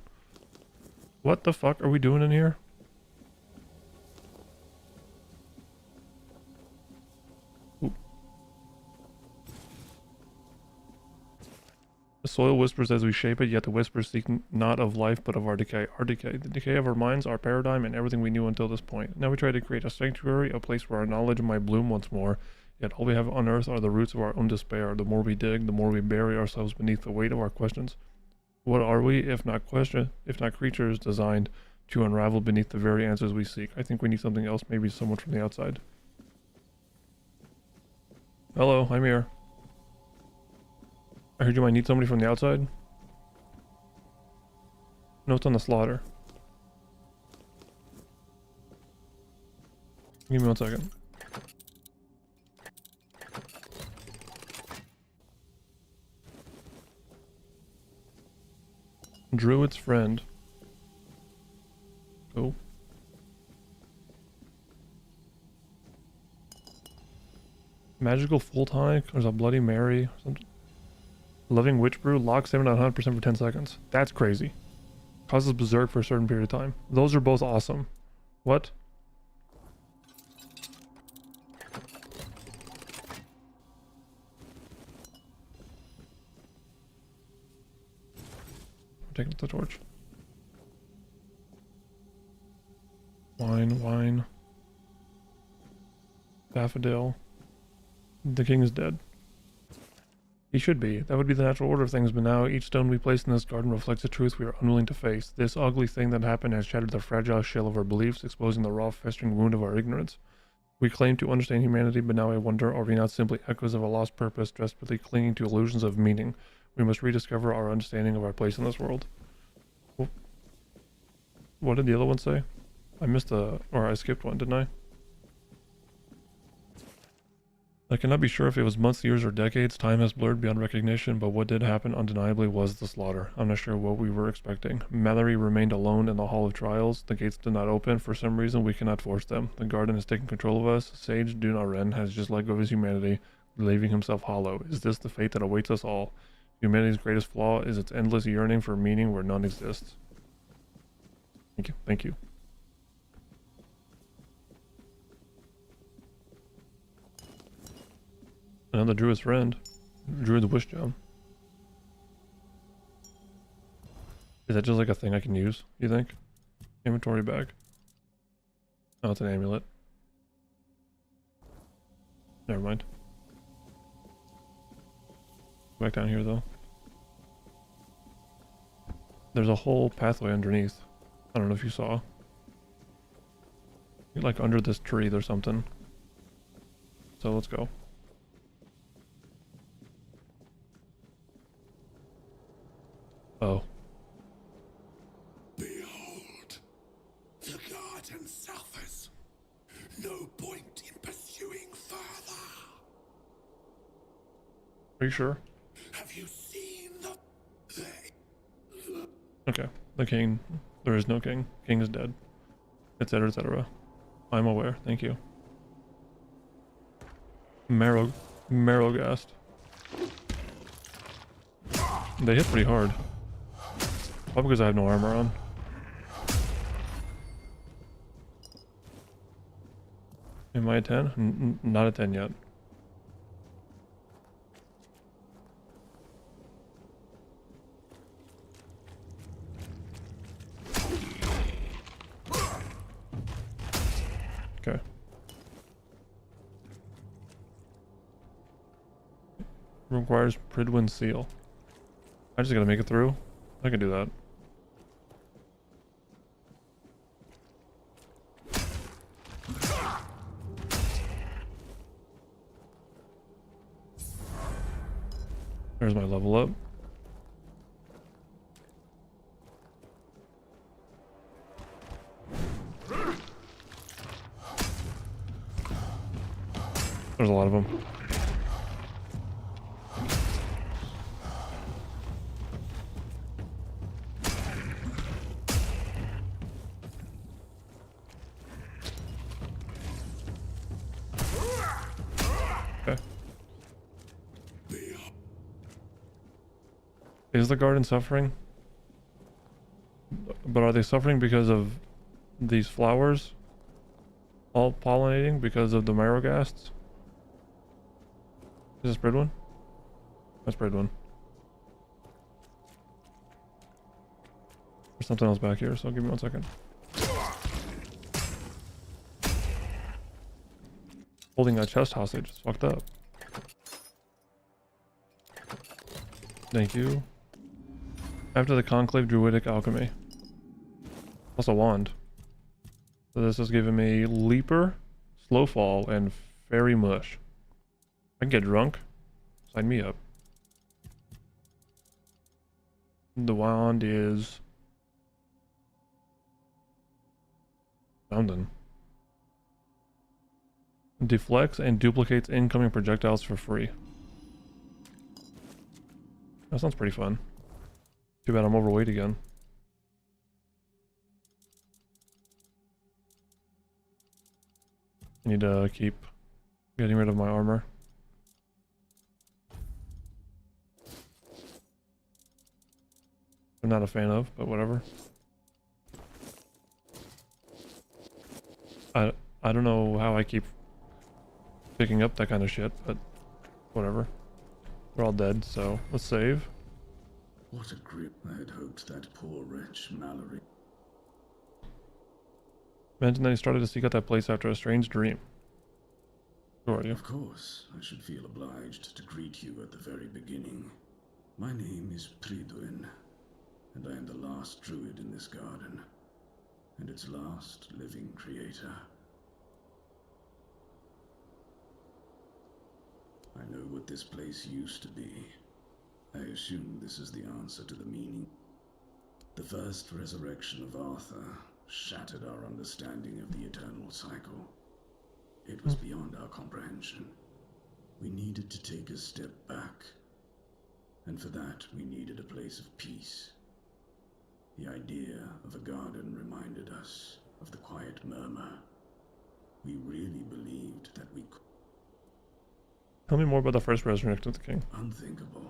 What the fuck are we doing in here? Ooh. The soil whispers as we shape it, yet the whispers speak not of life, but of our decay. Our decay. The decay of our minds, our paradigm, and everything we knew until this point. Now we try to create a sanctuary, a place where our knowledge might bloom once more, yet all we have on earth are the roots of our own despair. The more we dig, the more we bury ourselves beneath the weight of our questions. What are we, if not creatures designed to unravel beneath the very answers we seek? I think we need something else, maybe someone from the outside. Hello, I'm here. I heard you might need somebody from the outside. Notes on the slaughter. Give me 1 second. Druid's friend. Cool. Magical full tonic. There's a Bloody Mary or something. Loving Witch Brew, lock stamina 100% for 10 seconds. That's crazy. Causes berserk for a certain period of time. Those are both awesome. What? I'm taking the torch. Wine. Daffodil. The king is dead. He should be. That would be the natural order of things, but now each stone we place in this garden reflects a truth we are unwilling to face. This ugly thing that happened has shattered the fragile shell of our beliefs, exposing the raw, festering wound of our ignorance. We claim to understand humanity, but now I wonder, are we not simply echoes of a lost purpose, desperately clinging to illusions of meaning? We must rediscover our understanding of our place in this world. What did the other one say? I missed or I skipped one, didn't I? I cannot be sure if it was months, years, or decades. Time has blurred beyond recognition, but what did happen undeniably was the slaughter. I'm not sure what we were expecting. Mallory remained alone in the Hall of Trials. The gates did not open. For some reason, we cannot force them. The garden has taken control of us. Sage Dunaren has just let go of his humanity, leaving himself hollow. Is this the fate that awaits us all? Humanity's greatest flaw is its endless yearning for meaning where none exists. Thank you. Thank you. Another Druid's friend. Druid's wish gem. Is that just like a thing I can use, you think? Inventory bag. Oh, it's an amulet. Never mind. Back down here though. There's a whole pathway underneath. I don't know if you saw. Like under this tree there's something. So let's go. Oh. Behold, the garden suffers. No point in pursuing further. Are you sure? Have you seen the... Okay. The king. There is no king. King is dead. Etc. etc. I'm aware. Thank you. Marrowghast. They hit pretty hard. Probably because I have no armor on. Am I a 10? Not a 10 yet. Okay. Requires Pridwin Seal. I just gotta make it through. I can do that. There's my level up. There's a lot of them. Okay. Is the garden suffering? But are they suffering because of these flowers all pollinating because of the Marrowghasts? Is this Pridwin? That's Pridwin. There's something else back here, so give me 1 second. Holding a chest hostage. It's fucked up. Thank you. After the Conclave, Druidic Alchemy. Plus a wand. So this is giving me Leaper, Slow Fall, and Fairy Mush. I can get drunk. Sign me up. The wand is... something. Deflects and duplicates incoming projectiles for free. That sounds pretty fun. Too bad I'm overweight again. I need to keep getting rid of my armor. I'm not a fan of, but whatever. I don't know how I keep picking up that kind of shit, but whatever. They're all dead, so let's save. What a grip. I had hoped that poor wretch, Mallory. Mentioned that he started to seek out that place after a strange dream. Who are you? Of course, I should feel obliged to greet you at the very beginning. My name is Pridwin, and I am the last druid in this garden, and its last living creator. I know what this place used to be. I assume this is the answer to the meaning. The first resurrection of Arthur shattered our understanding of the eternal cycle. It was beyond our comprehension. We needed to take a step back, and for that we needed a place of peace. The idea of a garden reminded us of the quiet murmur. We really believed that we could. Tell me more about the first resurrection of the king. Unthinkable.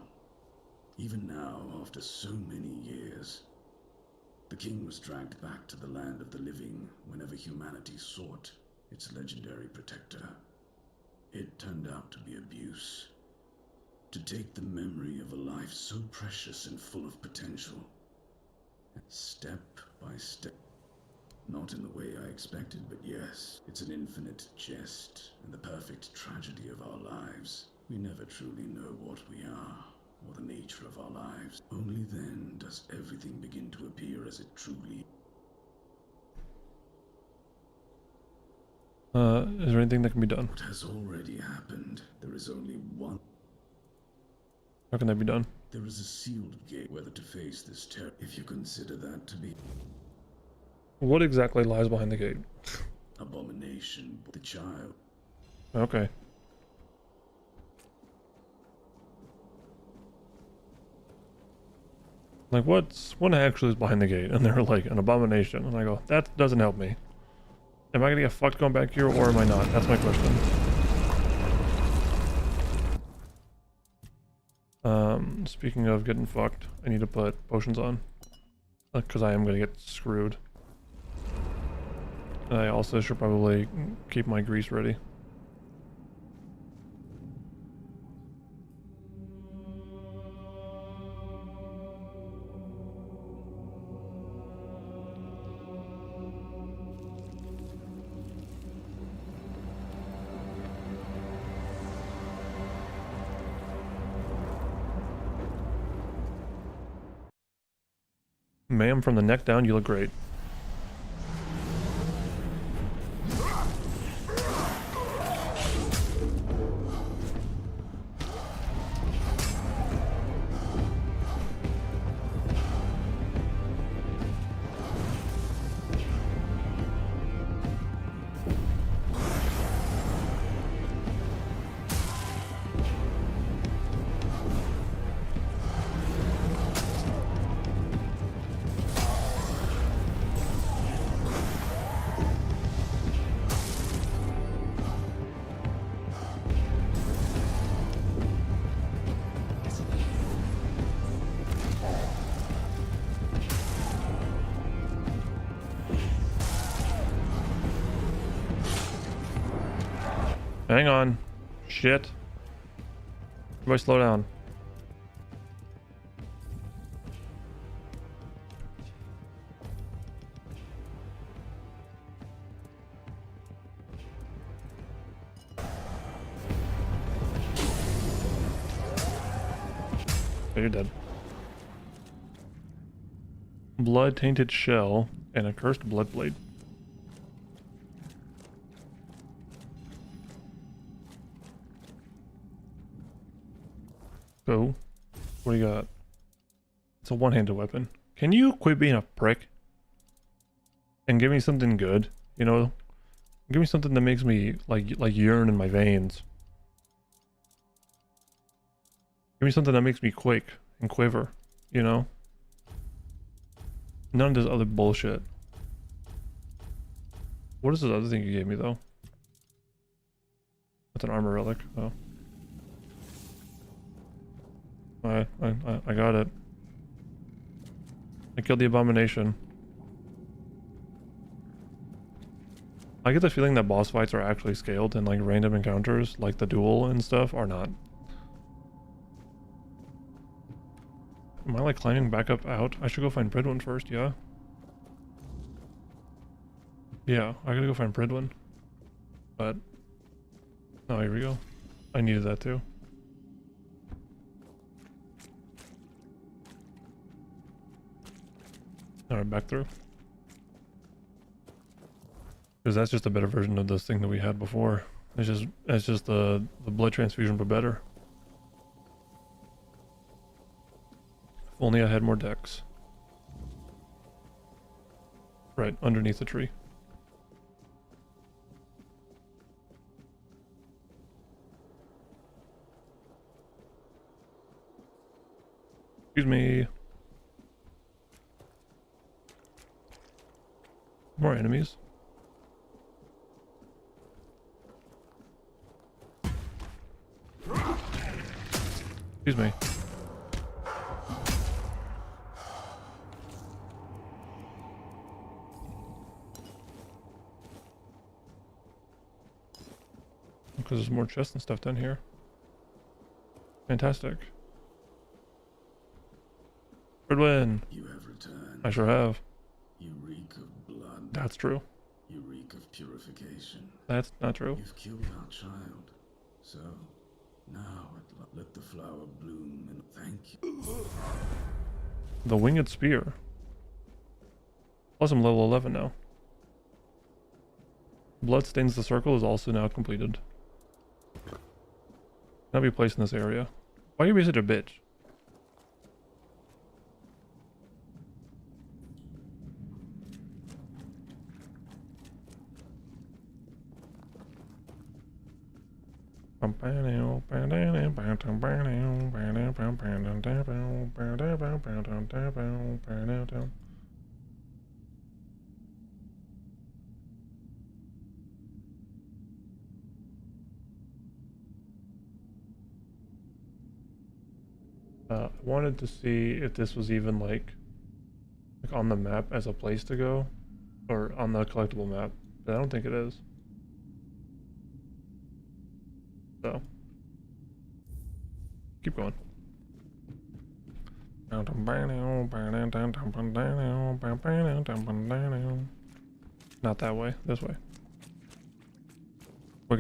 Even now, after so many years, the king was dragged back to the land of the living whenever humanity sought its legendary protector. It turned out to be abuse. To take the memory of a life so precious and full of potential, step by step. Not in the way I expected, but yes, it's an infinite jest and the perfect tragedy of our lives. We never truly know what we are, or the nature of our lives. Only then does everything begin to appear as it truly. Is there anything that can be done? What has already happened? There is only one. How can that be done? There is a sealed gate whether to face this terror, if you consider that to be. What exactly lies behind the gate? Abomination, the child. Okay. Like, what actually is behind the gate? And they're like, an abomination. And I go, that doesn't help me. Am I gonna get fucked going back here, or am I not? That's my question. Speaking of getting fucked, I need to put potions on. Because I am gonna get screwed. I also should probably keep my grease ready. Ma'am, from the neck down, you look great. Hang on. Shit. Everybody slow down. Okay, you're dead. Blood tainted shell and a cursed blood blade. So, what do you got? It's a one-handed weapon. Can you quit being a prick? And give me something good, you know? Give me something that makes me, like yearn in my veins. Give me something that makes me quake and quiver, you know? None of this other bullshit. What is this other thing you gave me, though? That's an armor relic. Oh. I got it. I killed the abomination. I get the feeling that boss fights are actually scaled and like random encounters, like the duel and stuff, are not. Am I like climbing back up out? I should go find Pridwin first, yeah? Yeah, I gotta go find Pridwin. But... oh, here we go. I needed that too. Alright, back through. Because that's just a better version of this thing that we had before. It's just the blood transfusion, but better. If only I had more decks. Right, underneath the tree. Excuse me. More enemies. Excuse me. Because there's more chests and stuff down here. Fantastic. Pridwin. You have returned. I sure have. You reek of blood. That's true. You reek of purification. That's not true. You've killed our child. So, now let the flower bloom and thank you. The winged spear. Plus I'm level 11 now. Blood stains the circle is also now completed. Now be placed in this area. Why are you being such a bitch? I wanted to see if this was even like on the map as a place to go, or on the collectible map, but I don't think it is. So, keep going. Not that way, this way. We're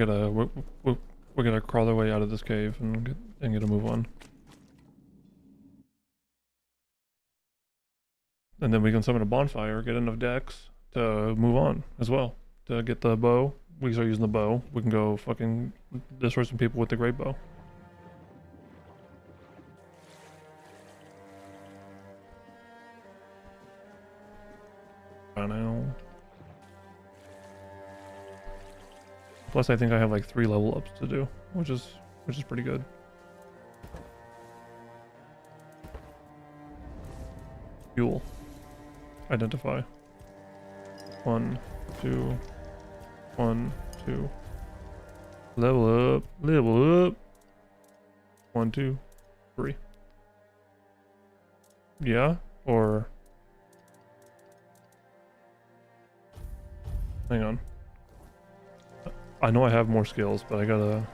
gonna crawl our way out of this cave and get a move on. And then we can summon a bonfire, get enough decks to move on as well. To get the bow, we start using the bow. We can go fucking destroy some people with the great bow. Plus I think I have like 3 level ups to do, which is pretty good. Fuel. Identify. 1, 2. 1, 2. Level up. Level up. 1, 2, 3. Yeah? Or... hang on. I know I have more skills, but I gotta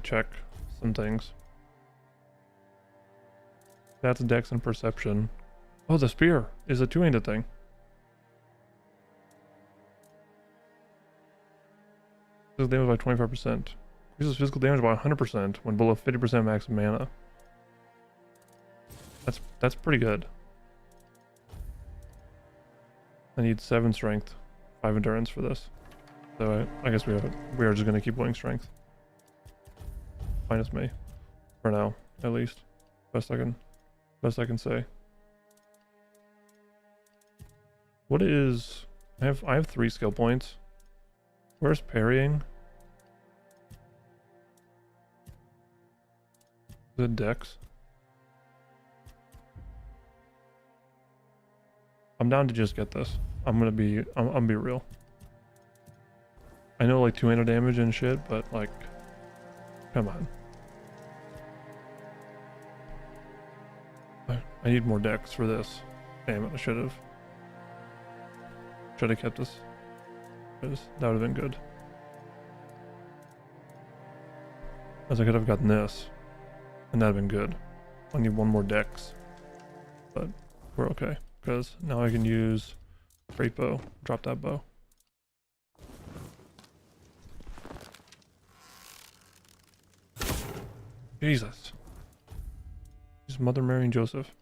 check some things. That's Dex and Perception. Oh, the spear is a two-handed thing. Physical damage by 25%. Increases physical damage by 100% when below 50% max mana. That's pretty good. I need 7 strength, 5 endurance for this. So I guess we are just gonna keep going strength. Minus me. For now, at least. Best I can say. What is... I have 3 skill points. Where's parrying? Is it Dex? I'm down to just get this. I'm gonna be real. I know like 200 damage and shit, but like, come on. I need more decks for this. Damn it, I should have. Should have kept this. That would have been good. As I could have gotten this. And that would have been good. I need one more dex. But we're okay. Because now I can use great bow. Drop that bow. Jesus. He's Mother Mary and Joseph.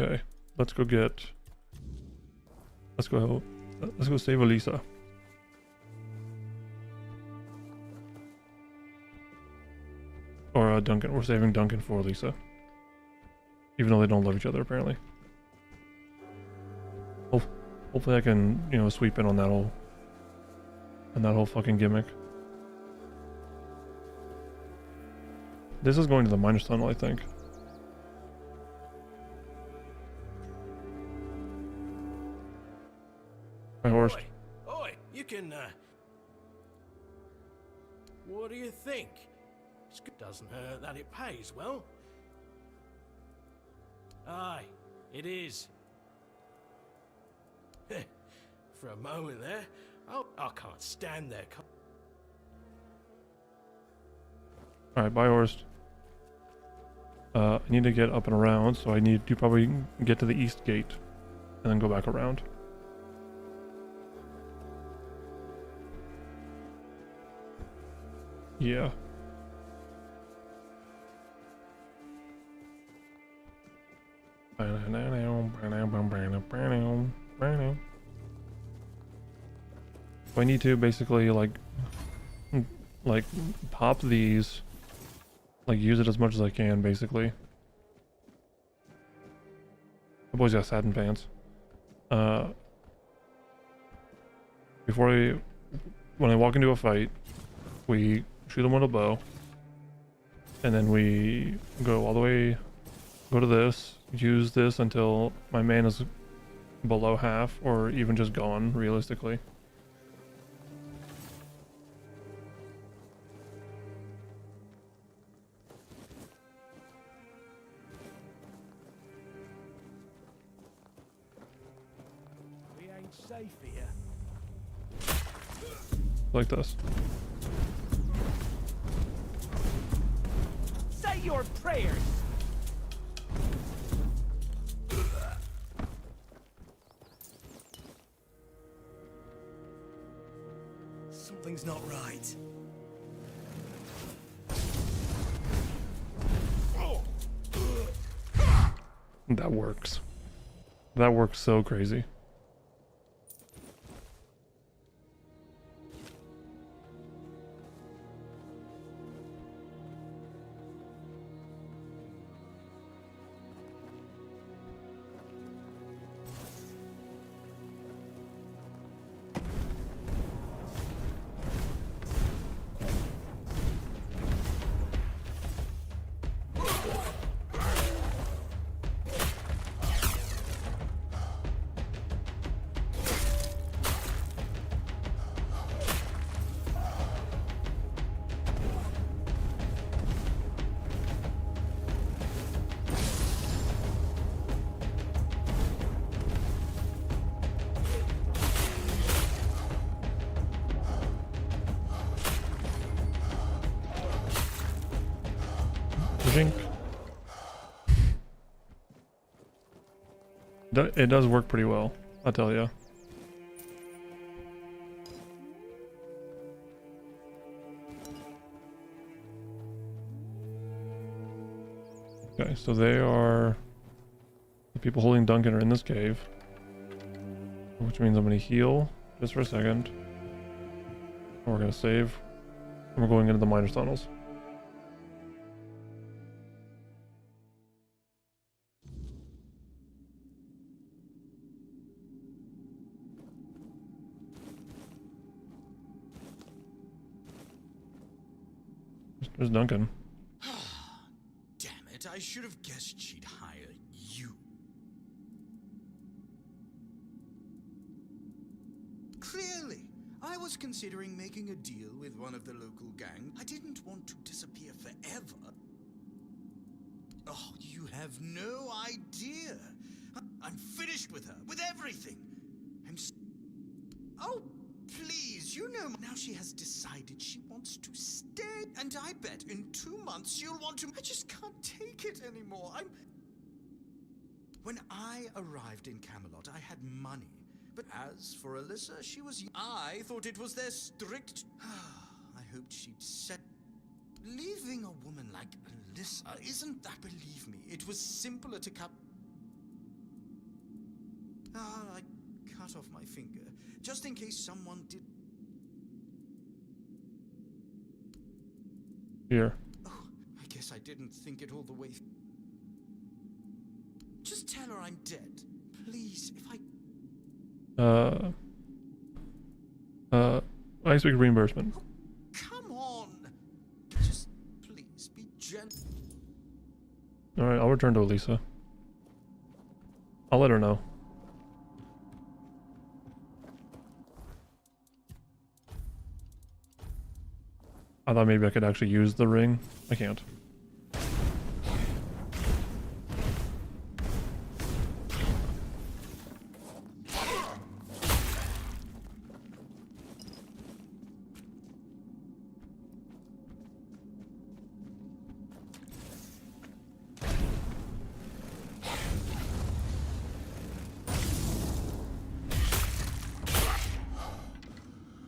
Okay, let's go get. Let's go save Elisa. Or Duncan. We're saving Duncan for Elisa. Even though they don't love each other, apparently. Hopefully I can, you know, sweep in on that whole fucking gimmick. This is going to the miner's tunnel, I think. My horse. Oi, you can, what do you think? It doesn't hurt that it pays well. Aye, it is. For a moment there, I can't stand there. Alright, bye Horst. I need to get up and around, so I need to probably get to the east gate and then go back around. Yeah. So I need to basically like pop these, like use it as much as I can basically. The boy's got satin pants. When I walk into a fight, we shoot them with a bow, and then we go all the way, go to this, use this until my mana is below half, or even just gone, realistically. We ain't safe here. Like this. Say your prayers. Something's not right. That works. That works so crazy. It does work pretty well, I'll tell you. Okay, so the people holding Duncan are in this cave, which means I'm going to heal just for a second. And we're going to save, and we're going into the miner's tunnels. There's Duncan. Damn it, I should have guessed she'd hire you. Clearly, I was considering making a deal with one of the local gang. I didn't want to disappear forever. Oh, you have no idea. I'm finished with her, with everything. Oh, please, you know. Now she has decided she wants to stay, and I bet in 2 months she'll want to. I just can't take it anymore. When I arrived in Camelot, I had money. But as for Alyssa, she was. I thought it was their strict. I hoped she'd set. Leaving a woman like Alyssa isn't that. Believe me, it was simpler to cut. I cut off my finger just in case someone did. Here. Oh, I guess I didn't think it all the way. Just tell her I'm dead, please. If I expect reimbursement. Come on. Just please be gentle. Alright, I'll return to Elisa. I'll let her know. I thought maybe I could actually use the ring. I can't.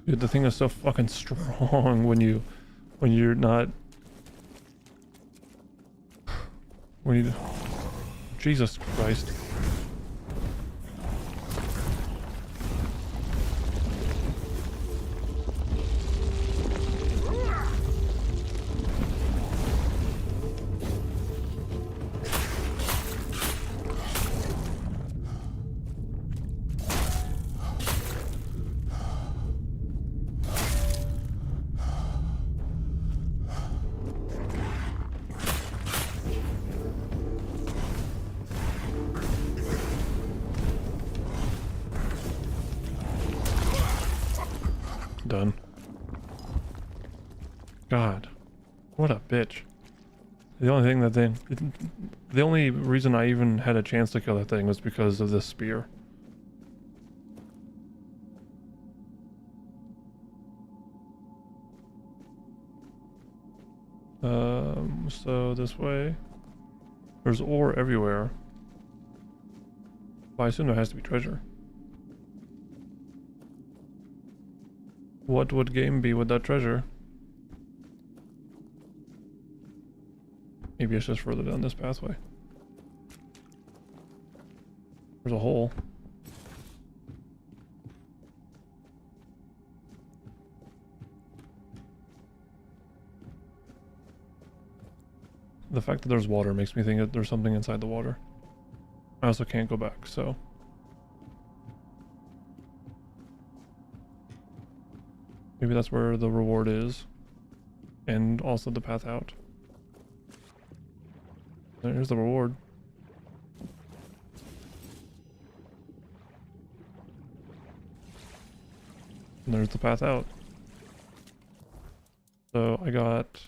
Dude, the thing is so fucking strong when you're not. Jesus Christ. Done. God, what a bitch. The only reason I even had a chance to kill that thing was because of this spear. So this way. There's ore everywhere. But I assume there has to be treasure. What would game be without treasure? Maybe it's just further down this pathway. There's a hole. The fact that there's water makes me think that there's something inside the water. I also can't go back, so... maybe that's where the reward is. And also the path out. There's the reward. And there's the path out. So I got...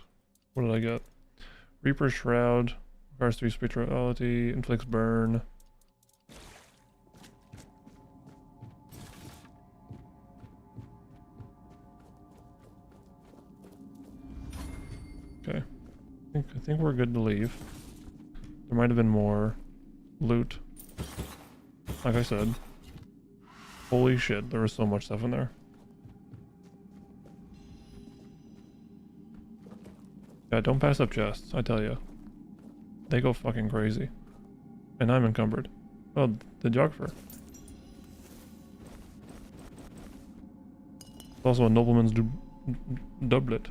what did I get? Reaper's Shroud. Requires 3 spirituality. Inflicts burn. Okay. I think we're good to leave. There might have been more loot. Like I said. Holy shit, there was so much stuff in there. Yeah, don't pass up chests, I tell you. They go fucking crazy. And I'm encumbered. Oh, the geographer. It's also a nobleman's doublet.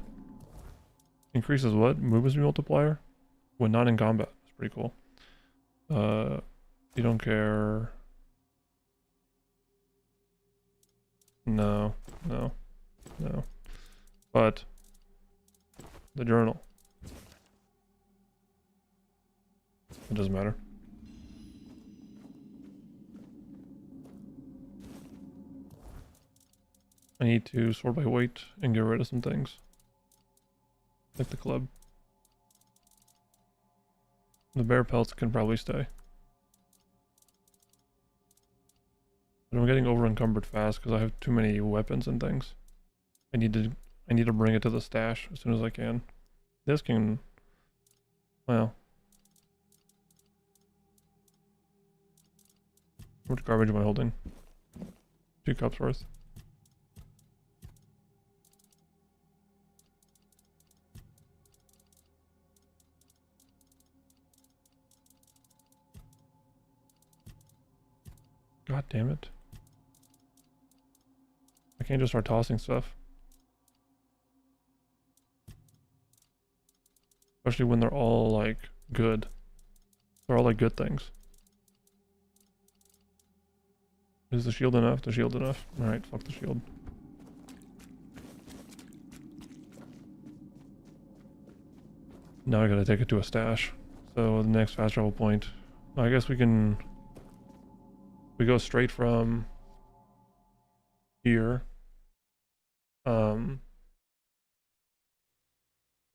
Increases what? Movement speed multiplier? When not in combat. It's pretty cool. You don't care. No. But the journal. It doesn't matter. I need to sort by weight and get rid of some things. Like the club. The bear pelts can probably stay. But I'm getting over encumbered fast because I have too many weapons and things. I need to bring it to the stash as soon as I can. This can, well. How much garbage am I holding? 2 cups worth. God damn it. I can't just start tossing stuff. Especially when they're all like good. They're all like good things. Is the shield enough? The shield enough? Alright, fuck the shield. Now I gotta take it to a stash. So the next fast travel point. I guess we can... We go straight from here.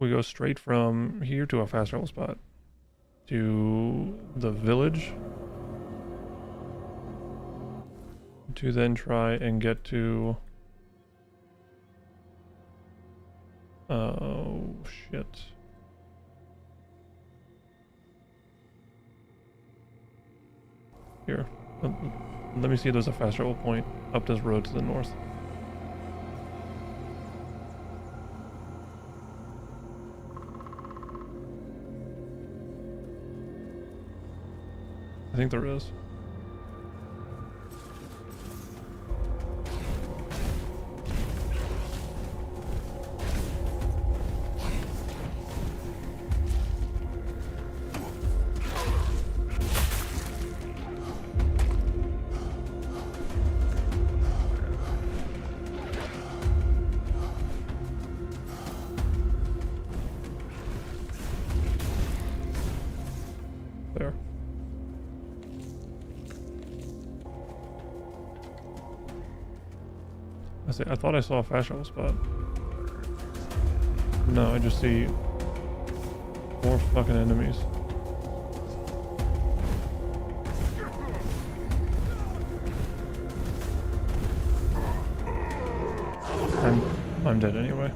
We go straight from here to a fast travel spot. To the village. To then try and get to... Oh, shit. Here. Let me see if there's a fast travel point up this road to the north. I think there is. There. I thought I saw a fast travel spot. No, I just see 4 fucking enemies. I'm dead anyway.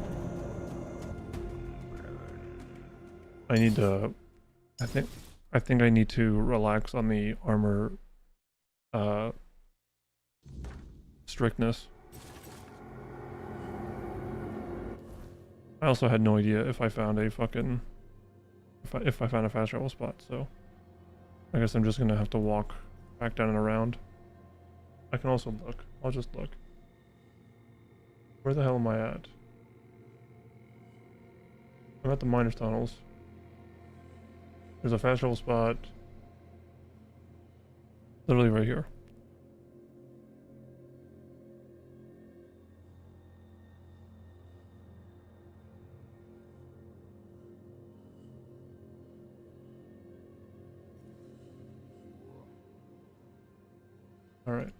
I need to... I think I need to relax on the armor strictness. I also had no idea if I found a fucking if I found a fast travel spot, so I guess I'm just gonna have to walk back down and around. I can also look. I'll just look. Where the hell am I at? I'm at the miners' tunnels. There's a fast travel spot literally right here. All right.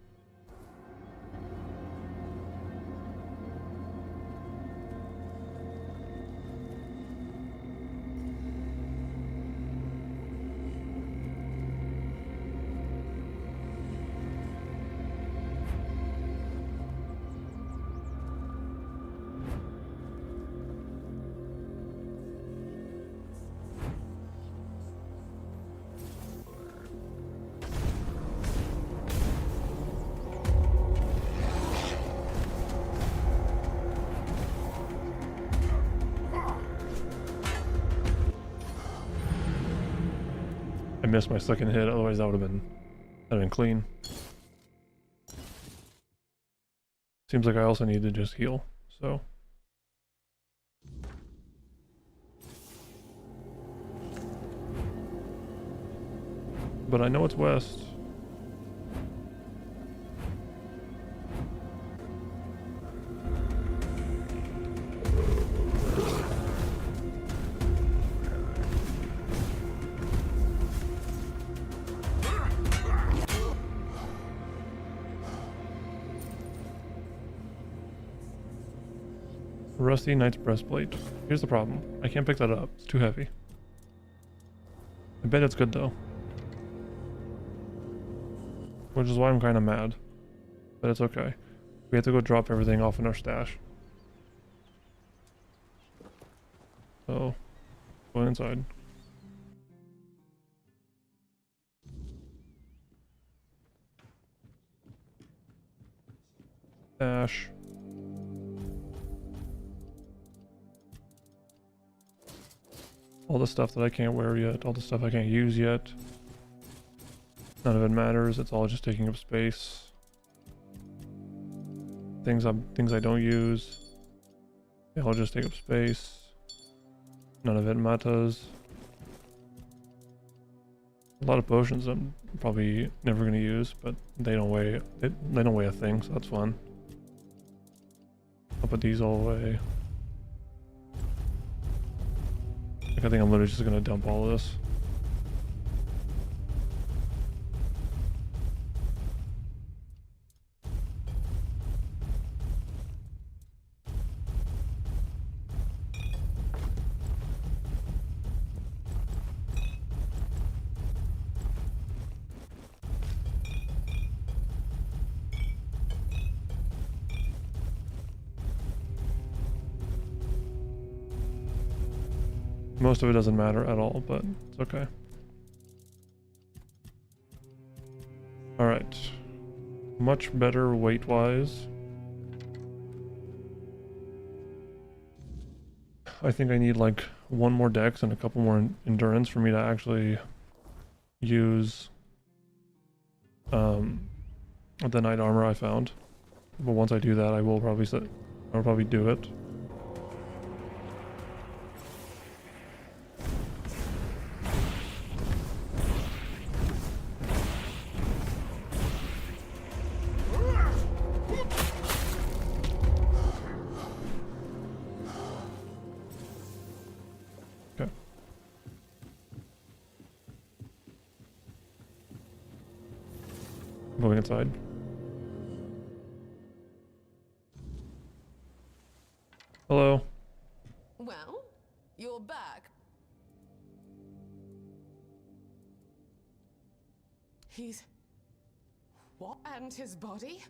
I missed my second hit, otherwise that would have been clean. Seems like I also need to just heal, so. But I know it's west. Rusty Knight's Breastplate. Here's the problem. I can't pick that up. It's too heavy. I bet it's good though. Which is why I'm kind of mad. But it's okay. We have to go drop everything off in our stash. So, going inside. Stash. All the stuff that I can't wear yet, all the stuff I can't use yet. None of it matters, it's all just taking up space. Things I don't use. They all just take up space. None of it matters. A lot of potions I'm probably never gonna use, but they don't weigh a thing, so that's fun. I'll put these all away. I think I'm literally just gonna dump all of this. Most of it doesn't matter at all, but it's okay. Alright. Much better weight-wise. I think I need like one more dex and a couple more endurance for me to actually use the knight armor I found. But once I do that, I'll probably do it. Going inside. Hello. Well, you're back. He's... What? And his body?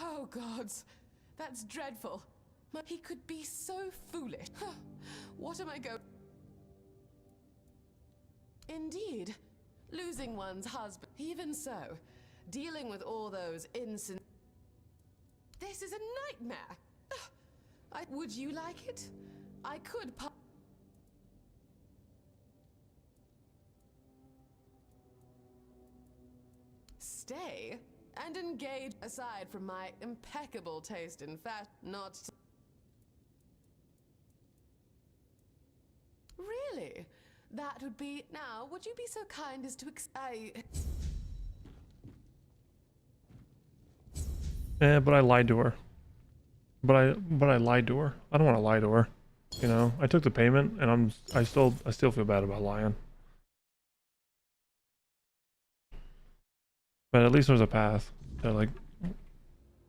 Oh, gods. That's dreadful. He could be so foolish. What am I going... Indeed. Losing one's husband. Even so, dealing with all those innocent... This is a nightmare. Would you like it? I could stay and engage aside from my impeccable taste in fat, not... Really? That would be... Now, would you be so kind as to but I lied to her. But I lied to her. I don't want to lie to her. You know, I took the payment and I still feel bad about lying. But at least there's a path. They're like,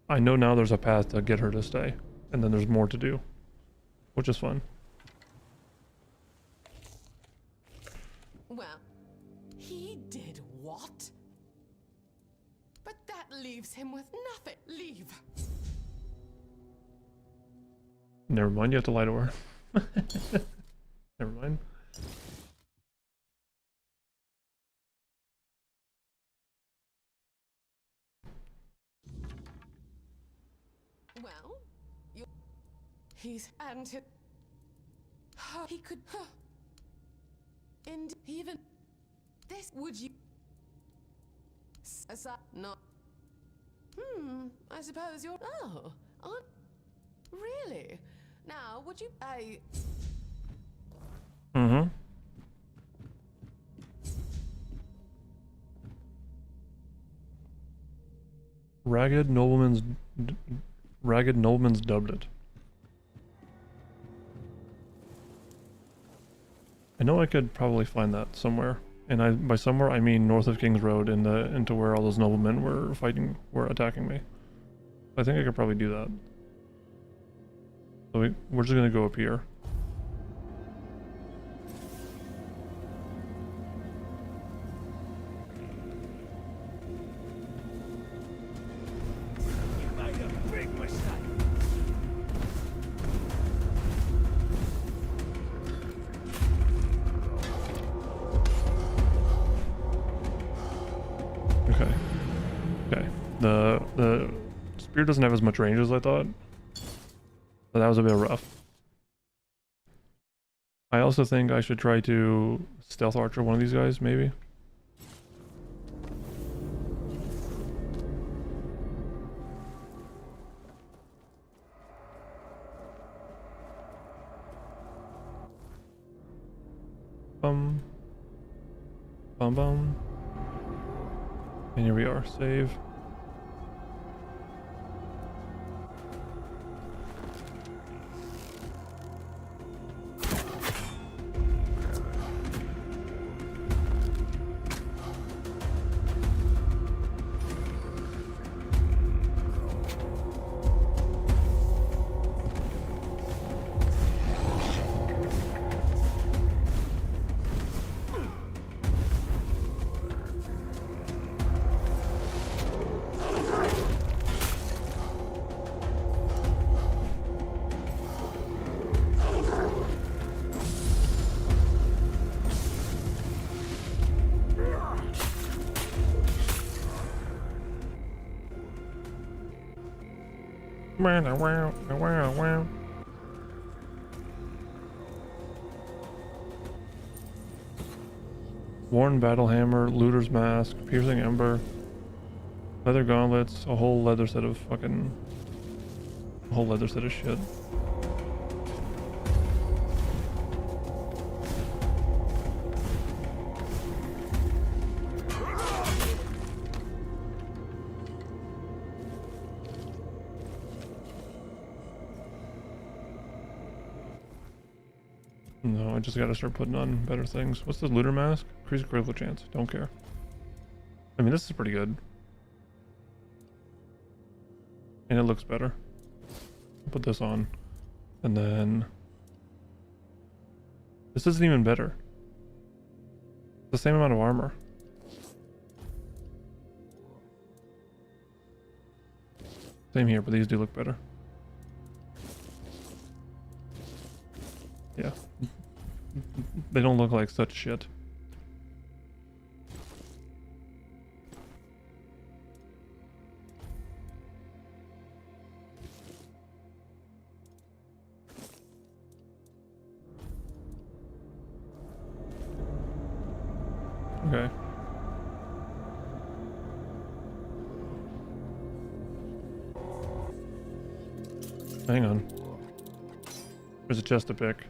I know now there's a path to get her to stay. And then there's more to do. Which is fun. Well, he did what? But that leaves him with nothing. Leave. Never mind, you have to lie to her. Never mind. Well, he's and he could and even this would you aside not I suppose you're really now would you Ragged nobleman's doublet. I know I could probably find that somewhere, and by somewhere I mean north of King's Road into where all those noblemen were attacking me. I think I could probably do that. So we're just gonna go up here. You made a big mistake. Okay. Okay. The spear doesn't have as much range as I thought. So that was a bit rough. I also think I should try to stealth archer one of these guys, maybe. Bum. Bum bum. And here we are. Save. Worn battle hammer, looter's mask, piercing ember, leather gauntlets, a whole leather set of shit. No, I just gotta start putting on better things. What's the looter mask? Increase critical chance. Don't care. I mean, this is pretty good. And it looks better. I'll put this on. And then... this isn't even better. The same amount of armor. Same here, but these do look better. Yeah. They don't look like such shit. Okay. Hang on. There's a chest to pick.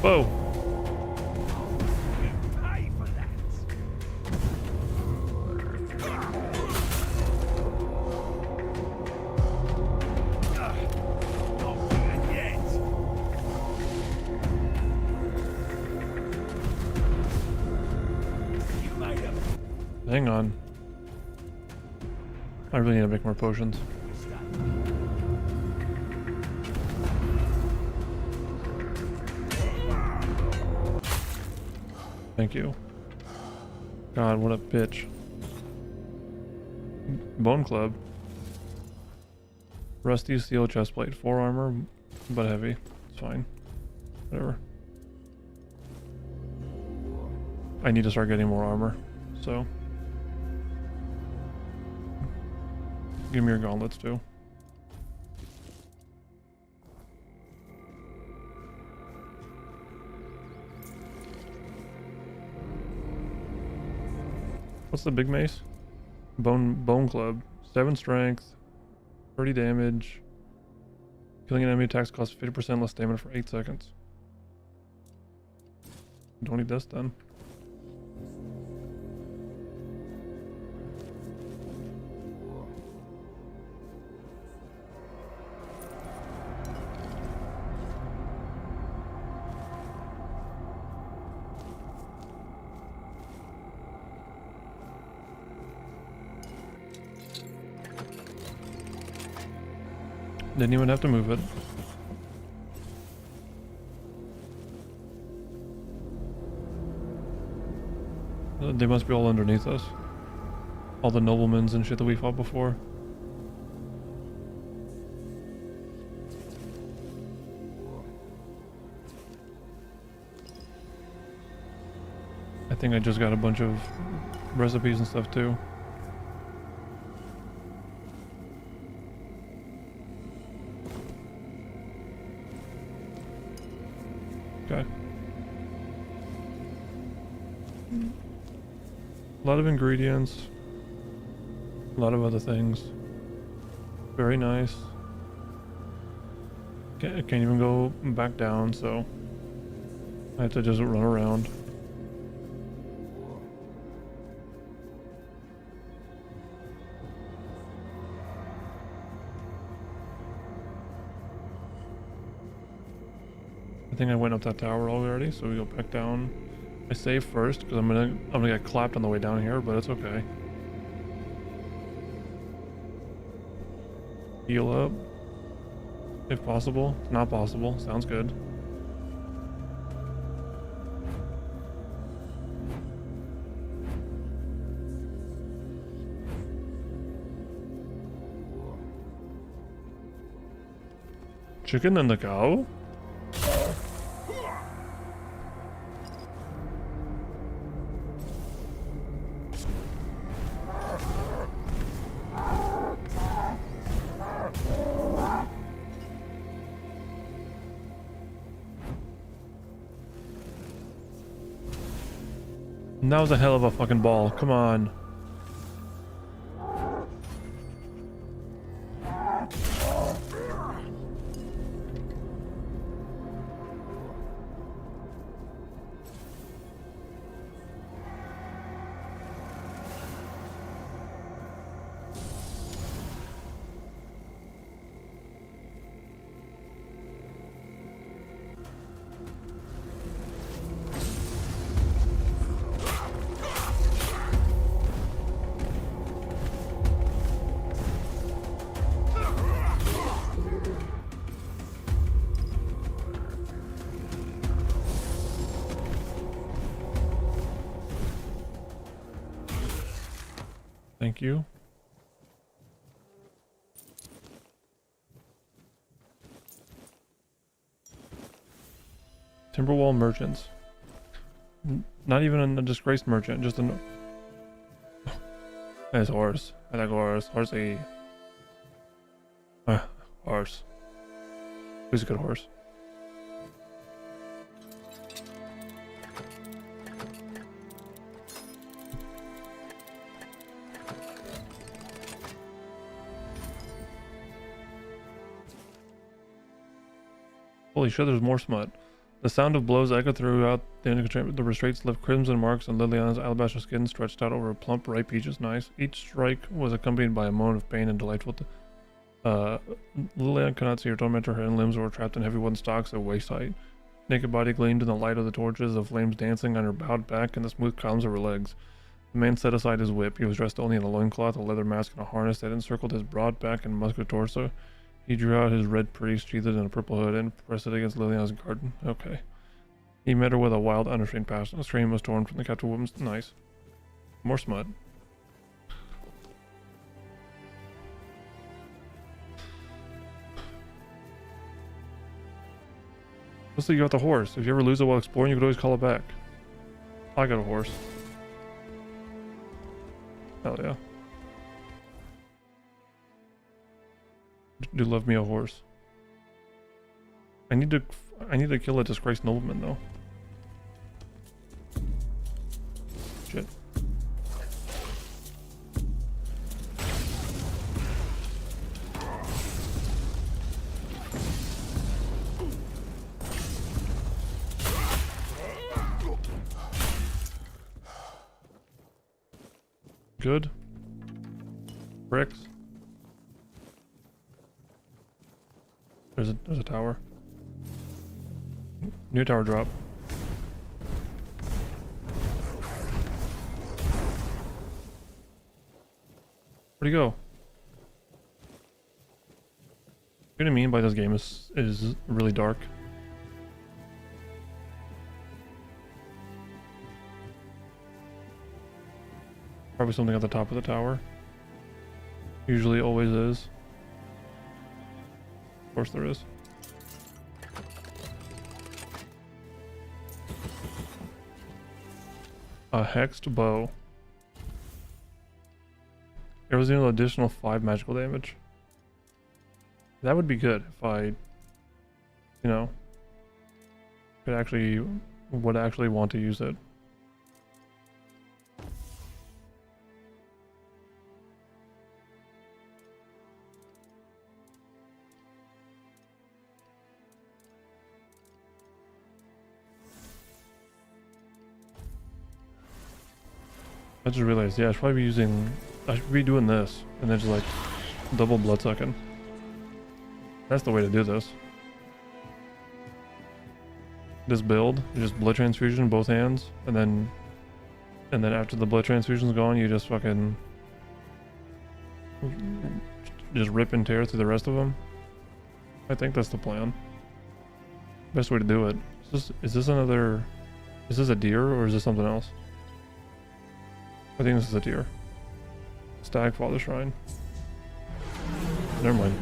Whoa. Hang on. I really need to make more potions. Thank you. God, what a bitch. Bone club. Rusty steel chestplate. 4 armor, but heavy. It's fine. Whatever. I need to start getting more armor. So give me your gauntlets too. What's the big mace? Bone club. 7 strength, 30 damage. Killing an enemy attacks costs 50% less stamina for 8 seconds. Don't need this then. Didn't even have to move it. They must be all underneath us. All the noblemans and shit that we fought before. I think I just got a bunch of recipes and stuff too. Okay. A lot of ingredients. A lot of other things. Very nice. Can't even go back down, so I have to just run around. I think I went up that tower already, so we go back down. I save first because I'm gonna get clapped on the way down here, but it's okay. Heal up, if possible. It's not possible. Sounds good. Chicken and the cow? That was a hell of a fucking ball. Come on. Thank you. Timberwall merchants. Not even a disgraced merchant, just a... Nice horse. I like horse. Horsey. Horse. Who's a good horse? Holy shit, there's more smut. The sound of blows echoed throughout the restraints left crimson marks on Liliana's alabaster skin stretched out over a plump, ripe peach's nice. Each strike was accompanied by a moan of pain and delightful. Liliana could not see her tormentor. Her limbs were trapped in heavy wooden stalks at waist height. Naked body gleamed in the light of the torches, the flames dancing on her bowed back and the smooth columns of her legs. The man set aside his whip. He was dressed only in a loincloth, a leather mask, and a harness that encircled his broad back and muscular torso. He drew out his red priest, sheathed in a purple hood, and pressed it against Liliana's garden. Okay. He met her with a wild, unrestrained passion. A stream was torn from the captive woman's... Nice. More smut. Looks like you got the horse. If you ever lose it while exploring, you could always call it back. I got a horse. Hell yeah. Do love me a horse. I need to kill a disgraced nobleman though. Shit. Good. Bricks. There's a tower. New tower drop. Where'd he go? What I mean by this game is really dark. Probably something at the top of the tower. Usually always is. Of course there is. A hexed bow. There was an additional 5 magical damage. That would be good if I, you know, would actually want to use it. I just realized, yeah, I should be doing this, and then just like double blood sucking. That's the way to do this. This build, you just blood transfusion both hands, and then after the blood transfusion's gone, you just fucking just rip and tear through the rest of them. I think that's the plan. Best way to do it. Is this a deer or is this something else? I think this is a deer. Stag Father Shrine. Never mind.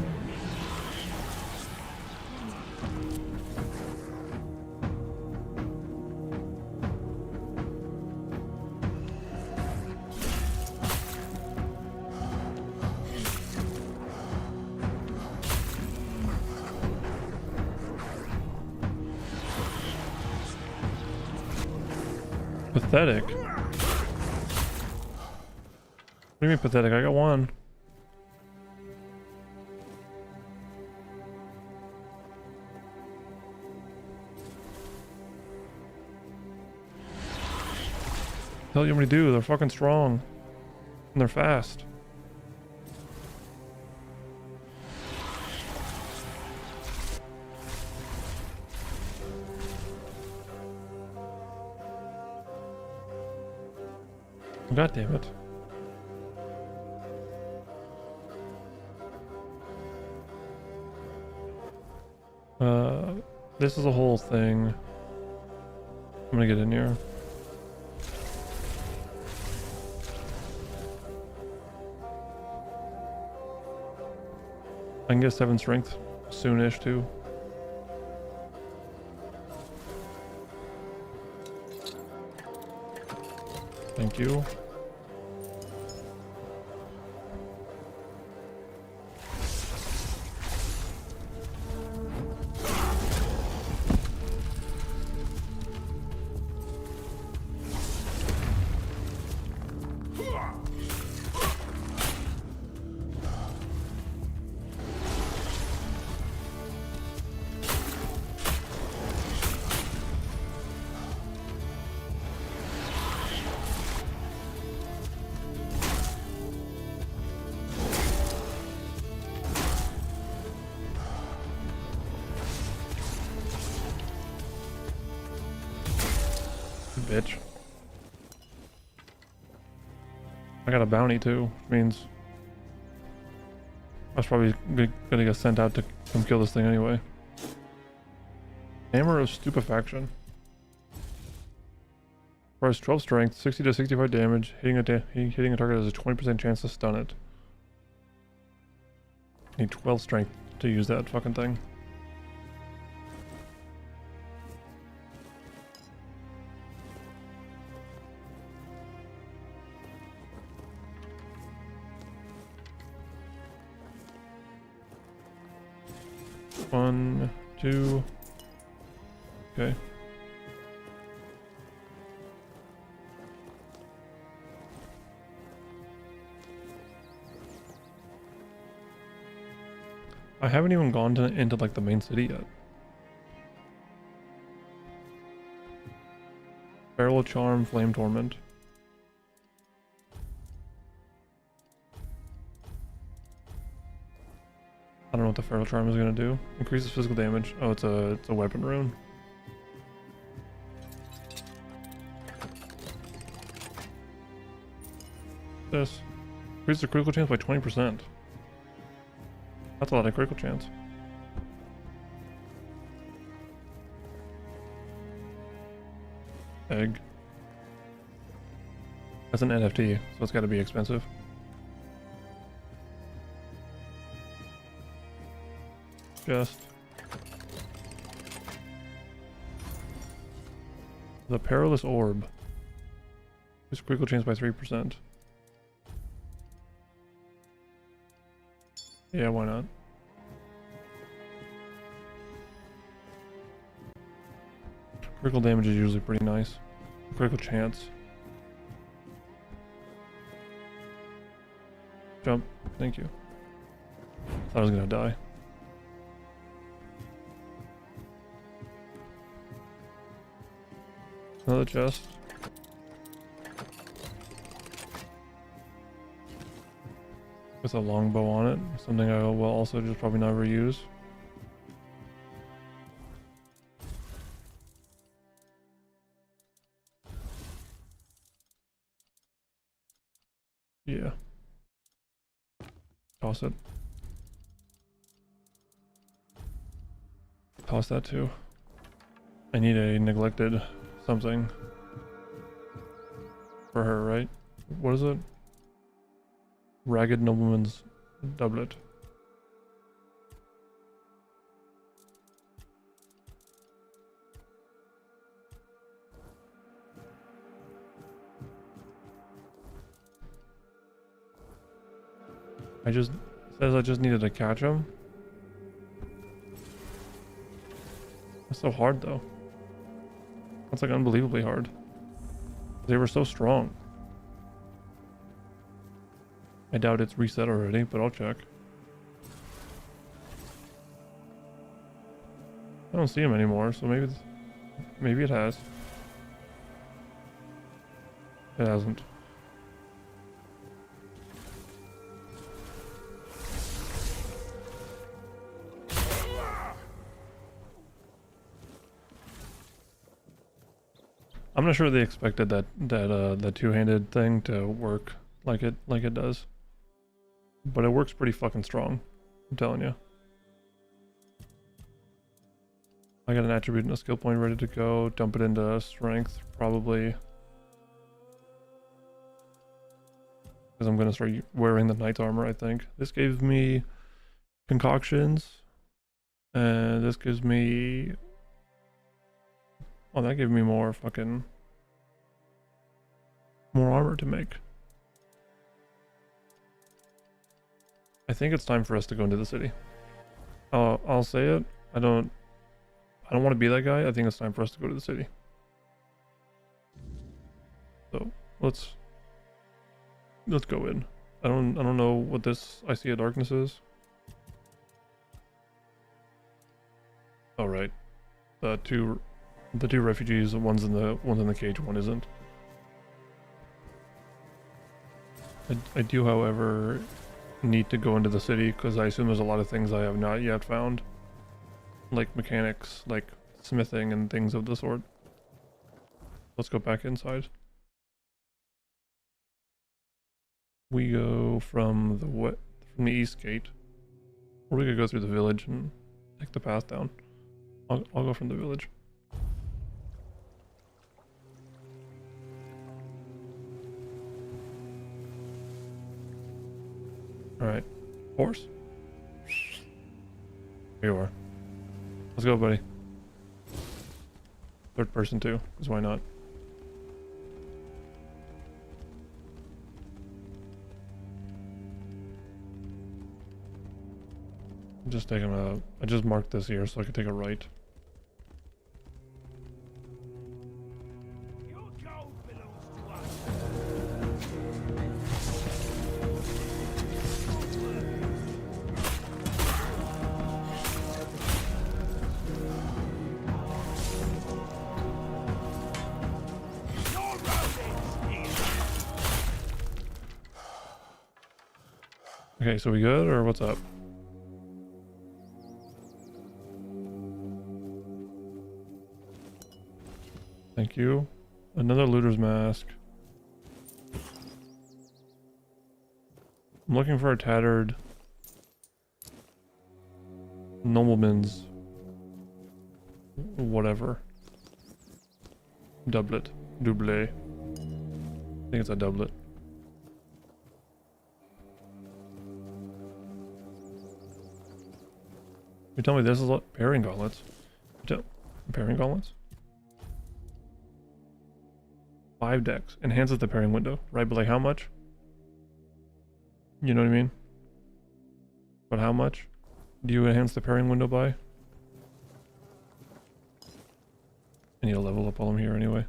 Pathetic. What do you mean pathetic? I got one. The hell you want me to do? They're fucking strong. And they're fast. God damn it. This is a whole thing. I'm gonna get in here. I can get 7 strength soonish too. Thank you. Bitch. I got a bounty too, which means I was probably gonna get sent out to come kill this thing anyway. Hammer of Stupefaction. Requires 12 strength, 60 to 65 damage. Hitting a target has a 20% chance to stun it. Need 12 strength to use that fucking thing. 1, 2. Okay. I haven't even gone into like the main city yet. Feral Charm, Flame Torment. I don't know what the Feral Charm is gonna do. Increases physical damage. Oh, it's a weapon rune. This increases the critical chance by 20%. That's a lot of critical chance. Egg. That's an NFT, so it's got to be expensive. Just the Perilous Orb. Increase critical chance by 3%. Yeah, why not? Critical damage is usually pretty nice. Critical chance. Jump. Thank you. Thought I was gonna die. Another chest. With a longbow on it. Something I will also just probably never use. Yeah. Toss it. Toss that too. I need a neglected something for her, right? What is it? Ragged Nobleman's Doublet. It says I just needed to catch him. That's so hard though. That's like unbelievably hard. They were so strong. I doubt it's reset already, but I'll check. I don't see him anymore, so maybe it has. It hasn't. I'm not sure they expected the two-handed thing to work like it does. But it works pretty fucking strong, I'm telling you. I got an attribute and a skill point ready to go. Dump it into strength, probably. Because I'm going to start wearing the knight's armor, I think. This gave me concoctions. And this gives me... Oh, that gave me more fucking... more armor to make. I think it's time for us to go into the city. I'll say it. I don't want to be that guy. I think it's time for us to go to the city. So let's go in. I don't know what this I See a Darkness is. Oh right. The two refugees, one's in the cage, one isn't. I do, however, need to go into the city because I assume there's a lot of things I have not yet found, like mechanics, like smithing and things of the sort. Let's go back inside. We go from the east gate, or we could go through the village and take the path down. I'll go from the village. Alright. Horse. Here you are. Let's go, buddy. Third person too, because why not? Just taking a. I just marked this here so I could take a right. Okay, so we good or what's up? Thank you. Another looter's mask. I'm looking for a tattered nobleman's whatever. Doublet. Double. I think it's a doublet. You tell me this is like pairing gauntlets. Pairing gauntlets? 5 decks. Enhances the pairing window. Right, but like how much? You know what I mean? But how much do you enhance the pairing window by? I need to level up while I'm here anyway.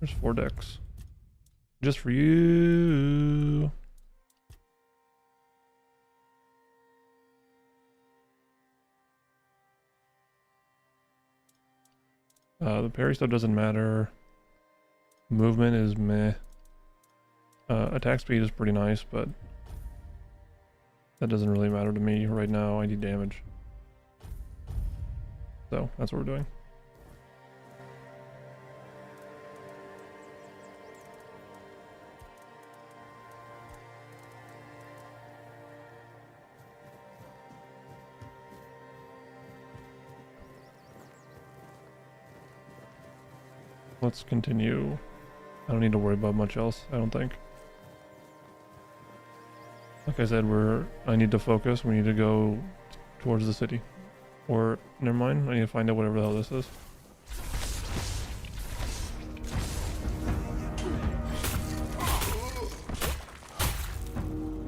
There's 4 decks. Just for you. The parry stuff doesn't matter. Movement is meh. Attack speed is pretty nice, but that doesn't really matter to me right now. I need damage. So that's what we're doing. Let's continue. I don't need to worry about much else, I don't think. Like I said, I need to focus. We need to go towards the city. Or, never mind, I need to find out whatever the hell this is.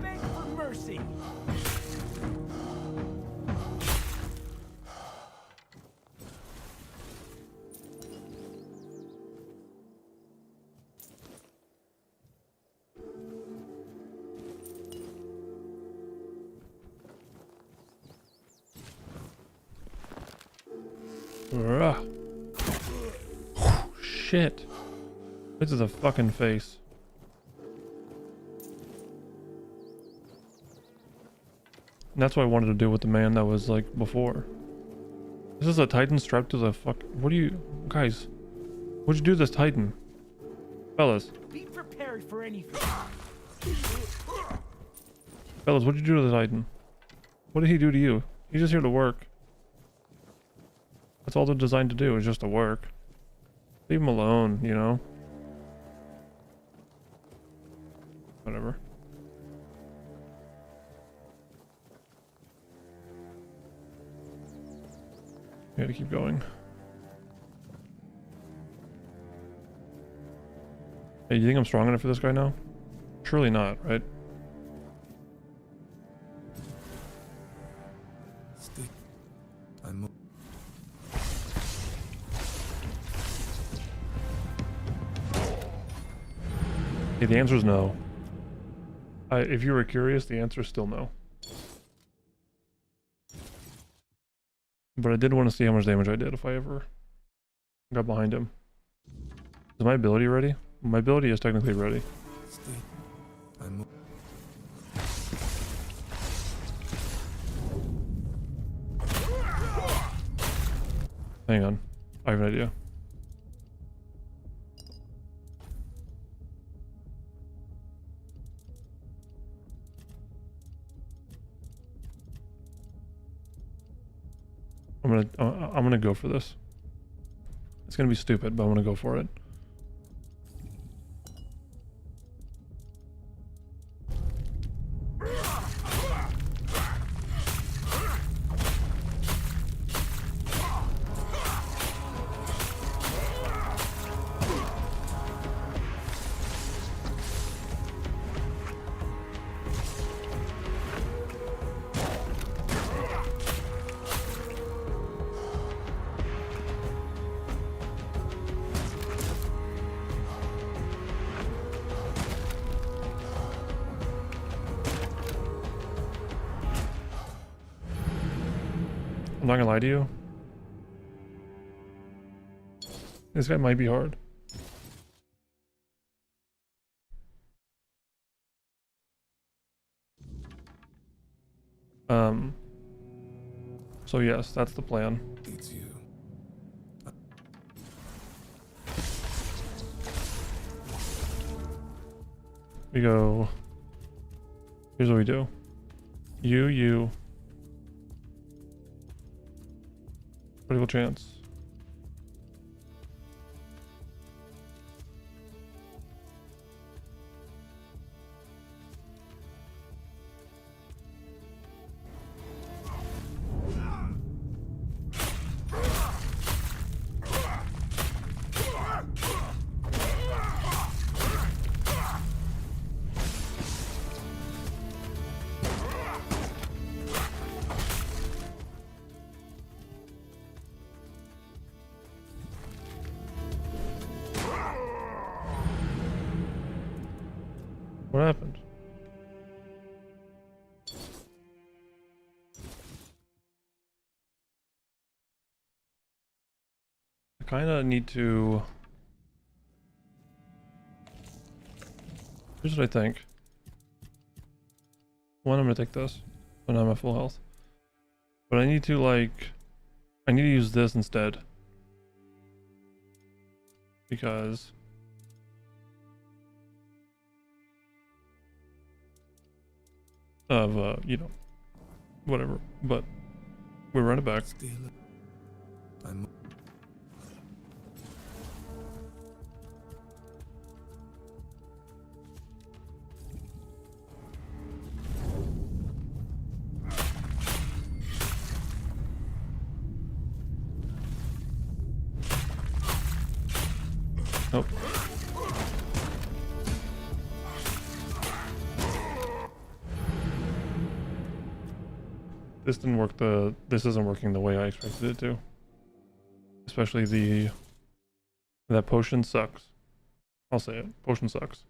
Beg for mercy. Shit. This is a fucking face. And that's what I wanted to do with the man that was like before. This is a Titan strapped to the fuck. What do you guys? What'd you do to this Titan? Fellas. Be prepared for anything. Fellas, what'd you do to the Titan? What did he do to you? He's just here to work. That's all they're designed to do, is just to work. Leave him alone, you know? Whatever. We gotta keep going. Hey, you think I'm strong enough for this guy now? Surely not, right? Okay, the answer is no. If you were curious, the answer is still no. But I did want to see how much damage I did if I ever got behind him. Is my ability ready? My ability is technically ready. Hang on. I have an idea. I'm gonna go for this. It's gonna be stupid, but I'm gonna go for it. I'm not gonna lie to you. This guy might be hard. So yes, that's the plan. It's you. We go. Here's what we do. You. Critical chance. What happened? I kind of need to... Here's what I think. One, I'm gonna take this when I'm at full health. But I need to, like... I need to use this instead. Because... of, you know, whatever, but we're running back. I'm... Nope. This didn't work this isn't working the way I expected it to. Especially that potion sucks. I'll say it. Potion sucks.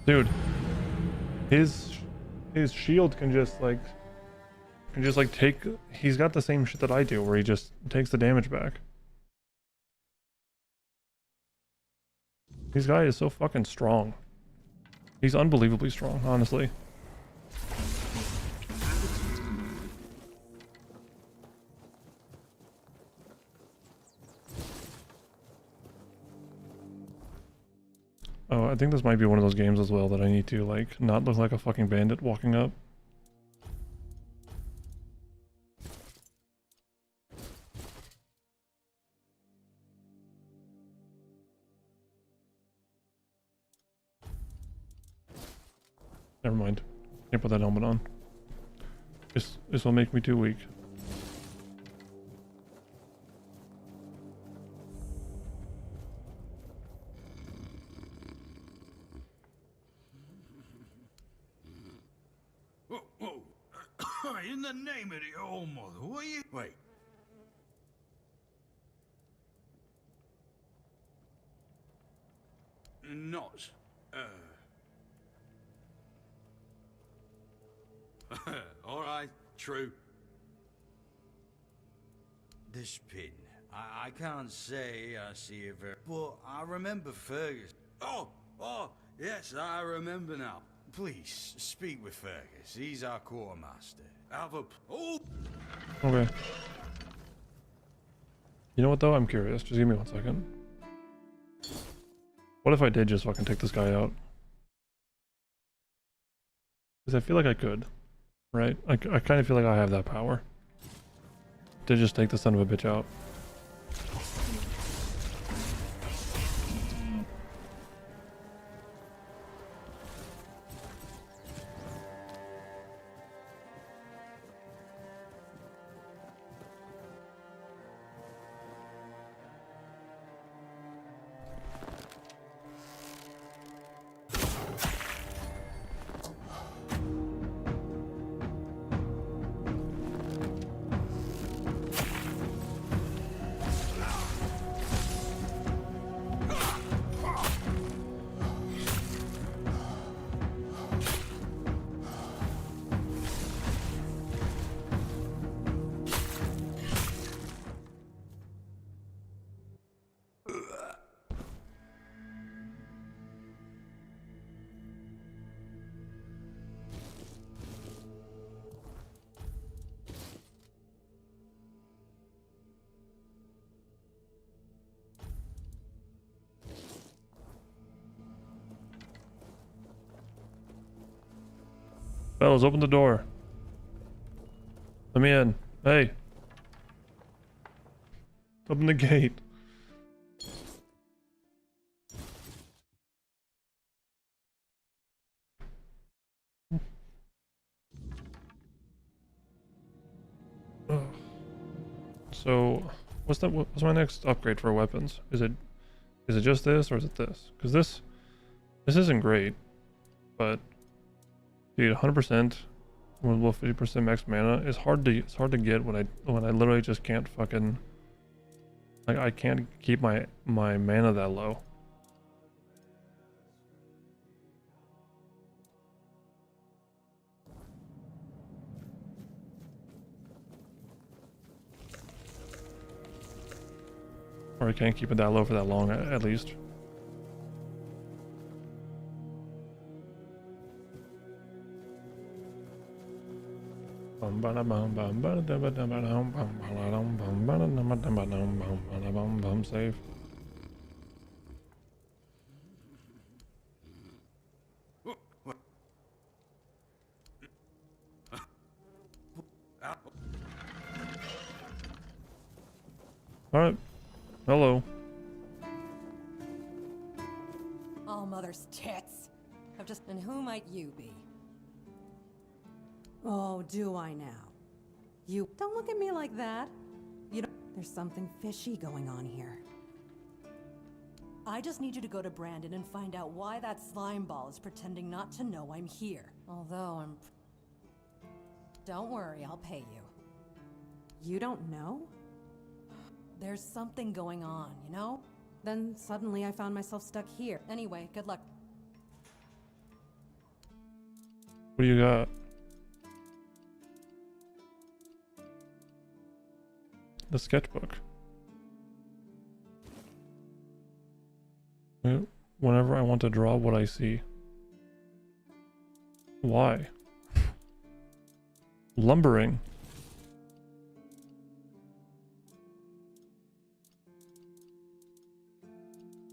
Dude, his shield can just take, he's got the same shit that I do where he just takes the damage back. This guy is so fucking strong. He's unbelievably strong, honestly. Oh, I think this might be one of those games as well that I need to, like, not look like a fucking bandit walking up. Never mind. Can't put that helmet on. This will make me too weak. In the name of the All Mother, what are you... Wait. Not, Alright, true. This pin, I can't say I see it very... But I remember Fergus. Oh, yes, I remember now. Please, speak with Fergus. He's our quartermaster. Okay. You know what though? I'm curious. Just give me 1 second. What if I did just fucking take this guy out? Because I feel like I could. Right? I kind of feel like I have that power. To just take the son of a bitch out. Fellas, open the door. Let me in. Hey. Open the gate. So, what's my next upgrade for weapons? Is it just this or is it this? Because this isn't great, but dude, 100% with 50% max mana is hard to get when I literally just can't fucking, like, I can't keep my mana that low. Or I can't keep it that low for that long, at least. Save. Alright. Hello. All mother's tits. And who might you be? Oh, do I now? You don't look at me like that. There's something fishy going on here. I just need you to go to Brandon and find out why that slime ball is pretending not to know I'm here. Although Don't worry, I'll pay you. You don't know? There's something going on, you know? Then suddenly I found myself stuck here. Anyway, good luck. What do you got? The sketchbook. Whenever I want to draw what I see. Why? Lumbering.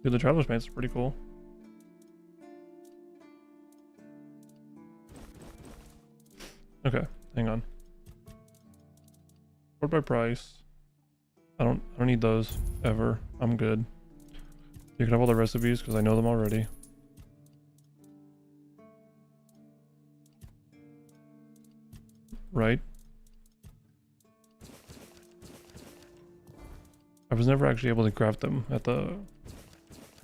Dude, the Traveler's Pants is pretty cool. Okay, hang on. Sort by price. I don't need those ever. I'm good. You can have all the recipes because I know them already. Right? I was never actually able to craft them at the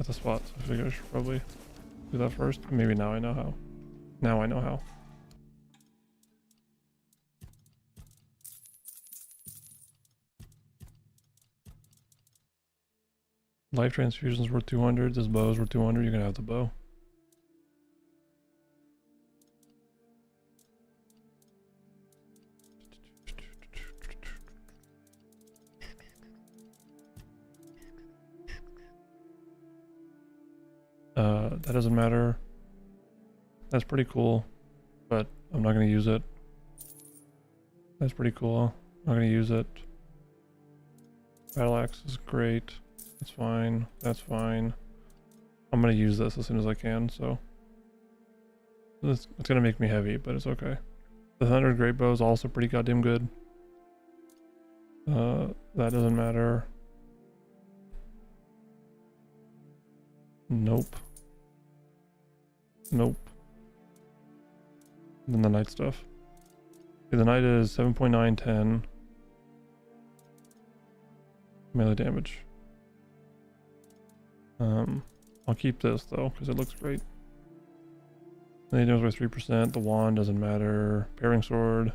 spot, so I figured I should probably do that first. Maybe now I know how. Now I know how. Life transfusions worth 200. This bow is worth 200. You can have the bow. That doesn't matter. That's pretty cool, but I'm not going to use it. That's pretty cool. I'm not going to use it. Battle axe is great. That's fine. That's fine. I'm going to use this as soon as I can, so. It's going to make me heavy, but it's okay. The Thunder Great Bow is also pretty goddamn good. That doesn't matter. Nope. Nope. And then the knight stuff. Okay, the knight is 7.910 melee damage. I'll keep this though because it looks great. Melee damage by 3%. The wand doesn't matter. Pairing sword,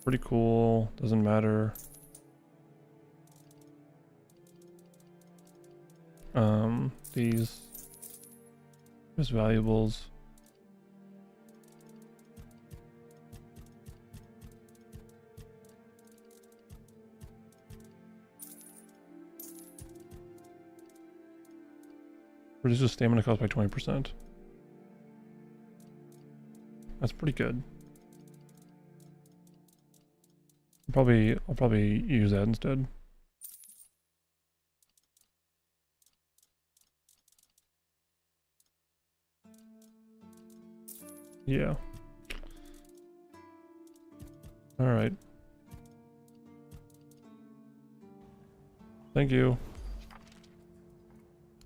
pretty cool. Doesn't matter. These valuables. Reduces stamina cost by 20%. That's pretty good. I'll probably use that instead. Yeah. All right. Thank you.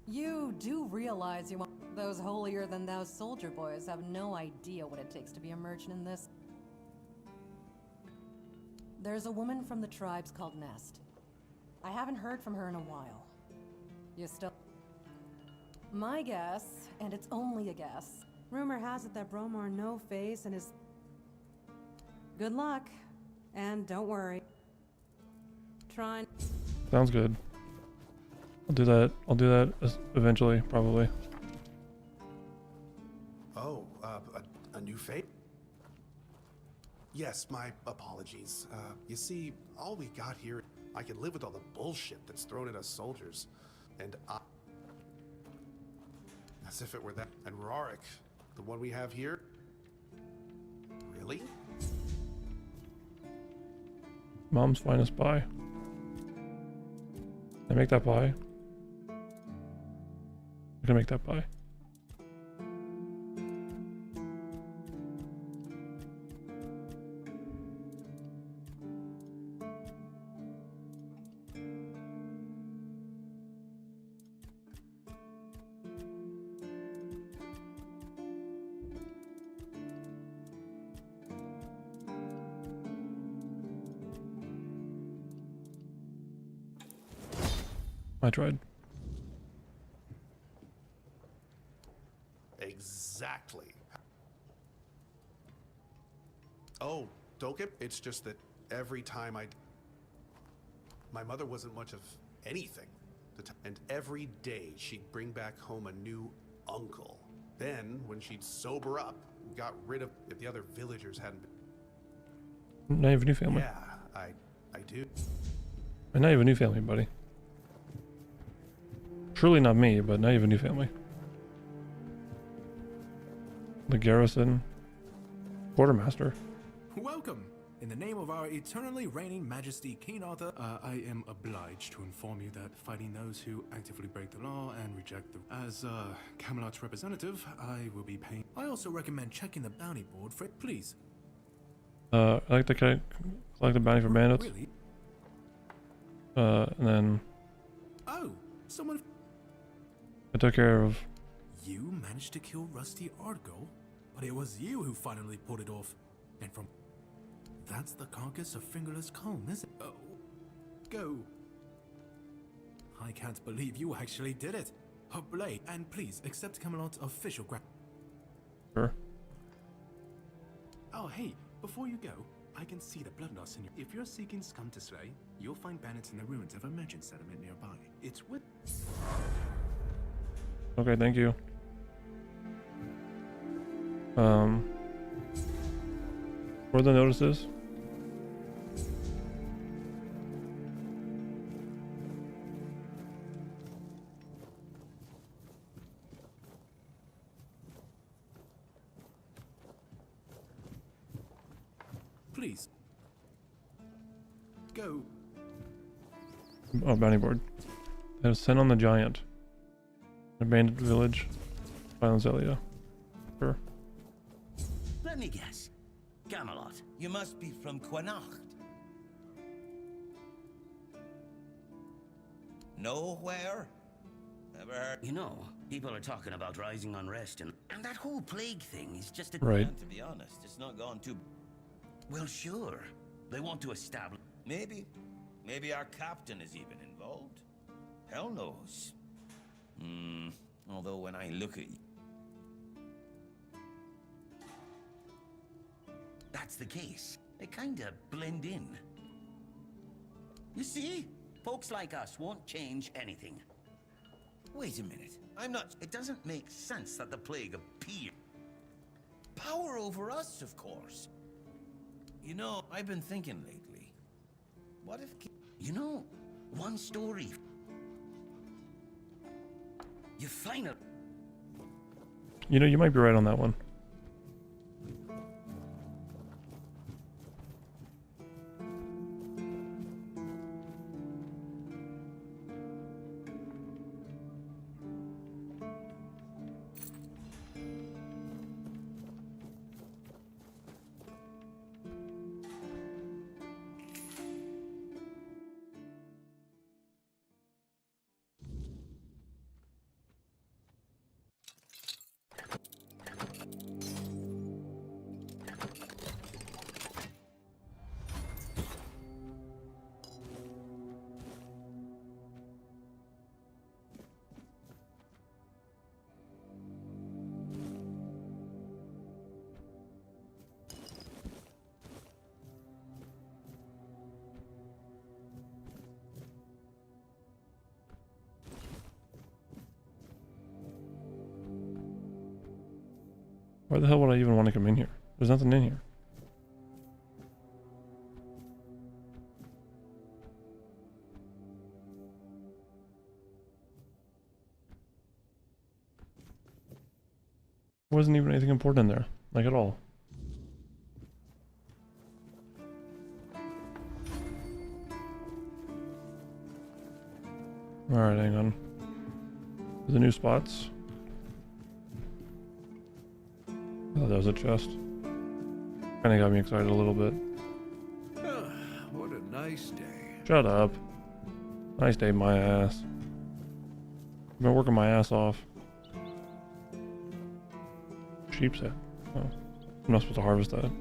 You do realize you want those holier-than-thou soldier boys have no idea what it takes to be a merchant in this. There's a woman from the tribes called Nest. I haven't heard from her in a while. You still... My guess, and it's only a guess, rumor has it that Bromar no-face and his... Good luck. And don't worry. Trying... Sounds good. I'll do that. I'll do that eventually, probably. Oh, a new fate? Yes, my apologies. You see, all we got here, I can live with all the bullshit that's thrown at us soldiers. And as if it were that. And Rorik, the one we have here? Really? Mom's finest pie. Can I make that pie? I'm gonna make that pie. I tried. Exactly. Oh, Dokip, it's just that every time my mother wasn't much of anything. And every day she'd bring back home a new uncle. Then, when she'd sober up, got rid of if the other villagers hadn't been. Now you have a new family. Yeah, I do. And now you have a new family, buddy. Surely not me, but now you have a new family. The garrison. Quartermaster. Welcome! In the name of our eternally reigning majesty, King Arthur, I am obliged to inform you that fighting those who actively break the law and reject the... As Camelot's representative, I will be paying... I also recommend checking the bounty board for it, please. I like to collect the bounty for bandits. Really? And then... Oh, someone... I took care of... You managed to kill Rusty Argo? But it was you who finally pulled it off. And from... That's the carcass of Fingerless Comb, is it? Oh, go. I can't believe you actually did it. Her blade, and please accept Camelot's official Sure. Oh, hey, before you go, I can see the blood loss in you. If you're seeking scum to slay, you'll find bandits in the ruins of a merchant settlement nearby. It's with... Okay, thank you. Where are the notices? Please. Go. Oh, bounty board. Send on the giant. Abandoned village. Violence Elia. Sure. Let me guess. Camelot, you must be from Connacht. Nowhere? Ever heard? You know, people are talking about rising unrest and that whole plague thing is just a... Right. And to be honest, it's not gone too... Well, sure. They want to establish... Maybe. Maybe our captain is even involved. Hell knows. Although when I look at you... That's the case. They kinda blend in. You see? Folks like us won't change anything. Wait a minute. I'm not... It doesn't make sense that the plague appeared. Power over us, of course. You know, I've been thinking lately. What if... You know, one story... You finally... You know, you might be right on that one. Why the hell would I even want to come in here? There's nothing in here. Wasn't even anything important in there, like at all. Alright, hang on. The new spots. Oh, that was a chest. Kinda got me excited a little bit. What a nice day. Shut up. Nice day, my ass. I've been working my ass off. Sheep's head. Oh. I'm not supposed to harvest that.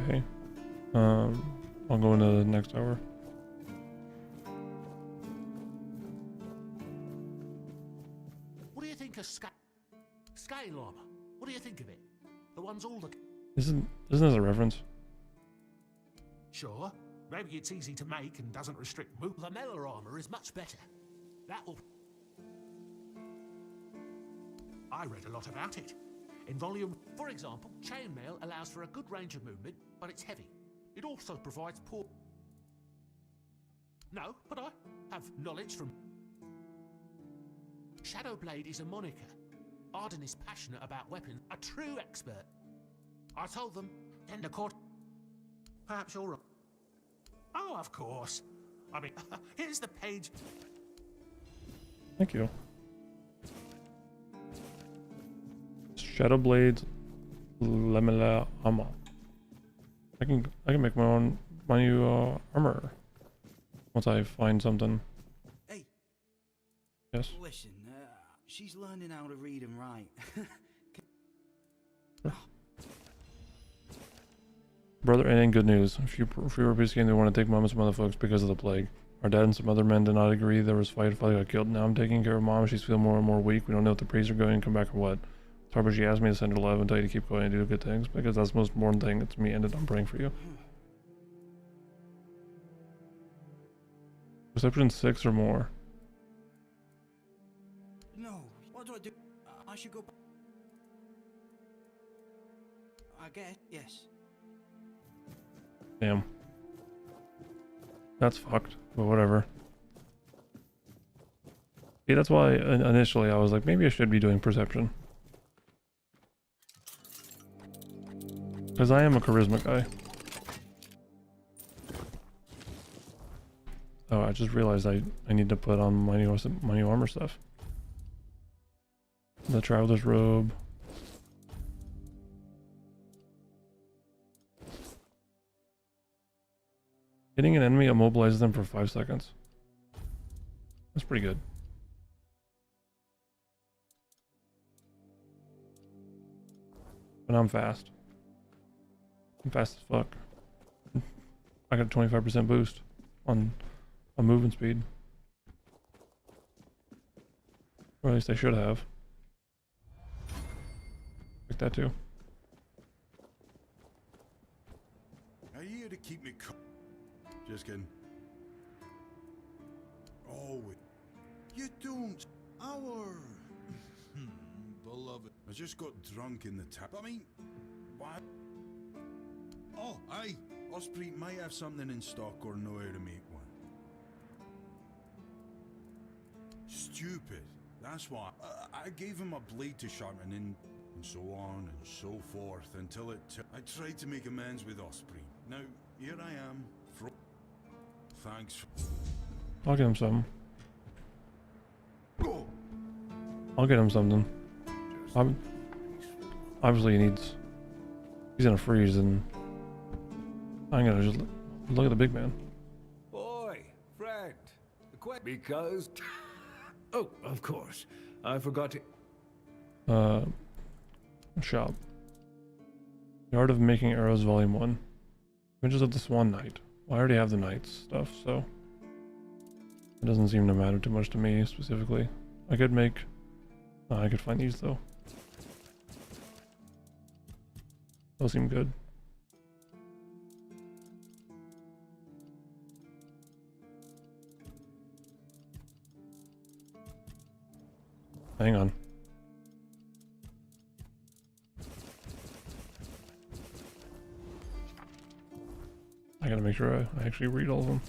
Okay. I'll go into the next tower. What do you think of Skyrim? What do you think of it? The ones all the... Isn't this a reference? Sure. Maybe it's easy to make and doesn't restrict move. The metal armor is much better. That will... I read a lot about it. In volume... For example, chainmail allows for a good range of movement, but it's heavy. It also provides poor... No, but I have knowledge from... Shadowblade is a moniker. Arden is passionate about weapons, a true expert. I told them, and the court... Perhaps you're right. Oh, of course. I mean, here's the page. Thank you. Shadowblade Lemela Amma. I can make my new armor once I find something. Hey. Yes. Listen, she's learning how to read and write. Brother, it ain't good news. If you were basically they want to take mom and some other folks because of the plague. Our dad and some other men did not agree. There was fight. Father got killed. Now I'm taking care of mom. She's feeling more and more weak. We don't know if the priests are going to come back or what. Tarbert, she asked me to send her love and tell you to keep going and do good things because that's the most important thing. It's me ended. I'm praying for you. Perception 6 or more. No, what do? I should go. I guess, yes. Damn. That's fucked, but whatever. See, that's why initially I was like, maybe I should be doing perception. Because I am a charisma guy. Oh, I just realized I need to put on my new armor stuff. The traveler's robe. Hitting an enemy immobilizes them for 5 seconds. That's pretty good. But I'm fast. I'm fast as fuck. I got a 25% boost on movement speed. Or at least I should have. Like that too. Are you here to keep me Just kidding. Oh, you don't. Our beloved. I just got drunk in the tap. I mean, why? Oh, aye. Osprey might have something in stock or know how to make one. Stupid. That's why. I gave him a blade to sharpen and so on and so forth until I tried to make amends with Osprey. Now, here I am. Thanks. I'll get him something. I'll get him something. Obviously he's in a freeze, and I'm gonna just look at the big man. Boy, friend. Because... Oh, of course. I forgot to... Shop. The Art of Making Arrows Volume 1. Images of the Swan Knight. Well, I already have the Knight's stuff, so... It doesn't seem to matter too much to me, specifically. I could make... I could find these, though. Those seem good. Hang on. I gotta make sure I actually read all of them.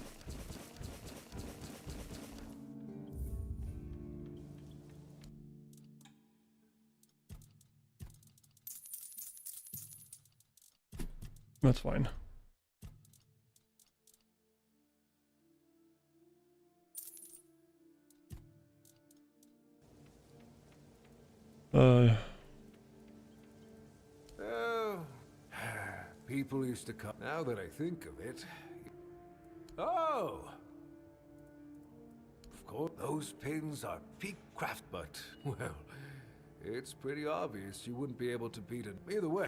That's fine. Oh, people used to come. Now that I think of it... Oh! Of course, those pins are peak craft, but, well, it's pretty obvious you wouldn't be able to beat it either way.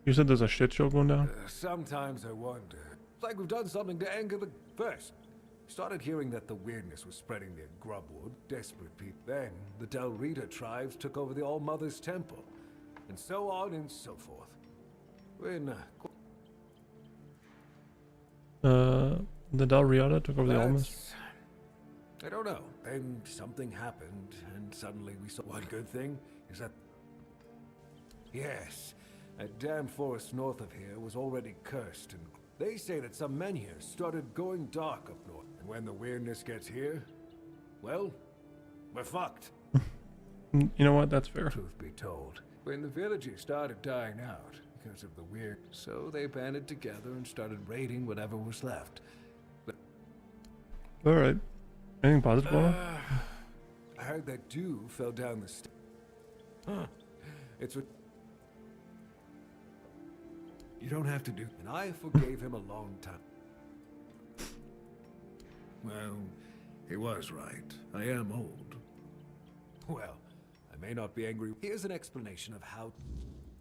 You said there's a shit show going down? Sometimes I wonder. It's like we've done something to anger the... First, started hearing that the weirdness was spreading near Grubwood. Desperate people. Then, the Del Rita tribes took over the All-Mother's Temple. And so on and so forth. When, the Del Riata took over the Almas? I don't know. Then something happened, and suddenly we saw... One good thing is that... Yes, that damn forest north of here was already cursed, and they say that some men here started going dark up north. And when the weirdness gets here, well, we're fucked. You know what? That's fair. Truth be told, when the villagers started dying out because of the weird, so they banded together and started raiding whatever was left. But alright. Anything positive going on? I heard that dew fell down the stairs. Huh. It's what... You don't have to do... And I forgave him a long time. Well, he was right. I am old. Well, I may not be angry. Here's an explanation of how...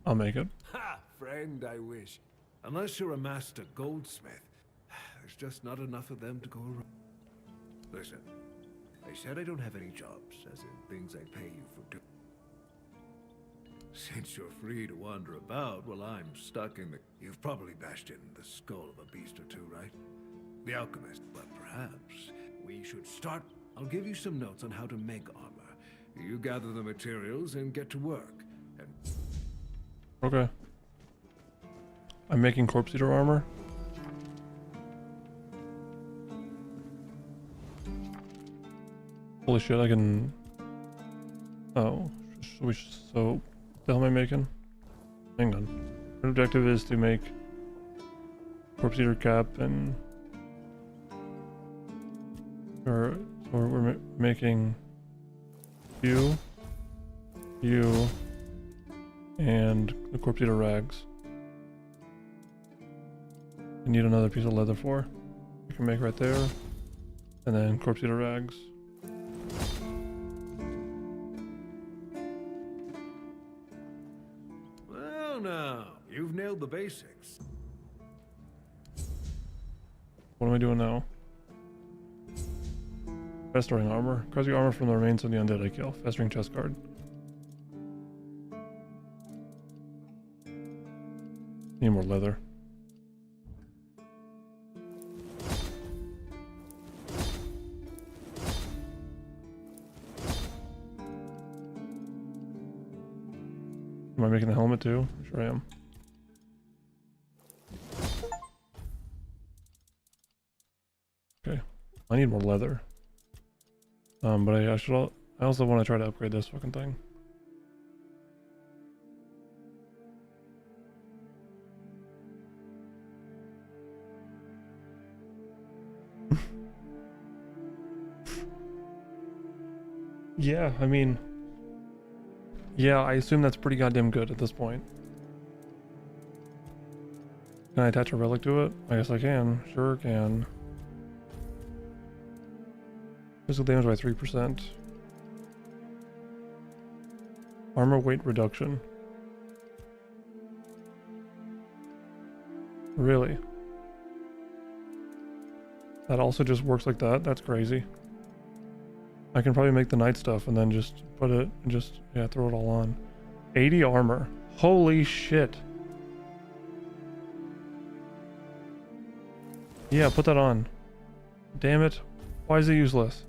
I'll make it. Ha! Friend, I wish. Unless you're a master goldsmith, there's just not enough of them to go around. Listen, I said I don't have any jobs, as in things I pay you for doing. Since you're free to wander about while I'm stuck in the... You've probably bashed in the skull of a beast or two, right? The alchemist. But perhaps we should start... I'll give you some notes on how to make armor. You gather the materials and get to work. And... Okay. I'm making corpse eater armor. Holy shit, I can... Oh, so... What the hell am I making? Hang on. Our objective is to make corpse eater cap and... Or we're making you, and the corpse eater rags. I need another piece of leather for. I can make right there. And then corpse eater rags. Well, now, you've nailed the basics. What am I doing now? Festering armor. Crazy armor from the remains of the undead I kill. Festering chest guard. Need more leather. Am I making the helmet too? Sure I am. Okay. I need more leather. But I also want to try to upgrade this fucking thing. Yeah, I mean, yeah, I assume that's pretty goddamn good at this point. Can I attach a relic to it? I guess I can. Sure can. Physical damage by 3%. Armor weight reduction. Really? That also just works like that? That's crazy. I can probably make the night stuff and then just put it and just, yeah, throw it all on. 80 armor. Holy shit. Yeah, put that on. Damn it. Why is it useless?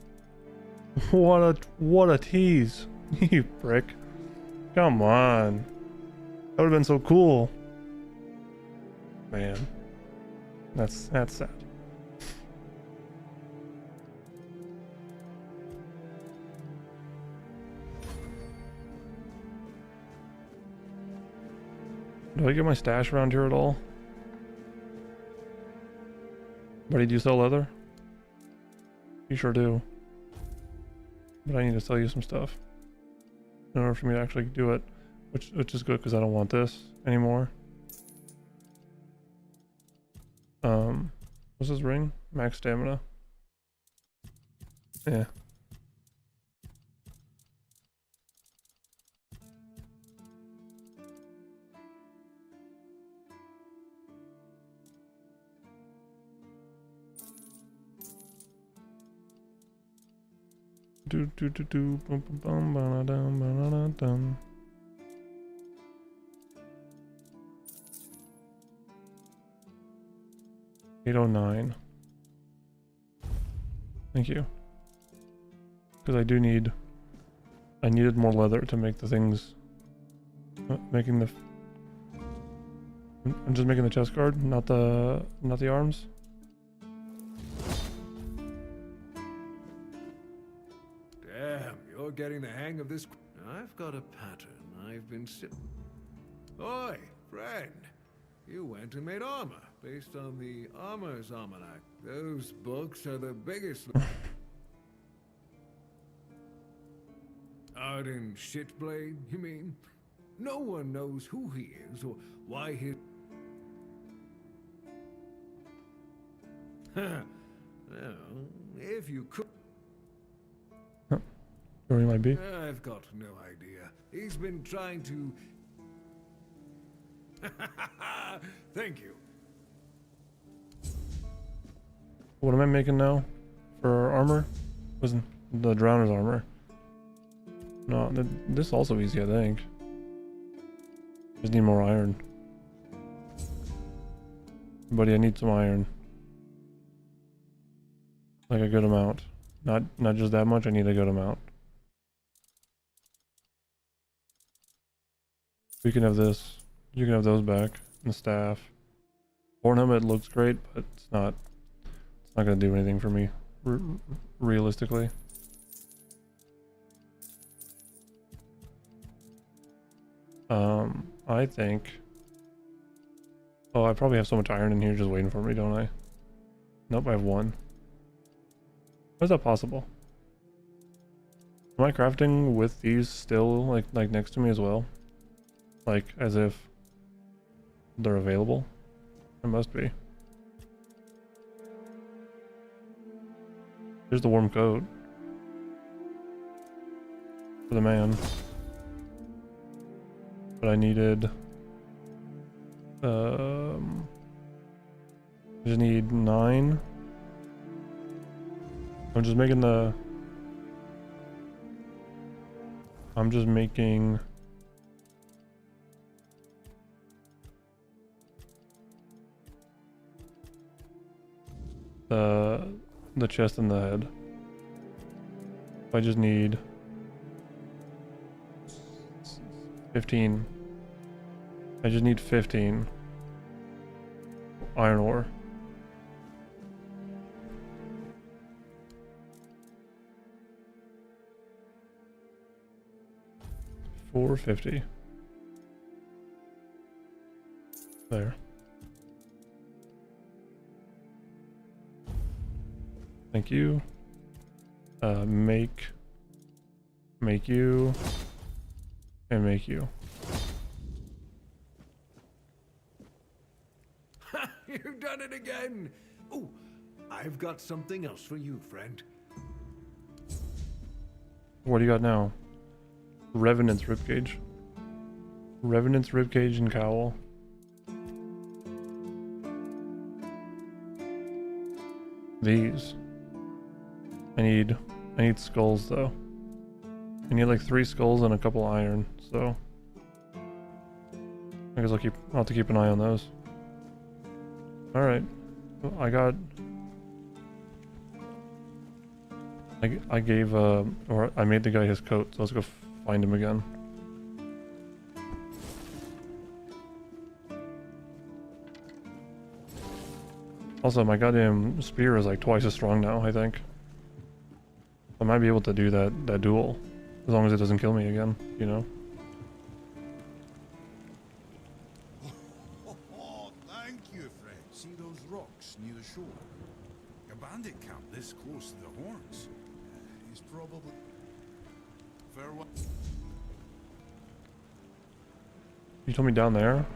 What a tease. You prick. Come on. That would have been so cool. Man. That's sad. Do I get my stash around here at all? Buddy, do you sell leather? You sure do. But I need to sell you some stuff in order for me to actually do it, which is good because I don't want this anymore. What's this ring? Max stamina. Yeah. Do do do do bum bum bum ba dum ba da dum. $809. Thank you. Because I needed more leather to make the things. I'm just making the chest guard, not the arms. Damn, you're getting the hang of this. I've got a pattern. I've been Oi, friend. You went and made armor based on the Armor's Almanac. Those books are the biggest. Arden Shitblade, you mean? No one knows who he is or why he. Well, if you could. Where he might be. I've got no idea. He's been trying to. Thank you. What am I making now for armor? Wasn't the Drowner's armor? No, this is also easy, I think. Just need more iron. Buddy, I need some iron. Like a good amount. Not just that much, I need a good amount. We can have this. You can have those back. And the staff. Horn helmet looks great, but it's not gonna do anything for me. Realistically. I think. Oh, I probably have so much iron in here just waiting for me, don't I? Nope, I have one. How is that possible? Am I crafting with these still like next to me as well? Like as if they're available? It must be. Here's the warm coat. For the man. But I needed... I just need 9. I'm just making the... I'm just making... the chest and the head. I just need 15. I just need 15 iron ore. $450. There. Thank you. Make you, and make you. You've done it again! Oh, I've got something else for you, friend. What do you got now? Revenant's ribcage. Revenant's ribcage and cowl. These. I need skulls though. I need like 3 skulls and a couple iron, so I guess I'll have to keep an eye on those. Alright. I gave or I made the guy his coat, so let's go find him again. Also, my goddamn spear is like twice as strong now, I think. I might be able to do that duel, as long as it doesn't kill me again, you know? Oh, thank you, Fred. See those rocks near the shore? A bandit camp this close to the horns. He's probably... Farewell. You told me down there?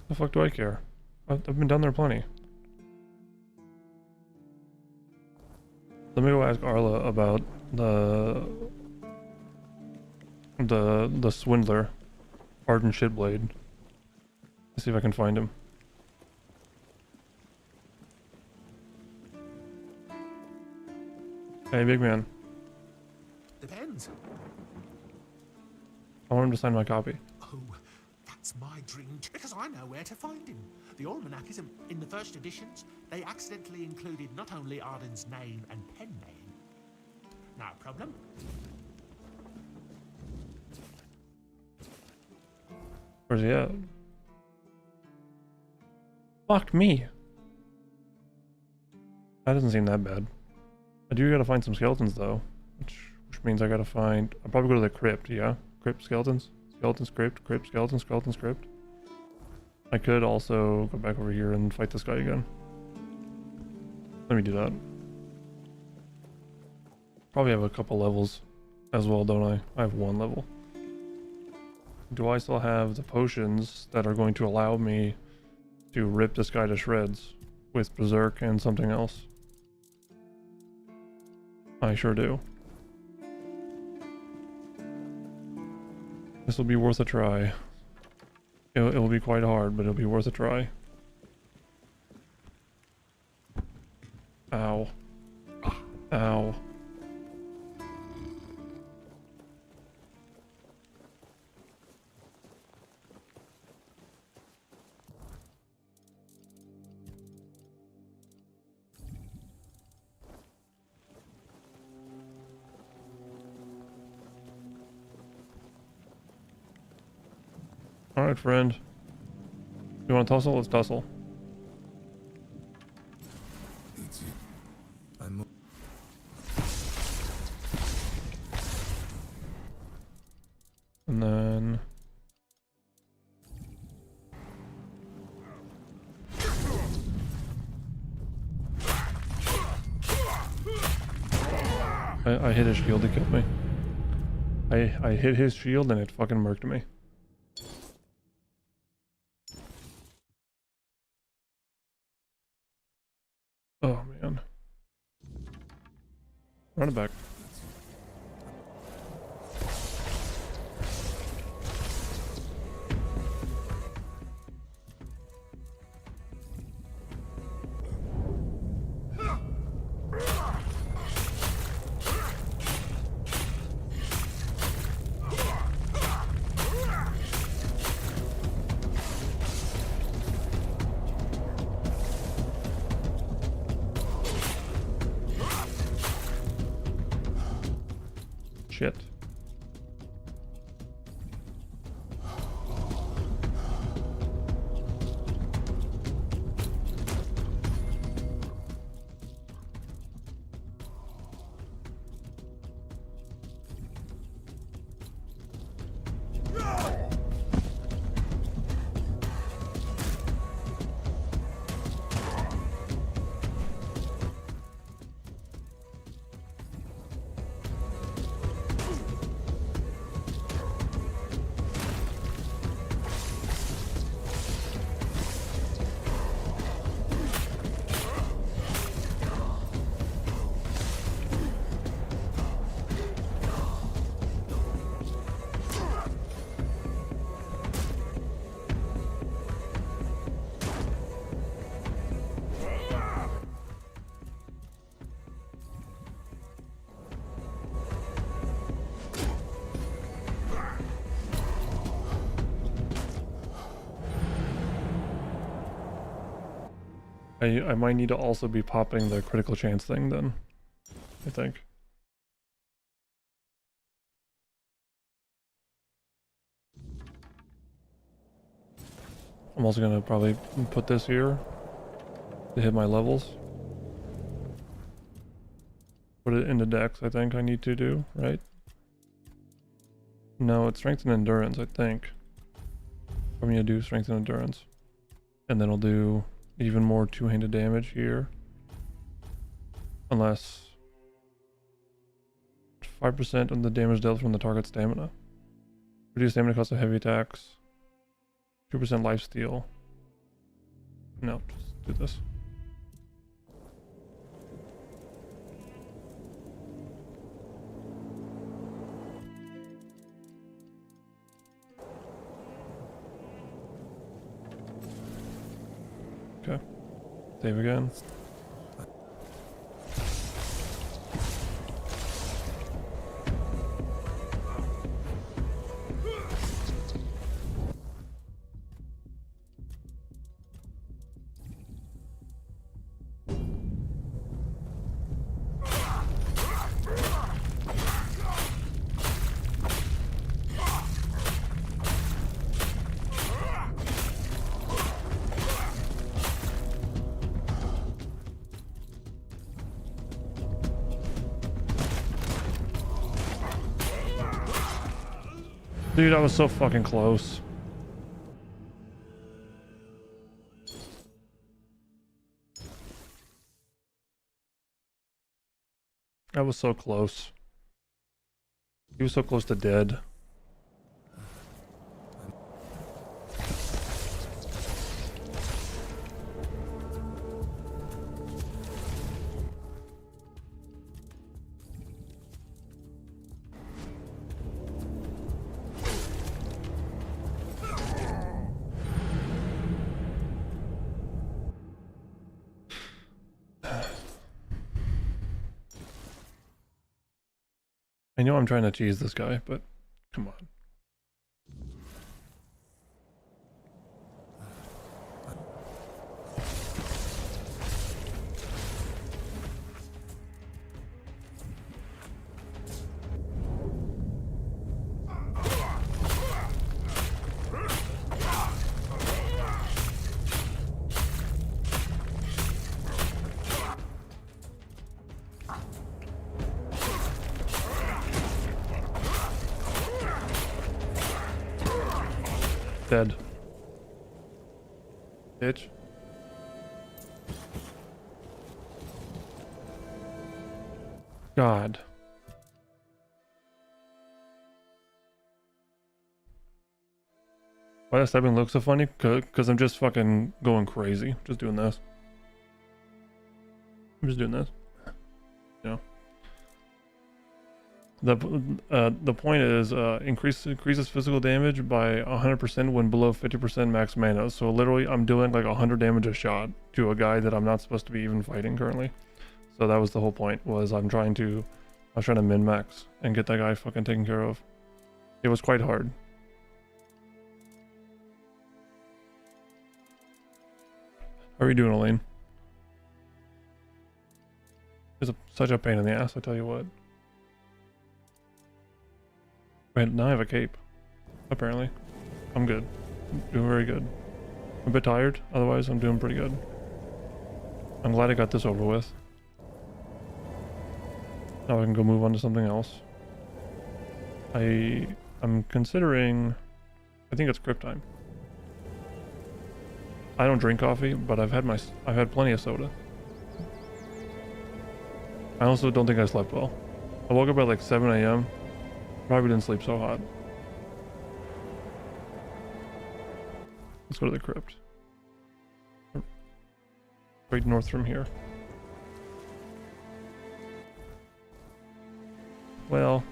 The fuck do I care? I've been down there plenty. Let me go ask Arla about the swindler, Arden Shitblade. Let's see if I can find him. Hey, big man. Depends. I want him to sign my copy. Oh, that's my dream, because I know where to find him. The almanac isn't in the first editions. They accidentally included not only Arden's name and pen name. No problem. Where's he at? Fuck me. That doesn't seem that bad. I do gotta find some skeletons though, which means I gotta find. I'll probably go to the crypt. Yeah, crypt skeletons, skeletons crypt, crypt skeletons, skeletons crypt. I could also go back over here and fight this guy again. Let me do that. Probably have a couple levels as well, don't I? I have 1 level. Do I still have the potions that are going to allow me to rip this guy to shreds with Berserk and something else? I sure do. This will be worth a try. It will be quite hard, but it'll be worth a try. Ow. Ow. Alright, friend. You want to tussle? Let's tussle. And then... I hit his shield to kill me. I hit his shield and it fucking murked me. Oh man. Run it back. Shit. I might need to also be popping the critical chance thing then, I think. I'm also gonna probably put this here to hit my levels. Put it into Dex, I think I need to do, right? No, it's strength and endurance, I think. I'm gonna do strength and endurance. And then I'll do even more two-handed damage here. Unless 5% of the damage dealt from the target's stamina. Reduce stamina cost of heavy attacks. 2% life steal. No, just do this. Okay. Save again. Dude, I was so fucking close. I was so close. He was so close to dead. I know I'm trying to cheese this guy, but come on. Dead. Bitch. God. Why does typing look so funny? Because I'm just fucking going crazy. Just doing this. I'm just doing this. You know? The point is increases physical damage by 100% when below 50% max mana. So literally, I'm doing like 100 damage a shot to a guy that I'm not supposed to be even fighting currently. So that was the whole point. Was I was trying to min max and get that guy fucking taken care of. It was quite hard. How are you doing, Elaine? It's such a pain in the ass, I tell you what. Wait, now I have a cape. Apparently. I'm good. I'm doing very good. I'm a bit tired, otherwise I'm doing pretty good. I'm glad I got this over with. Now I can go move on to something else. I'm considering... I think it's crypt time. I don't drink coffee, but I've had plenty of soda. I also don't think I slept well. I woke up at like 7 a.m. Probably didn't sleep so hot. Let's go to the crypt. Right north from here. Well,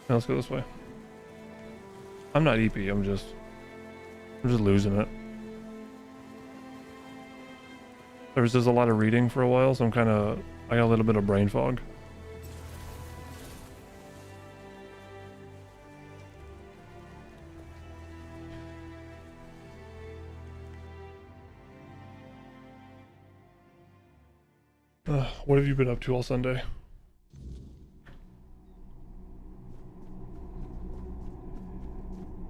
now let's go this way. I'm not EP, I'm just losing it. There was just a lot of reading for a while, so I got a little bit of brain fog. What have you been up to all Sunday?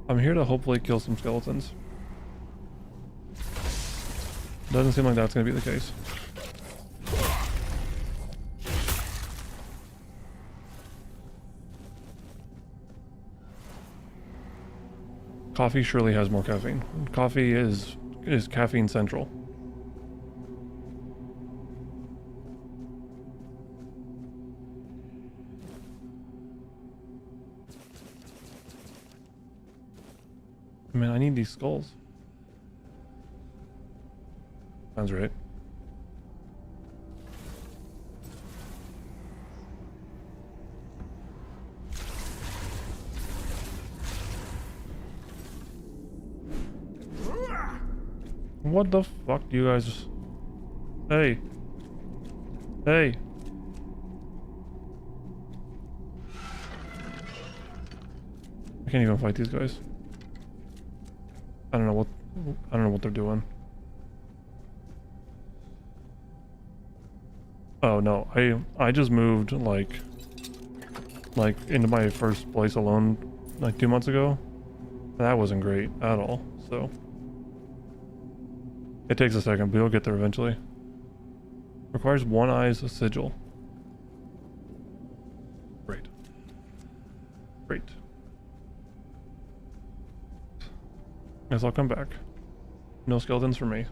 I'm here to hopefully kill some skeletons. Doesn't seem like that's gonna be the case. Coffee surely has more caffeine. Coffee is caffeine central. Man, I need these skulls. Sounds right. What the fuck do you guys... Hey. Hey. I can't even fight these guys. I don't know what they're doing. Oh no, I just moved like into my first place alone like 2 months ago. That wasn't great at all, so it takes a second, but you'll get there eventually. Requires one eye's sigil. Great. Great. Guess I'll come back. No skeletons for me.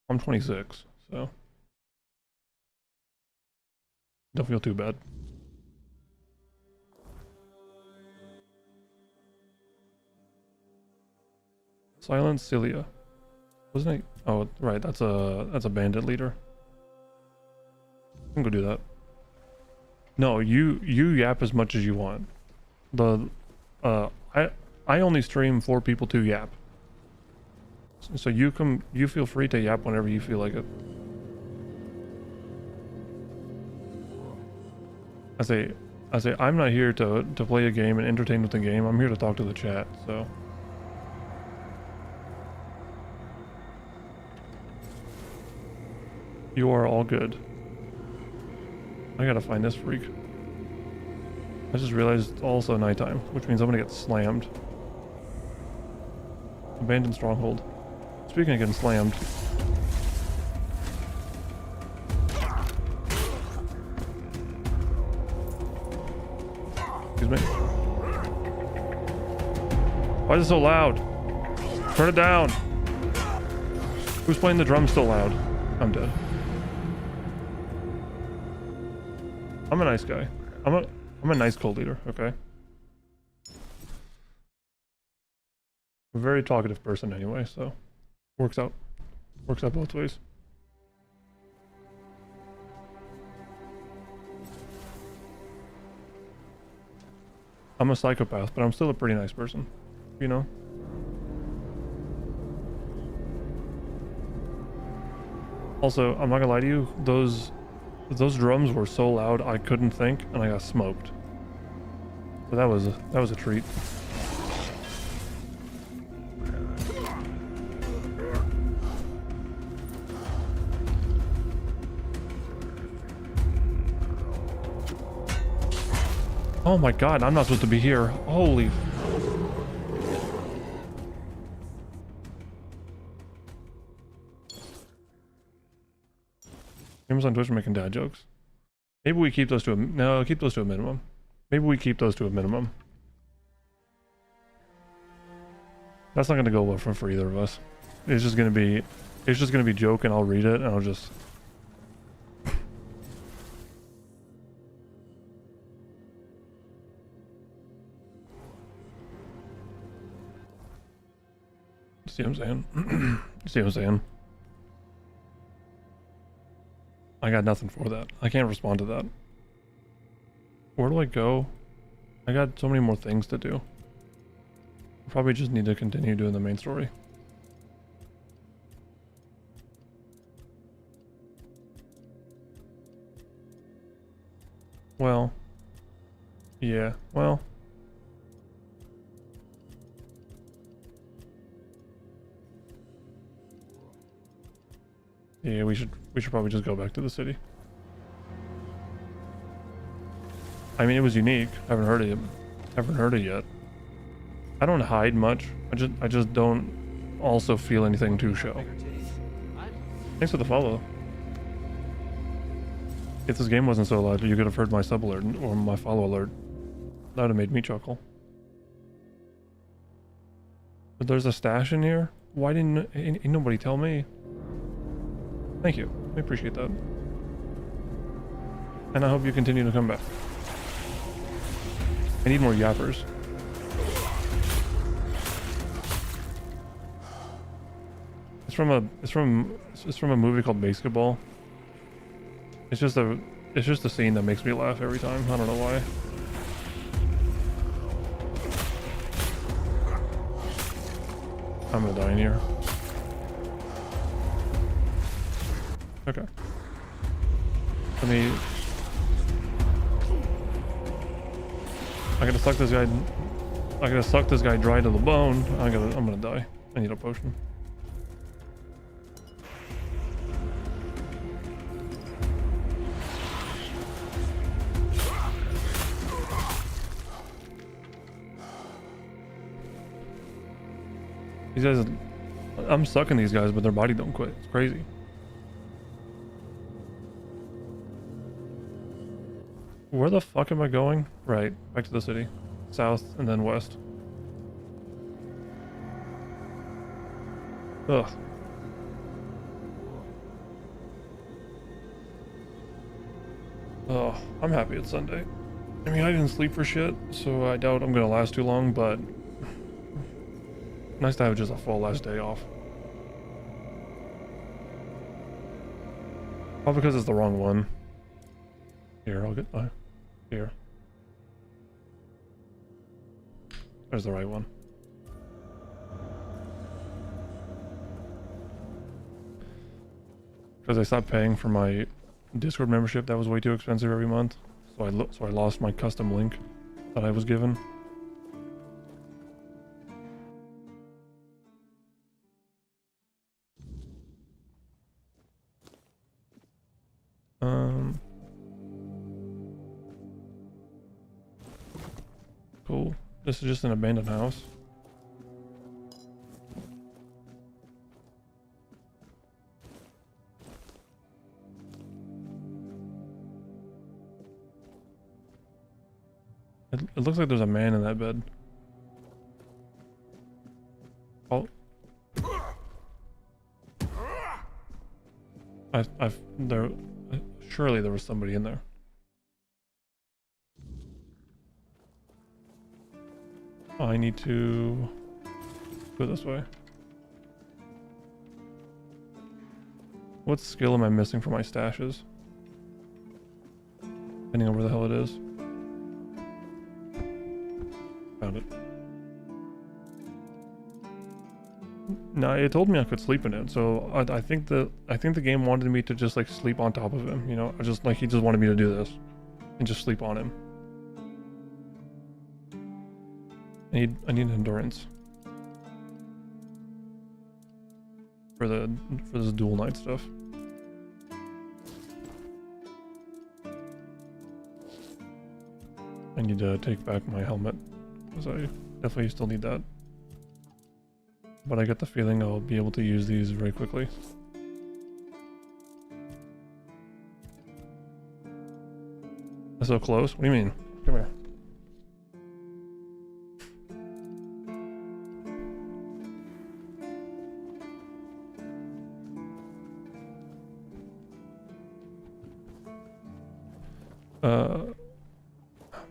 I'm 26, so don't feel too bad. Silent Cilia. Wasn't it? Oh, right, that's a bandit leader. I can go do that. No, you yap as much as you want. I only stream for people to yap. So you feel free to yap whenever you feel like it. I say I'm not here to play a game and entertain with the game. I'm here to talk to the chat, so. You are all good. I gotta find this freak. I just realized it's also nighttime, which means I'm gonna get slammed. Abandoned stronghold. Speaking of getting slammed. Excuse me. Why is it so loud? Turn it down. Who's playing the drums so loud? I'm dead. I'm a nice guy. I'm a nice cult leader, okay? I'm a very talkative person anyway, so works out both ways. I'm a psychopath, but I'm still a pretty nice person, you know? Also, I'm not gonna lie to you, those drums were so loud I couldn't think, and I got smoked. So that was a treat. Oh my god, I'm not supposed to be here. Holy... Gamers on Twitch are making dad jokes. Maybe we keep those to a... No, keep those to a minimum. Maybe we keep those to a minimum. That's not gonna go well for either of us. It's just gonna be joke, and I'll read it and I'll just... See what I'm saying? See what I'm saying? I got nothing for that. I can't respond to that. Where do I go? I got so many more things to do. Probably just need to continue doing the main story. Well. Yeah, well. Yeah, we should probably just go back to the city. I mean, it was unique. I haven't heard it yet. I don't hide much. I just don't also feel anything to show. Thanks for the follow. If this game wasn't so loud, you could have heard my sub alert or my follow alert. That would have made me chuckle. But there's a stash in here? Why didn't ain't nobody tell me? Thank you. I appreciate that. And I hope you continue to come back. I need more yappers. It's from a movie called Basketball. It's just a scene that makes me laugh every time. I don't know why. I'm gonna die in here. Okay. I gotta suck this guy dry to the bone. I'm gonna die. I need a potion. These guys, I'm sucking these guys, but their body don't quit. It's crazy. Where the fuck am I going? Right, back to the city. South and then west. Ugh. Oh, I'm happy it's Sunday. I mean, I didn't sleep for shit, so I doubt I'm gonna last too long, but nice to have just a full last day off. Probably because it's the wrong one. Here, I'll get here. There's the right one. Because I stopped paying for my Discord membership. That was way too expensive every month. So I lost my custom link that I was given. Cool. This is just an abandoned house. It looks like there's a man in that bed. Oh. Surely there was somebody in there. I need to go this way. What skill am I missing for my stashes? Depending on where the hell it is. found it. No, it told me I could sleep in it, so I think the game wanted me to just like sleep on top of him. You know, he just wanted me to do this and just sleep on him. I need endurance for this dual night stuff. I need to take back my helmet because I definitely still need that. But I get the feeling I'll be able to use these very quickly. That's so close? What do you mean? Come here.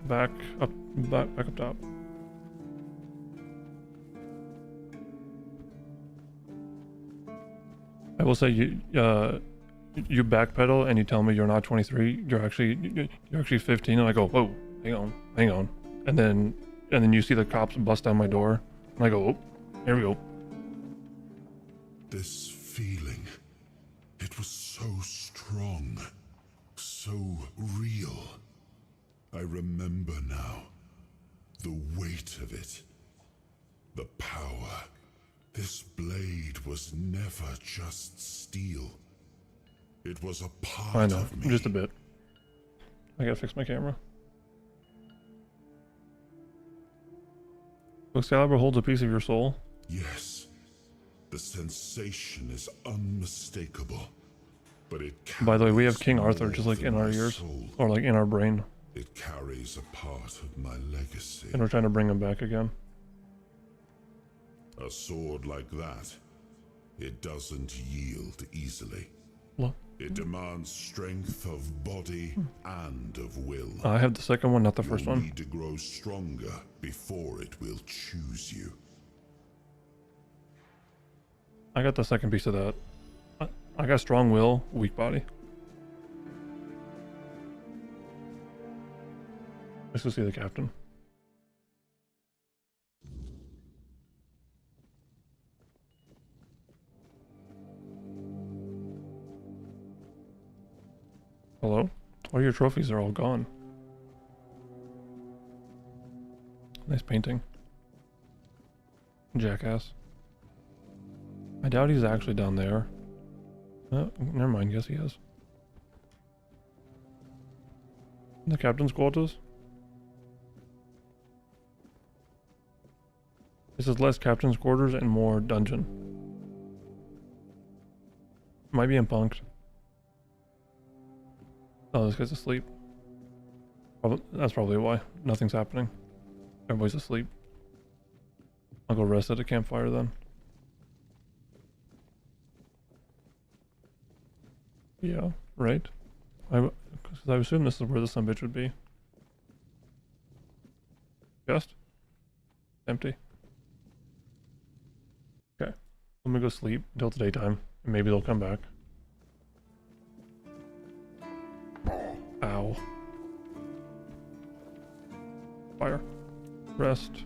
Back up top. I will say you backpedal and you tell me you're not 23. You're actually 15, and I go, whoa, hang on, and then you see the cops bust down my door, and I go, oh, here we go. This feeling, it was so strong, so real. I remember now. The weight of it. The power. This blade was never just steel. It was a part of me. Just a bit. I gotta fix my camera. Excalibur holds a piece of your soul? Yes. The sensation is unmistakable. But it By the way, we have King Arthur just like in our ears. Or like in our brain. It carries a part of my legacy. And we're trying to bring him back again. A sword like that, it doesn't yield easily. What? It demands strength of body and of will. I have the second one, not the first one. You need to grow stronger before it will choose you. I got the second piece of that. I got strong will, weak body. Let's go see the captain. Hello? All your trophies are all gone. Nice painting. Jackass. I doubt he's actually down there. Never mind, guess he is. The captain's quarters? This is less captain's quarters and more dungeon. Might be impunked. Oh, this guy's asleep. That's probably why. Nothing's happening. Everybody's asleep. I'll go rest at a campfire then. Yeah, right? I assume this is where the sumbitch would be. Just? Empty. Okay. I'm gonna go sleep until it's daytime, and maybe they'll come back. Ow. Fire. Rest.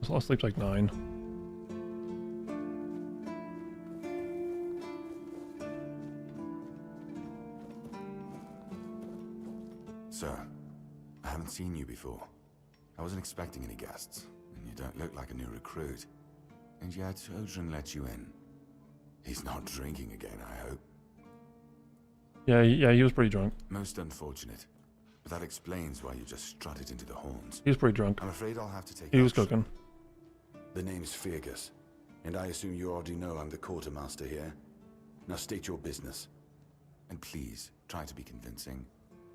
I'll sleep like 9. Sir, I haven't seen you before. I wasn't expecting any guests, and you don't look like a new recruit. And yet, Odrin let you in. He's not drinking again, I hope. Yeah, he was pretty drunk. Most unfortunate. But that explains why you just strutted into the horns. He was pretty drunk. I'm afraid I'll have to take He was action. cooking. The name is Fergus, and I assume you already know I'm the quartermaster here. Now state your business. And please, try to be convincing,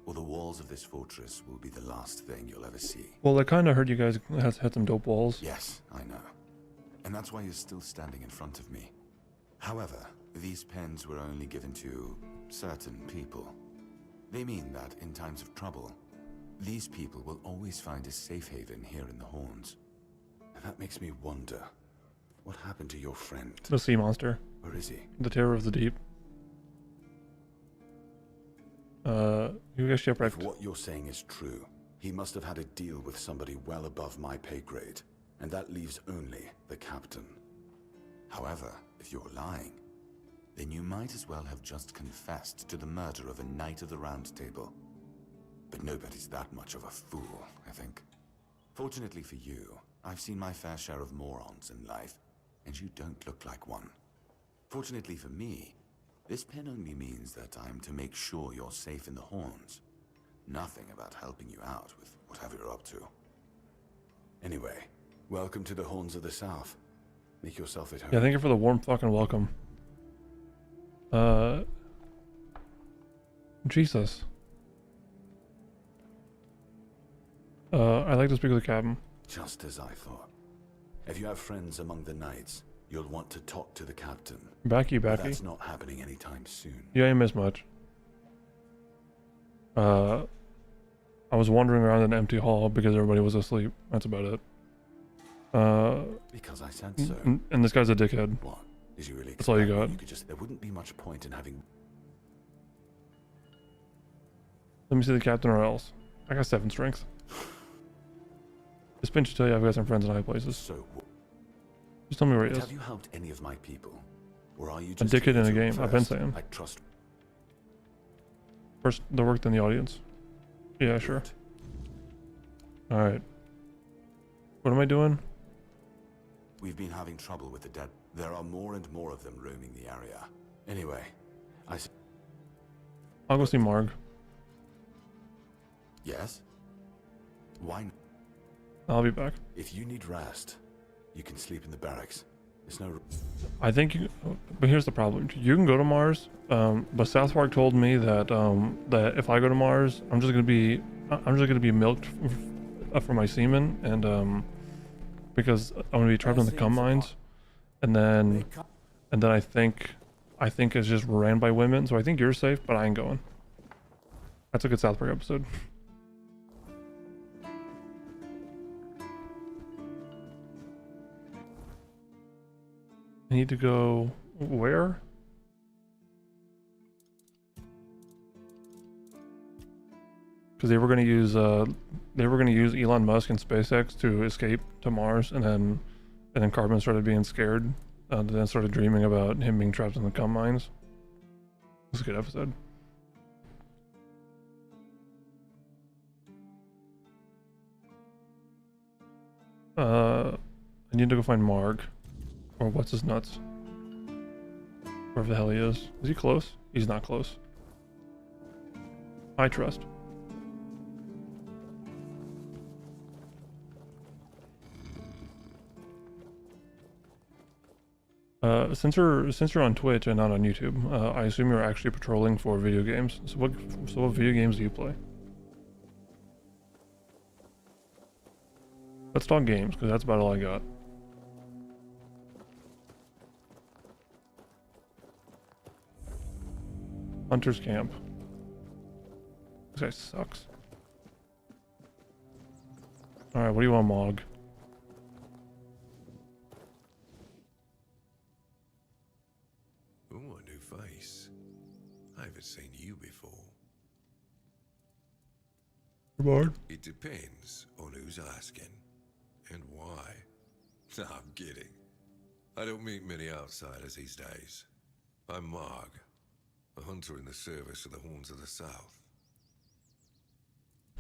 or the walls of this fortress will be the last thing you'll ever see. Well, I kind of heard you guys had some dope walls. Yes, I know. And that's why you're still standing in front of me. However, these pens were only given to certain people. They mean that in times of trouble, these people will always find a safe haven here in the Horns. And that makes me wonder, what happened to your friend? The sea monster. Where is he? The terror of the deep. You got shipwrecked. If what you're saying is true, He must have had a deal with somebody well above my pay grade, and that leaves only the captain. However, if you're lying, then you might as well have just confessed to the murder of a Knight of the Round Table. But nobody's that much of a fool, I think. Fortunately for you, I've seen my fair share of morons in life, and you don't look like one. Fortunately for me, this pen only means that I'm to make sure you're safe in the Horns. Nothing about helping you out with whatever you're up to. Anyway, welcome to the Horns of the South. Make yourself at home. Yeah, thank you for the warm fucking welcome. Jesus. I'd like to speak with the captain. Just as I thought. If you have friends among the knights, you'll want to talk to the captain. Backy. But that's not happening anytime soon. You ain't missed much. I was wandering around an empty hall because everybody was asleep. That's about it. Because I said so. And this guy's a dickhead. What? Did you really? That's all you got. There wouldn't be much point in having. Let me see the captain or else. I got 7 strength. This pinch to tell you I've got some friends in high places. So. Just tell me where he is. Have you helped any of my people, or are you A just dickhead in a here to game. I've been first? saying. I trust. First, the work, then the audience. Yeah, sure. All right. What am I doing? We've been having trouble with the dead. There are more and more of them roaming the area. Anyway, I'll go see Marg. Yes? Why? I'll be back. If you need rest, you can sleep in the barracks. There's no. I think you. But here's the problem. You can go to Mars, but South Park told me that that if I go to Mars, I'm just gonna be milked for my semen, and because I'm gonna be trapped in the cum mines, and then I think it's just ran by women. So I think you're safe, but I ain't going. That's a good South Park episode. I need to go where? Because they were going to use Elon Musk and SpaceX to escape to Mars, and then Carbon started being scared, and then started dreaming about him being trapped in the cum mines. It was a good episode. I need to go find Marg. Or what's his nuts? Wherever the hell he is. Is he close? He's not close. I trust. Since you're on Twitch and not on YouTube, I assume you're actually patrolling for video games. So what video games do you play? Let's talk games, because that's about all I got. Hunter's Camp. This guy sucks. Alright, what do you want, Mog? Oh, a new face. I haven't seen you before. Mog? It depends on who's asking and why. No, I'm kidding. I don't meet many outsiders these days. I'm Marg, a hunter in the service of the Horns of the South.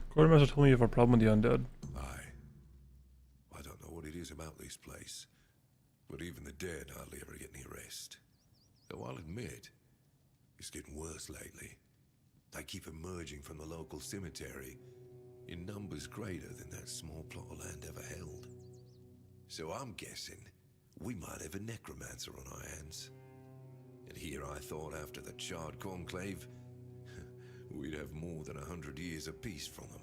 Quartermaster told me you have a problem with the undead. I don't know what it is about this place, but even the dead hardly ever get any rest. Though I'll admit, it's getting worse lately. They keep emerging from the local cemetery in numbers greater than that small plot of land ever held. So I'm guessing we might have a necromancer on our hands. And here I thought after the Charred Conclave, we'd have more than 100 years of peace from them.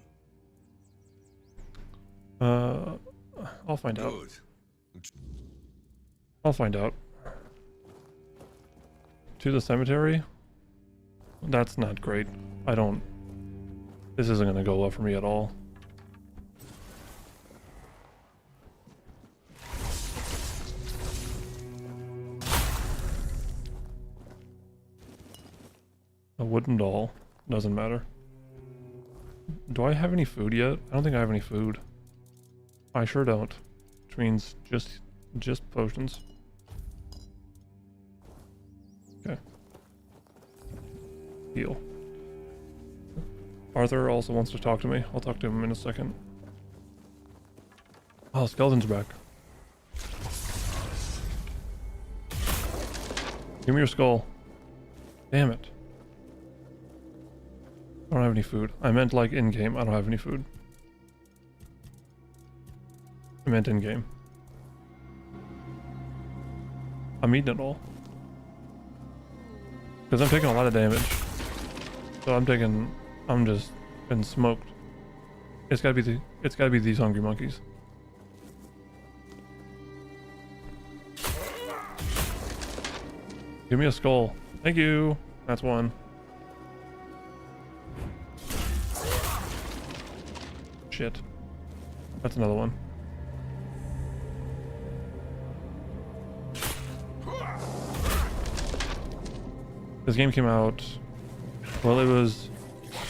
I'll find out. Good. I'll find out. To the cemetery? That's not great. This isn't gonna go well for me at all. A wooden doll. Doesn't matter. Do I have any food yet? I don't think I have any food. I sure don't. Which means just potions. Okay. Heal. Arthur also wants to talk to me. I'll talk to him in a second. Oh, skeleton's back. Give me your skull. Damn it. I don't have any food. I meant like in-game. I don't have any food. I meant in-game. I'm eating it all. Because I'm taking a lot of damage. So I'm just been smoked. It's gotta be these hungry monkeys. Give me a skull. Thank you. That's one. Shit. That's another one. This game came out, well, it was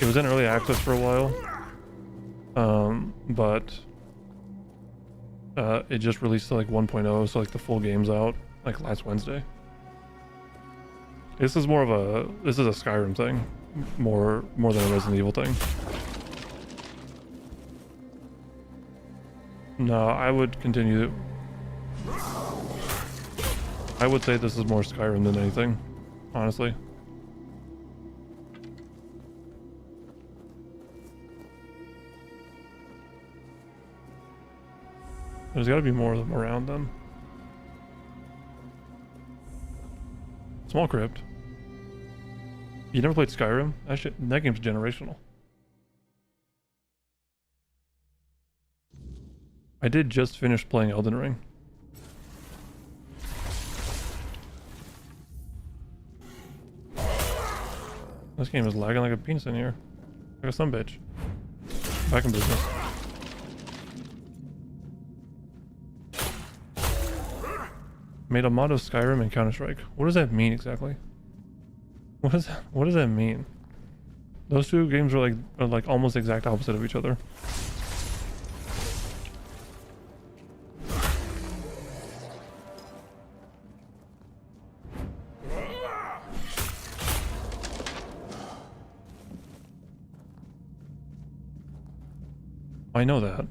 in early access for a while, but it just released to like 1.0, so like the full game's out like last Wednesday. This is a Skyrim thing, more than a Resident Evil thing. No, I would say this is more Skyrim than anything, honestly. There's gotta be more of them around them. Small crypt. You never played Skyrim? That game's generational. I did just finish playing Elden Ring. This game is lagging like a penis in here. Like a sumbitch. Back in business. Made a mod of Skyrim and Counter-Strike. What does that mean exactly? What does that mean? Those two games are like almost exact opposite of each other. I know that.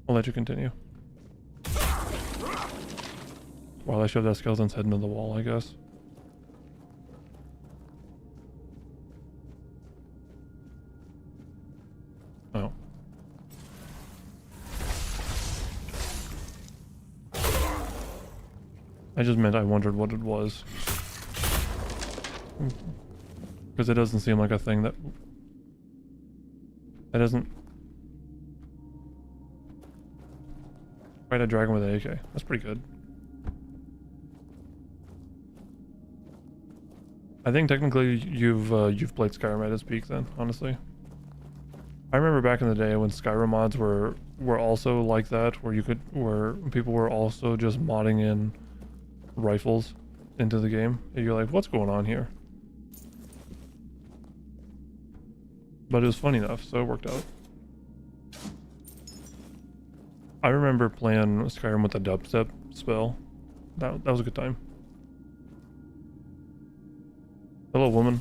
I'll let you continue. While I shove that skeleton's head into the wall, I guess. Oh. I just meant I wondered what it was. Because it doesn't seem like a thing that doesn't... Fight a dragon with an AK. That's pretty good. I think technically you've played Skyrim at its peak then, honestly. I remember back in the day when Skyrim mods were also like that, where people were also just modding in rifles into the game. And you're like, what's going on here? But it was fun enough, so it worked out. I remember playing Skyrim with the dubstep spell. That was a good time. Hello, woman.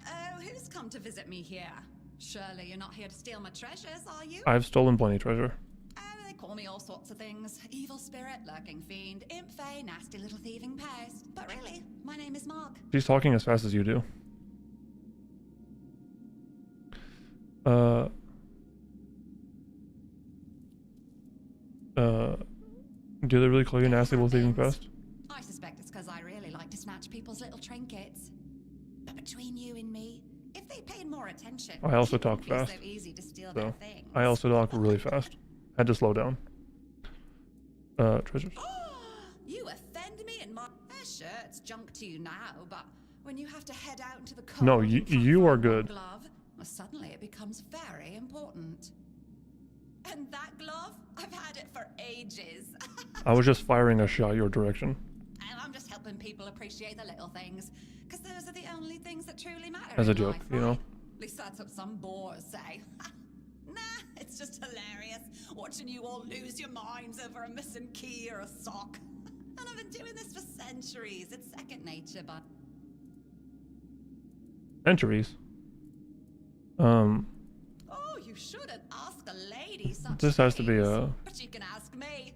Oh, who's come to visit me here? Surely you're not here to steal my treasures, are you? I've stolen plenty of treasure. Oh, they call me all sorts of things. Evil spirit, lurking fiend, imp fae, nasty little thieving pest. But really, my name is Mark. She's talking as fast as you do. Do they really call you nasty little thieving pest? I suspect it's because I really like to snatch people's little trinkets. But between you and me, if they paid more attention, I also it talk wouldn't be fast. so easy to steal So their things. I also talk really fast. Had to slow down. Treasures. You offend me and my... Sure, it's junk to you now, but when you have to head out into the cold... No, you are good. Glove, well, suddenly it becomes very important. And that glove? I've had it for ages. I was just firing a shot your direction. And I'm just helping people appreciate the little things, because those are the only things that truly matter As a in joke, life, you know? right? At least that's what some bores say. Nah, it's just hilarious watching you all lose your minds over a missing key or a sock. And I've been doing this for centuries. It's second nature, but... Centuries? Oh, you shouldn't ask a lady such This has to be things, a... But you can ask me.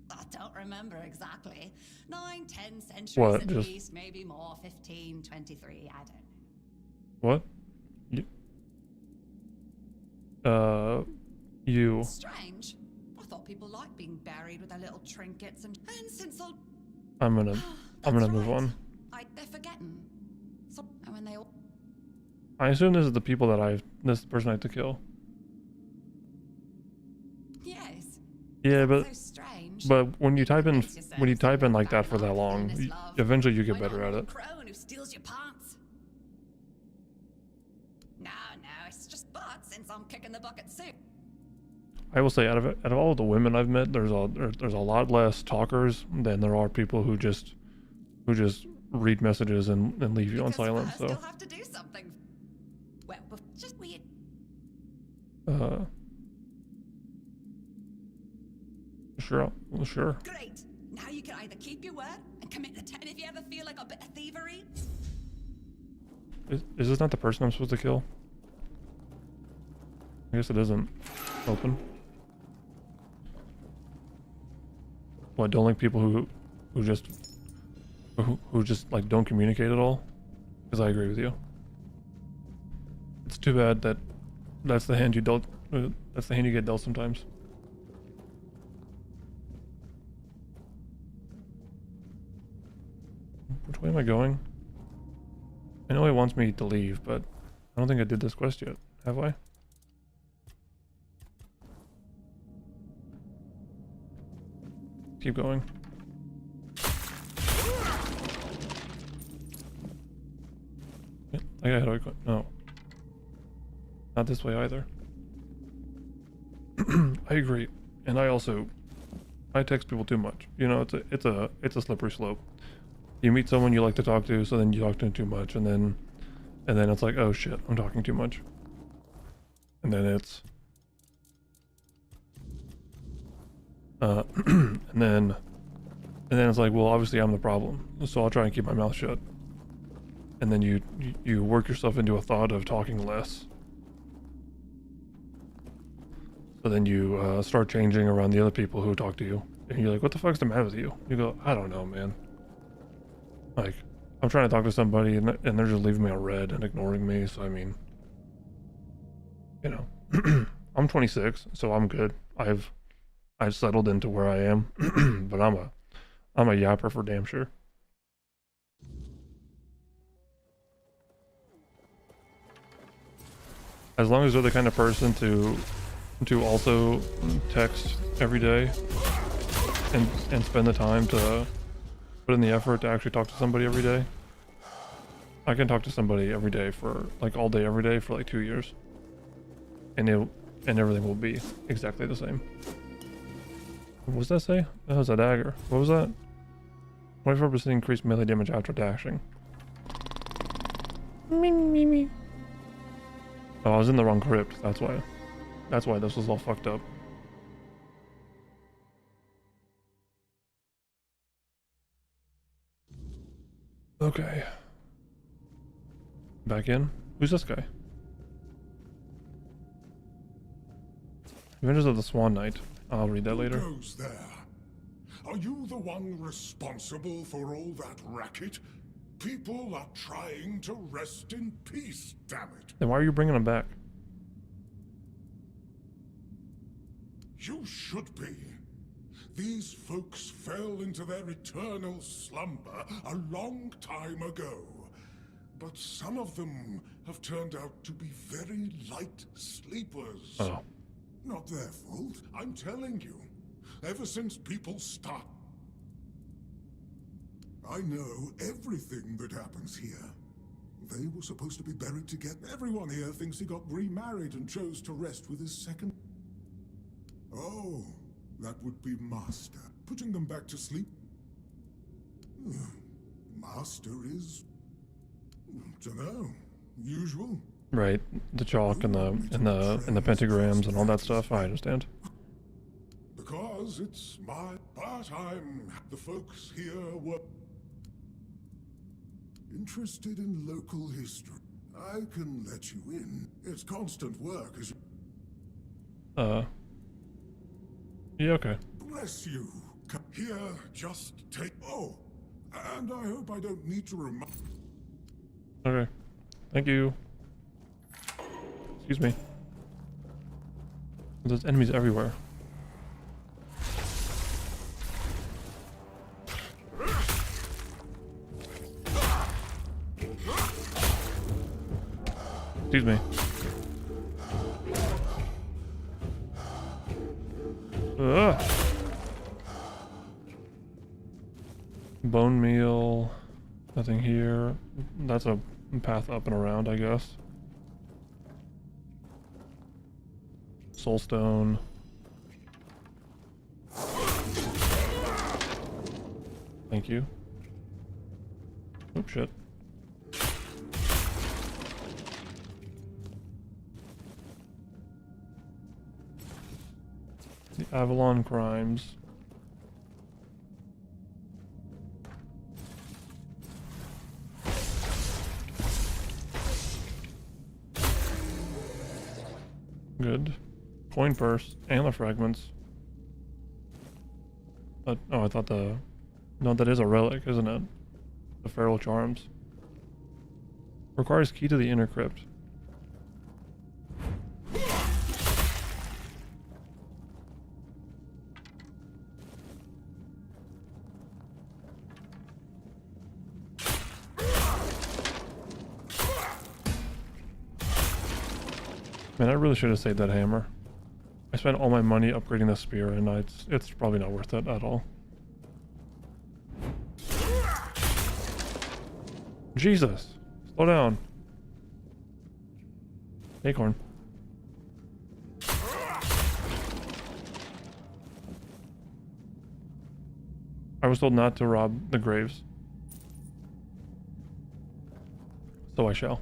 I don't remember exactly. 9, 10 centuries What, at just- least, maybe more. 15, 23, I don't know. What? You... Strange. I thought people liked being buried with their little trinkets and since all... I'm gonna move on. they're forgetting. So, and when they all... I assume this is the people that this person I have to kill. Yes. Yeah, but so strange. but when you type in like that for that long, eventually you get better at it. Crone who steals your pants. No, it's just but since I'm kicking the bucket soup. I will say, out of all the women I've met, there's a lot less talkers than there are people who just read messages and leave you on silent. So. You'll have to do something. Well, just weird. Sure. Great. Now you can either keep your word and commit the 10 if you ever feel like a bit of thievery. Is this not the person I'm supposed to kill? I guess it isn't open. What, don't like people who just like don't communicate at all? Because I agree with you. It's too bad that that's the hand you dealt. That's the hand you get dealt sometimes. Which way am I going? I know he wants me to leave, but I don't think I did this quest yet. Have I? Keep going. I gotta go. No. Not this way either. I agree. And I text people too much. You know, it's a slippery slope. You meet someone you like to talk to, so then you talk to them too much, and then it's like, oh shit, I'm talking too much. And then it's and then it's like, well, obviously I'm the problem, so I'll try and keep my mouth shut. And then you work yourself into a thought of talking less. So then you start changing around the other people who talk to you, and you're like, what the fuck's the matter with you? You go, I don't know, man. Like, I'm trying to talk to somebody and they're just leaving me on red and ignoring me. So I mean, you know, I'm 26, so I'm good. I've settled into where I am, but I'm a yapper for damn sure. As long as they're the kind of person to also text every day and spend the time to put in the effort to actually talk to somebody every day. I can talk to somebody every day for like all day every day for like 2 years, and everything will be exactly the same. What does that say? That was a dagger. What was that? 24% increased melee damage after dashing. Me. Oh, I was in the wrong crypt. That's why this was all fucked up. Okay. Back in. Who's this guy? Adventures of the Swan Knight. I'll read that later. Who goes there? Are you the one responsible for all that racket? People are trying to rest in peace, damn it. Then why are you bringing him back? You should be. These folks fell into their eternal slumber a long time ago. But some of them have turned out to be very light sleepers. Oh. Not their fault, I'm telling you. Ever since people start... I know everything that happens here. They were supposed to be buried together. Everyone here thinks he got remarried and chose to rest with his second... Oh, that would be Master. Putting them back to sleep? Master is... dunno. Usual. Right, the chalk and the pentagrams and all that stuff. I understand. Because it's my... But the folks here were... interested in local history. I can let you in. It's constant work as you... Yeah, okay. Bless you. Here, just take... Oh, and I hope I don't need to remind... Okay. Thank you. Excuse me. There's enemies everywhere. Excuse me. Ugh. Bone meal. Nothing here. That's a path up and around, I guess. Soulstone. Thank you. Oh shit. The Avalon crimes. Good. Coin purse and the fragments. Oh, I thought the... No, that is a relic, isn't it? The feral charms. Requires key to the inner crypt. Man, I really should have saved that hammer. I spent all my money upgrading the spear, and it's probably not worth it at all. Jesus! Slow down. Acorn. I was told not to rob the graves. So I shall.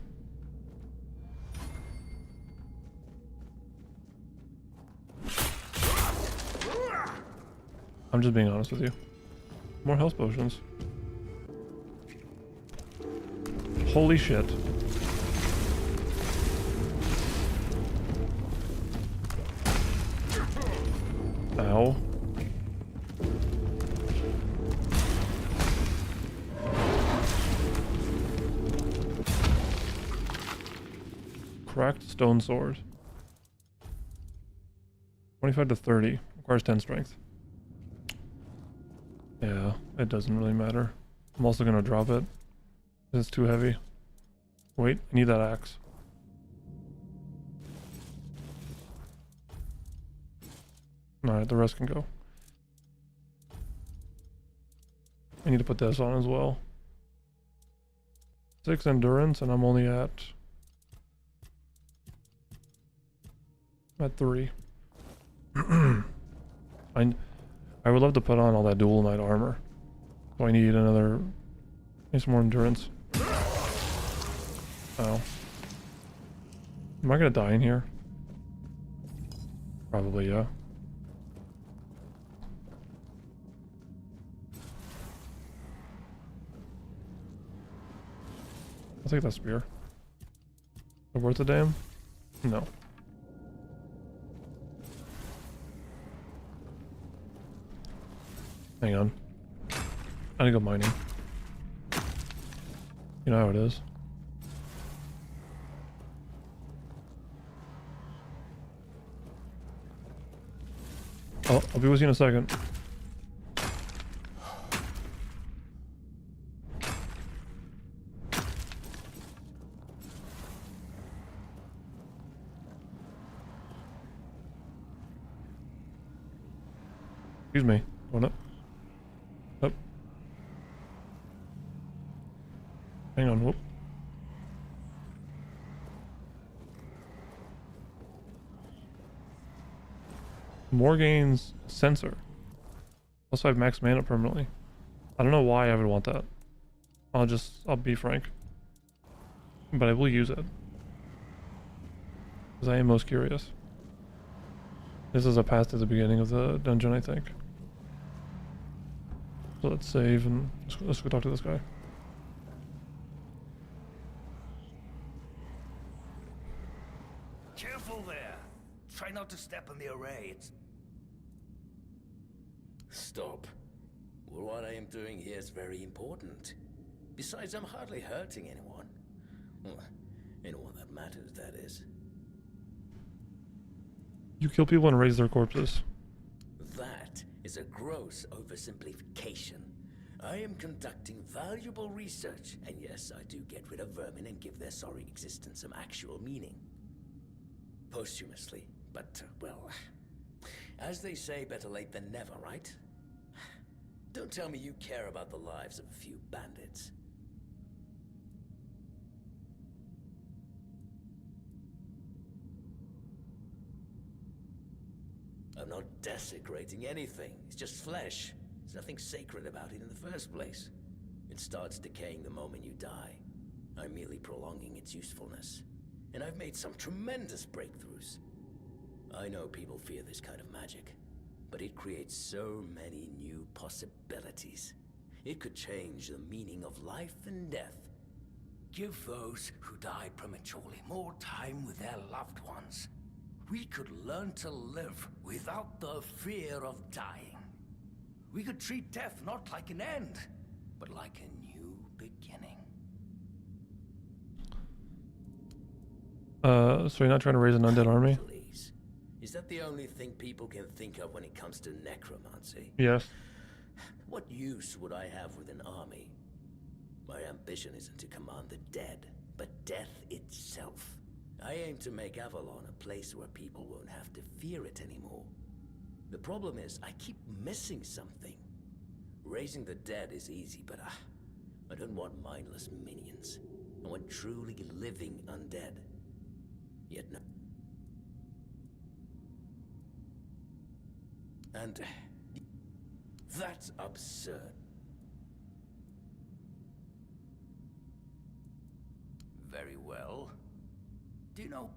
I'm just being honest with you. More health potions. Holy shit. Ow. Cracked stone sword. 25 to 30. Requires 10 strength. Yeah, it doesn't really matter. I'm also gonna drop it. It's too heavy. Wait, I need that axe. Alright, the rest can go. I need to put this on as well. 6 endurance, and I'm only at 3. I would love to put on all that dual knight armor. So I need some more endurance. Oh. Am I gonna die in here? Probably, yeah. I'll take that spear. Is it worth a damn? No. Hang on. I need to go mining. You know how it is. Oh, I'll be with you in a second. Excuse me. Going up. Up. Hang on. Whoop. Morgane's sensor. Also, I have max mana permanently. I don't know why I would want that. I'll be frank. But I will use it. Because I am most curious. This is a path to the beginning of the dungeon, I think. So let's save and let's go talk to this guy. Careful there. Try not to step on the array. It's... Stop. Well, what I am doing here is very important. Besides, I'm hardly hurting anyone. Well, anyone that matters, that is. You kill people and raise their corpses. That is a gross oversimplification. I am conducting valuable research, and yes, I do get rid of vermin and give their sorry existence some actual meaning. Posthumously, but, well, as they say, better late than never, right? Don't tell me you care about the lives of a few bandits. I'm not desecrating anything. It's just flesh. There's nothing sacred about it in the first place. It starts decaying the moment you die. I'm merely prolonging its usefulness. And I've made some tremendous breakthroughs. I know people fear this kind of magic, but it creates so many new possibilities. It could change the meaning of life and death. Give those who die prematurely more time with their loved ones. We could learn to live without the fear of dying. We could treat death not like an end, but like a new beginning. So you're not trying to raise an undead army? Please. Is that the only thing people can think of when it comes to necromancy? Yes. What use would I have with an army? My ambition isn't to command the dead, but death itself. I aim to make Avalon a place where people won't have to fear it anymore. The problem is, I keep missing something. Raising the dead is easy, but I don't want mindless minions. I want truly living undead. Yet no. And that's absurd. Very well. Do you know?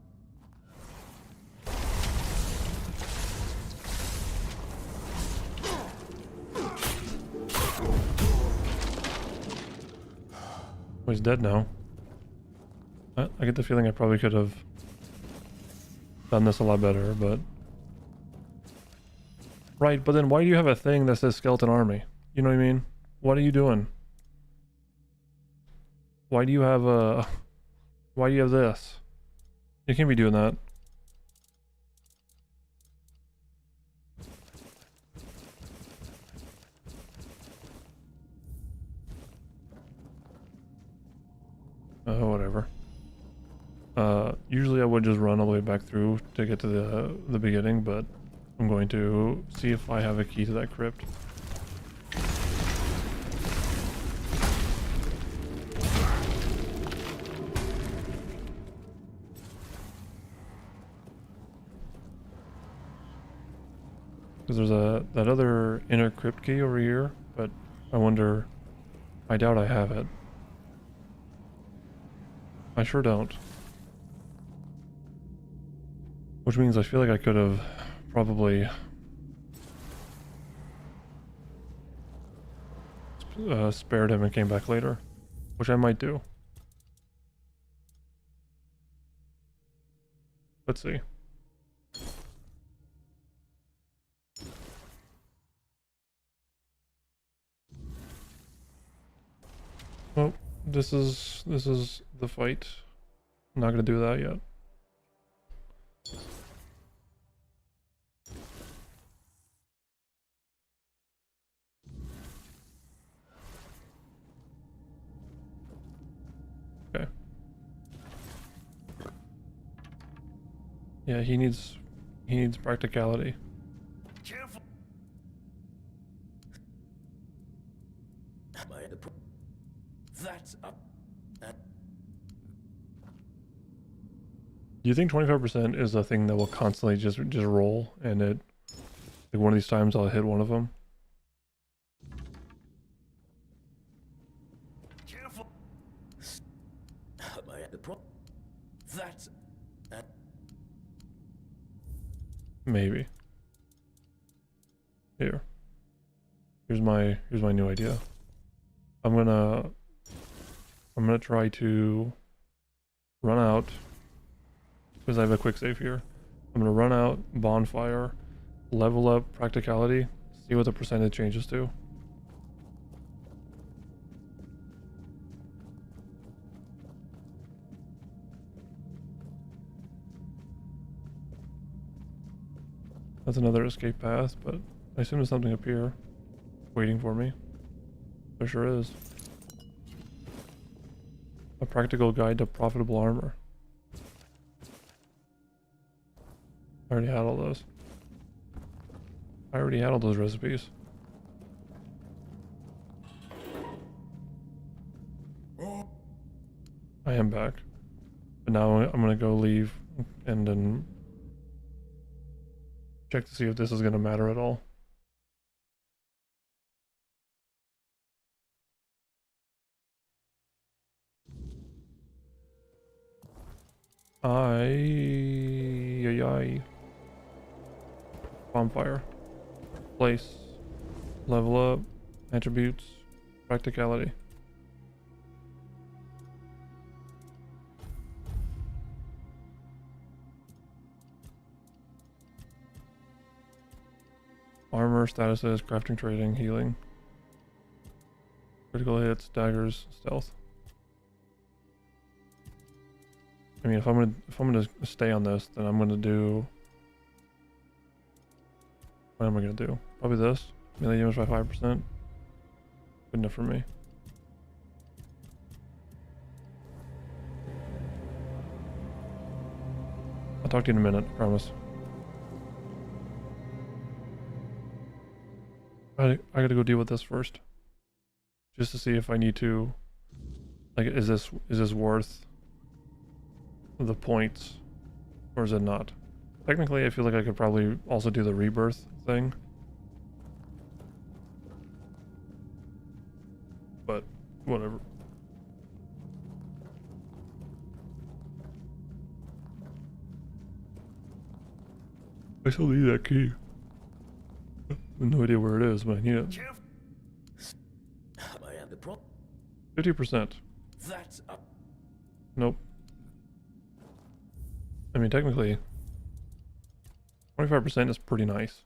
Well, he's dead now. I get the feeling I probably could have done this a lot better, but... Right, but then why do you have a thing that says skeleton army? You know what I mean? What are you doing? Why do you have a... Why do you have this? You can't be doing that. Whatever. Usually I would just run all the way back through to get to the beginning, but I'm going to see if I have a key to that crypt. Because there's that other inner crypt key over here, but I wonder... I doubt I have it. I sure don't. Which means I feel like I could have probably spared him and came back later, which I might do. Let's see. Oh, this is the fight. I'm not gonna do that yet. Okay. Yeah, he needs practicality. Careful. That's up. Do you think 25% is a thing that will constantly just roll and it Like one of these times I'll hit one of them. Careful. The problem. That's. Maybe. Here's my new idea. I'm gonna try to run out because I have a quick save here. I'm gonna run out, bonfire, level up practicality, see what the percentage changes to. That's another escape path, but I assume there's something up here waiting for me. There sure is. A practical guide to profitable armor. I already had all those. I already had all those recipes. I am back. But now I'm gonna go leave and then check to see if this is gonna matter at all. Bonfire. Place. Level up. Attributes. Practicality. Armor, statuses, crafting, trading, healing. Critical hits, daggers, stealth. I mean, if I'm gonna stay on this, then I'm gonna do. What am I gonna do? Probably this. Melee damage by 5%. Good enough for me. I'll talk to you in a minute, I promise. I gotta go deal with this first. Just to see if I need to, like, is this worth the points, or is it not? Technically, I feel like I could probably also do the rebirth thing. But, whatever. I still need that key. I have no idea where it is, but I need it. 50%. That's up. Nope. I mean, technically, 25% is pretty nice.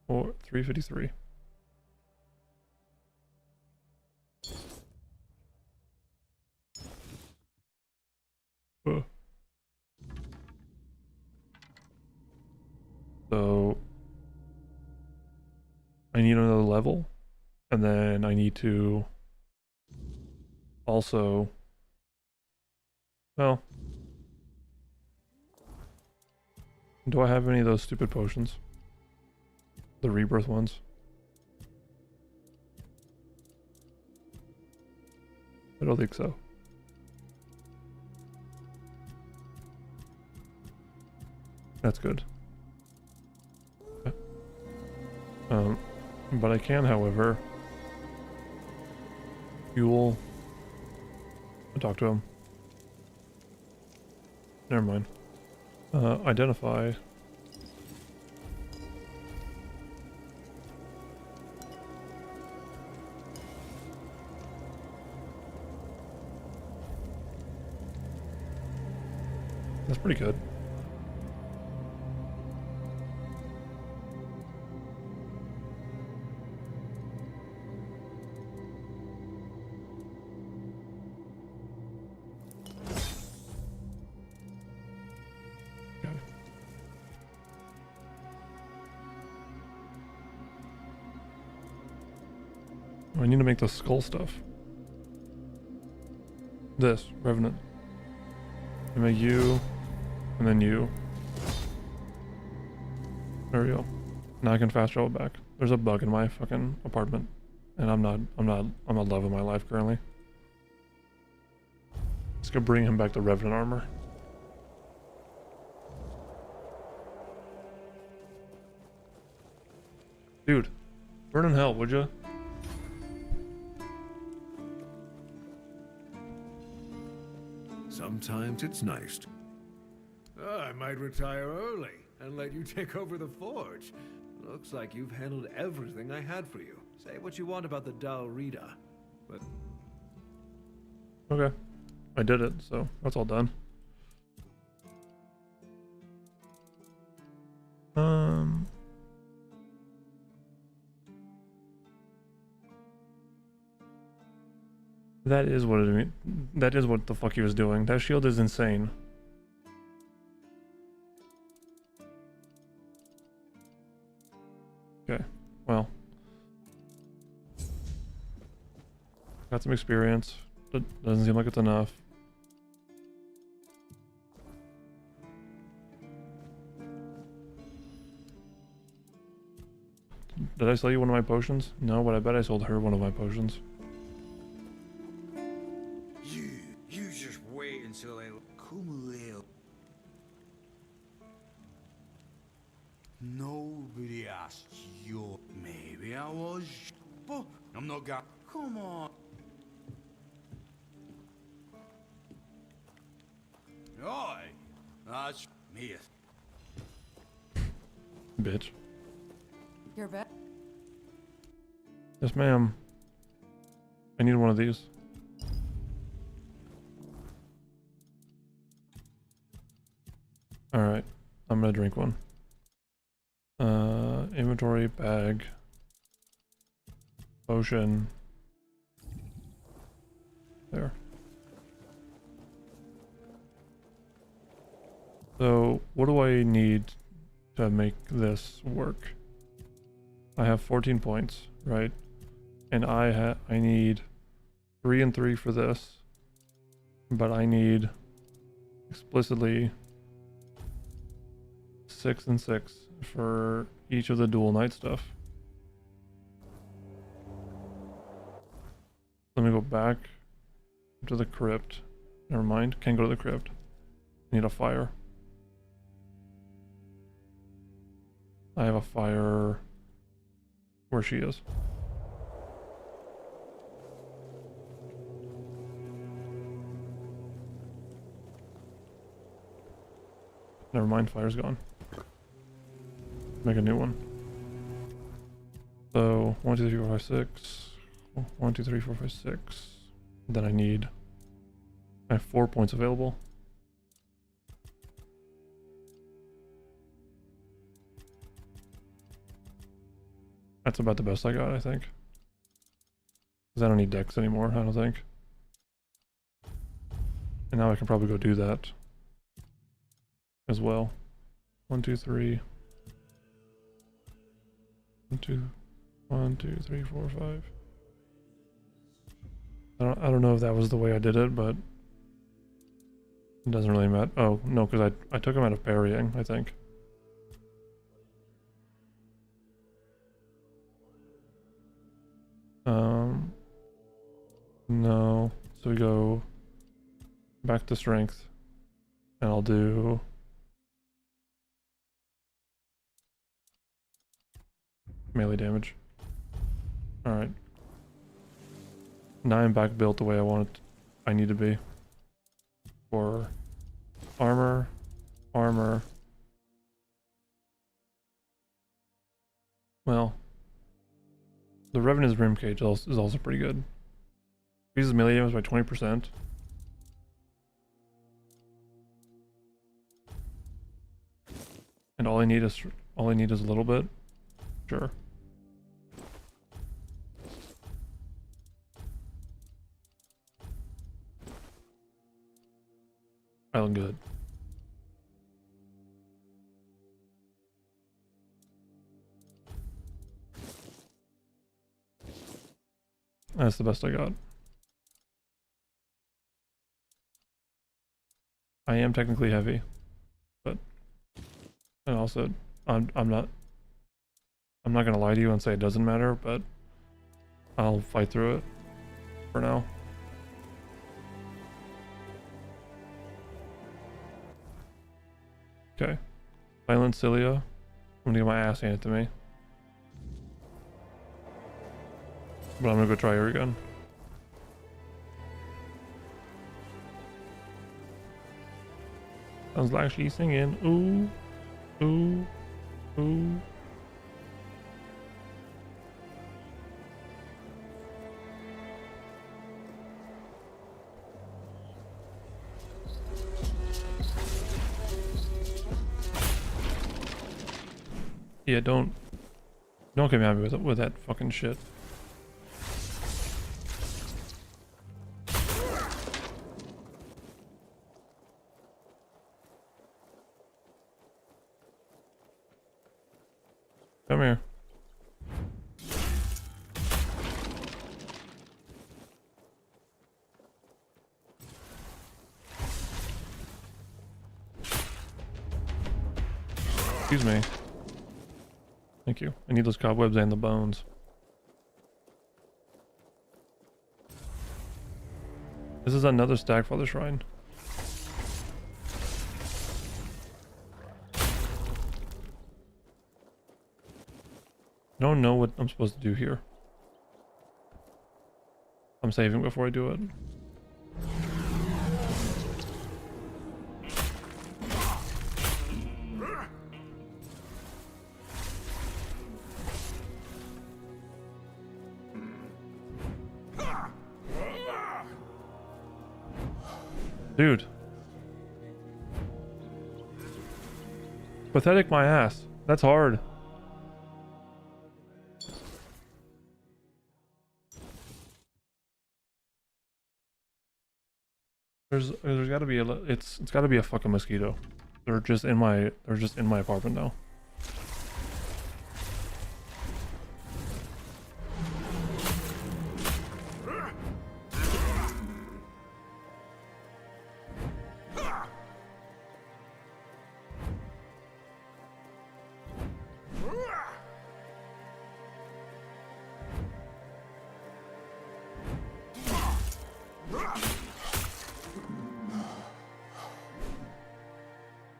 Or 353. So I need another level, and then I need to also, well, do I have any of those stupid potions? The rebirth ones? I don't think so. That's good. But I can, however, fuel. I'll talk to him. Never mind. Identify. That's pretty good. I need to make the skull stuff. This, Revenant. I make you, and then you. There we go. Now I can fast travel back. There's a bug in my fucking apartment, and I'm not loving my life currently. Let's go bring him back to Revenant armor. Dude, burn in hell, would you? Sometimes it's nice. I might retire early and let you take over the forge. Looks like you've handled everything I had for you. Say what you want about the Dal Rita, but... Okay. I did it, so that's all done. That is what it that is what the fuck he was doing. That shield is insane. Okay, well. Got some experience. Doesn't seem like it's enough. Did I sell you one of my potions? No, but I bet I sold her one of my potions. You just wait until I come real. Nobody asked you. Maybe I was, but I'm not gonna. Come on. Aye, that's me. Bitch. You're back. Yes, ma'am. I need one of these. Alright, I'm gonna drink one. Inventory, bag, potion. There. So, what do I need to make this work? I have 14 points, right? And I need 3 and 3 for this, but I need explicitly 6 and 6 for each of the dual knight stuff. Let me go back to the crypt. Never mind, can't go to the crypt. Need a fire. I have a fire where she is. Never mind, fire's gone. Make a new one. So 1, 2, 3, 4, 5, 6. 1, 2, 3, 4, 5, 6. Then I have 4 points available. That's about the best I got, I think. Because I don't need decks anymore, I don't think. And now I can probably go do that as well. 1, 2, 3. 1, 2, 3, 4, 5. I don't know if that was the way I did it, but it doesn't really matter. Oh, no, because I took him out of parrying, I think. No. So we go back to strength. And I'll do melee damage. Alright. Now I'm back built the way I need to be. For armor, armor. Well, the Revenant's Rimcage is also pretty good. Increases melee damage by 20%. And all I need is a little bit. Sure. I look good. That's the best I got. I am technically heavy, but and also I'm not gonna lie to you and say it doesn't matter, but I'll fight through it for now. Okay. Violent Cilia. I'm gonna get my ass handed to me. But I'm gonna go try her again. Sounds like she's singing. Ooh, ooh, ooh. Yeah, don't get me happy with that fucking shit. Come here. Excuse me. Thank you. I need those cobwebs and the bones. This is another stack for the shrine. I don't know what I'm supposed to do here. I'm saving before I do it. Dude. Pathetic my ass. That's hard. There's got to be it's got to be a fucking mosquito. They're just in my apartment now.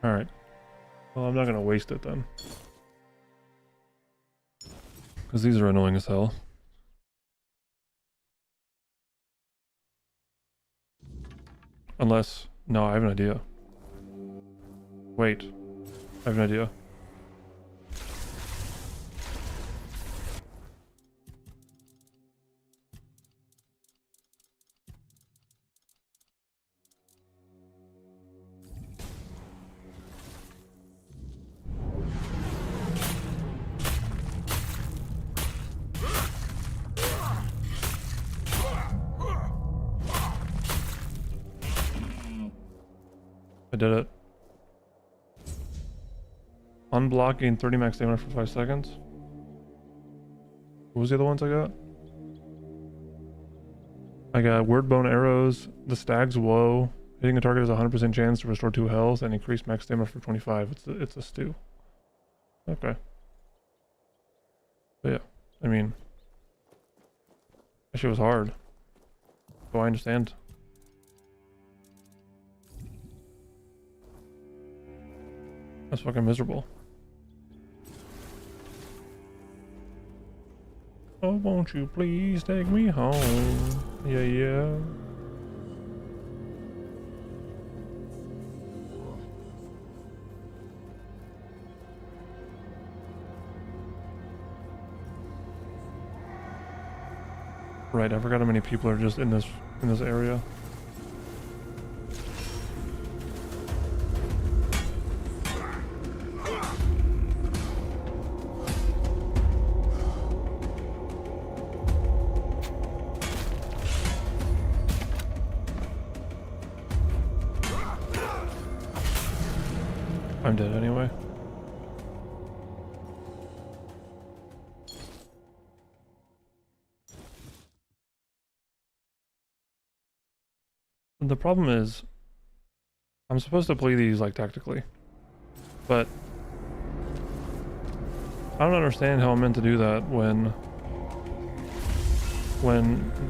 Alright. Well, I'm not gonna waste it then. Because these are annoying as hell. Unless... No, I have an idea. Wait. I have an idea. I did it. Unblocking 30 max stamina for 5 seconds. What was the other ones I got? I got word bone arrows, the stag's woe. Hitting a target has a 100% chance to restore 2 health and increase max stamina for 25. It's a stew. Okay. But yeah, I mean, that shit was hard. So I understand. That's fucking miserable. Oh, won't you please take me home? Yeah, yeah. Right, I forgot how many people are just in this area. I'm dead anyway. The problem is, I'm supposed to play these like tactically, but I don't understand how I'm meant to do that when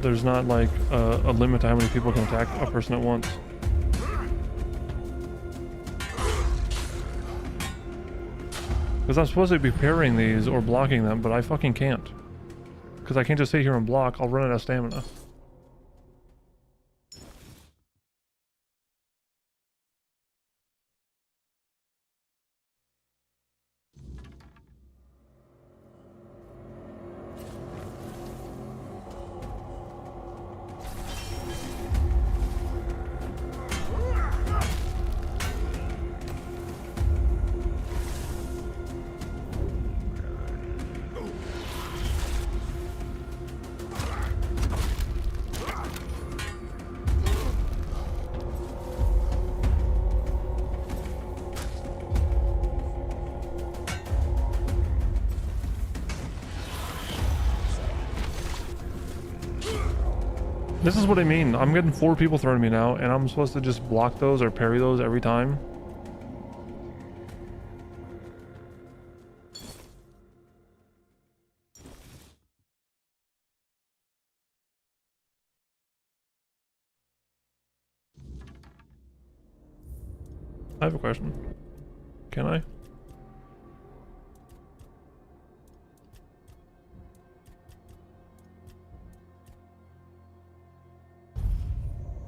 there's not like a limit to how many people can attack a person at once. Because I'm supposed to be parrying these or blocking them, but I fucking can't. because I can't just sit here and block. I'll run out of stamina. This is what I mean. I'm getting 4 people throwing me now, and I'm supposed to just block those or parry those every time. I have a question. Can I?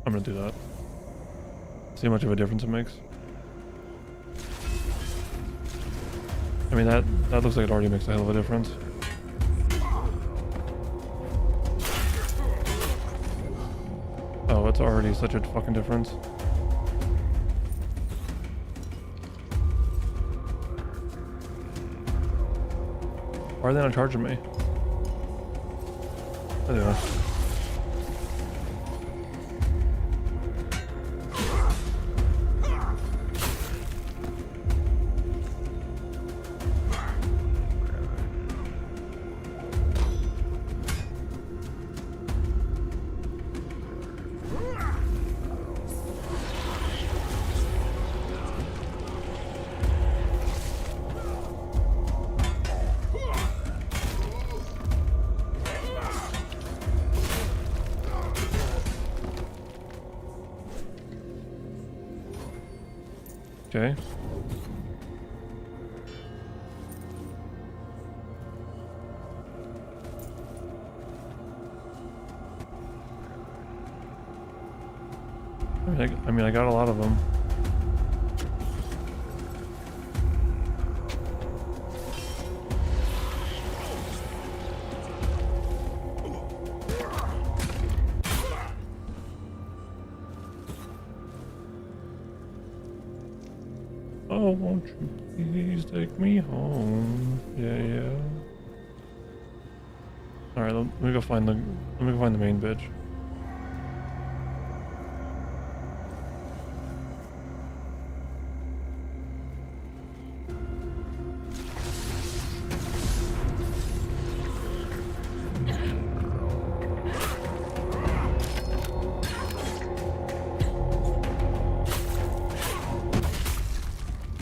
I'm gonna do that. See how much of a difference it makes. I mean, that looks like it already makes a hell of a difference. Oh, it's already such a fucking difference. Why are they not charging me? I don't know. Okay. I mean, I got a lot of them. Oh, won't you please take me home? Yeah. All right, let me go find the main bitch.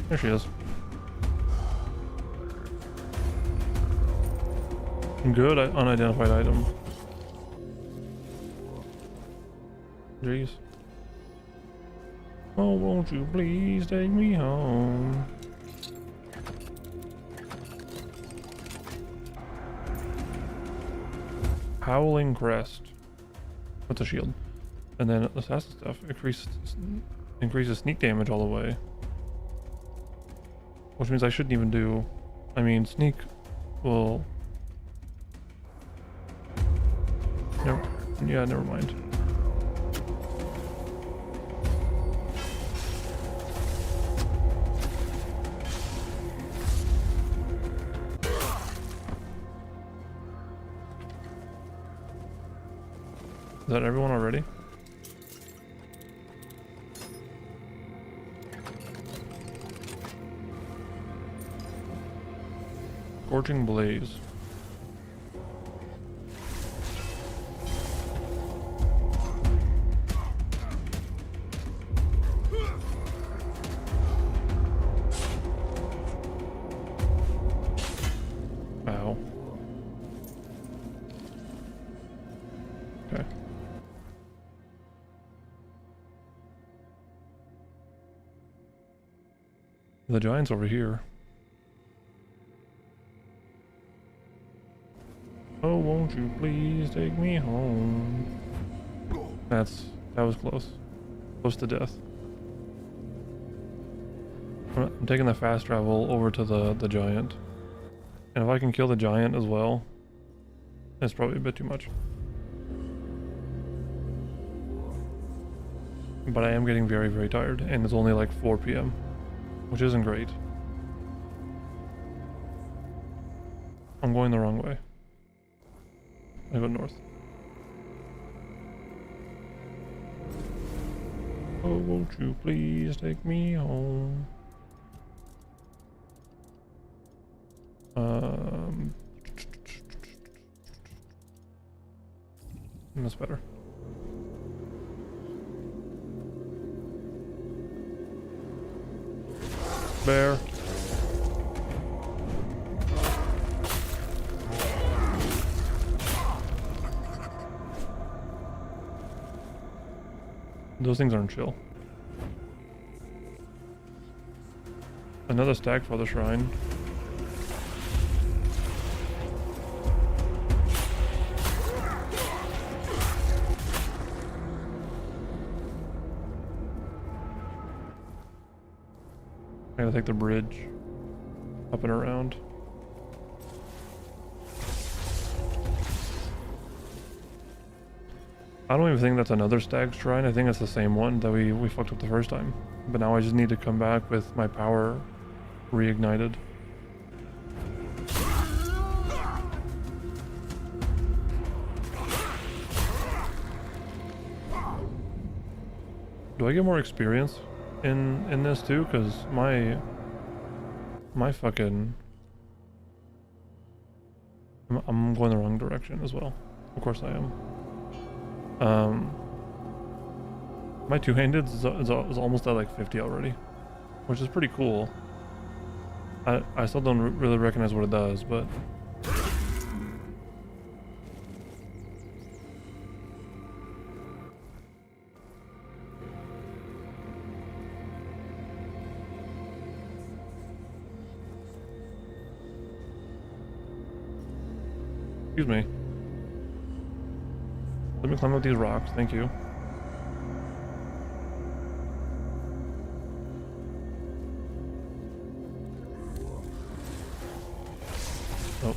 There she is. Good unidentified item. Jeez. Oh, won't you please take me home? Howling Crest. What's a shield? And then assassin stuff. Increases sneak damage all the way. Which means I shouldn't even do... I mean, sneak will... Never mind. Is that everyone already? Scorching Blaze. Wow. Okay. The giant's over here. Oh, won't you please take me home? That was close. Close to death. I'm taking the fast travel over to the giant. And if I can kill the giant as well, it's probably a bit too much. But I am getting very, very tired, and it's only like 4 p.m., which isn't great. I'm going the wrong way. I go north. Oh, won't you please take me home? That's better. Bear. Those things aren't chill. Another stack for the shrine. I gotta take the bridge up and around. I don't even think that's another stag shrine. I think it's the same one that we fucked up the first time. But now I just need to come back with my power reignited. Do I get more experience in this too? Because my fucking... I'm going the wrong direction as well. Of course I am. My two-handed is almost at like 50 already, which is pretty cool. I still don't really recognize what it does, but excuse me. Let me climb up these rocks, thank you. Oh.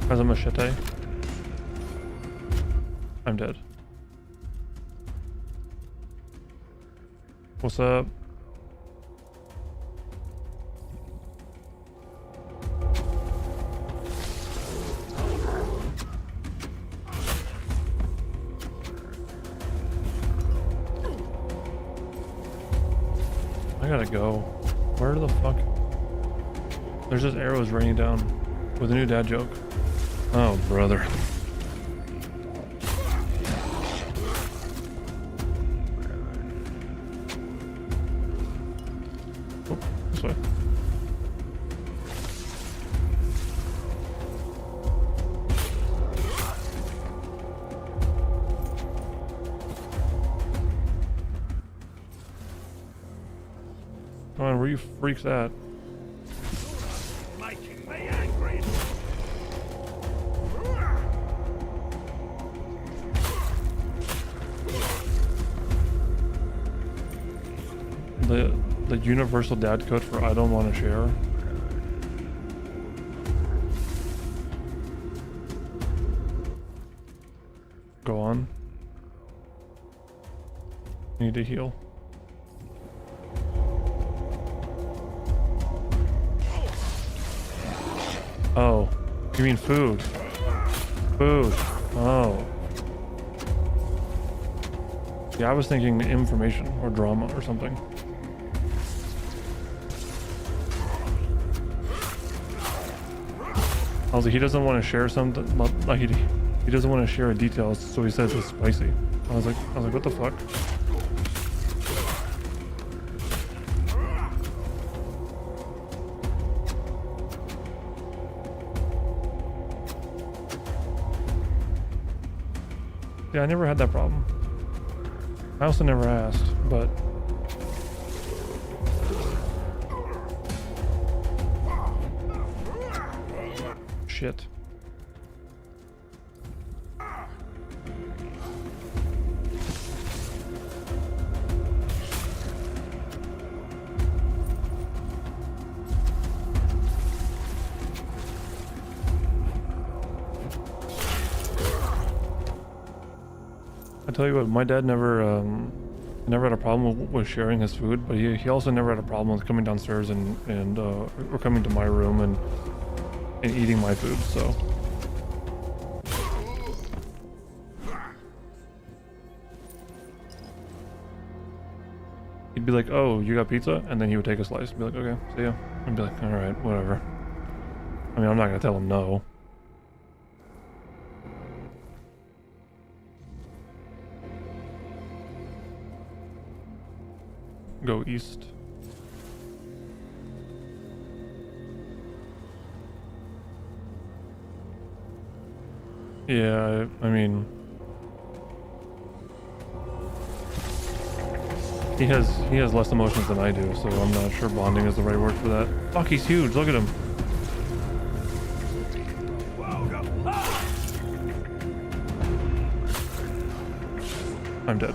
Has a machete. I'm dead. What's up? I gotta go. Where the fuck? There's just arrows raining down with a new dad joke. Oh, brother. Oh, this way. Come on, where you freaks at? Making me angry. The universal dad code for I don't want to share. Go on. Need to heal. Oh, you mean food? Food. Oh. Yeah, I was thinking information or drama or something. I was like, he doesn't want to share something. Like he doesn't want to share a detail, so he says it's spicy. I was like, what the fuck? Yeah, I never had that problem. I also never asked, but shit. I tell you what, my dad never had a problem with sharing his food, but he also never had a problem with coming downstairs and or coming to my room and eating my food. So he'd be like, "Oh, you got pizza?" And then he would take a slice and be like, "Okay, see ya." I'd be like, "All right, whatever." I mean, I'm not gonna tell him no. Go east. Yeah, I mean, he has less emotions than I do, so I'm not sure bonding is the right word for that. Fuck, he's huge. Look at him. I'm dead.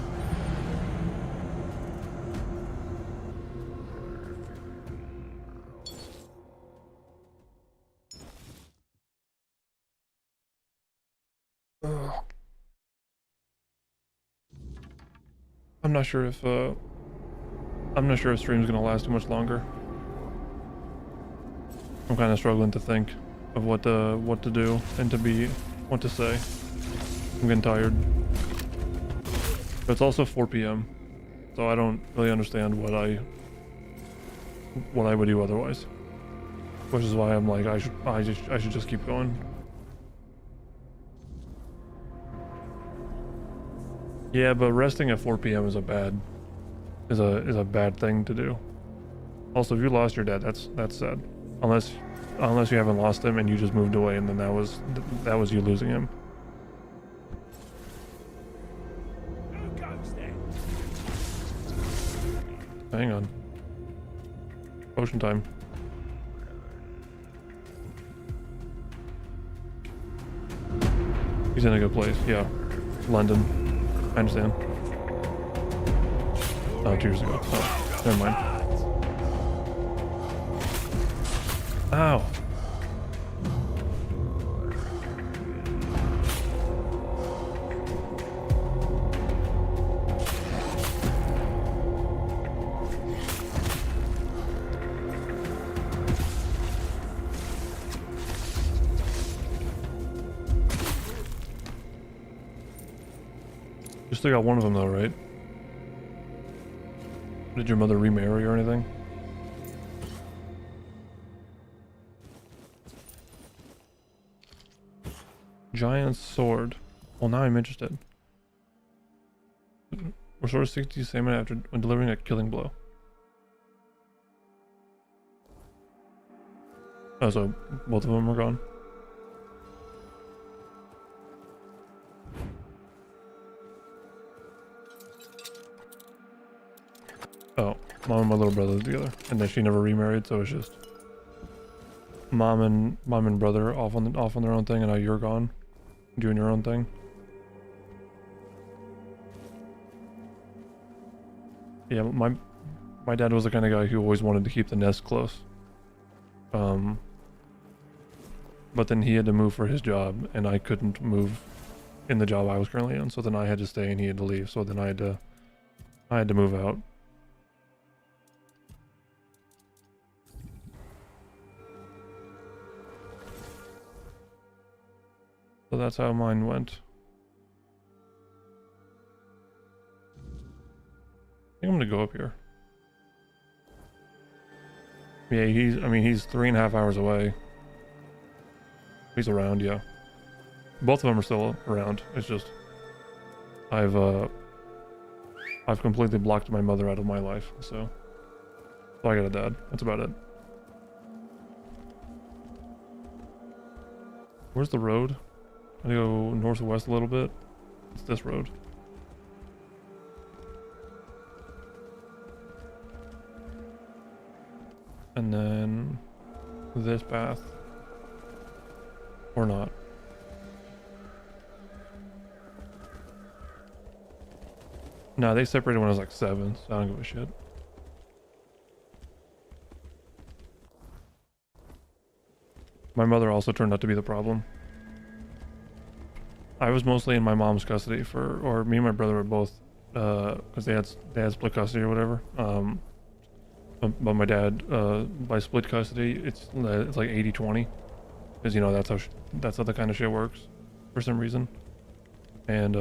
I'm not sure if stream's gonna last too much longer. I'm kind of struggling to think of what to do and what to say. I'm getting tired. But it's also 4 p.m. so I don't really understand what I would do otherwise. Which is why I'm like I should just keep going. Yeah, but resting at 4 p.m. is a bad thing to do. Also, if you lost your dad, that's sad. Unless you haven't lost him and you just moved away and then that was you losing him. Hang on. Potion time. He's in a good place. Yeah, London. I understand. Oh, 2 years ago. Oh, never mind. Ow. You still got one of them though, right? Did your mother remarry or anything? Giant sword. Well, now I'm interested. Restore 60 stamina after when delivering a killing blow. Oh, so both of them are gone. Oh, mom and my little brother live together, and then she never remarried, so it's just mom and brother off on their own thing, and now you're gone, doing your own thing. Yeah, my dad was the kind of guy who always wanted to keep the nest close. But then he had to move for his job, and I couldn't move in the job I was currently in, so then I had to stay and he had to leave, so then I had to move out. So that's how mine went. I think I'm gonna go up here. Yeah, he's 3.5 hours away. He's around, yeah. Both of them are still around. It's just I've completely blocked my mother out of my life, so I got a dad. That's about it. Where's the road? I'm gonna go northwest a little bit. It's this road. And then this path. Or not. No, they separated when I was like 7, so I don't give a shit. My mother also turned out to be the problem. I was mostly in my mom's custody or me and my brother were both, because they had split custody or whatever. But my dad, by split custody, it's like 80-20, because you know that's how the kind of shit works, for some reason. And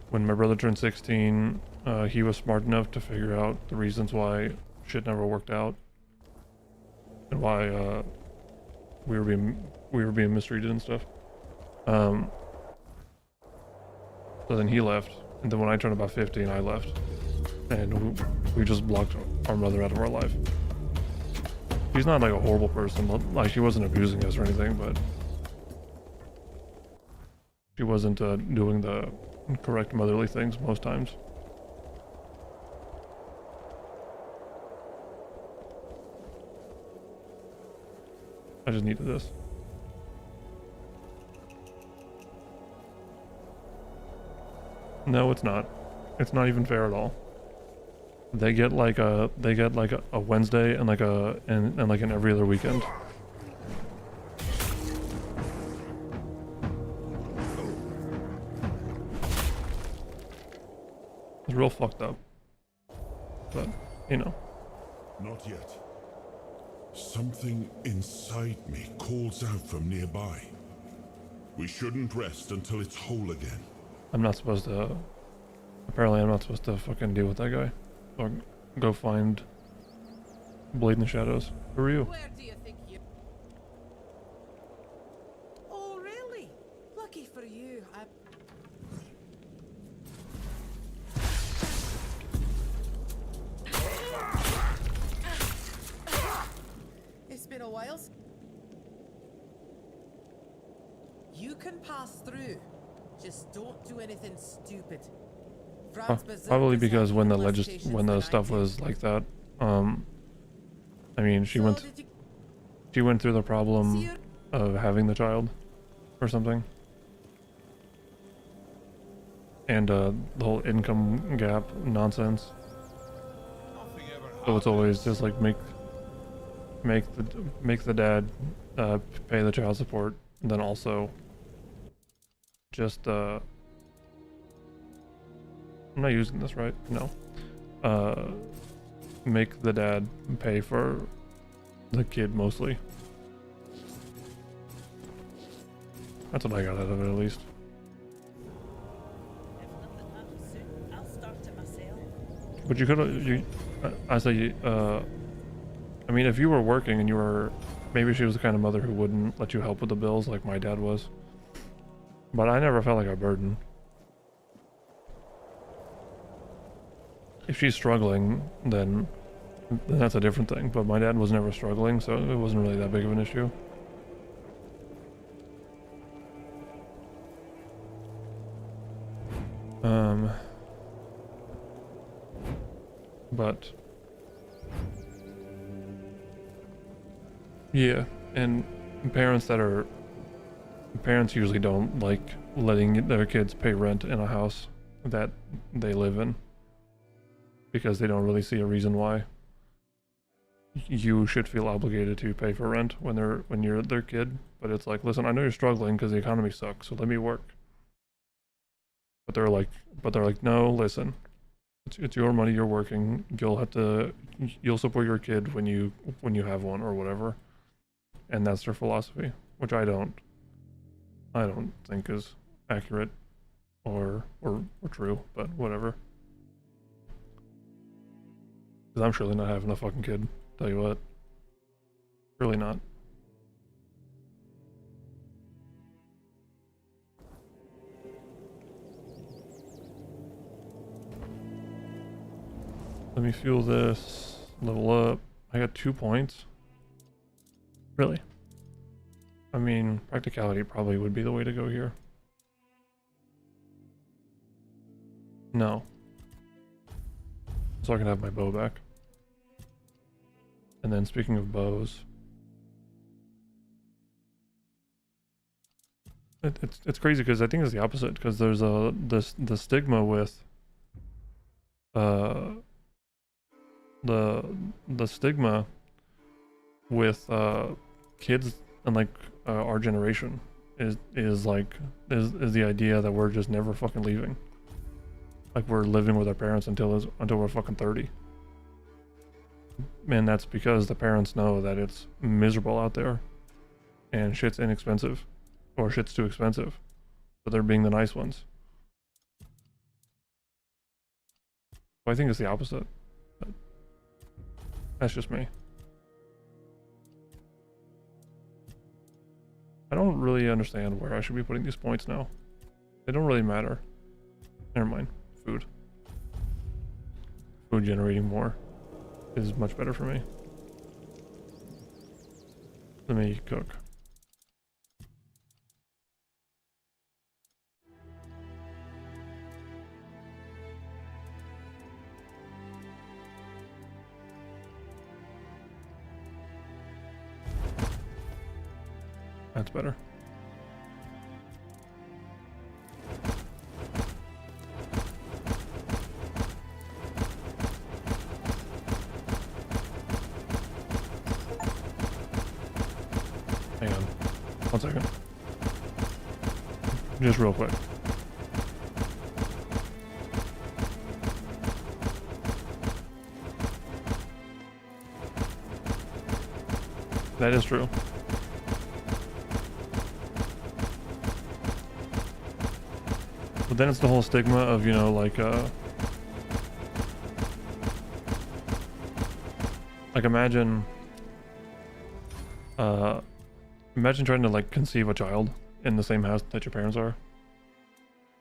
when my brother turned 16, he was smart enough to figure out the reasons why shit never worked out, and why we were being mistreated and stuff. So then he left, and then when I turned about 15, I left, and we just blocked our mother out of our life. She's not like a horrible person, like she wasn't abusing us or anything, but she wasn't doing the correct motherly things most times. I just needed this. No, it's not. It's not even fair at all. They get like a Wednesday and like like an every other weekend. It's real fucked up. But, you know. Not yet. Something inside me calls out from nearby. We shouldn't rest until it's whole again. I'm not supposed to... Apparently I'm not supposed to fucking deal with that guy. Or go find Blade in the Shadows. Who are you? Where do you think you... Oh, really? Lucky for you. It's been a while. You can pass through. Just don't do anything stupid. Probably because when the stuff was like that, I mean, she went through the problem of having the child or something, and the whole income gap nonsense. So it's always just like make the dad pay the child support, and then also just I'm not using this right. No. Make the dad pay for the kid mostly. That's what I got out of it, at least. But you could I say, I mean, if you were working and you were, maybe she was the kind of mother who wouldn't let you help with the bills like my dad was. But I never felt like a burden. If she's struggling, then that's a different thing. But my dad was never struggling, so it wasn't really that big of an issue. But yeah, and parents usually don't like letting their kids pay rent in a house that they live in, because they don't really see a reason why you should feel obligated to pay for rent when you're their kid. But it's like, listen, I know you're struggling because the economy sucks, so let me work. But they're like, no, listen, it's your money, you're working, you'll support your kid when you have one or whatever. And that's their philosophy, which I don't think is accurate or true, but whatever. Because I'm surely not having a fucking kid, tell you what. Really not. Let me fuel this, level up. I got 2 points. Really? I mean, practicality probably would be the way to go here. No. So I can have my bow back. And then speaking of bows, it's crazy because I think it's the opposite, because there's the stigma with the stigma with kids and like our generation is the idea that we're just never fucking leaving. Like we're living with our parents until we're fucking 30. And that's because the parents know that it's miserable out there and shit's inexpensive or shit's too expensive. So they're being the nice ones. Well, I think it's the opposite. But that's just me. I don't really understand where I should be putting these points now. They don't really matter. Never mind. Food. Food generating more is much better for me. Let me cook. That's better. Hang on. 1 second. Just real quick. That is true. But then it's the whole stigma of, you know, like imagine imagine trying to like conceive a child in the same house that your parents are.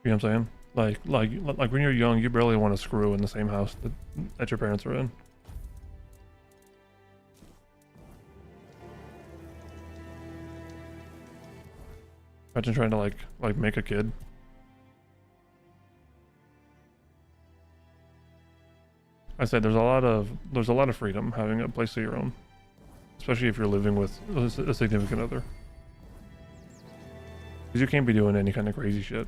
You know what I'm saying? Like when you're young, you barely want to screw in the same house that your parents are in. Imagine trying to like make a kid. I said there's a lot of freedom having a place of your own, especially if you're living with a significant other. Because you can't be doing any kind of crazy shit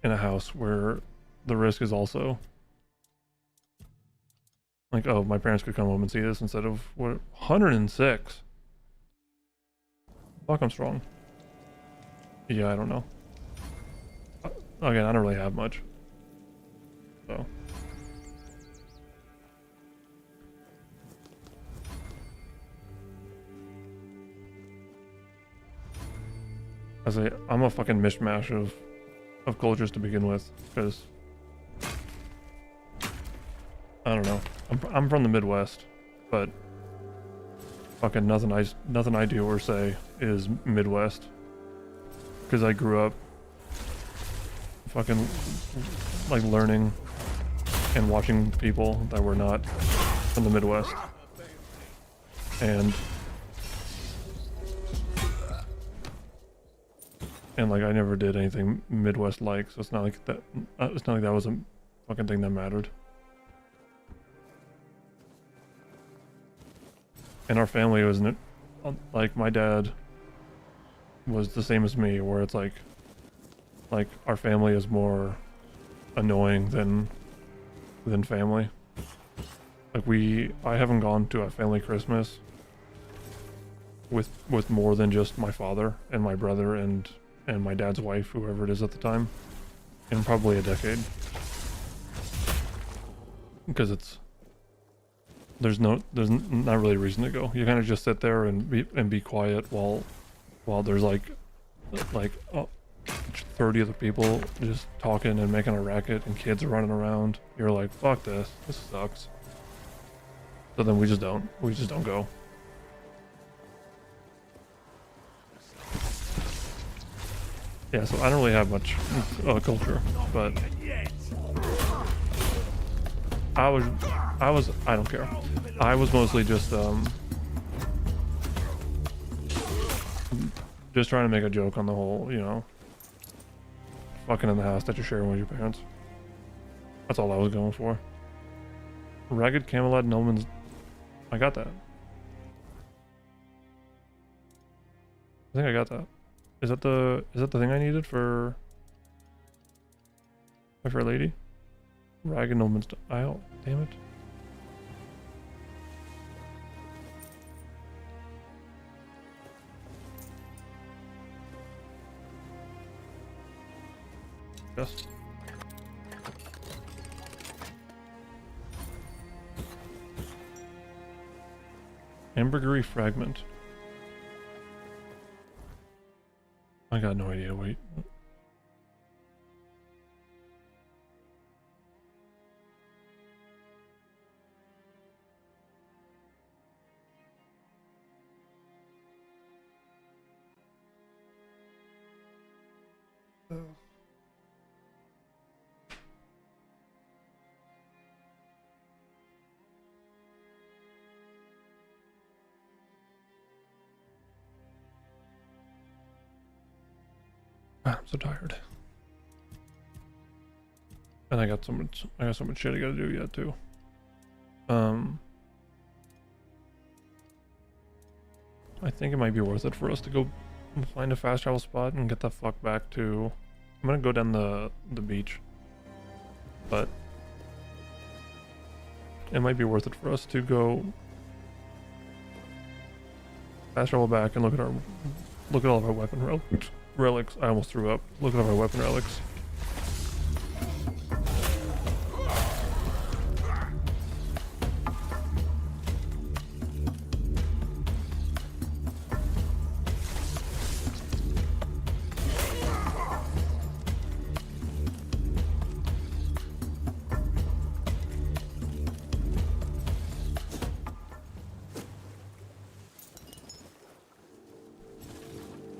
in a house where the risk is also like, oh, my parents could come home and see this instead of what 106. Fuck, I'm strong. Yeah, I don't know. Again, I don't really have much. So. I say, I'm a fucking mishmash of cultures to begin with, because I don't know. I'm from the Midwest, but fucking nothing I do or say is Midwest, because I grew up fucking like learning and watching people that were not from the Midwest, and like I never did anything Midwest like, so it's not like that. It's not like that was a fucking thing that mattered. And our family wasn't like, my dad was the same as me, where it's like our family is more annoying than family. Like I haven't gone to a family Christmas with more than just my father and my brother and my dad's wife, whoever it is at the time, in probably a decade. Because there's not really a reason to go. You kind of just sit there and be quiet while there's like 30 other people just talking and making a racket and kids are running around. You're like, fuck this sucks. So then we just don't go. Yeah, so I don't really have much culture, but I don't care. I was mostly just trying to make a joke on the whole, you know, fucking in the house that you're sharing with your parents. That's all I was going for. Ragged Camelot Nolman's... I got that. I think I got that. Is that the thing I needed for my fair lady? Raganomans Isle. Damn it. Yes. Ambergris fragment. I got no idea. Wait. I'm so tired. And I got so much shit I gotta do yet too. I think it might be worth it for us to go find a fast travel spot and get the fuck back to... I'm gonna go down the beach. But it might be worth it for us to go fast travel back and look at all of our weapon relics. I almost threw up. Look at all of our weapon relics.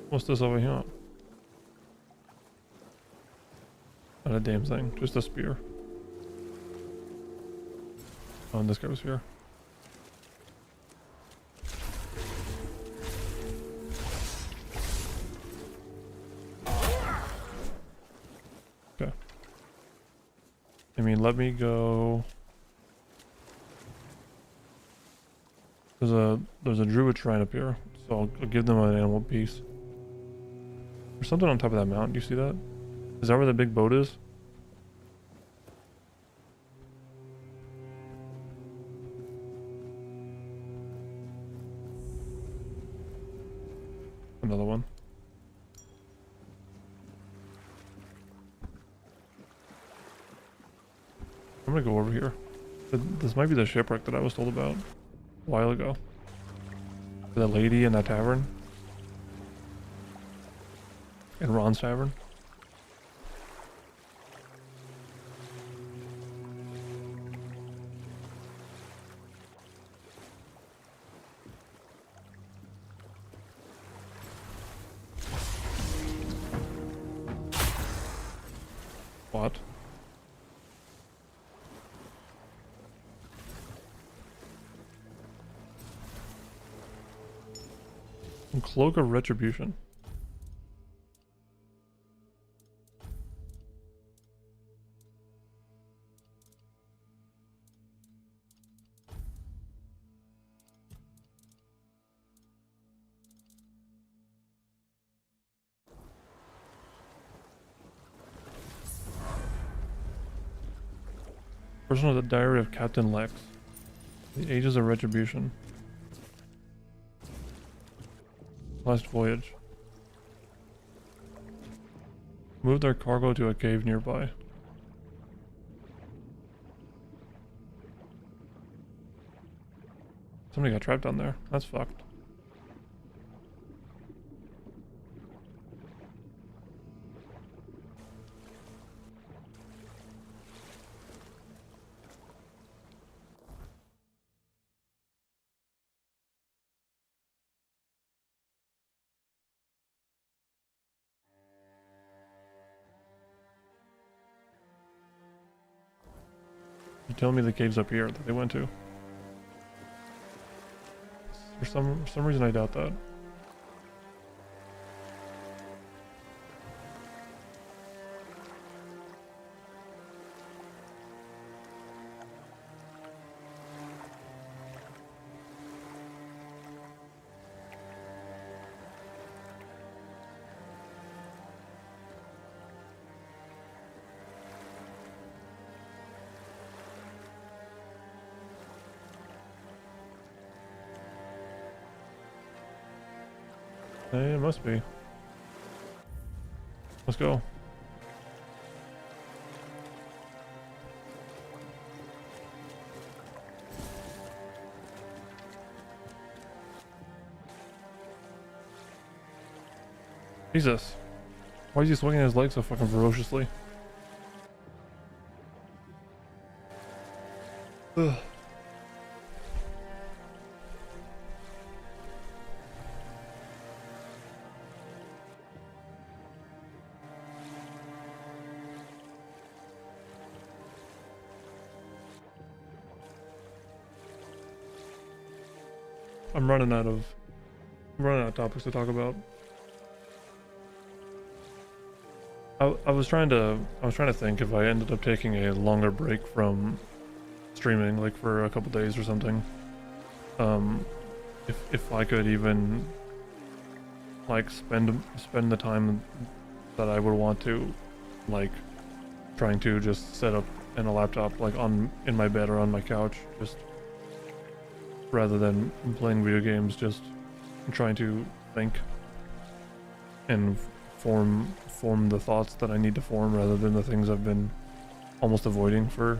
What's this over here? Not a damn thing, just a spear. Oh, and this guy was here. Okay. I mean, let me go. There's a druid shrine up here, so I'll give them an animal piece. There's something on top of that mountain. Do you see that? Is that where the big boat is? Another one. I'm gonna go over here. This might be the shipwreck that I was told about a while ago. The lady in that tavern. In Ron's tavern. What? Cloak of Retribution. Version of the Diary of Captain Lex. The Ages of Retribution. Last voyage. Move their cargo to a cave nearby. Somebody got trapped down there. That's fucked. You're telling me the cave's up here that they went to? For some reason I doubt that. Hey, it must be. Let's go. Jesus. Why is he swinging his legs so fucking ferociously? Ugh. I'm running out of topics to talk about. I was trying to think if I ended up taking a longer break from streaming, like for a couple days or something. If I could even like spend the time that I would want to, like trying to just set up in a laptop like in my bed or on my couch, just rather than playing video games, just trying to think and form the thoughts that I need to form rather than the things I've been almost avoiding for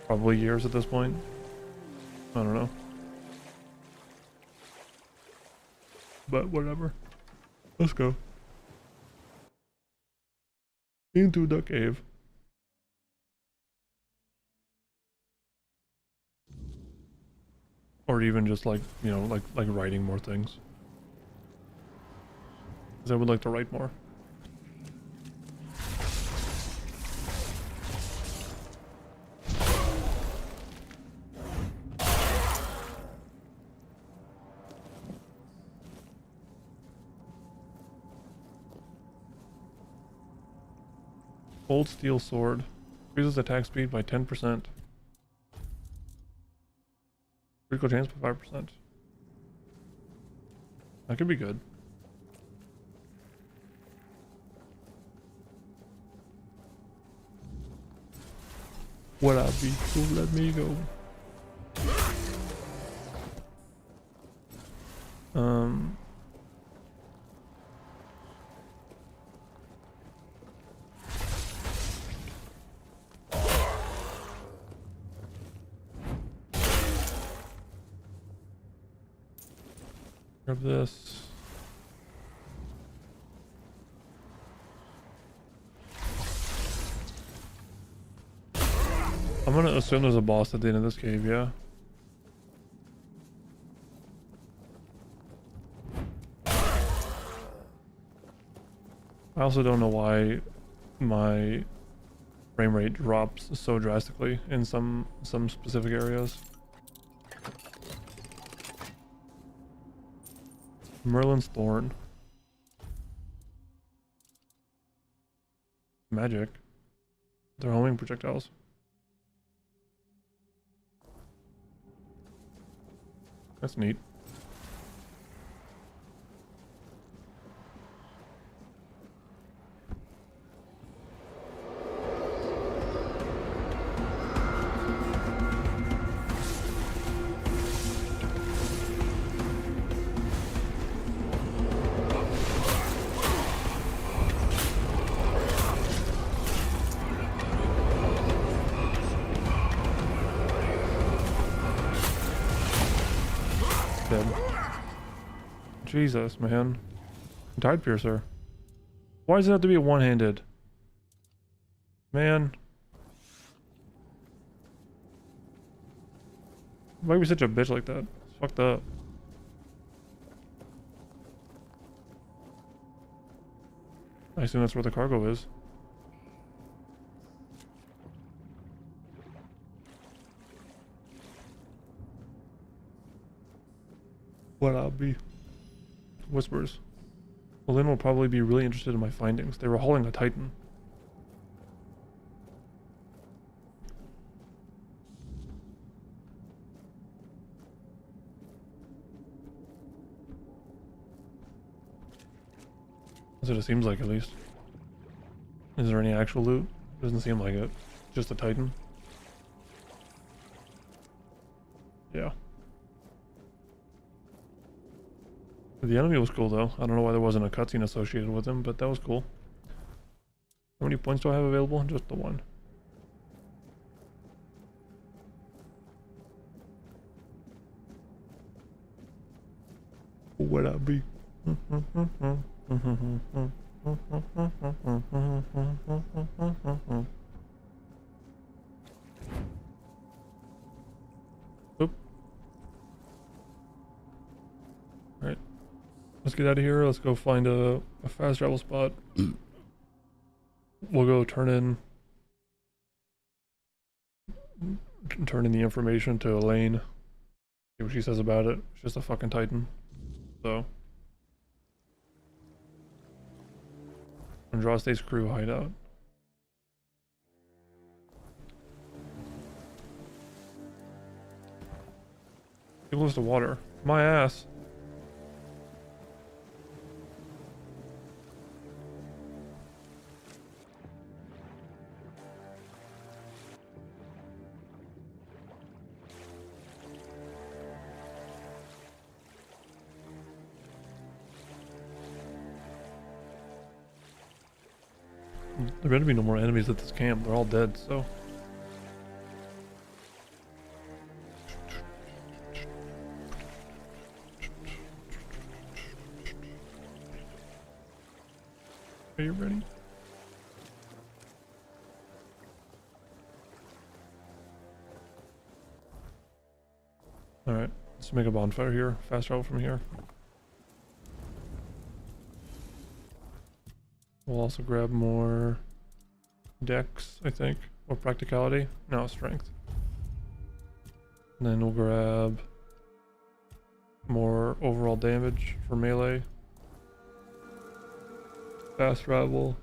probably years at this point. I don't know. But whatever. Let's go. Into the cave. Or even just like, you know, like writing more things. Because I would like to write more. Old steel sword. Increases attack speed by 10%. Critical chance by 5%. That could be good. Would I be cool? Let me go. Grab this. I'm gonna assume there's a boss at the end of this cave, yeah? I also don't know why my frame rate drops so drastically in some specific areas. Merlin's Thorn. Magic. They're homing projectiles. That's neat. Dead. Jesus, man. Tide Piercer. Why does it have to be one-handed? Man. Why are we such a bitch like that? It's fucked up. I assume that's where the cargo is. What I'll be. Whispers. Well, Lynn will probably be really interested in my findings. They were hauling a Titan. That's what it seems like, at least. Is there any actual loot? Doesn't seem like it. Just a Titan. Yeah. The enemy was cool though. I don't know why there wasn't a cutscene associated with him, but that was cool. How many points do I have available? Just the one. Who would I be? Oop. Alright. Let's get out of here. Let's go find a fast travel spot. We'll go turn in the information to Elaine. See what she says about it. She's just a fucking Titan. So. Andraste's crew hideout. Too close to water. My ass. There better be no more enemies at this camp. They're all dead, so. Are you ready? Alright, let's make a bonfire here. Fast travel from here. We'll also grab more dex, I think. Or practicality. No, strength. And then we'll grab more overall damage for melee. Fast travel.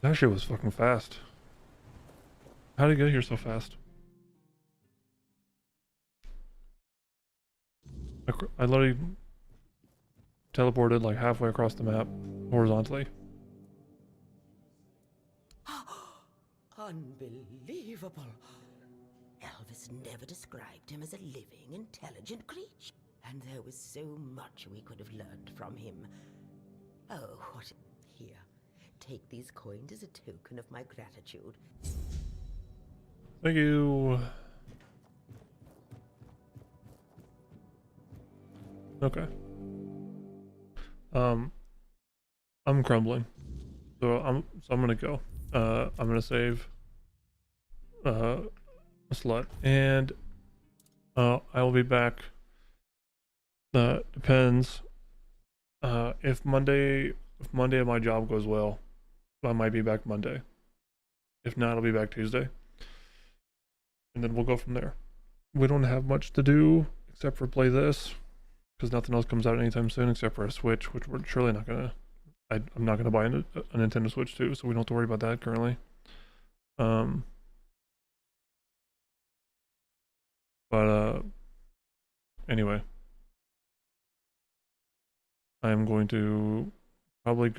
That shit was fucking fast. How did it get here so fast? I literally teleported like halfway across the map, horizontally. Unbelievable. Elvis never described him as a living, intelligent creature. And there was so much we could have learned from him. Oh, what... Here, take these coins as a token of my gratitude. Thank you. Okay. I'm crumbling. So I'm gonna go. I'm gonna save a slot, and I will be back. Depends. If Monday my job goes well, I might be back Monday. If not, I'll be back Tuesday. And then we'll go from there. We don't have much to do except for play this, because nothing else comes out anytime soon except for a Switch, which we're surely not gonna. I'm not gonna buy a Nintendo Switch 2, so we don't have to worry about that currently. Anyway, I am going to probably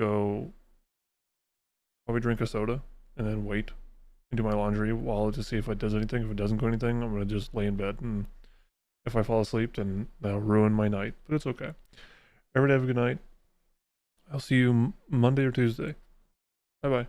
drink a soda and then wait and do my laundry while to see if it does anything. If it doesn't do anything, I'm gonna just lay in bed, and if I fall asleep, then that'll ruin my night. But it's okay. Everybody have a good night. I'll see you Monday or Tuesday. Bye bye.